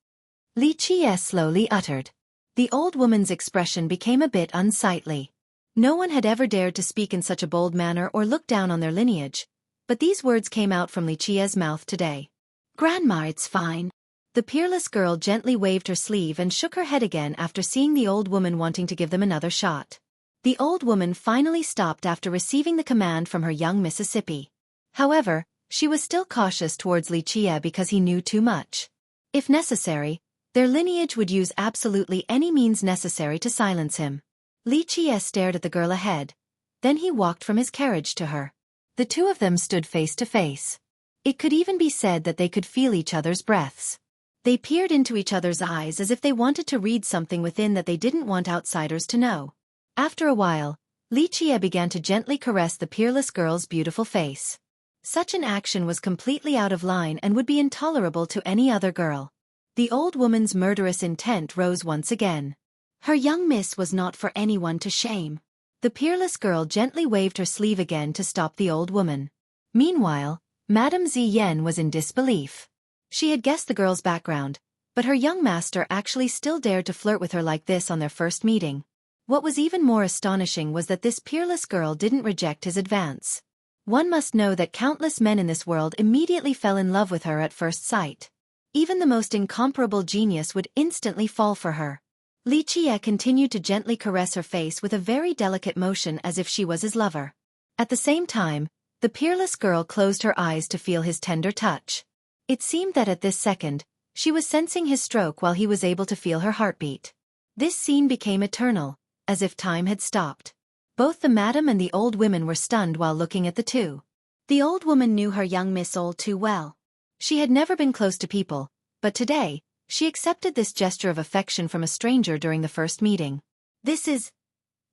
[SPEAKER 1] Lichia slowly uttered. The old woman's expression became a bit unsightly. No one had ever dared to speak in such a bold manner or look down on their lineage, but these words came out from Li Qia's mouth today. "Grandma, it's fine." The peerless girl gently waved her sleeve and shook her head again after seeing the old woman wanting to give them another shot. The old woman finally stopped after receiving the command from her young Mississippi. However, she was still cautious towards Li Qia because he knew too much. If necessary, their lineage would use absolutely any means necessary to silence him. Li Qia stared at the girl ahead. Then he walked from his carriage to her. The two of them stood face to face. It could even be said that they could feel each other's breaths. They peered into each other's eyes as if they wanted to read something within that they didn't want outsiders to know. After a while, Li Qia began to gently caress the peerless girl's beautiful face. Such an action was completely out of line and would be intolerable to any other girl. The old woman's murderous intent rose once again. Her young miss was not for anyone to shame. The peerless girl gently waved her sleeve again to stop the old woman. Meanwhile, Madame Ziyan was in disbelief. She had guessed the girl's background, but her young master actually still dared to flirt with her like this on their first meeting. What was even more astonishing was that this peerless girl didn't reject his advance. One must know that countless men in this world immediately fell in love with her at first sight. Even the most incomparable genius would instantly fall for her. Li Qia continued to gently caress her face with a very delicate motion as if she was his lover. At the same time, the peerless girl closed her eyes to feel his tender touch. It seemed that at this second, she was sensing his stroke while he was able to feel her heartbeat. This scene became eternal, as if time had stopped. Both the madam and the old women were stunned while looking at the two. The old woman knew her young miss all too well. She had never been close to people, but today, she accepted this gesture of affection from a stranger during the first meeting. This is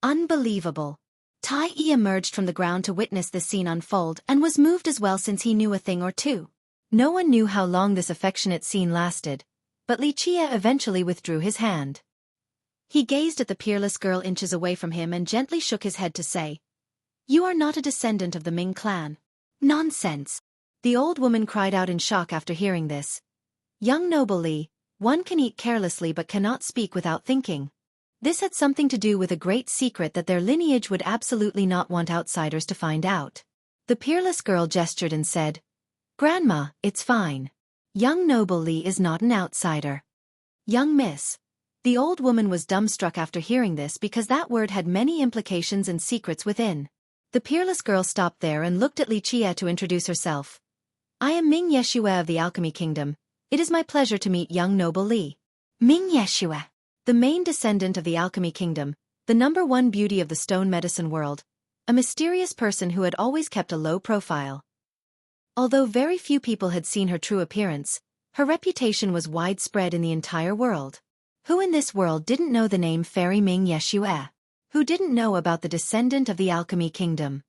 [SPEAKER 1] unbelievable. Tai Yi emerged from the ground to witness this scene unfold and was moved as well since he knew a thing or two. No one knew how long this affectionate scene lasted, but Li Qia eventually withdrew his hand. He gazed at the peerless girl inches away from him and gently shook his head to say, "You are not a descendant of the Ming clan." "Nonsense!" The old woman cried out in shock after hearing this. "Young noble Li, one can eat carelessly but cannot speak without thinking." This had something to do with a great secret that their lineage would absolutely not want outsiders to find out. The peerless girl gestured and said, "Grandma, it's fine. Young noble Li is not an outsider." "Young miss." The old woman was dumbstruck after hearing this because that word had many implications and secrets within. The peerless girl stopped there and looked at Li Qia to introduce herself. "I am Ming Yeshua of the Alchemy Kingdom. It is my pleasure to meet young noble Li." Ming Yeshua, the main descendant of the Alchemy Kingdom, the #1 beauty of the stone medicine world, a mysterious person who had always kept a low profile. Although very few people had seen her true appearance, her reputation was widespread in the entire world. Who in this world didn't know the name Fairy Ming Yeshua? Who didn't know about the descendant of the Alchemy Kingdom?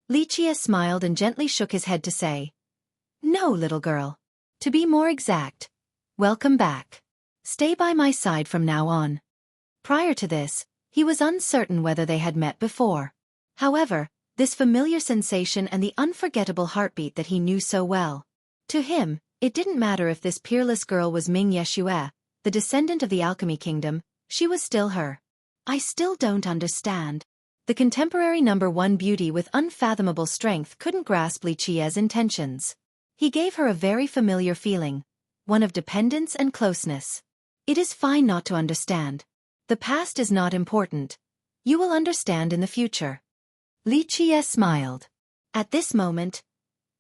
[SPEAKER 1] Li Qia smiled and gently shook his head to say, "No, little girl. To be more exact, welcome back. Stay by my side from now on." Prior to this, he was uncertain whether they had met before. However, this familiar sensation and the unforgettable heartbeat that he knew so well. To him, it didn't matter if this peerless girl was Ming Yeshua, the descendant of the Alchemy Kingdom, she was still her. "I still don't understand." The contemporary #1 beauty with unfathomable strength couldn't grasp Li Qia's intentions. He gave her a very familiar feeling, one of dependence and closeness. "It is fine not to understand. The past is not important. You will understand in the future." Li Qia smiled. At this moment,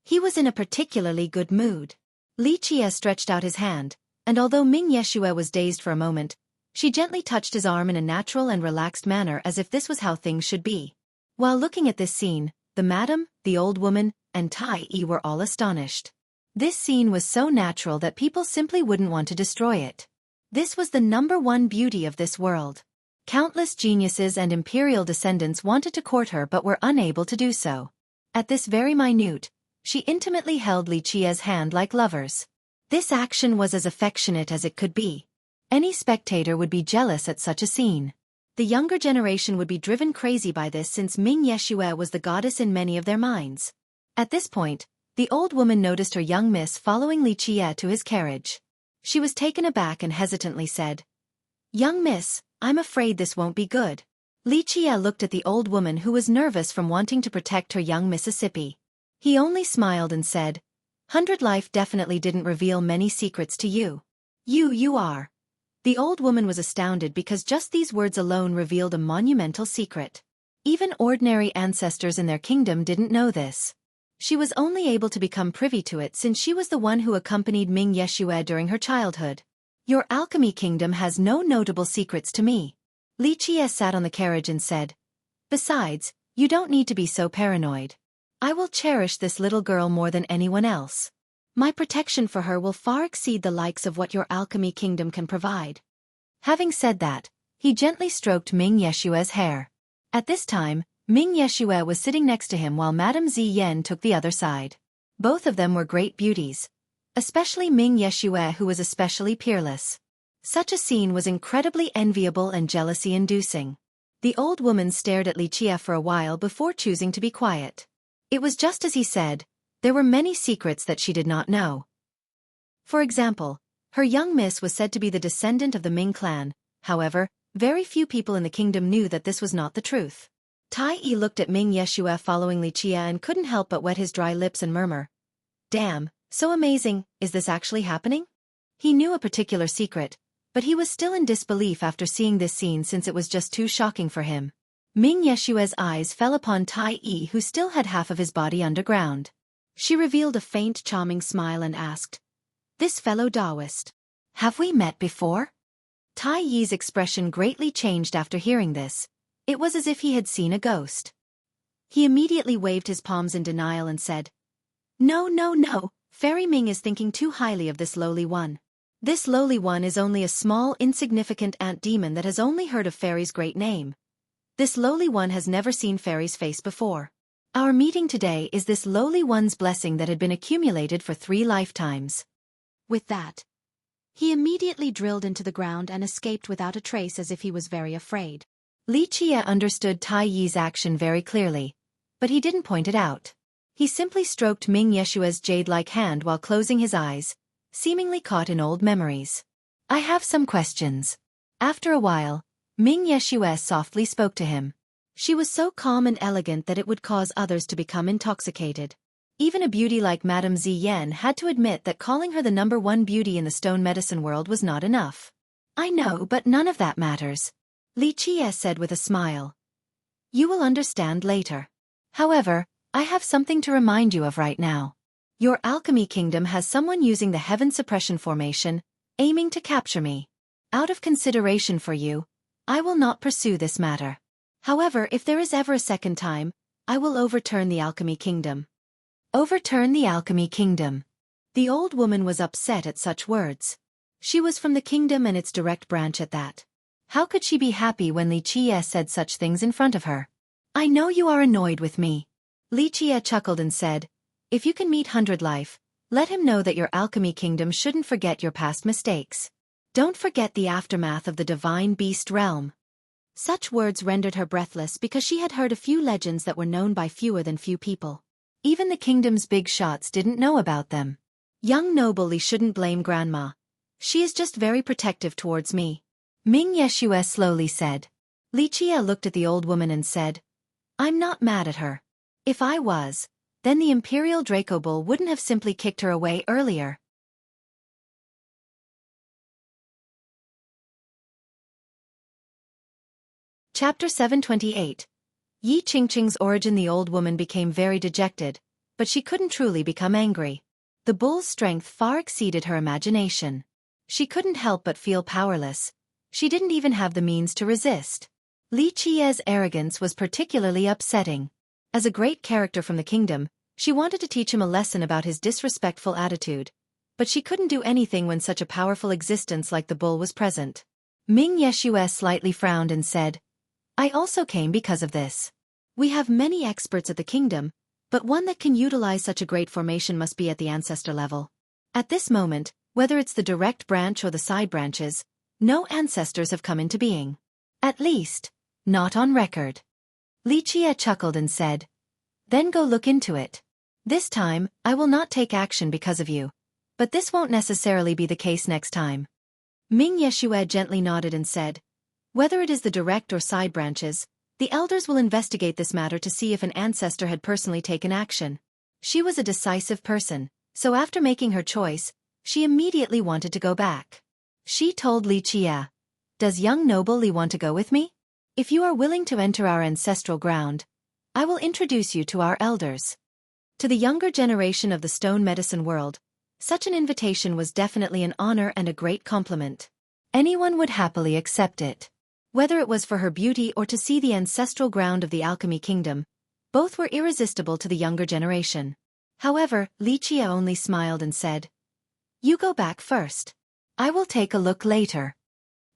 [SPEAKER 1] he was in a particularly good mood. Li Qia stretched out his hand, and although Ming Yeshua was dazed for a moment, she gently touched his arm in a natural and relaxed manner as if this was how things should be. While looking at this scene, the madam, the old woman, and Tai Yi were all astonished. This scene was so natural that people simply wouldn't want to destroy it. This was the #1 beauty of this world. Countless geniuses and imperial descendants wanted to court her but were unable to do so. At this very minute, she intimately held Li Qia's hand like lovers. This action was as affectionate as it could be. Any spectator would be jealous at such a scene. The younger generation would be driven crazy by this since Ming Yeshua was the goddess in many of their minds. At this point, the old woman noticed her young miss following Li Qia to his carriage. She was taken aback and hesitantly said, "Young miss, I'm afraid this won't be good." Li Chia looked at the old woman who was nervous from wanting to protect her young Mississippi. He only smiled and said, 100 Life definitely didn't reveal many secrets to you. You are. The old woman was astounded because just these words alone revealed a monumental secret. Even ordinary ancestors in their kingdom didn't know this. She was only able to become privy to it since she was the one who accompanied Ming Yeshue during her childhood. Your alchemy kingdom has no notable secrets to me. Li Chia sat on the carriage and said, besides, you don't need to be so paranoid. I will cherish this little girl more than anyone else. My protection for her will far exceed the likes of what your alchemy kingdom can provide. Having said that, he gently stroked Ming Yeshue's hair. At this time, Ming Yeshue was sitting next to him while Madame Ziyan took the other side. Both of them were great beauties. Especially Ming Yeshue, who was especially peerless. Such a scene was incredibly enviable and jealousy-inducing. The old woman stared at Li Chia for a while before choosing to be quiet. It was just as he said, there were many secrets that she did not know. For example, her young miss was said to be the descendant of the Ming clan. However, very few people in the kingdom knew that this was not the truth. Tai Yi looked at Ming Yeshue following Li Chia and couldn't help but wet his dry lips and murmur, damn, so amazing, is this actually happening? He knew a particular secret, but he was still in disbelief after seeing this scene since it was just too shocking for him. Ming Yeshue's eyes fell upon Tai Yi, who still had half of his body underground. She revealed a faint charming smile and asked, this fellow Taoist, have we met before? Tai Yi's expression greatly changed after hearing this. It was as if he had seen a ghost. He immediately waved his palms in denial and said, no, Fairy Ming is thinking too highly of this lowly one. This lowly one is only a small, insignificant ant demon that has only heard of Fairy's great name. This lowly one has never seen Fairy's face before. Our meeting today is this lowly one's blessing that had been accumulated for 3 lifetimes. With that, he immediately drilled into the ground and escaped without a trace as if he was very afraid. Li Chia understood Tai Yi's action very clearly, but he didn't point it out. He simply stroked Ming Yeshue's jade-like hand while closing his eyes, seemingly caught in old memories. I have some questions. After a while, Ming Yeshue softly spoke to him. She was so calm and elegant that it would cause others to become intoxicated. Even a beauty like Madame Ziyan had to admit that calling her the #1 beauty in the stone medicine world was not enough. I know, but none of that matters. Li Chia said with a smile. You will understand later. However, I have something to remind you of right now. Your alchemy kingdom has someone using the heaven suppression formation, aiming to capture me. Out of consideration for you, I will not pursue this matter. However, if there is ever a second time, I will overturn the alchemy kingdom. Overturn the alchemy kingdom. The old woman was upset at such words. She was from the kingdom and its direct branch at that. How could she be happy when Li Chia said such things in front of her? I know you are annoyed with me. Li Chia chuckled and said, if you can meet 100 Life, let him know that your alchemy kingdom shouldn't forget your past mistakes. Don't forget the aftermath of the divine beast realm. Such words rendered her breathless because she had heard a few legends that were known by fewer than few people. Even the kingdom's big shots didn't know about them. Young noble Li shouldn't blame grandma. She is just very protective towards me. Ming Yeshue slowly said. Li Chia looked at the old woman and said, I'm not mad at her. If I was, then the Imperial Draco Bull wouldn't have simply kicked her away earlier. Chapter 728. Yi Qingqing's origin. The old woman became very dejected, but she couldn't truly become angry. The bull's strength far exceeded her imagination. She couldn't help but feel powerless. She didn't even have the means to resist. Li Chia's arrogance was particularly upsetting. As a great character from the kingdom, she wanted to teach him a lesson about his disrespectful attitude, but she couldn't do anything when such a powerful existence like the bull was present. Ming Yeshue slightly frowned and said, I also came because of this. We have many experts at the kingdom, but one that can utilize such a great formation must be at the ancestor level. At this moment, whether it's the direct branch or the side branches, no ancestors have come into being. At least, not on record. Li Chia chuckled and said, then go look into it. This time, I will not take action because of you, but this won't necessarily be the case next time. Ming Yeshue gently nodded and said, whether it is the direct or side branches, The elders will investigate this matter to see if an ancestor had personally taken action. She was a decisive person, so after making her choice, she immediately wanted to go back. She told Li Qia, "Does young noble Li want to go with me? If you are willing to enter our ancestral ground, I will introduce you to our elders." To the younger generation of the stone medicine world, such an invitation was definitely an honor and a great compliment. Anyone would happily accept it. Whether it was for her beauty or to see the ancestral ground of the alchemy kingdom, both were irresistible to the younger generation. However, Li Qia only smiled and said, "You go back first. I will take a look later."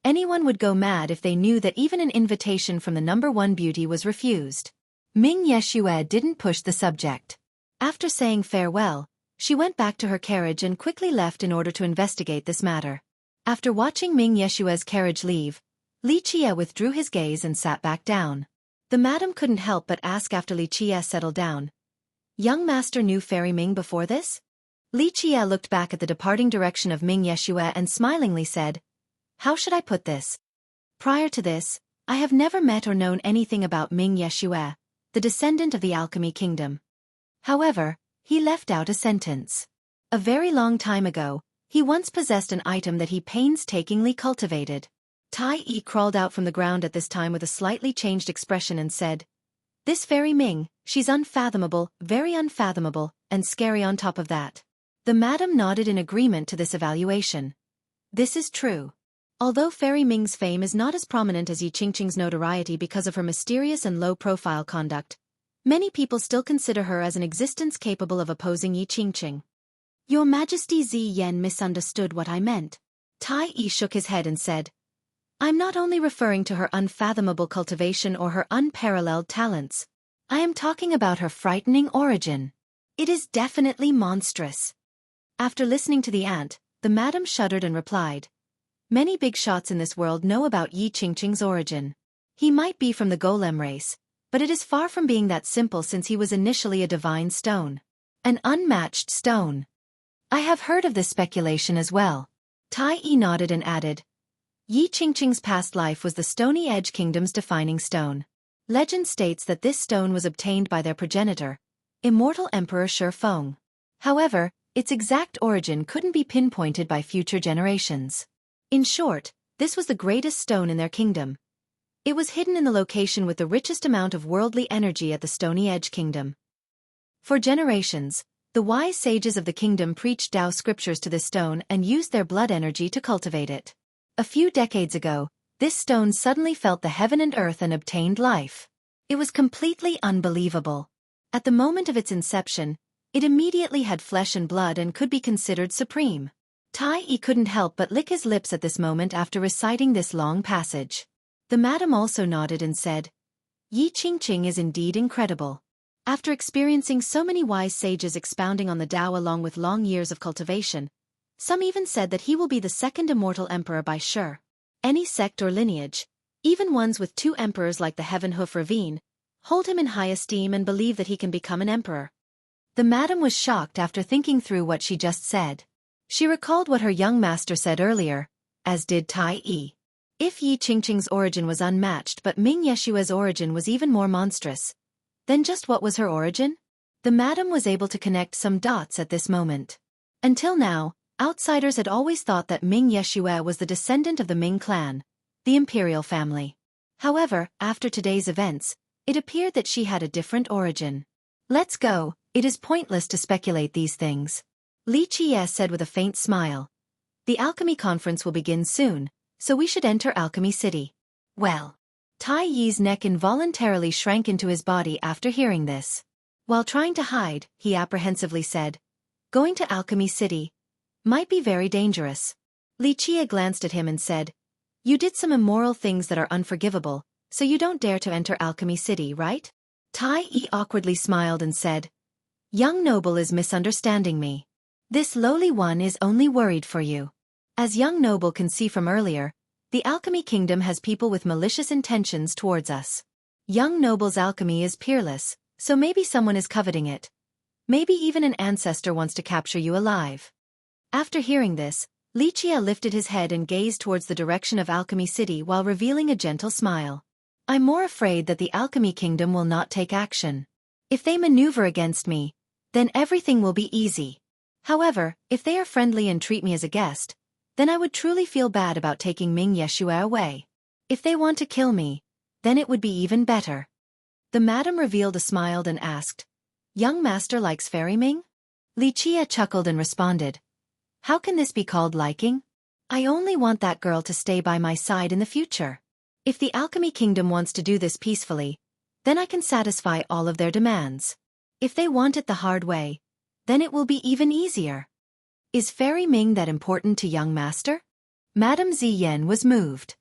[SPEAKER 1] Anyone would go mad if they knew that even an invitation from the number one beauty was refused. Ming Yeshue didn't push the subject. After saying farewell, she went back to her carriage and quickly left in order to investigate this matter. After watching Ming Yeshue's carriage leave, Li Qia withdrew his gaze and sat back down. The madam couldn't help but ask after Li Qia settled down, "Young master knew Fairy Ming before this?" Li Qia looked back at the departing direction of Ming Yeshue and smilingly said, "How should I put this? Prior to this, I have never met or known anything about Ming Yeshue, the descendant of the alchemy kingdom." However, he left out a sentence. A very long time ago, he once possessed an item that he painstakingly cultivated. Tai Yi crawled out from the ground at this time with a slightly changed expression and said, "This Fairy Ming, she's unfathomable, very unfathomable, and scary on top of that." The madam nodded in agreement to this evaluation. This is true. Although Fairy Ming's fame is not as prominent as Yi Qingqing's notoriety because of her mysterious and low-profile conduct, many people still consider her as an existence capable of opposing Yi Qingqing. "Your Majesty Zi Yan misunderstood what I meant." Tai Yi shook his head and said, "I'm not only referring to her unfathomable cultivation or her unparalleled talents. I am talking about her frightening origin. It is definitely monstrous." After listening to the aunt, the madam shuddered and replied, "Many big shots in this world know about Yi Qingqing's origin. He might be from the golem race, but it is far from being that simple since he was initially a divine stone. An unmatched stone." "I have heard of this speculation as well." Tai Yi nodded and added, "Yi Qingqing's past life was the Stony Edge Kingdom's defining stone. Legend states that this stone was obtained by their progenitor, immortal Emperor Shifeng. However, its exact origin couldn't be pinpointed by future generations. In short, this was the greatest stone in their kingdom. It was hidden in the location with the richest amount of worldly energy at the Stony Edge Kingdom. For generations, the wise sages of the kingdom preached Tao scriptures to this stone and used their blood energy to cultivate it. A few decades ago, this stone suddenly felt the heaven and earth and obtained life. It was completely unbelievable. At the moment of its inception, it immediately had flesh and blood and could be considered supreme." Tai Yi couldn't help but lick his lips at this moment after reciting this long passage. The madam also nodded and said, "Yi Qingqing is indeed incredible." After experiencing so many wise sages expounding on the Tao along with long years of cultivation, some even said that he will be the second immortal emperor by sure. Any sect or lineage, even ones with two emperors like the Heaven Hoof Ravine, hold him in high esteem and believe that he can become an emperor. The madam was shocked after thinking through what she just said. She recalled what her young master said earlier, as did Tai Yi. If Yi Qingqing's origin was unmatched but Ming Yeshue's origin was even more monstrous, then just what was her origin? The madam was able to connect some dots at this moment. Until now, outsiders had always thought that Ming Yeshue was the descendant of the Ming clan, the imperial family. However, after today's events, it appeared that she had a different origin. "Let's go, it is pointless to speculate these things," Li Qie said with a faint smile. "The alchemy conference will begin soon, so we should enter Alchemy City." Well, Tai Yi's neck involuntarily shrank into his body after hearing this. While trying to hide, he apprehensively said, "Going to Alchemy City might be very dangerous." Li Qie glanced at him and said, "You did some immoral things that are unforgivable, so you don't dare to enter Alchemy City, right?" Tai Yi awkwardly smiled and said, "Young noble is misunderstanding me. This lowly one is only worried for you. As young noble can see from earlier, the alchemy kingdom has people with malicious intentions towards us. Young noble's alchemy is peerless, so maybe someone is coveting it. Maybe even an ancestor wants to capture you alive." After hearing this, Li Qie lifted his head and gazed towards the direction of Alchemy City while revealing a gentle smile. I'm more afraid that the Alchemy Kingdom will not take action. If they maneuver against me, then everything will be easy. However, if they are friendly and treat me as a guest, then I would truly feel bad about taking Ming Yeshua away. If they want to kill me, then it would be even better. The madam revealed a smile and asked, "Young master likes Fairy Ming?" Li Chia chuckled and responded, "How can this be called liking? I only want that girl to stay by my side in the future. If the Alchemy Kingdom wants to do this peacefully, then I can satisfy all of their demands. If they want it the hard way, then it will be even easier." Is Fairy Ming that important to young master? Madame Ziyan was moved.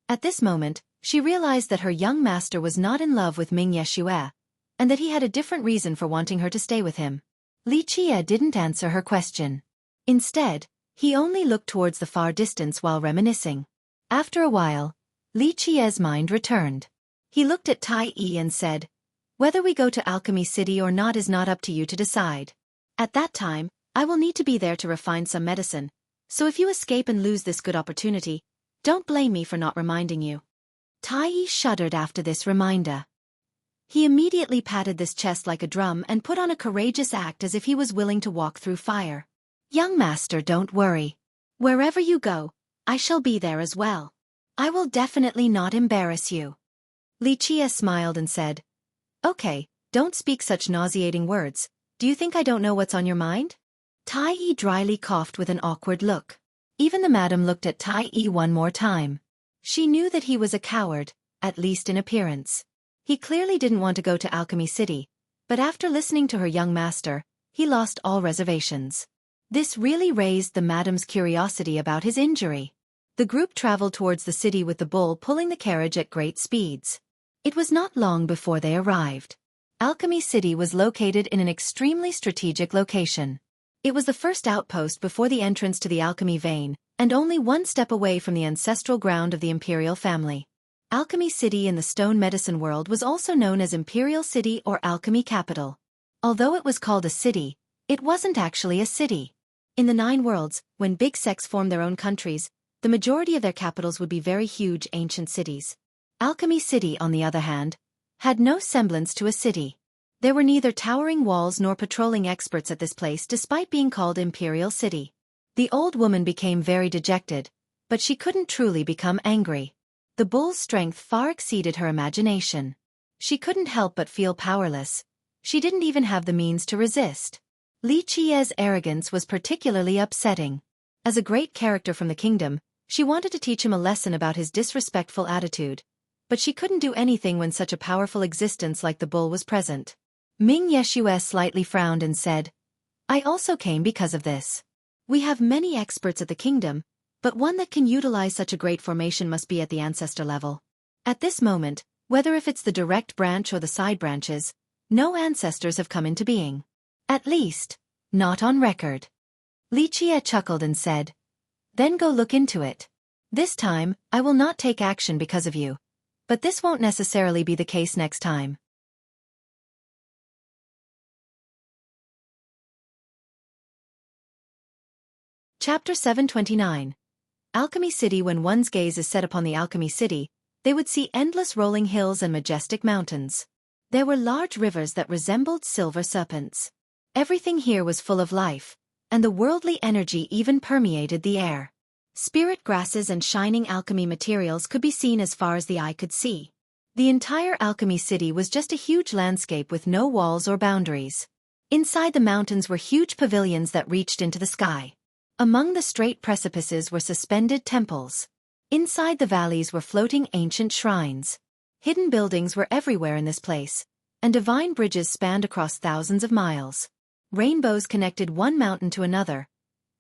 [SPEAKER 1] At this moment, she realized that her young master was not in love with Ming Yeshua, and that he had a different reason for wanting her to stay with him. Li Chia didn't answer her question. Instead, he only looked towards the far distance while reminiscing. After a while, Li Chia's mind returned. He looked at Tai Yi and said, "Whether we go to Alchemy City or not is not up to you to decide. At that time, I will need to be there to refine some medicine, so if you escape and lose this good opportunity, don't blame me for not reminding you." Tai Yi shuddered after this reminder. He immediately patted this chest like a drum and put on a courageous act as if he was willing to walk through fire. "Young master, don't worry. Wherever you go, I shall be there as well. I will definitely not embarrass you." Li Chia smiled and said, "Okay, don't speak such nauseating words. Do you think I don't know what's on your mind?" Tai Yi dryly coughed with an awkward look. Even the madam looked at Tai Yi one more time. She knew that he was a coward, at least in appearance. He clearly didn't want to go to Alchemy City, but after listening to her young master, he lost all reservations. This really raised the madam's curiosity about his injury. The group traveled towards the city with the bull pulling the carriage at great speeds. It was not long before they arrived. Alchemy City was located in an extremely strategic location. It was the first outpost before the entrance to the alchemy vein, and only one step away from the ancestral ground of the imperial family. Alchemy City in the stone medicine world was also known as Imperial City or Alchemy Capital. Although it was called a city, it wasn't actually a city. In the 9 worlds, when big sects formed their own countries, the majority of their capitals would be very huge ancient cities. Alchemy City, on the other hand, had no semblance to a city. There were neither towering walls nor patrolling experts at this place despite being called Imperial City. The old woman became very dejected, but she couldn't truly become angry. The bull's strength far exceeded her imagination. She couldn't help but feel powerless. She didn't even have the means to resist. Li Chia's arrogance was particularly upsetting. As a great character from the kingdom, she wanted to teach him a lesson about his disrespectful attitude, but she couldn't do anything when such a powerful existence like the bull was present. Ming Yeshua slightly frowned and said, "I also came because of this. We have many experts at the kingdom, but one that can utilize such a great formation must be at the ancestor level. At this moment, whether if it's the direct branch or the side branches, no ancestors have come into being. At least, not on record." Li Chia chuckled and said, "Then go look into it. This time, I will not take action because of you. But this won't necessarily be the case next time." Chapter 729. Alchemy City. When one's gaze is set upon the Alchemy City, they would see endless rolling hills and majestic mountains. There were large rivers that resembled silver serpents. Everything here was full of life, and the worldly energy even permeated the air. Spirit grasses and shining alchemy materials could be seen as far as the eye could see. The entire Alchemy City was just a huge landscape with no walls or boundaries. Inside the mountains were huge pavilions that reached into the sky. Among the straight precipices were suspended temples. Inside the valleys were floating ancient shrines. Hidden buildings were everywhere in this place, and divine bridges spanned across thousands of miles. Rainbows connected one mountain to another,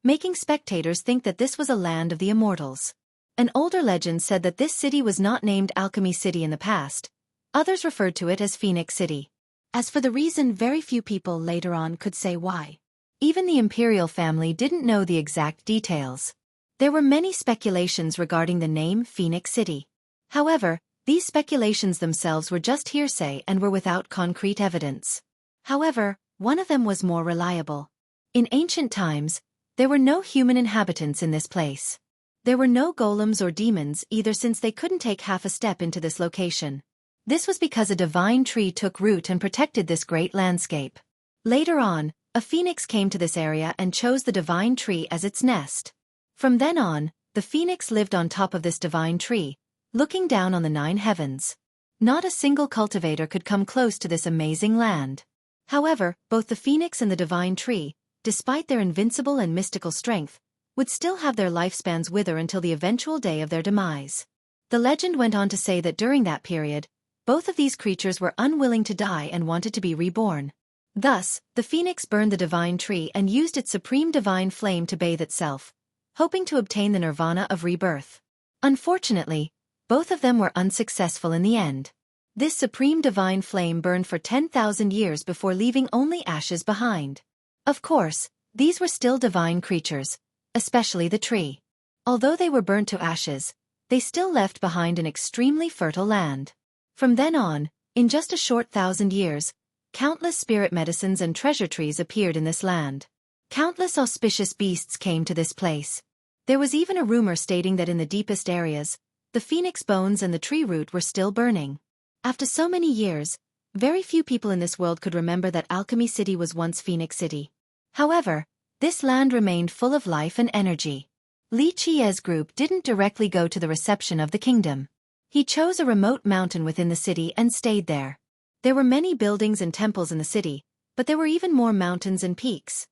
[SPEAKER 1] making spectators think that this was a land of the immortals. An older legend said that this city was not named Alchemy City in the past. Others referred to it as Phoenix City. As for the reason, very few people later on could say why. Even the imperial family didn't know the exact details. There were many speculations regarding the name Phoenix City. However, these speculations themselves were just hearsay and were without concrete evidence. However, one of them was more reliable. In ancient times, there were no human inhabitants in this place. There were no golems or demons either, since they couldn't take half a step into this location. This was because a divine tree took root and protected this great landscape. Later on, a phoenix came to this area and chose the divine tree as its nest. From then on, the phoenix lived on top of this divine tree, looking down on the 9 heavens. Not a single cultivator could come close to this amazing land. However, both the phoenix and the divine tree, despite their invincible and mystical strength, would still have their lifespans wither until the eventual day of their demise. The legend went on to say that during that period, both of these creatures were unwilling to die and wanted to be reborn. Thus, the phoenix burned the divine tree and used its supreme divine flame to bathe itself, hoping to obtain the nirvana of rebirth. Unfortunately, both of them were unsuccessful in the end. This supreme divine flame burned for 10,000 years before leaving only ashes behind. Of course, these were still divine creatures, especially the tree. Although they were burnt to ashes, they still left behind an extremely fertile land. From then on, in just a short 1,000 years, countless spirit medicines and treasure trees appeared in this land. Countless auspicious beasts came to this place. There was even a rumor stating that in the deepest areas, the phoenix bones and the tree root were still burning. After so many years, very few people in this world could remember that Alchemy City was once Phoenix City. However, this land remained full of life and energy. Li Qie's group didn't directly go to the reception of the kingdom. He chose a remote mountain within the city and stayed there. There were many buildings and temples in the city, but there were even more mountains and peaks.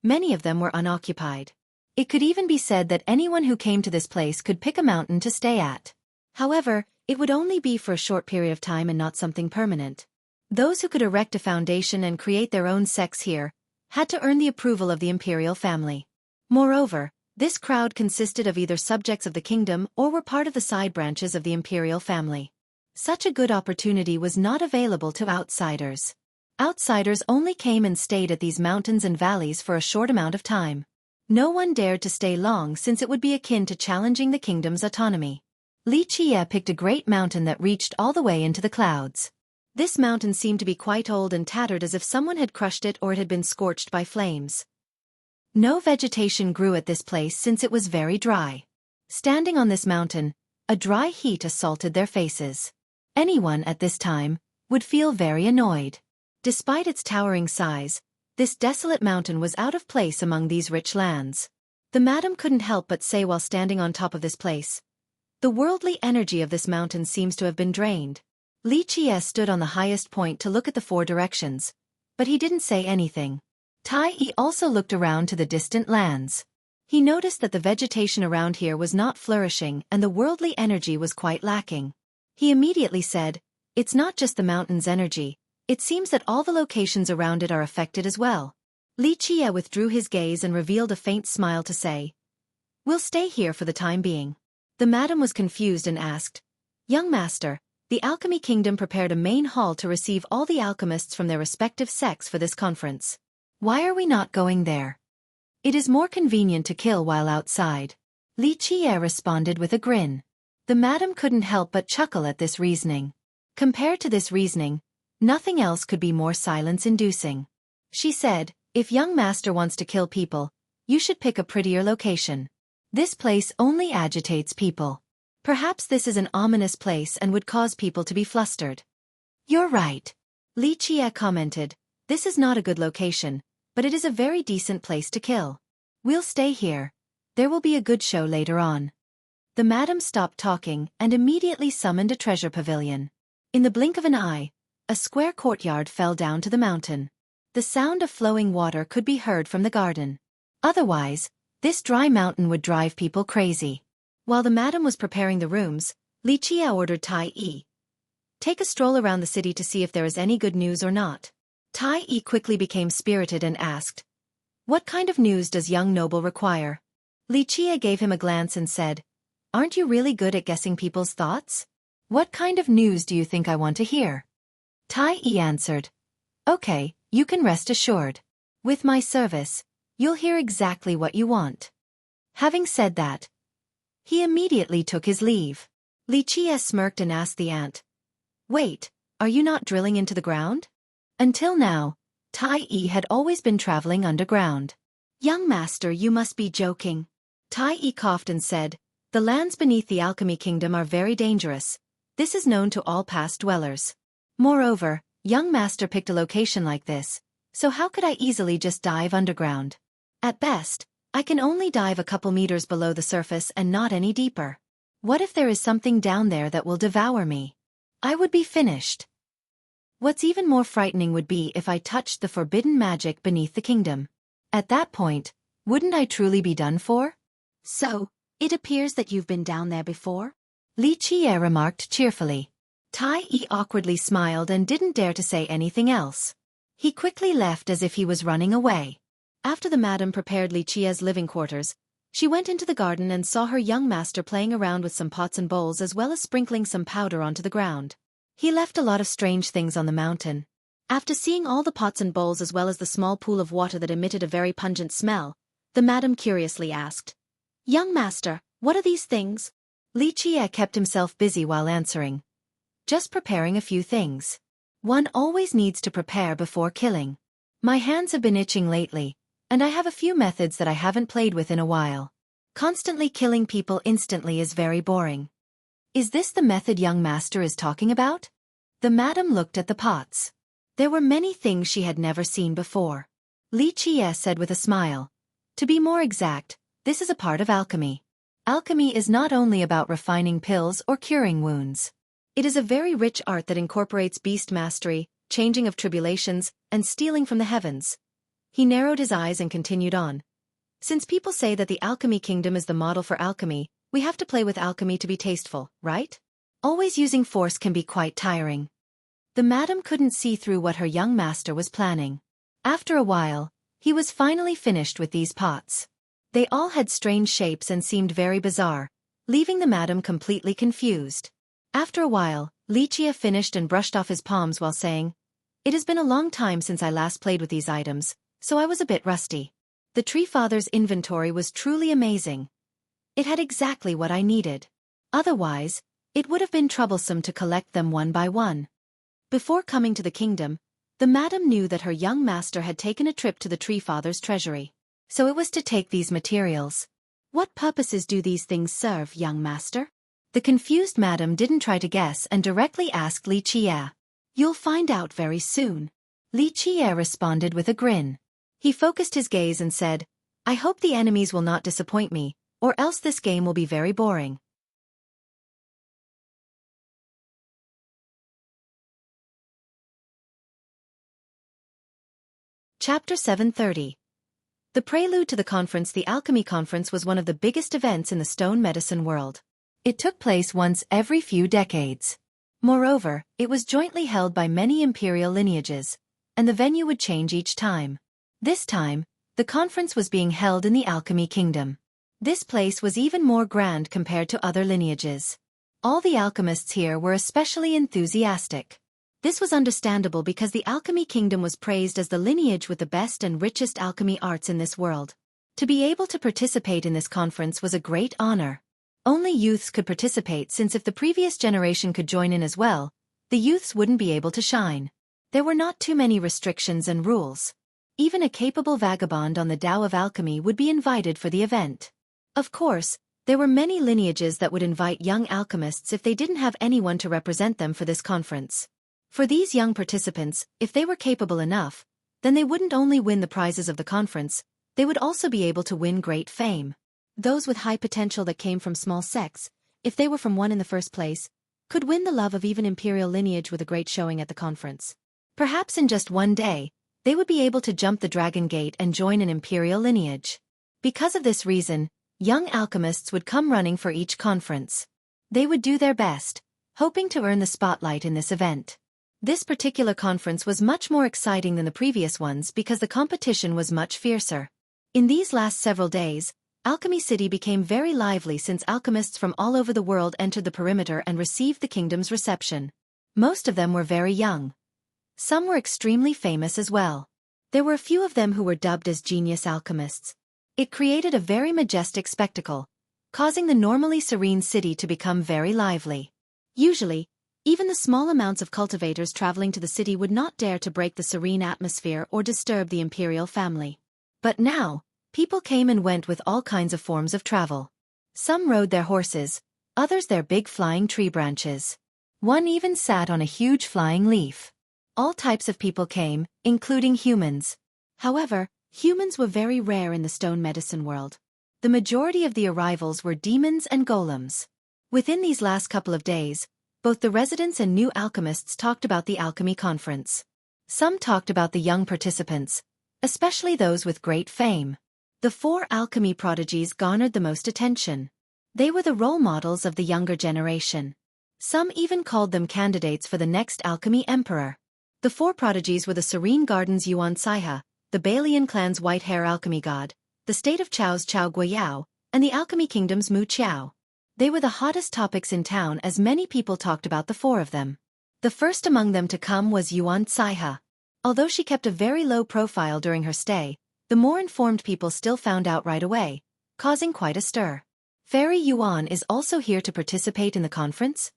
[SPEAKER 1] Many of them were unoccupied. It could even be said that anyone who came to this place could pick a mountain to stay at. However, it would only be for a short period of time and not something permanent. Those who could erect a foundation and create their own sects here had to earn the approval of the imperial family. Moreover, this crowd consisted of either subjects of the kingdom or were part of the side branches of the imperial family. Such a good opportunity was not available to outsiders. Outsiders only came and stayed at these mountains and valleys for a short amount of time. No one dared to stay long since it would be akin to challenging the kingdom's autonomy. Li Qie picked a great mountain that reached all the way into the clouds. This mountain seemed to be quite old and tattered, as if someone had crushed it or it had been scorched by flames. No vegetation grew at this place since it was very dry. Standing on this mountain, a dry heat assaulted their faces. Anyone at this time would feel very annoyed. Despite its towering size, this desolate mountain was out of place among these rich lands. The madam couldn't help but say while standing on top of this place, "The worldly energy of this mountain seems to have been drained." Li Qie stood on the highest point to look at the 4 directions, but he didn't say anything. Tai Yi also looked around to the distant lands. He noticed that the vegetation around here was not flourishing and the worldly energy was quite lacking. He immediately said, "It's not just the mountain's energy. It seems that all the locations around it are affected as well." Li Qie withdrew his gaze and revealed a faint smile to say, "We'll stay here for the time being." The madam was confused and asked, "Young master, the Alchemy Kingdom prepared a main hall to receive all the alchemists from their respective sects for this conference. Why are we not going there? It is more convenient to kill while outside." Li Qie responded with a grin. The madam couldn't help but chuckle at this reasoning. Compared to this reasoning, nothing else could be more silence-inducing. She said, "If young master wants to kill people, you should pick a prettier location. This place only agitates people. Perhaps this is an ominous place and would cause people to be flustered." "You're right," Li Qie commented. "This is not a good location, but it is a very decent place to kill. We'll stay here. There will be a good show later on." The madam stopped talking and immediately summoned a treasure pavilion. In the blink of an eye, a square courtyard fell down to the mountain. The sound of flowing water could be heard from the garden. Otherwise, this dry mountain would drive people crazy. While the madam was preparing the rooms, Li Qie ordered Tai Yi, "Take a stroll around the city to see if there is any good news or not." Tai Yi quickly became spirited and asked, "What kind of news does young noble require?" Li Qie gave him a glance and said, "Aren't you really good at guessing people's thoughts? What kind of news do you think I want to hear?" Tai Yi answered, "Okay, you can rest assured. With my service, you'll hear exactly what you want." Having said that, he immediately took his leave. Li Qie smirked and asked the ant, "Wait, are you not drilling into the ground?" Until now, Tai Yi had always been traveling underground. "Young master, you must be joking." Tai Yi coughed and said, The lands beneath the alchemy kingdom are very dangerous. This is known to all past dwellers. Moreover, young master picked a location like this, so how could I easily just dive underground? At best, I can only dive a couple meters below the surface and not any deeper. What if there is something down there that will devour me? I would be finished. What's even more frightening would be if I touched the forbidden magic beneath the kingdom. At that point, wouldn't I truly be done for? So, it appears that you've been down there before? Li Qie remarked cheerfully. Tai Yi awkwardly smiled and didn't dare to say anything else. He quickly left as if he was running away. After the madam prepared Li Qie's living quarters, she went into the garden and saw her young master playing around with some pots and bowls as well as sprinkling some powder onto the ground. He left a lot of strange things on the mountain. After seeing all the pots and bowls as well as the small pool of water that emitted a very pungent smell, the madam curiously asked, "Young master, what are these things?" Li Qie kept himself busy while answering. "Just preparing a few things. One always needs to prepare before killing. My hands have been itching lately, and I have a few methods that I haven't played with in a while. Constantly killing people instantly is very boring." "Is this the method young master is talking about?" The madam looked at the pots. There were many things she had never seen before. Li Qie said with a smile, "To be more exact, this is a part of alchemy. Alchemy is not only about refining pills or curing wounds. It is a very rich art that incorporates beast mastery, changing of tribulations, and stealing from the heavens." He narrowed his eyes and continued on. "Since people say that the alchemy kingdom is the model for alchemy, we have to play with alchemy to be tasteful, right? Always using force can be quite tiring." The madam couldn't see through what her young master was planning. After a while, he was finally finished with these pots. They all had strange shapes and seemed very bizarre, leaving the madam completely confused. After a while, Li Qie finished and brushed off his palms while saying, "It has been a long time since I last played with these items, so I was a bit rusty. The Tree Father's inventory was truly amazing. It had exactly what I needed. Otherwise, it would have been troublesome to collect them one by one." Before coming to the kingdom, the madam knew that her young master had taken a trip to the Tree Father's treasury. So it was to take these materials. "What purposes do these things serve, young master?" The confused madam didn't try to guess and directly asked Li Qie. "You'll find out very soon." Li Qie responded with a grin. He focused his gaze and said, "I hope the enemies will not disappoint me, or else this game will be very boring." Chapter 730. The prelude to the conference. The Alchemy Conference was one of the biggest events in the stone medicine world. It took place once every few decades. Moreover, it was jointly held by many imperial lineages, and the venue would change each time. This time, the conference was being held in the Alchemy Kingdom. This place was even more grand compared to other lineages. All the alchemists here were especially enthusiastic. This was understandable because the Alchemy Kingdom was praised as the lineage with the best and richest alchemy arts in this world. To be able to participate in this conference was a great honor. Only youths could participate, since if the previous generation could join in as well, the youths wouldn't be able to shine. There were not too many restrictions and rules. Even a capable vagabond on the Tao of Alchemy would be invited for the event. Of course, there were many lineages that would invite young alchemists if they didn't have anyone to represent them for this conference. For these young participants, if they were capable enough, then they wouldn't only win the prizes of the conference, they would also be able to win great fame. Those with high potential that came from small sects, if they were from one in the first place, could win the love of even imperial lineage with a great showing at the conference. Perhaps in just one day, they would be able to jump the Dragon Gate and join an imperial lineage. Because of this reason, young alchemists would come running for each conference. They would do their best, hoping to earn the spotlight in this event. This particular conference was much more exciting than the previous ones because the competition was much fiercer. In these last several days, Alchemy City became very lively since alchemists from all over the world entered the perimeter and received the kingdom's reception. Most of them were very young. Some were extremely famous as well. There were a few of them who were dubbed as genius alchemists. It created a very majestic spectacle, causing the normally serene city to become very lively. Usually, even the small amounts of cultivators traveling to the city would not dare to break the serene atmosphere or disturb the imperial family. But now, people came and went with all kinds of forms of travel. Some rode their horses, others their big flying tree branches. One even sat on a huge flying leaf. All types of people came, including humans. However, humans were very rare in the stone medicine world. The majority of the arrivals were demons and golems. Within these last couple of days, both the residents and new alchemists talked about the alchemy conference. Some talked about the young participants, especially those with great fame. The 4 alchemy prodigies garnered the most attention. They were the role models of the younger generation. Some even called them candidates for the next alchemy emperor. The 4 prodigies were the Serene Garden's Yuan Saiha, the Balian clan's White Hair alchemy god, the state of Chao's Chao Guiyao, and the alchemy kingdom's Mu Qiao. They were the hottest topics in town as many people talked about the 4 of them. The first among them to come was Yuan Saiha. Although she kept a very low profile during her stay, the more informed people still found out right away, causing quite a stir. Fairy Yuan is also here to participate in the conference?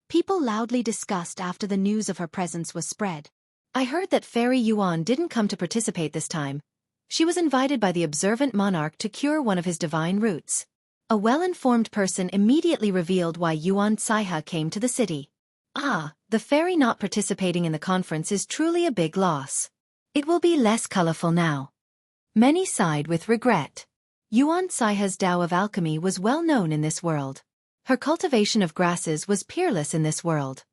[SPEAKER 1] People loudly discussed after the news of her presence was spread. I heard that Fairy Yuan didn't come to participate this time. She was invited by the observant monarch to cure one of his divine roots. A well-informed person immediately revealed why Yuan Saiha came to the city. Ah, the fairy not participating in the conference is truly a big loss. It will be less colorful now. Many sighed with regret. Yuan Saiha's Tao of alchemy was well known in this world. Her cultivation of grasses was peerless in this world.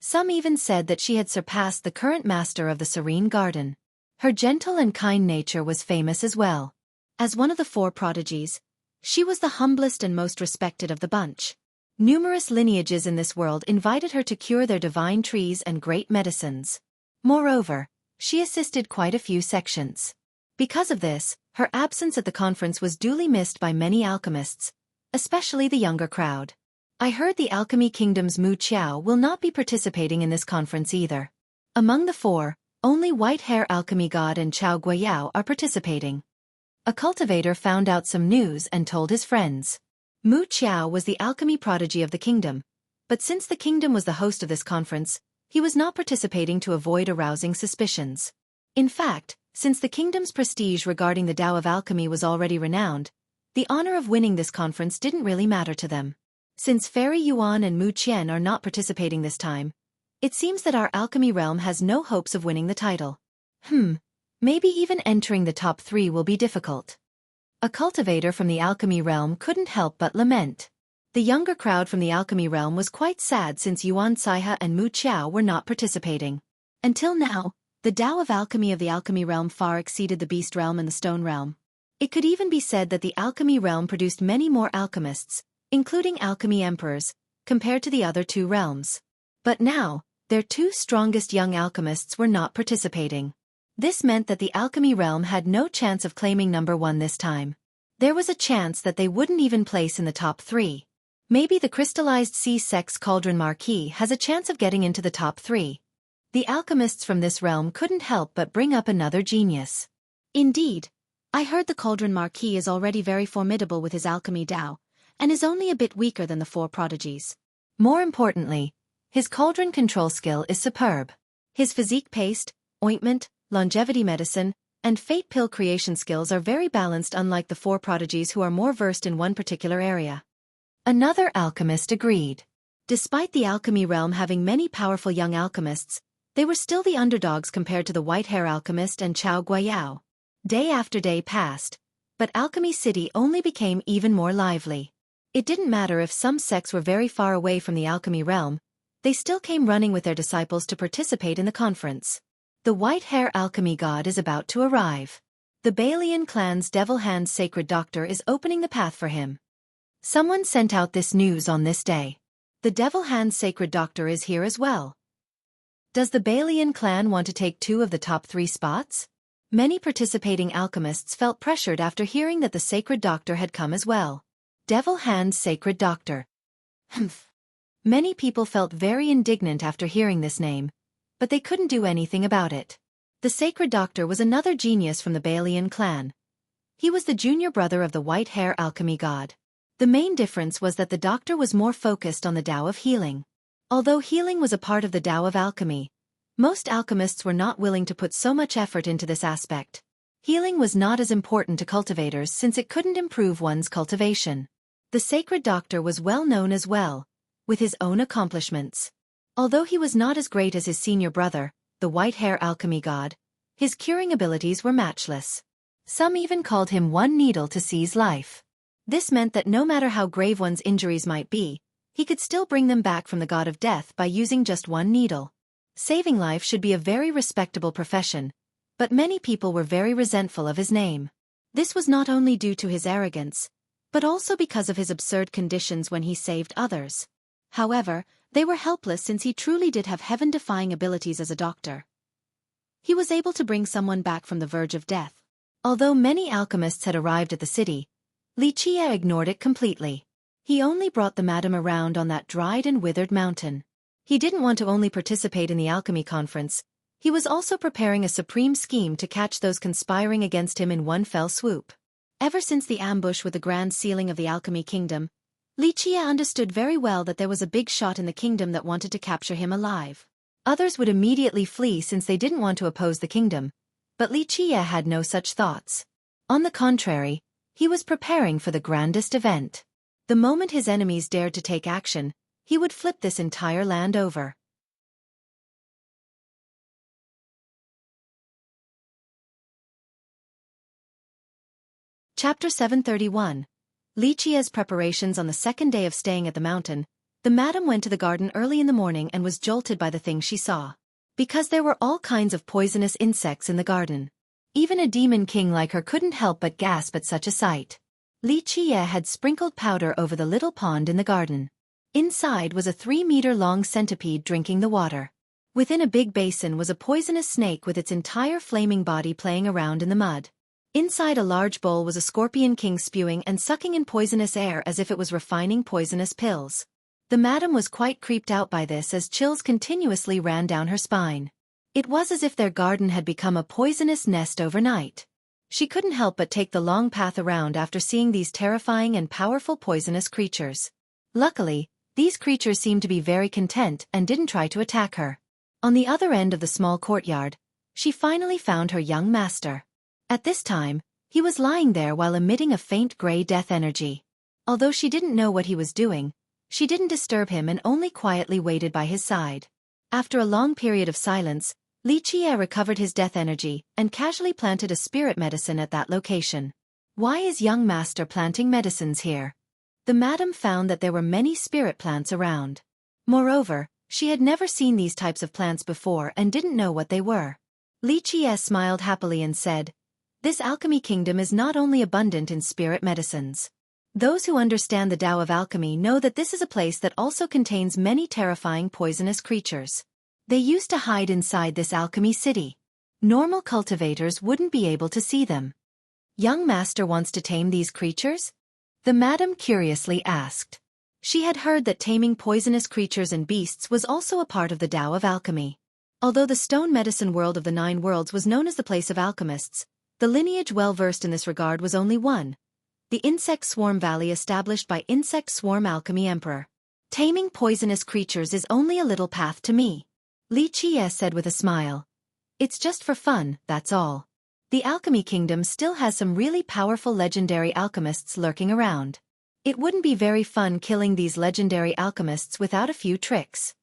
[SPEAKER 1] Some even said that she had surpassed the current master of the Serene Garden. Her gentle and kind nature was famous as well. As one of the 4 prodigies, she was the humblest and most respected of the bunch. Numerous lineages in this world invited her to cure their divine trees and great medicines. Moreover, she assisted quite a few sections. Because of this, her absence at the conference was duly missed by many alchemists, especially the younger crowd. I heard the Alchemy Kingdom's Mu Qiao will not be participating in this conference either. Among the 4, only White Hair Alchemy God and Chao Guiyao are participating. A cultivator found out some news and told his friends. Mu Qiao was the alchemy prodigy of the kingdom, but since the kingdom was the host of this conference, he was not participating to avoid arousing suspicions. In fact, since the kingdom's prestige regarding the Tao of alchemy was already renowned, the honor of winning this conference didn't really matter to them. Since Fairy Yuan and Mu Qian are not participating this time, it seems that our alchemy realm has no hopes of winning the title. Maybe even entering the top 3 will be difficult. A cultivator from the alchemy realm couldn't help but lament. The younger crowd from the alchemy realm was quite sad since Yuan Saiha and Mu Qiao were not participating. Until now, the Tao of alchemy of the alchemy realm far exceeded the beast realm and the stone realm. It could even be said that the alchemy realm produced many more alchemists, including alchemy emperors, compared to the other 2 realms. But now, their 2 strongest young alchemists were not participating. This meant that the alchemy realm had no chance of claiming number 1 this time. There was a chance that they wouldn't even place in the top 3. Maybe the crystallized C-Sex Cauldron Marquis has a chance of getting into the top 3. The alchemists from this realm couldn't help but bring up another genius. Indeed, I heard the Cauldron Marquis is already very formidable with his alchemy Tao, and is only a bit weaker than the 4 prodigies. More importantly, his cauldron control skill is superb. His physique paste, ointment, longevity medicine, and fate pill creation skills are very balanced, unlike the 4 prodigies who are more versed in one particular area. Another alchemist agreed. Despite the alchemy realm having many powerful young alchemists, they were still the underdogs compared to the White Hair Alchemist and Chao Guiyao. Day after day passed, but Alchemy City only became even more lively. It didn't matter if some sects were very far away from the alchemy realm, they still came running with their disciples to participate in the conference. The White Hair Alchemy God is about to arrive. The Balian clan's Devil Hand Sacred Doctor is opening the path for him. Someone sent out this news on this day. The Devil Hand Sacred Doctor is here as well. Does the Balian clan want to take 2 of the top 3 spots? Many participating alchemists felt pressured after hearing that the Sacred Doctor had come as well. Devil Hand Sacred Doctor. Many people felt very indignant after hearing this name, but they couldn't do anything about it. The Sacred Doctor was another genius from the Balian clan. He was the junior brother of the White Hair Alchemy God. The main difference was that the doctor was more focused on the Tao of healing. Although healing was a part of the Tao of alchemy, most alchemists were not willing to put so much effort into this aspect. Healing was not as important to cultivators since it couldn't improve one's cultivation. The sacred doctor was well known as well, with his own accomplishments. Although he was not as great as his senior brother, the white-hair alchemy god, his curing abilities were matchless. Some even called him one needle to seize life. This meant that no matter how grave one's injuries might be, he could still bring them back from the god of death by using just one needle. Saving life should be a very respectable profession, but many people were very resentful of his name. This was not only due to his arrogance, but also because of his absurd conditions when he saved others. However, they were helpless since he truly did have heaven-defying abilities as a doctor. He was able to bring someone back from the verge of death. Although many alchemists had arrived at the city, Xueqi ignored it completely. He only brought the madam around on that dried and withered mountain. He didn't want to only participate in the alchemy conference, he was also preparing a supreme scheme to catch those conspiring against him in one fell swoop. Ever since the ambush with the grand sealing of the alchemy kingdom, Xueqi understood very well that there was a big shot in the kingdom that wanted to capture him alive. Others would immediately flee since they didn't want to oppose the kingdom, but Xueqi had no such thoughts. On the contrary, he was preparing for the grandest event. The moment his enemies dared to take action, he would flip this entire land over. Chapter 731. Xueqi's preparations. On the second day of staying at the mountain, the madam went to the garden early in the morning and was jolted by the things she saw. Because there were all kinds of poisonous insects in the garden. Even a demon king like her couldn't help but gasp at such a sight. Xueqi had sprinkled powder over the little pond in the garden. Inside was a 3-meter-long centipede drinking the water. Within a big basin was a poisonous snake with its entire flaming body playing around in the mud. Inside a large bowl was a scorpion king spewing and sucking in poisonous air as if it was refining poisonous pills. The madam was quite creeped out by this as chills continuously ran down her spine. It was as if their garden had become a poisonous nest overnight. She couldn't help but take the long path around after seeing these terrifying and powerful poisonous creatures. Luckily, these creatures seemed to be very content and didn't try to attack her. On the other end of the small courtyard, she finally found her young master. At this time, he was lying there while emitting a faint gray death energy. Although she didn't know what he was doing, she didn't disturb him and only quietly waited by his side. After a long period of silence, Xueqi recovered his death energy and casually planted a spirit medicine at that location. Why is young master planting medicines here? The madam found that there were many spirit plants around. Moreover, she had never seen these types of plants before and didn't know what they were. Xueqi smiled happily and said, "This alchemy kingdom is not only abundant in spirit medicines. Those who understand the Tao of alchemy know that this is a place that also contains many terrifying poisonous creatures. They used to hide inside this alchemy city. Normal cultivators wouldn't be able to see them. Young master wants to tame these creatures?" The madam curiously asked. She had heard that taming poisonous creatures and beasts was also a part of the Tao of alchemy. Although the stone medicine world of the 9 worlds was known as the place of alchemists, the lineage well-versed in this regard was only one. The Insect Swarm Valley established by Insect Swarm Alchemy Emperor. Taming poisonous creatures is only a little path to me, Xueqi said with a smile. It's just for fun, that's all. The alchemy kingdom still has some really powerful legendary alchemists lurking around. It wouldn't be very fun killing these legendary alchemists without a few tricks.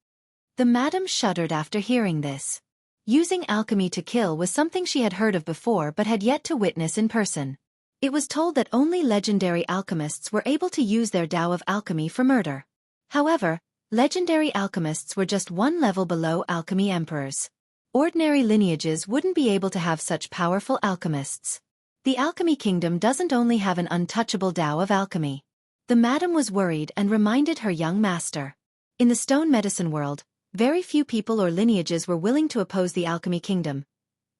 [SPEAKER 1] The madam shuddered after hearing this. Using alchemy to kill was something she had heard of before but had yet to witness in person. It was told that only legendary alchemists were able to use their Tao of alchemy for murder. However, legendary alchemists were just one level below alchemy emperors. Ordinary lineages wouldn't be able to have such powerful alchemists. The alchemy kingdom doesn't only have an untouchable Tao of alchemy. The madam was worried and reminded her young master. In the stone medicine world, very few people or lineages were willing to oppose the alchemy kingdom,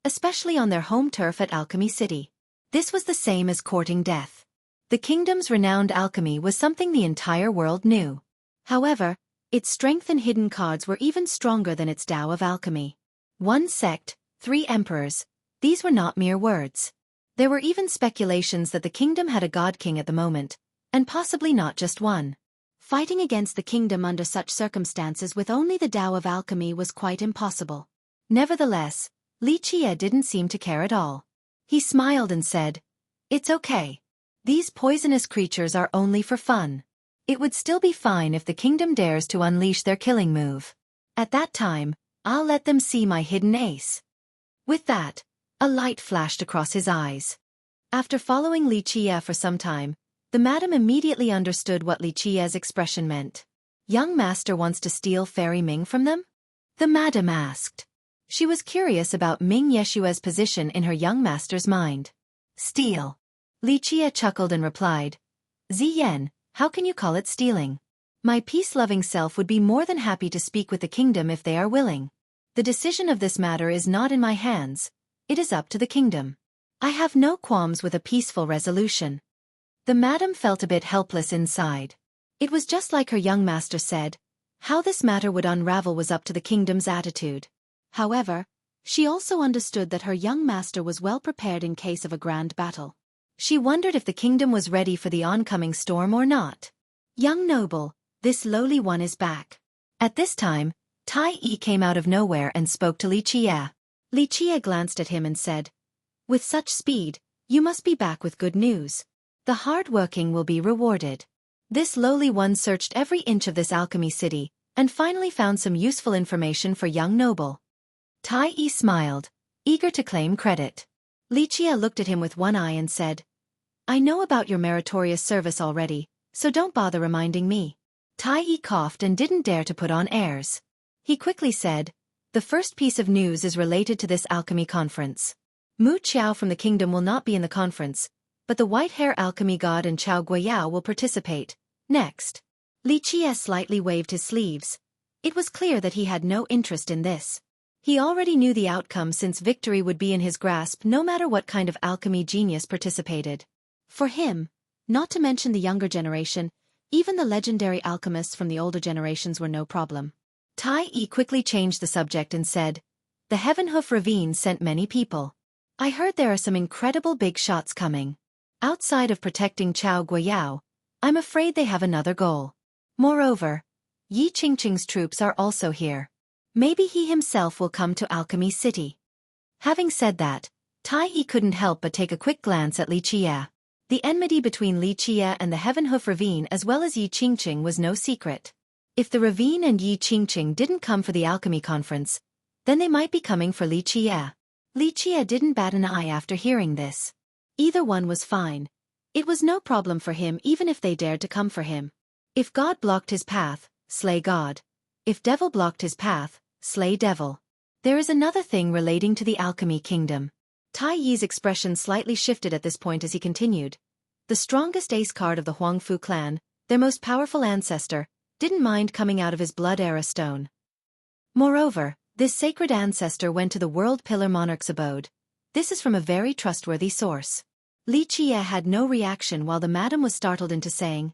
[SPEAKER 1] especially on their home turf at Alchemy City. This was the same as courting death. The kingdom's renowned alchemy was something the entire world knew. However, its strength and hidden cards were even stronger than its Tao of alchemy. 1 sect, 3 emperors, these were not mere words. There were even speculations that the kingdom had a god king at the moment, and possibly not just one. Fighting against the kingdom under such circumstances with only the Tao of alchemy was quite impossible. Nevertheless, Xueqi didn't seem to care at all. He smiled and said, "It's okay. These poisonous creatures are only for fun. It would still be fine if the kingdom dares to unleash their killing move. At that time, I'll let them see my hidden ace. With that, a light flashed across his eyes. After following Li Qie for some time, the madam immediately understood what Li Qie's expression meant. Young master wants to steal Fairy Ming from them? The madam asked. She was curious about Ming Yeshua's position in her young master's mind. Steal. Li Qie chuckled and replied, Ziyan, how can you call it stealing? My peace-loving self would be more than happy to speak with the kingdom if they are willing. The decision of this matter is not in my hands, it is up to the kingdom. I have no qualms with a peaceful resolution. The madam felt a bit helpless inside. It was just like her young master said, how this matter would unravel was up to the kingdom's attitude. However, she also understood that her young master was well prepared in case of a grand battle. She wondered if the kingdom was ready for the oncoming storm or not. Young noble, this lowly one is back. At this time, Tai Yi came out of nowhere and spoke to Li Qie. Li Qie glanced at him and said, with such speed, you must be back with good news. The hard-working will be rewarded. This lowly one searched every inch of this alchemy city, and finally found some useful information for young noble. Tai Yi smiled, eager to claim credit. Li Qie looked at him with one eye and said, I know about your meritorious service already, so don't bother reminding me. Tai Yi coughed and didn't dare to put on airs. He quickly said, the first piece of news is related to this alchemy conference. Mu Qiao from the kingdom will not be in the conference, but the white-hair alchemy god and Chao Guiyao will participate. Next. Li Qie slightly waved his sleeves. It was clear that he had no interest in this. He already knew the outcome since victory would be in his grasp no matter what kind of alchemy genius participated. For him, not to mention the younger generation, even the legendary alchemists from the older generations were no problem. Tai Yi quickly changed the subject and said, the Heaven Hoof Ravine sent many people. I heard there are some incredible big shots coming. Outside of protecting Chao Guiyao, I'm afraid they have another goal. Moreover, Yi Qingqing's troops are also here. Maybe he himself will come to Alchemy City. Having said that, Tai Yi couldn't help but take a quick glance at Li Qie. The enmity between Li Qie and the Heaven Hoof Ravine as well as Yi Qingqing was no secret. If the Ravine and Yi Qingqing didn't come for the alchemy conference, then they might be coming for Li Qie. Li Qie didn't bat an eye after hearing this. Either one was fine. It was no problem for him even if they dared to come for him. If God blocked his path, slay God. If devil blocked his path, slay devil. There is another thing relating to the alchemy kingdom. Tai Yi's expression slightly shifted at this point as he continued. The strongest ace card of the Huangfu clan, their most powerful ancestor, didn't mind coming out of his blood era stone. Moreover, this sacred ancestor went to the World Pillar Monarch's abode. This is from a very trustworthy source. Li Qie had no reaction while the madam was startled into saying,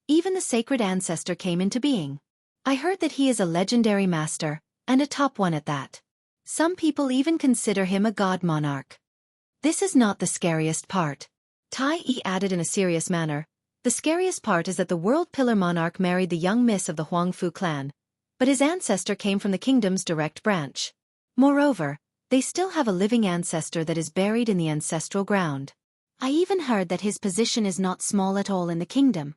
[SPEAKER 1] even the sacred ancestor came into being. I heard that he is a legendary master, and a top one at that. Some people even consider him a god monarch. This is not the scariest part. Tai Yi added in a serious manner, the scariest part is that the World Pillar Monarch married the young miss of the Huangfu clan, but his ancestor came from the kingdom's direct branch. Moreover, they still have a living ancestor that is buried in the ancestral ground. I even heard that his position is not small at all in the kingdom.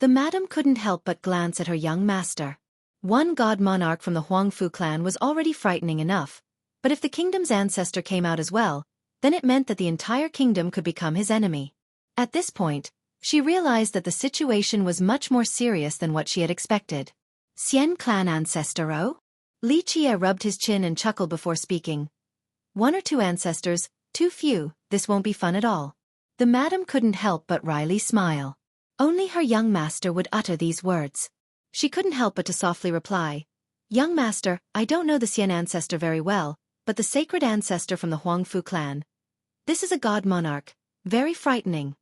[SPEAKER 1] The madam couldn't help but glance at her young master. One god monarch from the Huangfu clan was already frightening enough, but if the kingdom's ancestor came out as well, then it meant that the entire kingdom could become his enemy. At this point, she realized that the situation was much more serious than what she had expected. Xian clan ancestor oh? Li Qie rubbed his chin and chuckled before speaking. One or two ancestors, too few, this won't be fun at all. The madam couldn't help but wryly smile. Only her young master would utter these words. She couldn't help but to softly reply, young master, I don't know the Xian ancestor very well, but the sacred ancestor from the Huangfu clan. This is a god monarch, very frightening.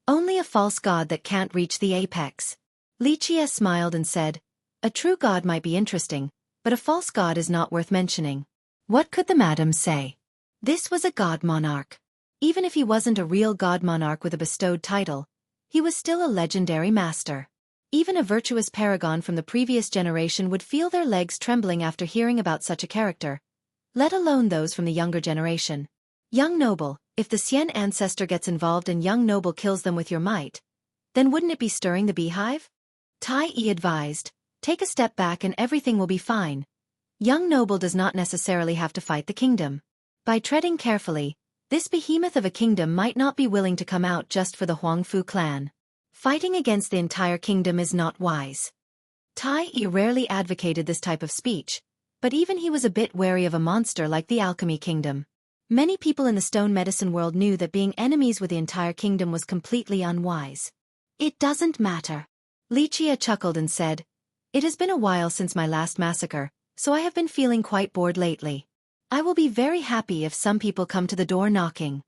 [SPEAKER 1] Only a false god that can't reach the apex. Li Qie smiled and said, a true god might be interesting, but a false god is not worth mentioning. What could the madam say? This was a god monarch. Even if he wasn't a real god monarch with a bestowed title, he was still a legendary master. Even a virtuous paragon from the previous generation would feel their legs trembling after hearing about such a character, let alone those from the younger generation. Young noble, if the Xian ancestor gets involved and young noble kills them with your might, then wouldn't it be stirring the beehive? Tai Yi advised, take a step back and everything will be fine. Young noble does not necessarily have to fight the kingdom. By treading carefully, this behemoth of a kingdom might not be willing to come out just for the Huangfu clan. Fighting against the entire kingdom is not wise. Tai Yi rarely advocated this type of speech, but even he was a bit wary of a monster like the alchemy kingdom. Many people in the stone medicine world knew that being enemies with the entire kingdom was completely unwise. It doesn't matter. Lichia chuckled and said, it has been a while since my last massacre, so I have been feeling quite bored lately. I will be very happy if some people come to the door knocking.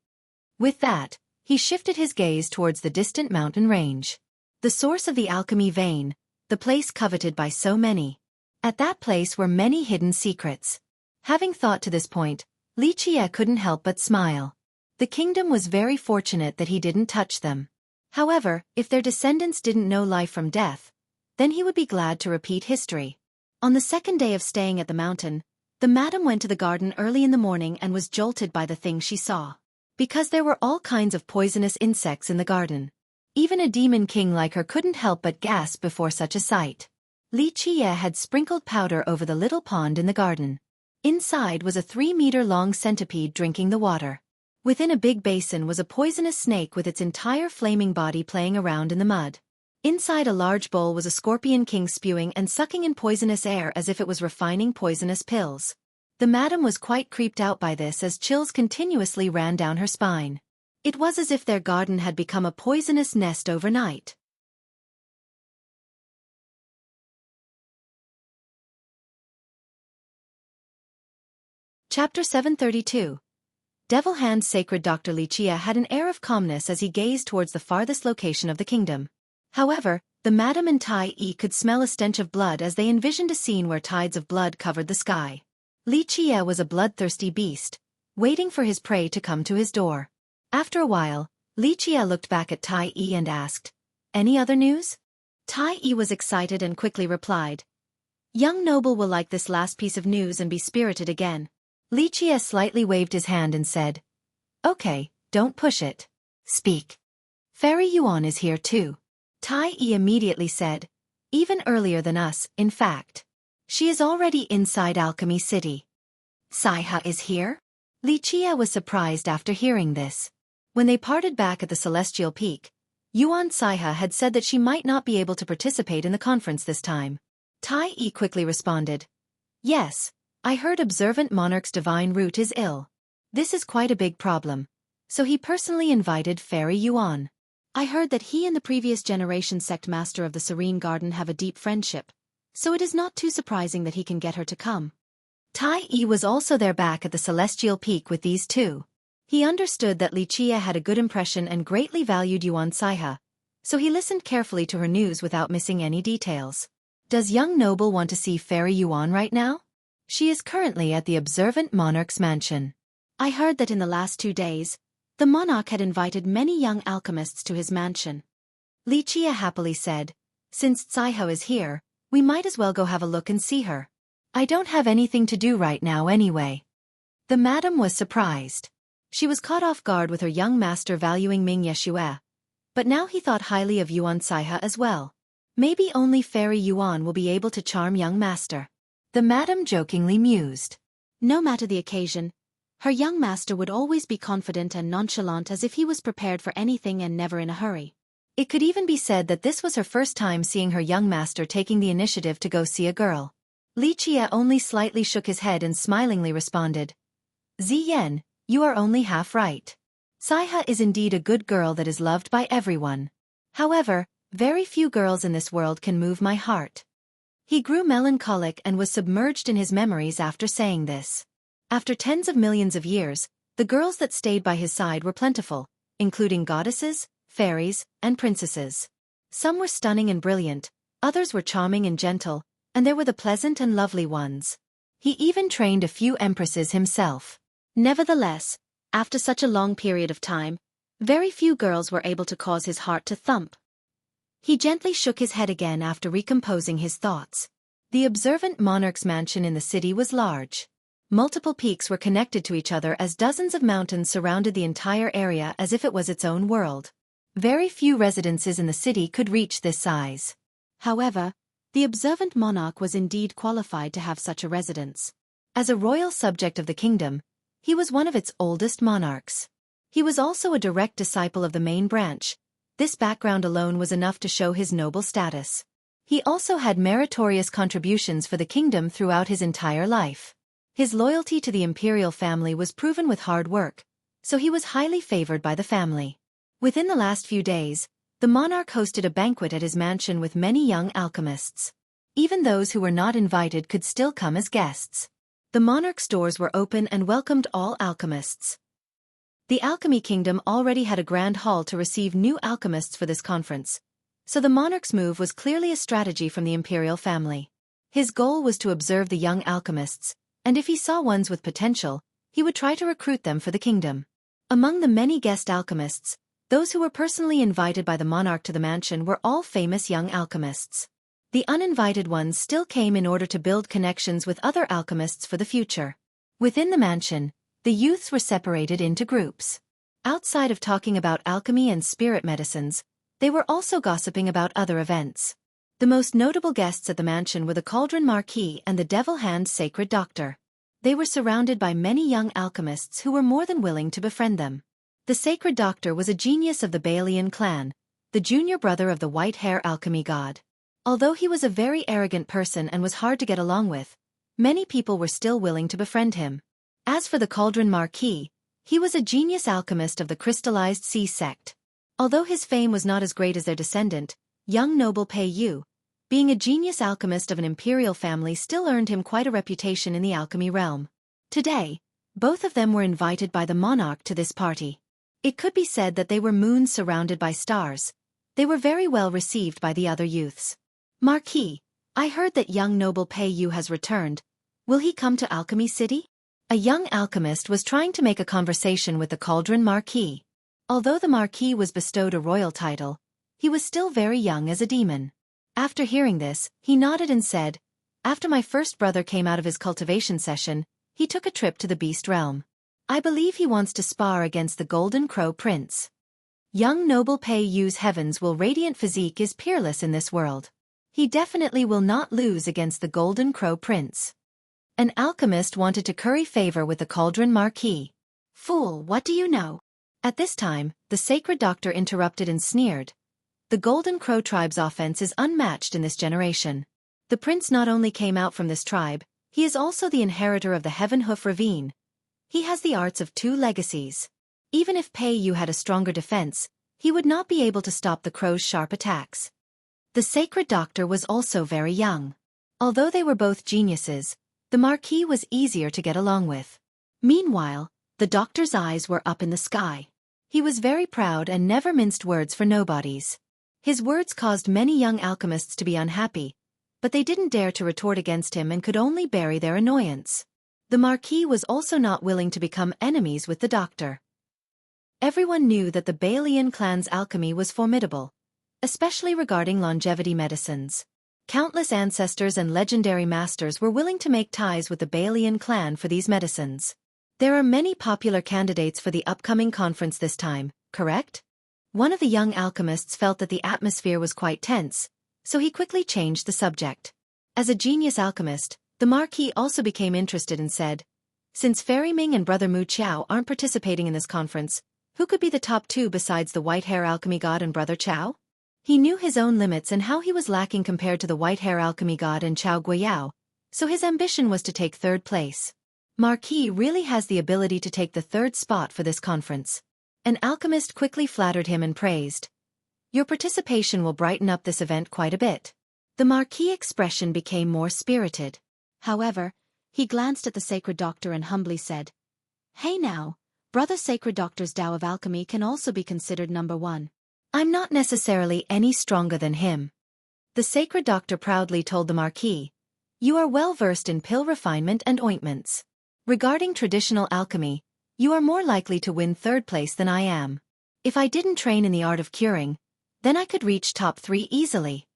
[SPEAKER 1] With that, he shifted his gaze towards the distant mountain range. The source of the alchemy vein, the place coveted by so many. At that place were many hidden secrets. Having thought to this point, Lichia couldn't help but smile. The kingdom was very fortunate that he didn't touch them. However, if their descendants didn't know life from death, then he would be glad to repeat history. On the second day of staying at the mountain, the madam went to the garden early in the morning and was jolted by the things she saw. Because there were all kinds of poisonous insects in the garden. Even a demon king like her couldn't help but gasp before such a sight. Li Qie had sprinkled powder over the little pond in the garden. Inside was a 3-meter-long centipede drinking the water. Within a big basin was a poisonous snake with its entire flaming body playing around in the mud. Inside a large bowl was a scorpion king spewing and sucking in poisonous air as if it was refining poisonous pills. The madam was quite creeped out by this as chills continuously ran down her spine. It was as if their garden had become a poisonous nest overnight. Chapter 732. Devil Hand Sacred. Dr. Lichia had an air of calmness as he gazed towards the farthest location of the kingdom. However, the madam and Tai Yi could smell a stench of blood as they envisioned a scene where tides of blood covered the sky. Lichia was a bloodthirsty beast, waiting for his prey to come to his door. After a while, Lichia looked back at Tai Yi and asked, any other news? Tai Yi was excited and quickly replied, young noble will like this last piece of news and be spirited again. Lichia slightly waved his hand and said, okay, don't push it. Speak. Fairy Yuan is here too. Tai Yi immediately said, even earlier than us, in fact. She is already inside Alchemy City. Saiha is here? Lichia was surprised after hearing this. When they parted back at the Celestial Peak, Yuan Saiha had said that she might not be able to participate in the conference this time. Tai Yi quickly responded, yes, I heard Observant Monarch's divine root is ill. This is quite a big problem. So he personally invited Fairy Yuan. I heard that he and the previous generation sect master of the Serene Garden have a deep friendship, so it is not too surprising that he can get her to come. Tai Yi was also there back at the Celestial Peak with these two. He understood that Lichia had a good impression and greatly valued Yuan Saiha, so he listened carefully to her news without missing any details. Does young noble want to see Fairy Yuan right now? She is currently at the Observant Monarch's mansion. I heard that in the last 2 days, the monarch had invited many young alchemists to his mansion. Lichia happily said, since Saiha is here, we might as well go have a look and see her. I don't have anything to do right now anyway. The madam was surprised. She was caught off guard with her young master valuing Ming Yeshue, but now he thought highly of Yuan Saiha as well. Maybe only Fairy Yuan will be able to charm young master. The madam jokingly mused. No matter the occasion, her young master would always be confident and nonchalant as if he was prepared for anything and never in a hurry. It could even be said that this was her first time seeing her young master taking the initiative to go see a girl. Lichia only slightly shook his head and smilingly responded, Ziyan, you are only half right. Saiha is indeed a good girl that is loved by everyone. However, very few girls in this world can move my heart. He grew melancholic and was submerged in his memories after saying this. After tens of millions of years, the girls that stayed by his side were plentiful, including goddesses, fairies, and princesses. Some were stunning and brilliant, others were charming and gentle, and there were the pleasant and lovely ones. He even trained a few empresses himself. Nevertheless, after such a long period of time, very few girls were able to cause his heart to thump. He gently shook his head again after recomposing his thoughts. The Observant Monarch's mansion in the city was large. Multiple peaks were connected to each other as dozens of mountains surrounded the entire area as if it was its own world. Very few residences in the city could reach this size. However, the observant monarch was indeed qualified to have such a residence. As a royal subject of the kingdom, he was one of its oldest monarchs. He was also a direct disciple of the main branch. This background alone was enough to show his noble status. He also had meritorious contributions for the kingdom throughout his entire life. His loyalty to the imperial family was proven with hard work, so he was highly favored by the family. Within the last few days, the monarch hosted a banquet at his mansion with many young alchemists. Even those who were not invited could still come as guests. The monarch's doors were open and welcomed all alchemists. The Alchemy Kingdom already had a grand hall to receive new alchemists for this conference, so the monarch's move was clearly a strategy from the imperial family. His goal was to observe the young alchemists, and if he saw ones with potential, he would try to recruit them for the kingdom. Among the many guest alchemists, those who were personally invited by the monarch to the mansion were all famous young alchemists. The uninvited ones still came in order to build connections with other alchemists for the future. Within the mansion, the youths were separated into groups. Outside of talking about alchemy and spirit medicines, they were also gossiping about other events. The most notable guests at the mansion were the Cauldron Marquis and the Devil Hand Sacred Doctor. They were surrounded by many young alchemists who were more than willing to befriend them. The Sacred Doctor was a genius of the Balian clan, the junior brother of the white-hair alchemy god. Although he was a very arrogant person and was hard to get along with, many people were still willing to befriend him. As for the Cauldron Marquis, he was a genius alchemist of the crystallized sea sect. Although his fame was not as great as their descendant, young noble Pei Yu, being a genius alchemist of an imperial family still earned him quite a reputation in the alchemy realm. Today, both of them were invited by the monarch to this party. It could be said that they were moons surrounded by stars. They were very well received by the other youths. Marquis, I heard that young noble Pei Yu has returned. Will he come to Alchemy City? A young alchemist was trying to make a conversation with the Cauldron Marquis. Although the Marquis was bestowed a royal title, he was still very young as a demon. After hearing this, he nodded and said, "After my first brother came out of his cultivation session, he took a trip to the beast realm. I believe he wants to spar against the Golden Crow Prince." Young noble Pei Yu's heavens will radiant physique is peerless in this world. He definitely will not lose against the Golden Crow Prince. An alchemist wanted to curry favor with the Cauldron Marquis. "Fool, what do you know?" At this time, the Sacred Doctor interrupted and sneered. The Golden Crow tribe's offense is unmatched in this generation. The prince not only came out from this tribe, he is also the inheritor of the Heaven Hoof Ravine. He has the arts of two legacies. Even if Pei Yu had a stronger defense, he would not be able to stop the crow's sharp attacks. The Sacred Doctor was also very young. Although they were both geniuses, the Marquis was easier to get along with. Meanwhile, the doctor's eyes were up in the sky. He was very proud and never minced words for nobodies. His words caused many young alchemists to be unhappy, but they didn't dare to retort against him and could only bury their annoyance. The Marquis was also not willing to become enemies with the doctor. Everyone knew that the Balian clan's alchemy was formidable, especially regarding longevity medicines. Countless ancestors and legendary masters were willing to make ties with the Balian clan for these medicines. There are many popular candidates for the upcoming conference this time, correct? One of the young alchemists felt that the atmosphere was quite tense, so he quickly changed the subject. As a genius alchemist, the Marquis also became interested and said, "Since Fairy Ming and Brother Mu Qiao aren't participating in this conference, who could be the top two besides the white-hair alchemy god and Brother Qiao?" He knew his own limits and how he was lacking compared to the white-hair alchemy god and Qiao Guiyao, so his ambition was to take third place. Marquis really has the ability to take the third spot for this conference. An alchemist quickly flattered him and praised, "Your participation will brighten up this event quite a bit." The Marquis' expression became more spirited. However, he glanced at the Sacred Doctor and humbly said, "Hey now, Brother Sacred Doctor's Tao of Alchemy can also be considered number one. I'm not necessarily any stronger than him." The Sacred Doctor proudly told the Marquis, "You are well versed in pill refinement and ointments. Regarding traditional alchemy, you are more likely to win third place than I am. If I didn't train in the art of curing, then I could reach top 3 easily."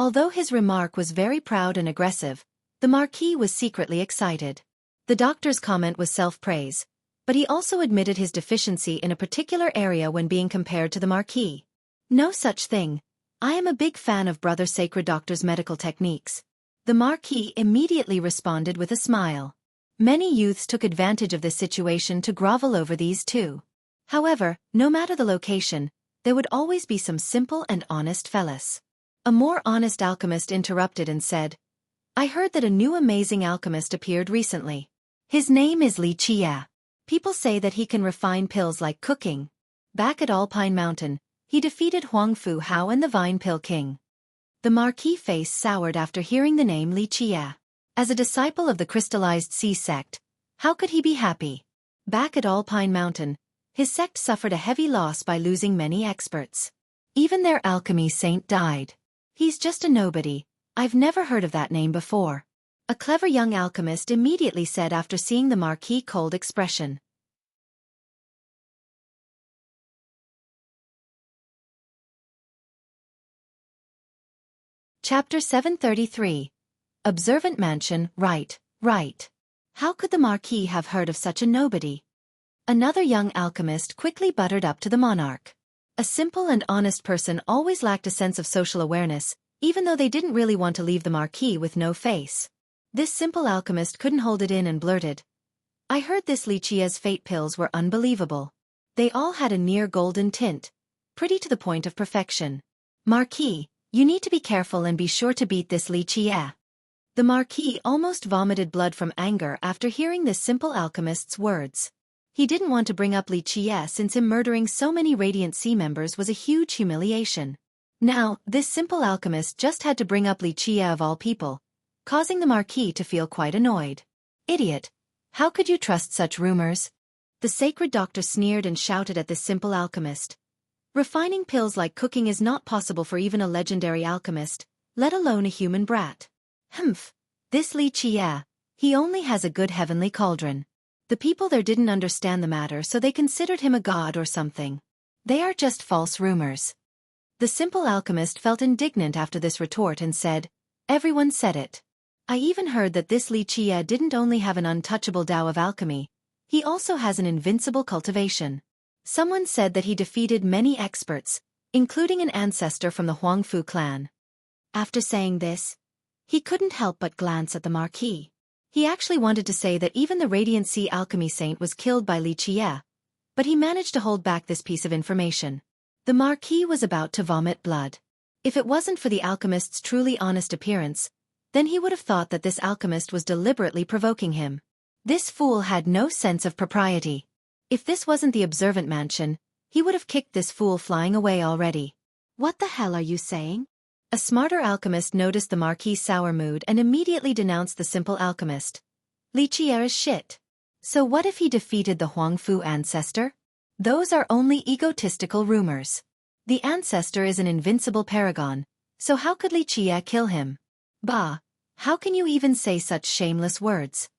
[SPEAKER 1] Although his remark was very proud and aggressive, the Marquis was secretly excited. The doctor's comment was self-praise, but he also admitted his deficiency in a particular area when being compared to the Marquis. No such thing. I am a big fan of Brother Sacred Doctor's medical techniques. The Marquis immediately responded with a smile. Many youths took advantage of this situation to grovel over these too. However, no matter the location, there would always be some simple and honest fellas. A more honest alchemist interrupted and said, I heard that a new amazing alchemist appeared recently. His name is Li Chia. People say that he can refine pills like cooking. Back at Alpine Mountain, he defeated Huang Fu Hao and the Vine Pill King. The Marquis' face soured after hearing the name Li Chia. As a disciple of the crystallized sea sect, how could he be happy? Back at Alpine Mountain, his sect suffered a heavy loss by losing many experts. Even their alchemy saint died. He's just a nobody. I've never heard of that name before. A clever young alchemist immediately said after seeing the Marquis' cold expression. Chapter 733. Observant Mansion, right. How could the Marquis have heard of such a nobody? Another young alchemist quickly buttered up to the monarch. A simple and honest person always lacked a sense of social awareness, even though they didn't really want to leave the Marquis with no face. This simple alchemist couldn't hold it in and blurted, I heard this Li Chia's fate pills were unbelievable. They all had a near golden tint, pretty to the point of perfection. Marquis, you need to be careful and be sure to beat this Li Chia. The Marquis almost vomited blood from anger after hearing this simple alchemist's words. He didn't want to bring up Li Chia since him murdering so many Radiant Sea members was a huge humiliation. Now, this simple alchemist just had to bring up Li Chia of all people, causing the Marquis to feel quite annoyed. Idiot! How could you trust such rumors? The sacred doctor sneered and shouted at this simple alchemist. Refining pills like cooking is not possible for even a legendary alchemist, let alone a human brat. Humph! This Li Chia, he only has a good heavenly cauldron. The people there didn't understand the matter, so they considered him a god or something. They are just false rumors. The simple alchemist felt indignant after this retort and said, Everyone said it. I even heard that this Li Chia didn't only have an untouchable Tao of alchemy, he also has an invincible cultivation. Someone said that he defeated many experts, including an ancestor from the Huang Fu clan. After saying this, he couldn't help but glance at the Marquis. He actually wanted to say that even the Radiant Sea alchemy saint was killed by Li Chia, but he managed to hold back this piece of information. The Marquis was about to vomit blood. If it wasn't for the alchemist's truly honest appearance, then he would have thought that this alchemist was deliberately provoking him. This fool had no sense of propriety. If this wasn't the observant mansion, he would have kicked this fool flying away already. What the hell are you saying? A smarter alchemist noticed the Marquis' sour mood and immediately denounced the simple alchemist. Li Chia is shit. So what if he defeated the Huang Fu ancestor? Those are only egotistical rumors. The ancestor is an invincible paragon, so how could Li Chia kill him? Bah, how can you even say such shameless words?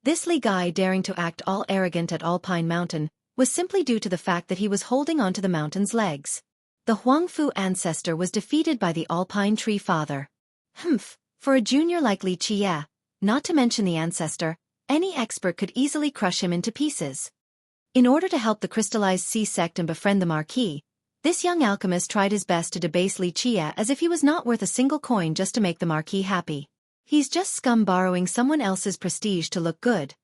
[SPEAKER 1] This Li guy daring to act all arrogant at Alpine Mountain was simply due to the fact that he was holding onto the mountain's legs. The Huang Fu ancestor was defeated by the Alpine Tree Father. Humph, for a junior like Li Chia, not to mention the ancestor, any expert could easily crush him into pieces. In order to help the crystallized sea sect and befriend the Marquis, this young alchemist tried his best to debase Li Chia as if he was not worth a single coin just to make the Marquis happy. He's just scum borrowing someone else's prestige to look good.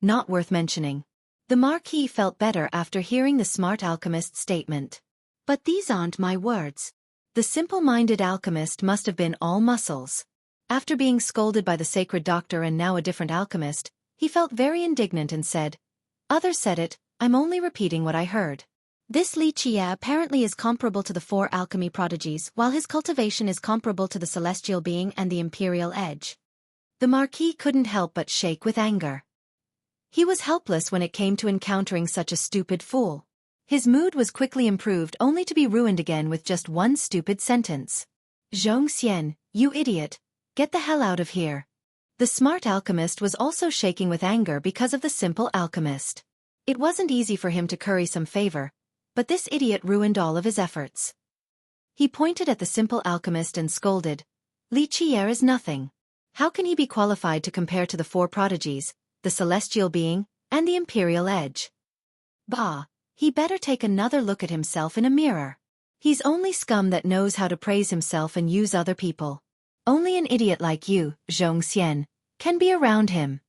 [SPEAKER 1] Not worth mentioning. The Marquis felt better after hearing the smart alchemist's statement. But these aren't my words. The simple-minded alchemist must have been all muscles. After being scolded by the sacred doctor and now a different alchemist, he felt very indignant and said, Others said it, I'm only repeating what I heard. This Li Chia apparently is comparable to the 4 alchemy prodigies, while his cultivation is comparable to the celestial being and the imperial edge. The Marquis couldn't help but shake with anger. He was helpless when it came to encountering such a stupid fool. His mood was quickly improved only to be ruined again with just one stupid sentence. Zhong Xian, you idiot, get the hell out of here. The smart alchemist was also shaking with anger because of the simple alchemist. It wasn't easy for him to curry some favor, but this idiot ruined all of his efforts. He pointed at the simple alchemist and scolded, Li Chia is nothing. How can he be qualified to compare to the 4 prodigies, the celestial being, and the imperial edge. Bah, he better take another look at himself in a mirror. He's only scum that knows how to praise himself and use other people. Only an idiot like you, Zhongxian, can be around him.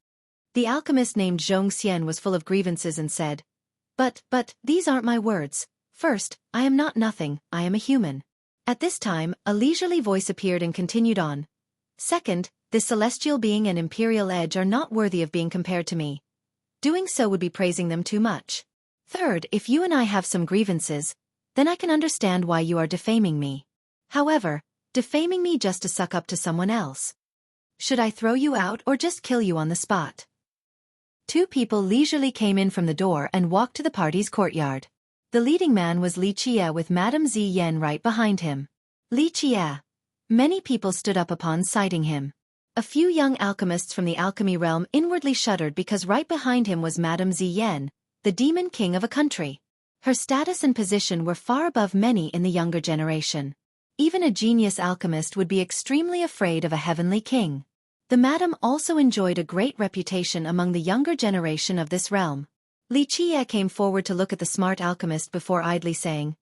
[SPEAKER 1] The alchemist named Zhongxian was full of grievances and said, But, these aren't my words. First, I am not nothing, I am a human. At this time, a leisurely voice appeared and continued on. Second, this celestial being and imperial edge are not worthy of being compared to me. Doing so would be praising them too much. Third, if you and I have some grievances, then I can understand why you are defaming me. However, defaming me just to suck up to someone else. Should I throw you out or just kill you on the spot? Two people leisurely came in from the door and walked to the party's courtyard. The leading man was Li Qie with Madame Zi Yan right behind him. Li Qie. Many people stood up upon sighting him. A few young alchemists from the alchemy realm inwardly shuddered because right behind him was Madame Zi Yan, the demon king of a country. Her status and position were far above many in the younger generation. Even a genius alchemist would be extremely afraid of a heavenly king. The madam also enjoyed a great reputation among the younger generation of this realm. Li Qie came forward to look at the smart alchemist before idly saying,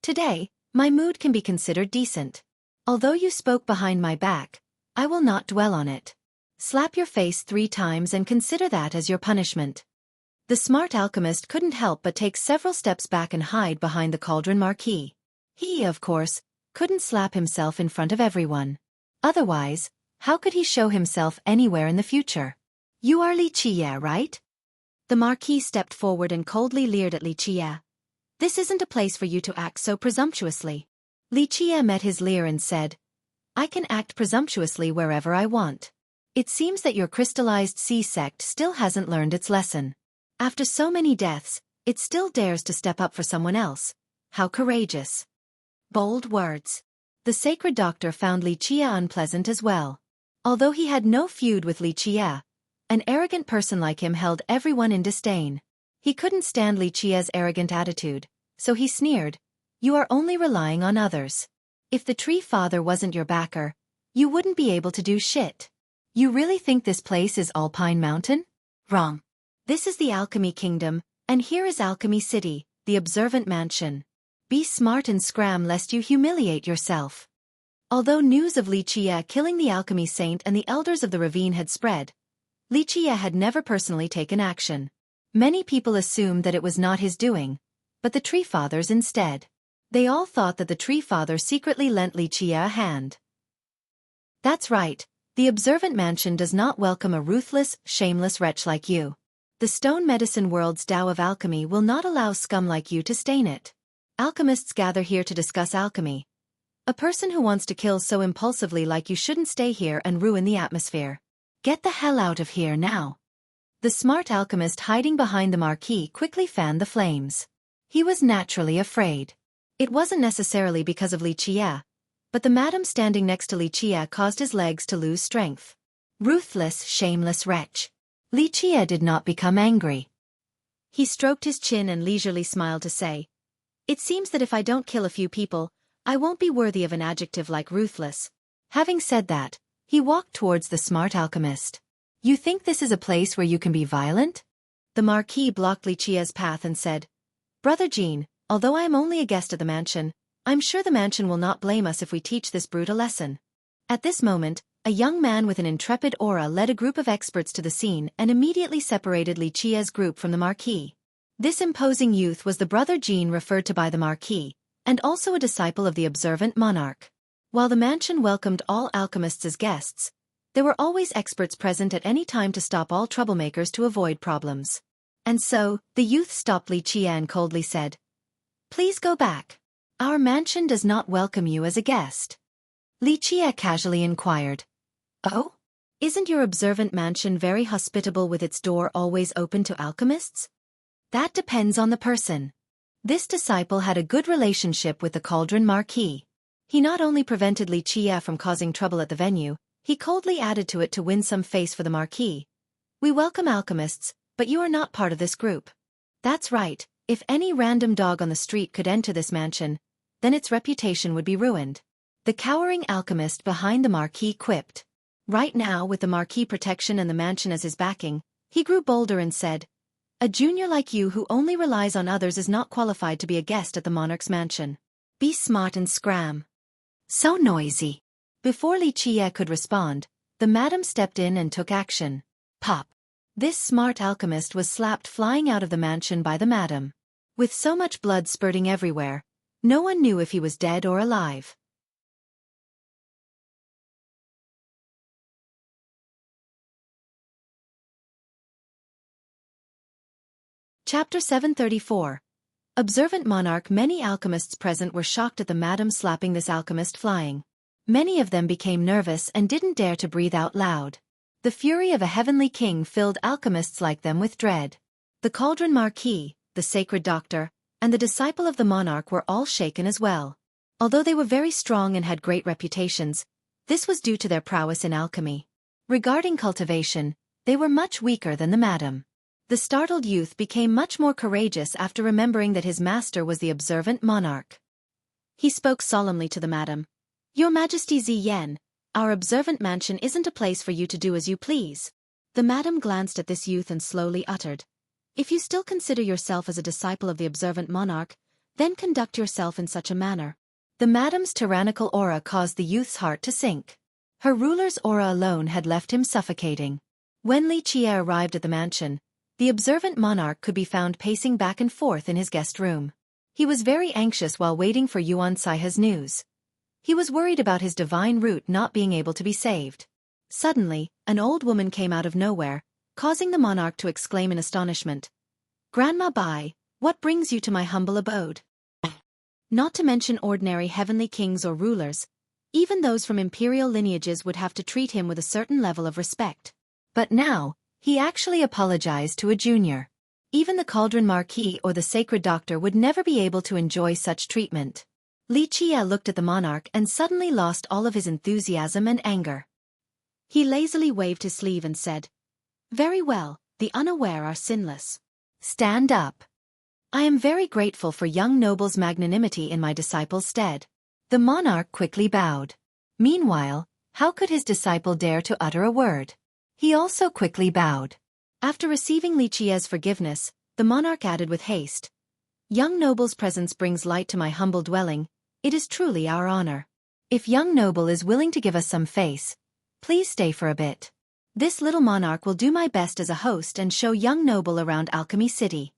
[SPEAKER 1] Today, my mood can be considered decent. Although you spoke behind my back, I will not dwell on it. Slap your face 3 times and consider that as your punishment. The smart alchemist couldn't help but take several steps back and hide behind the cauldron marquee. He, of course, couldn't slap himself in front of everyone. Otherwise, how could he show himself anywhere in the future? You are Li Qie, right? The marquis stepped forward and coldly leered at Li Qie. This isn't a place for you to act so presumptuously. Li Qie met his leer and said, I can act presumptuously wherever I want. It seems that your crystallized sea sect still hasn't learned its lesson. After so many deaths, it still dares to step up for someone else. How courageous. Bold words. The sacred doctor found Li Qie unpleasant as well. Although he had no feud with Li Qie, an arrogant person like him held everyone in disdain. He couldn't stand Li Qie's arrogant attitude, so he sneered, You are only relying on others. If the tree father wasn't your backer, you wouldn't be able to do shit. You really think this place is Alpine Mountain? Wrong. This is the Alchemy Kingdom, and here is Alchemy City, the Observant Mansion. Be smart and scram lest you humiliate yourself. Although news of Li Qie killing the alchemy saint and the elders of the ravine had spread, Li Qie had never personally taken action. Many people assumed that it was not his doing, but the Tree Fathers instead. They all thought that the Tree Father secretly lent Li Qie a hand. That's right, the Observant Mansion does not welcome a ruthless, shameless wretch like you. The stone medicine world's Tao of alchemy will not allow scum like you to stain it. Alchemists gather here to discuss alchemy. A person who wants to kill so impulsively like you shouldn't stay here and ruin the atmosphere. Get the hell out of here now. The smart alchemist hiding behind the marquee quickly fanned the flames. He was naturally afraid. It wasn't necessarily because of Li Qie, but the madam standing next to Li Qie caused his legs to lose strength. Ruthless, shameless wretch. Li Qie did not become angry. He stroked his chin and leisurely smiled to say, It seems that if I don't kill a few people, I won't be worthy of an adjective like ruthless. Having said that, he walked towards the smart alchemist. You think this is a place where you can be violent? The marquis blocked Li Qie's path and said, Brother Jean, although I am only a guest at the mansion, I'm sure the mansion will not blame us if we teach this brute a lesson. At this moment, a young man with an intrepid aura led a group of experts to the scene and immediately separated Li Qie's group from the marquis. This imposing youth was the brother Jean referred to by the marquis, and also a disciple of the observant monarch. While the mansion welcomed all alchemists as guests, there were always experts present at any time to stop all troublemakers to avoid problems. And so, the youth stopped Li Qie and coldly said, Please go back. Our mansion does not welcome you as a guest. Li Qie casually inquired, Oh? Isn't your observant mansion very hospitable with its door always open to alchemists? That depends on the person. This disciple had a good relationship with the cauldron marquis. He not only prevented Li Qie from causing trouble at the venue, he coldly added to it to win some face for the marquis. We welcome alchemists, but you are not part of this group. That's right, if any random dog on the street could enter this mansion, then its reputation would be ruined. The cowering alchemist behind the marquis quipped. Right now, with the marquis protection and the mansion as his backing, He grew bolder and said, "A junior like you who only relies on others is not qualified to be a guest at the monarch's mansion. Be smart and scram." "So noisy." Before Li Qie could respond, the madam stepped in and took action. Pop. This smart alchemist was slapped flying out of the mansion by the madam. With so much blood spurting everywhere, no one knew if he was dead or alive. Chapter 734. Observant Monarch. Many alchemists present were shocked at the madam slapping this alchemist flying. Many of them became nervous and didn't dare to breathe out loud. The fury of a heavenly king filled alchemists like them with dread. The Cauldron Marquis, the sacred doctor, and the disciple of the monarch were all shaken as well. Although they were very strong and had great reputations, this was due to their prowess in alchemy. Regarding cultivation, they were much weaker than the madam. The startled youth became much more courageous after remembering that his master was the observant monarch. He spoke solemnly to the madam. "Your Majesty Ziyan, our observant mansion isn't a place for you to do as you please." The madam glanced at this youth and slowly uttered, "If you still consider yourself as a disciple of the observant monarch, then conduct yourself in such a manner." The madam's tyrannical aura caused the youth's heart to sink. Her ruler's aura alone had left him suffocating. When Li Qie arrived at the mansion, the observant monarch could be found pacing back and forth in his guest room. He was very anxious while waiting for Yuan Saiha's news. He was worried about his divine root not being able to be saved. Suddenly, an old woman came out of nowhere, causing the monarch to exclaim in astonishment, "Grandma Bai, what brings you to my humble abode?" Not to mention ordinary heavenly kings or rulers, even those from imperial lineages would have to treat him with a certain level of respect. But now, he actually apologized to a junior. Even the Cauldron Marquis or the sacred doctor would never be able to enjoy such treatment. Li Qie looked at the monarch and suddenly lost all of his enthusiasm and anger. He lazily waved his sleeve and said, "Very well, the unaware are sinless. Stand up. I am very grateful for young noble's magnanimity in my disciple's stead." The monarch quickly bowed. Meanwhile, how could his disciple dare to utter a word? He also quickly bowed. After receiving Li Qie's forgiveness, the monarch added with haste, "Young noble's presence brings light to my humble dwelling. It is truly our honor. If young noble is willing to give us some face, please stay for a bit. This little monarch will do my best as a host and show young noble around Alchemy City."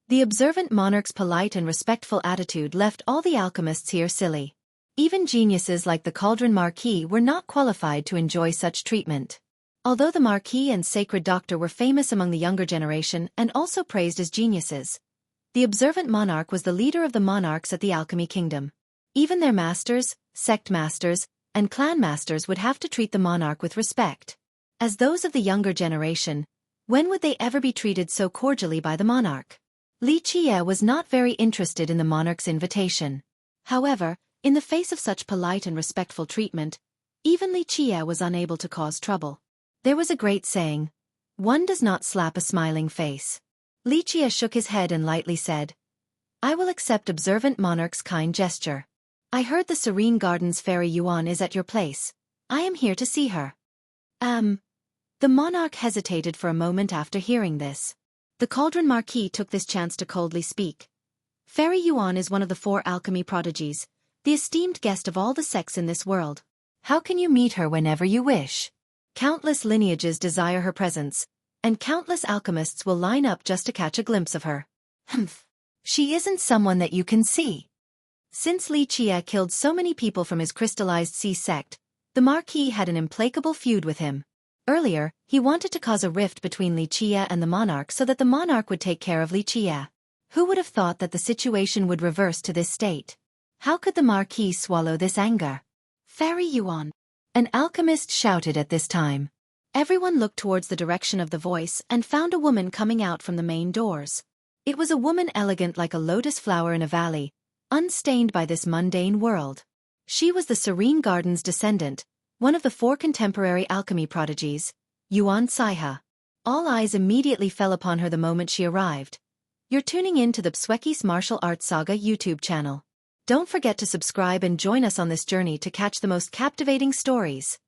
[SPEAKER 1] The observant monarch's polite and respectful attitude left all the alchemists here silly. Even geniuses like the Cauldron Marquis were not qualified to enjoy such treatment. Although the Marquis and Sacred Doctor were famous among the younger generation and also praised as geniuses, the observant monarch was the leader of the monarchs at the Alchemy Kingdom. Even their masters, sect masters, and clan masters would have to treat the monarch with respect. As those of the younger generation, when would they ever be treated so cordially by the monarch? Li Qie was not very interested in the monarch's invitation. However, in the face of such polite and respectful treatment, even Li Qie was unable to cause trouble. There was a great saying, "One does not slap a smiling face." Li Qie shook his head and lightly said, "I will accept observant monarch's kind gesture. I heard the Serene Gardens Fairy Yuan is at your place. I am here to see her." The monarch hesitated for a moment after hearing this. The Cauldron Marquis took this chance to coldly speak. "Fairy Yuan is one of the 4 alchemy prodigies, the esteemed guest of all the sects in this world. How can you meet her whenever you wish? Countless lineages desire her presence, and countless alchemists will line up just to catch a glimpse of her. Humph. She isn't someone that you can see." Since Li Qie killed so many people from his crystallized sea sect, the Marquis had an implacable feud with him. Earlier, he wanted to cause a rift between Li Qie and the monarch so that the monarch would take care of Li Qie. Who would have thought that the situation would reverse to this state? How could the Marquis swallow this anger? "Fairy Yuan!" An alchemist shouted at this time. Everyone looked towards the direction of the voice and found a woman coming out from the main doors. It was a woman elegant like a lotus flower in a valley, unstained by this mundane world. She was the Serene Gardens descendant, one of the 4 contemporary alchemy prodigies, Yuan Saiha. All eyes immediately fell upon her the moment she arrived. You're tuning in to the Xueqi's Martial Arts Saga YouTube channel. Don't forget to subscribe and join us on this journey to catch the most captivating stories.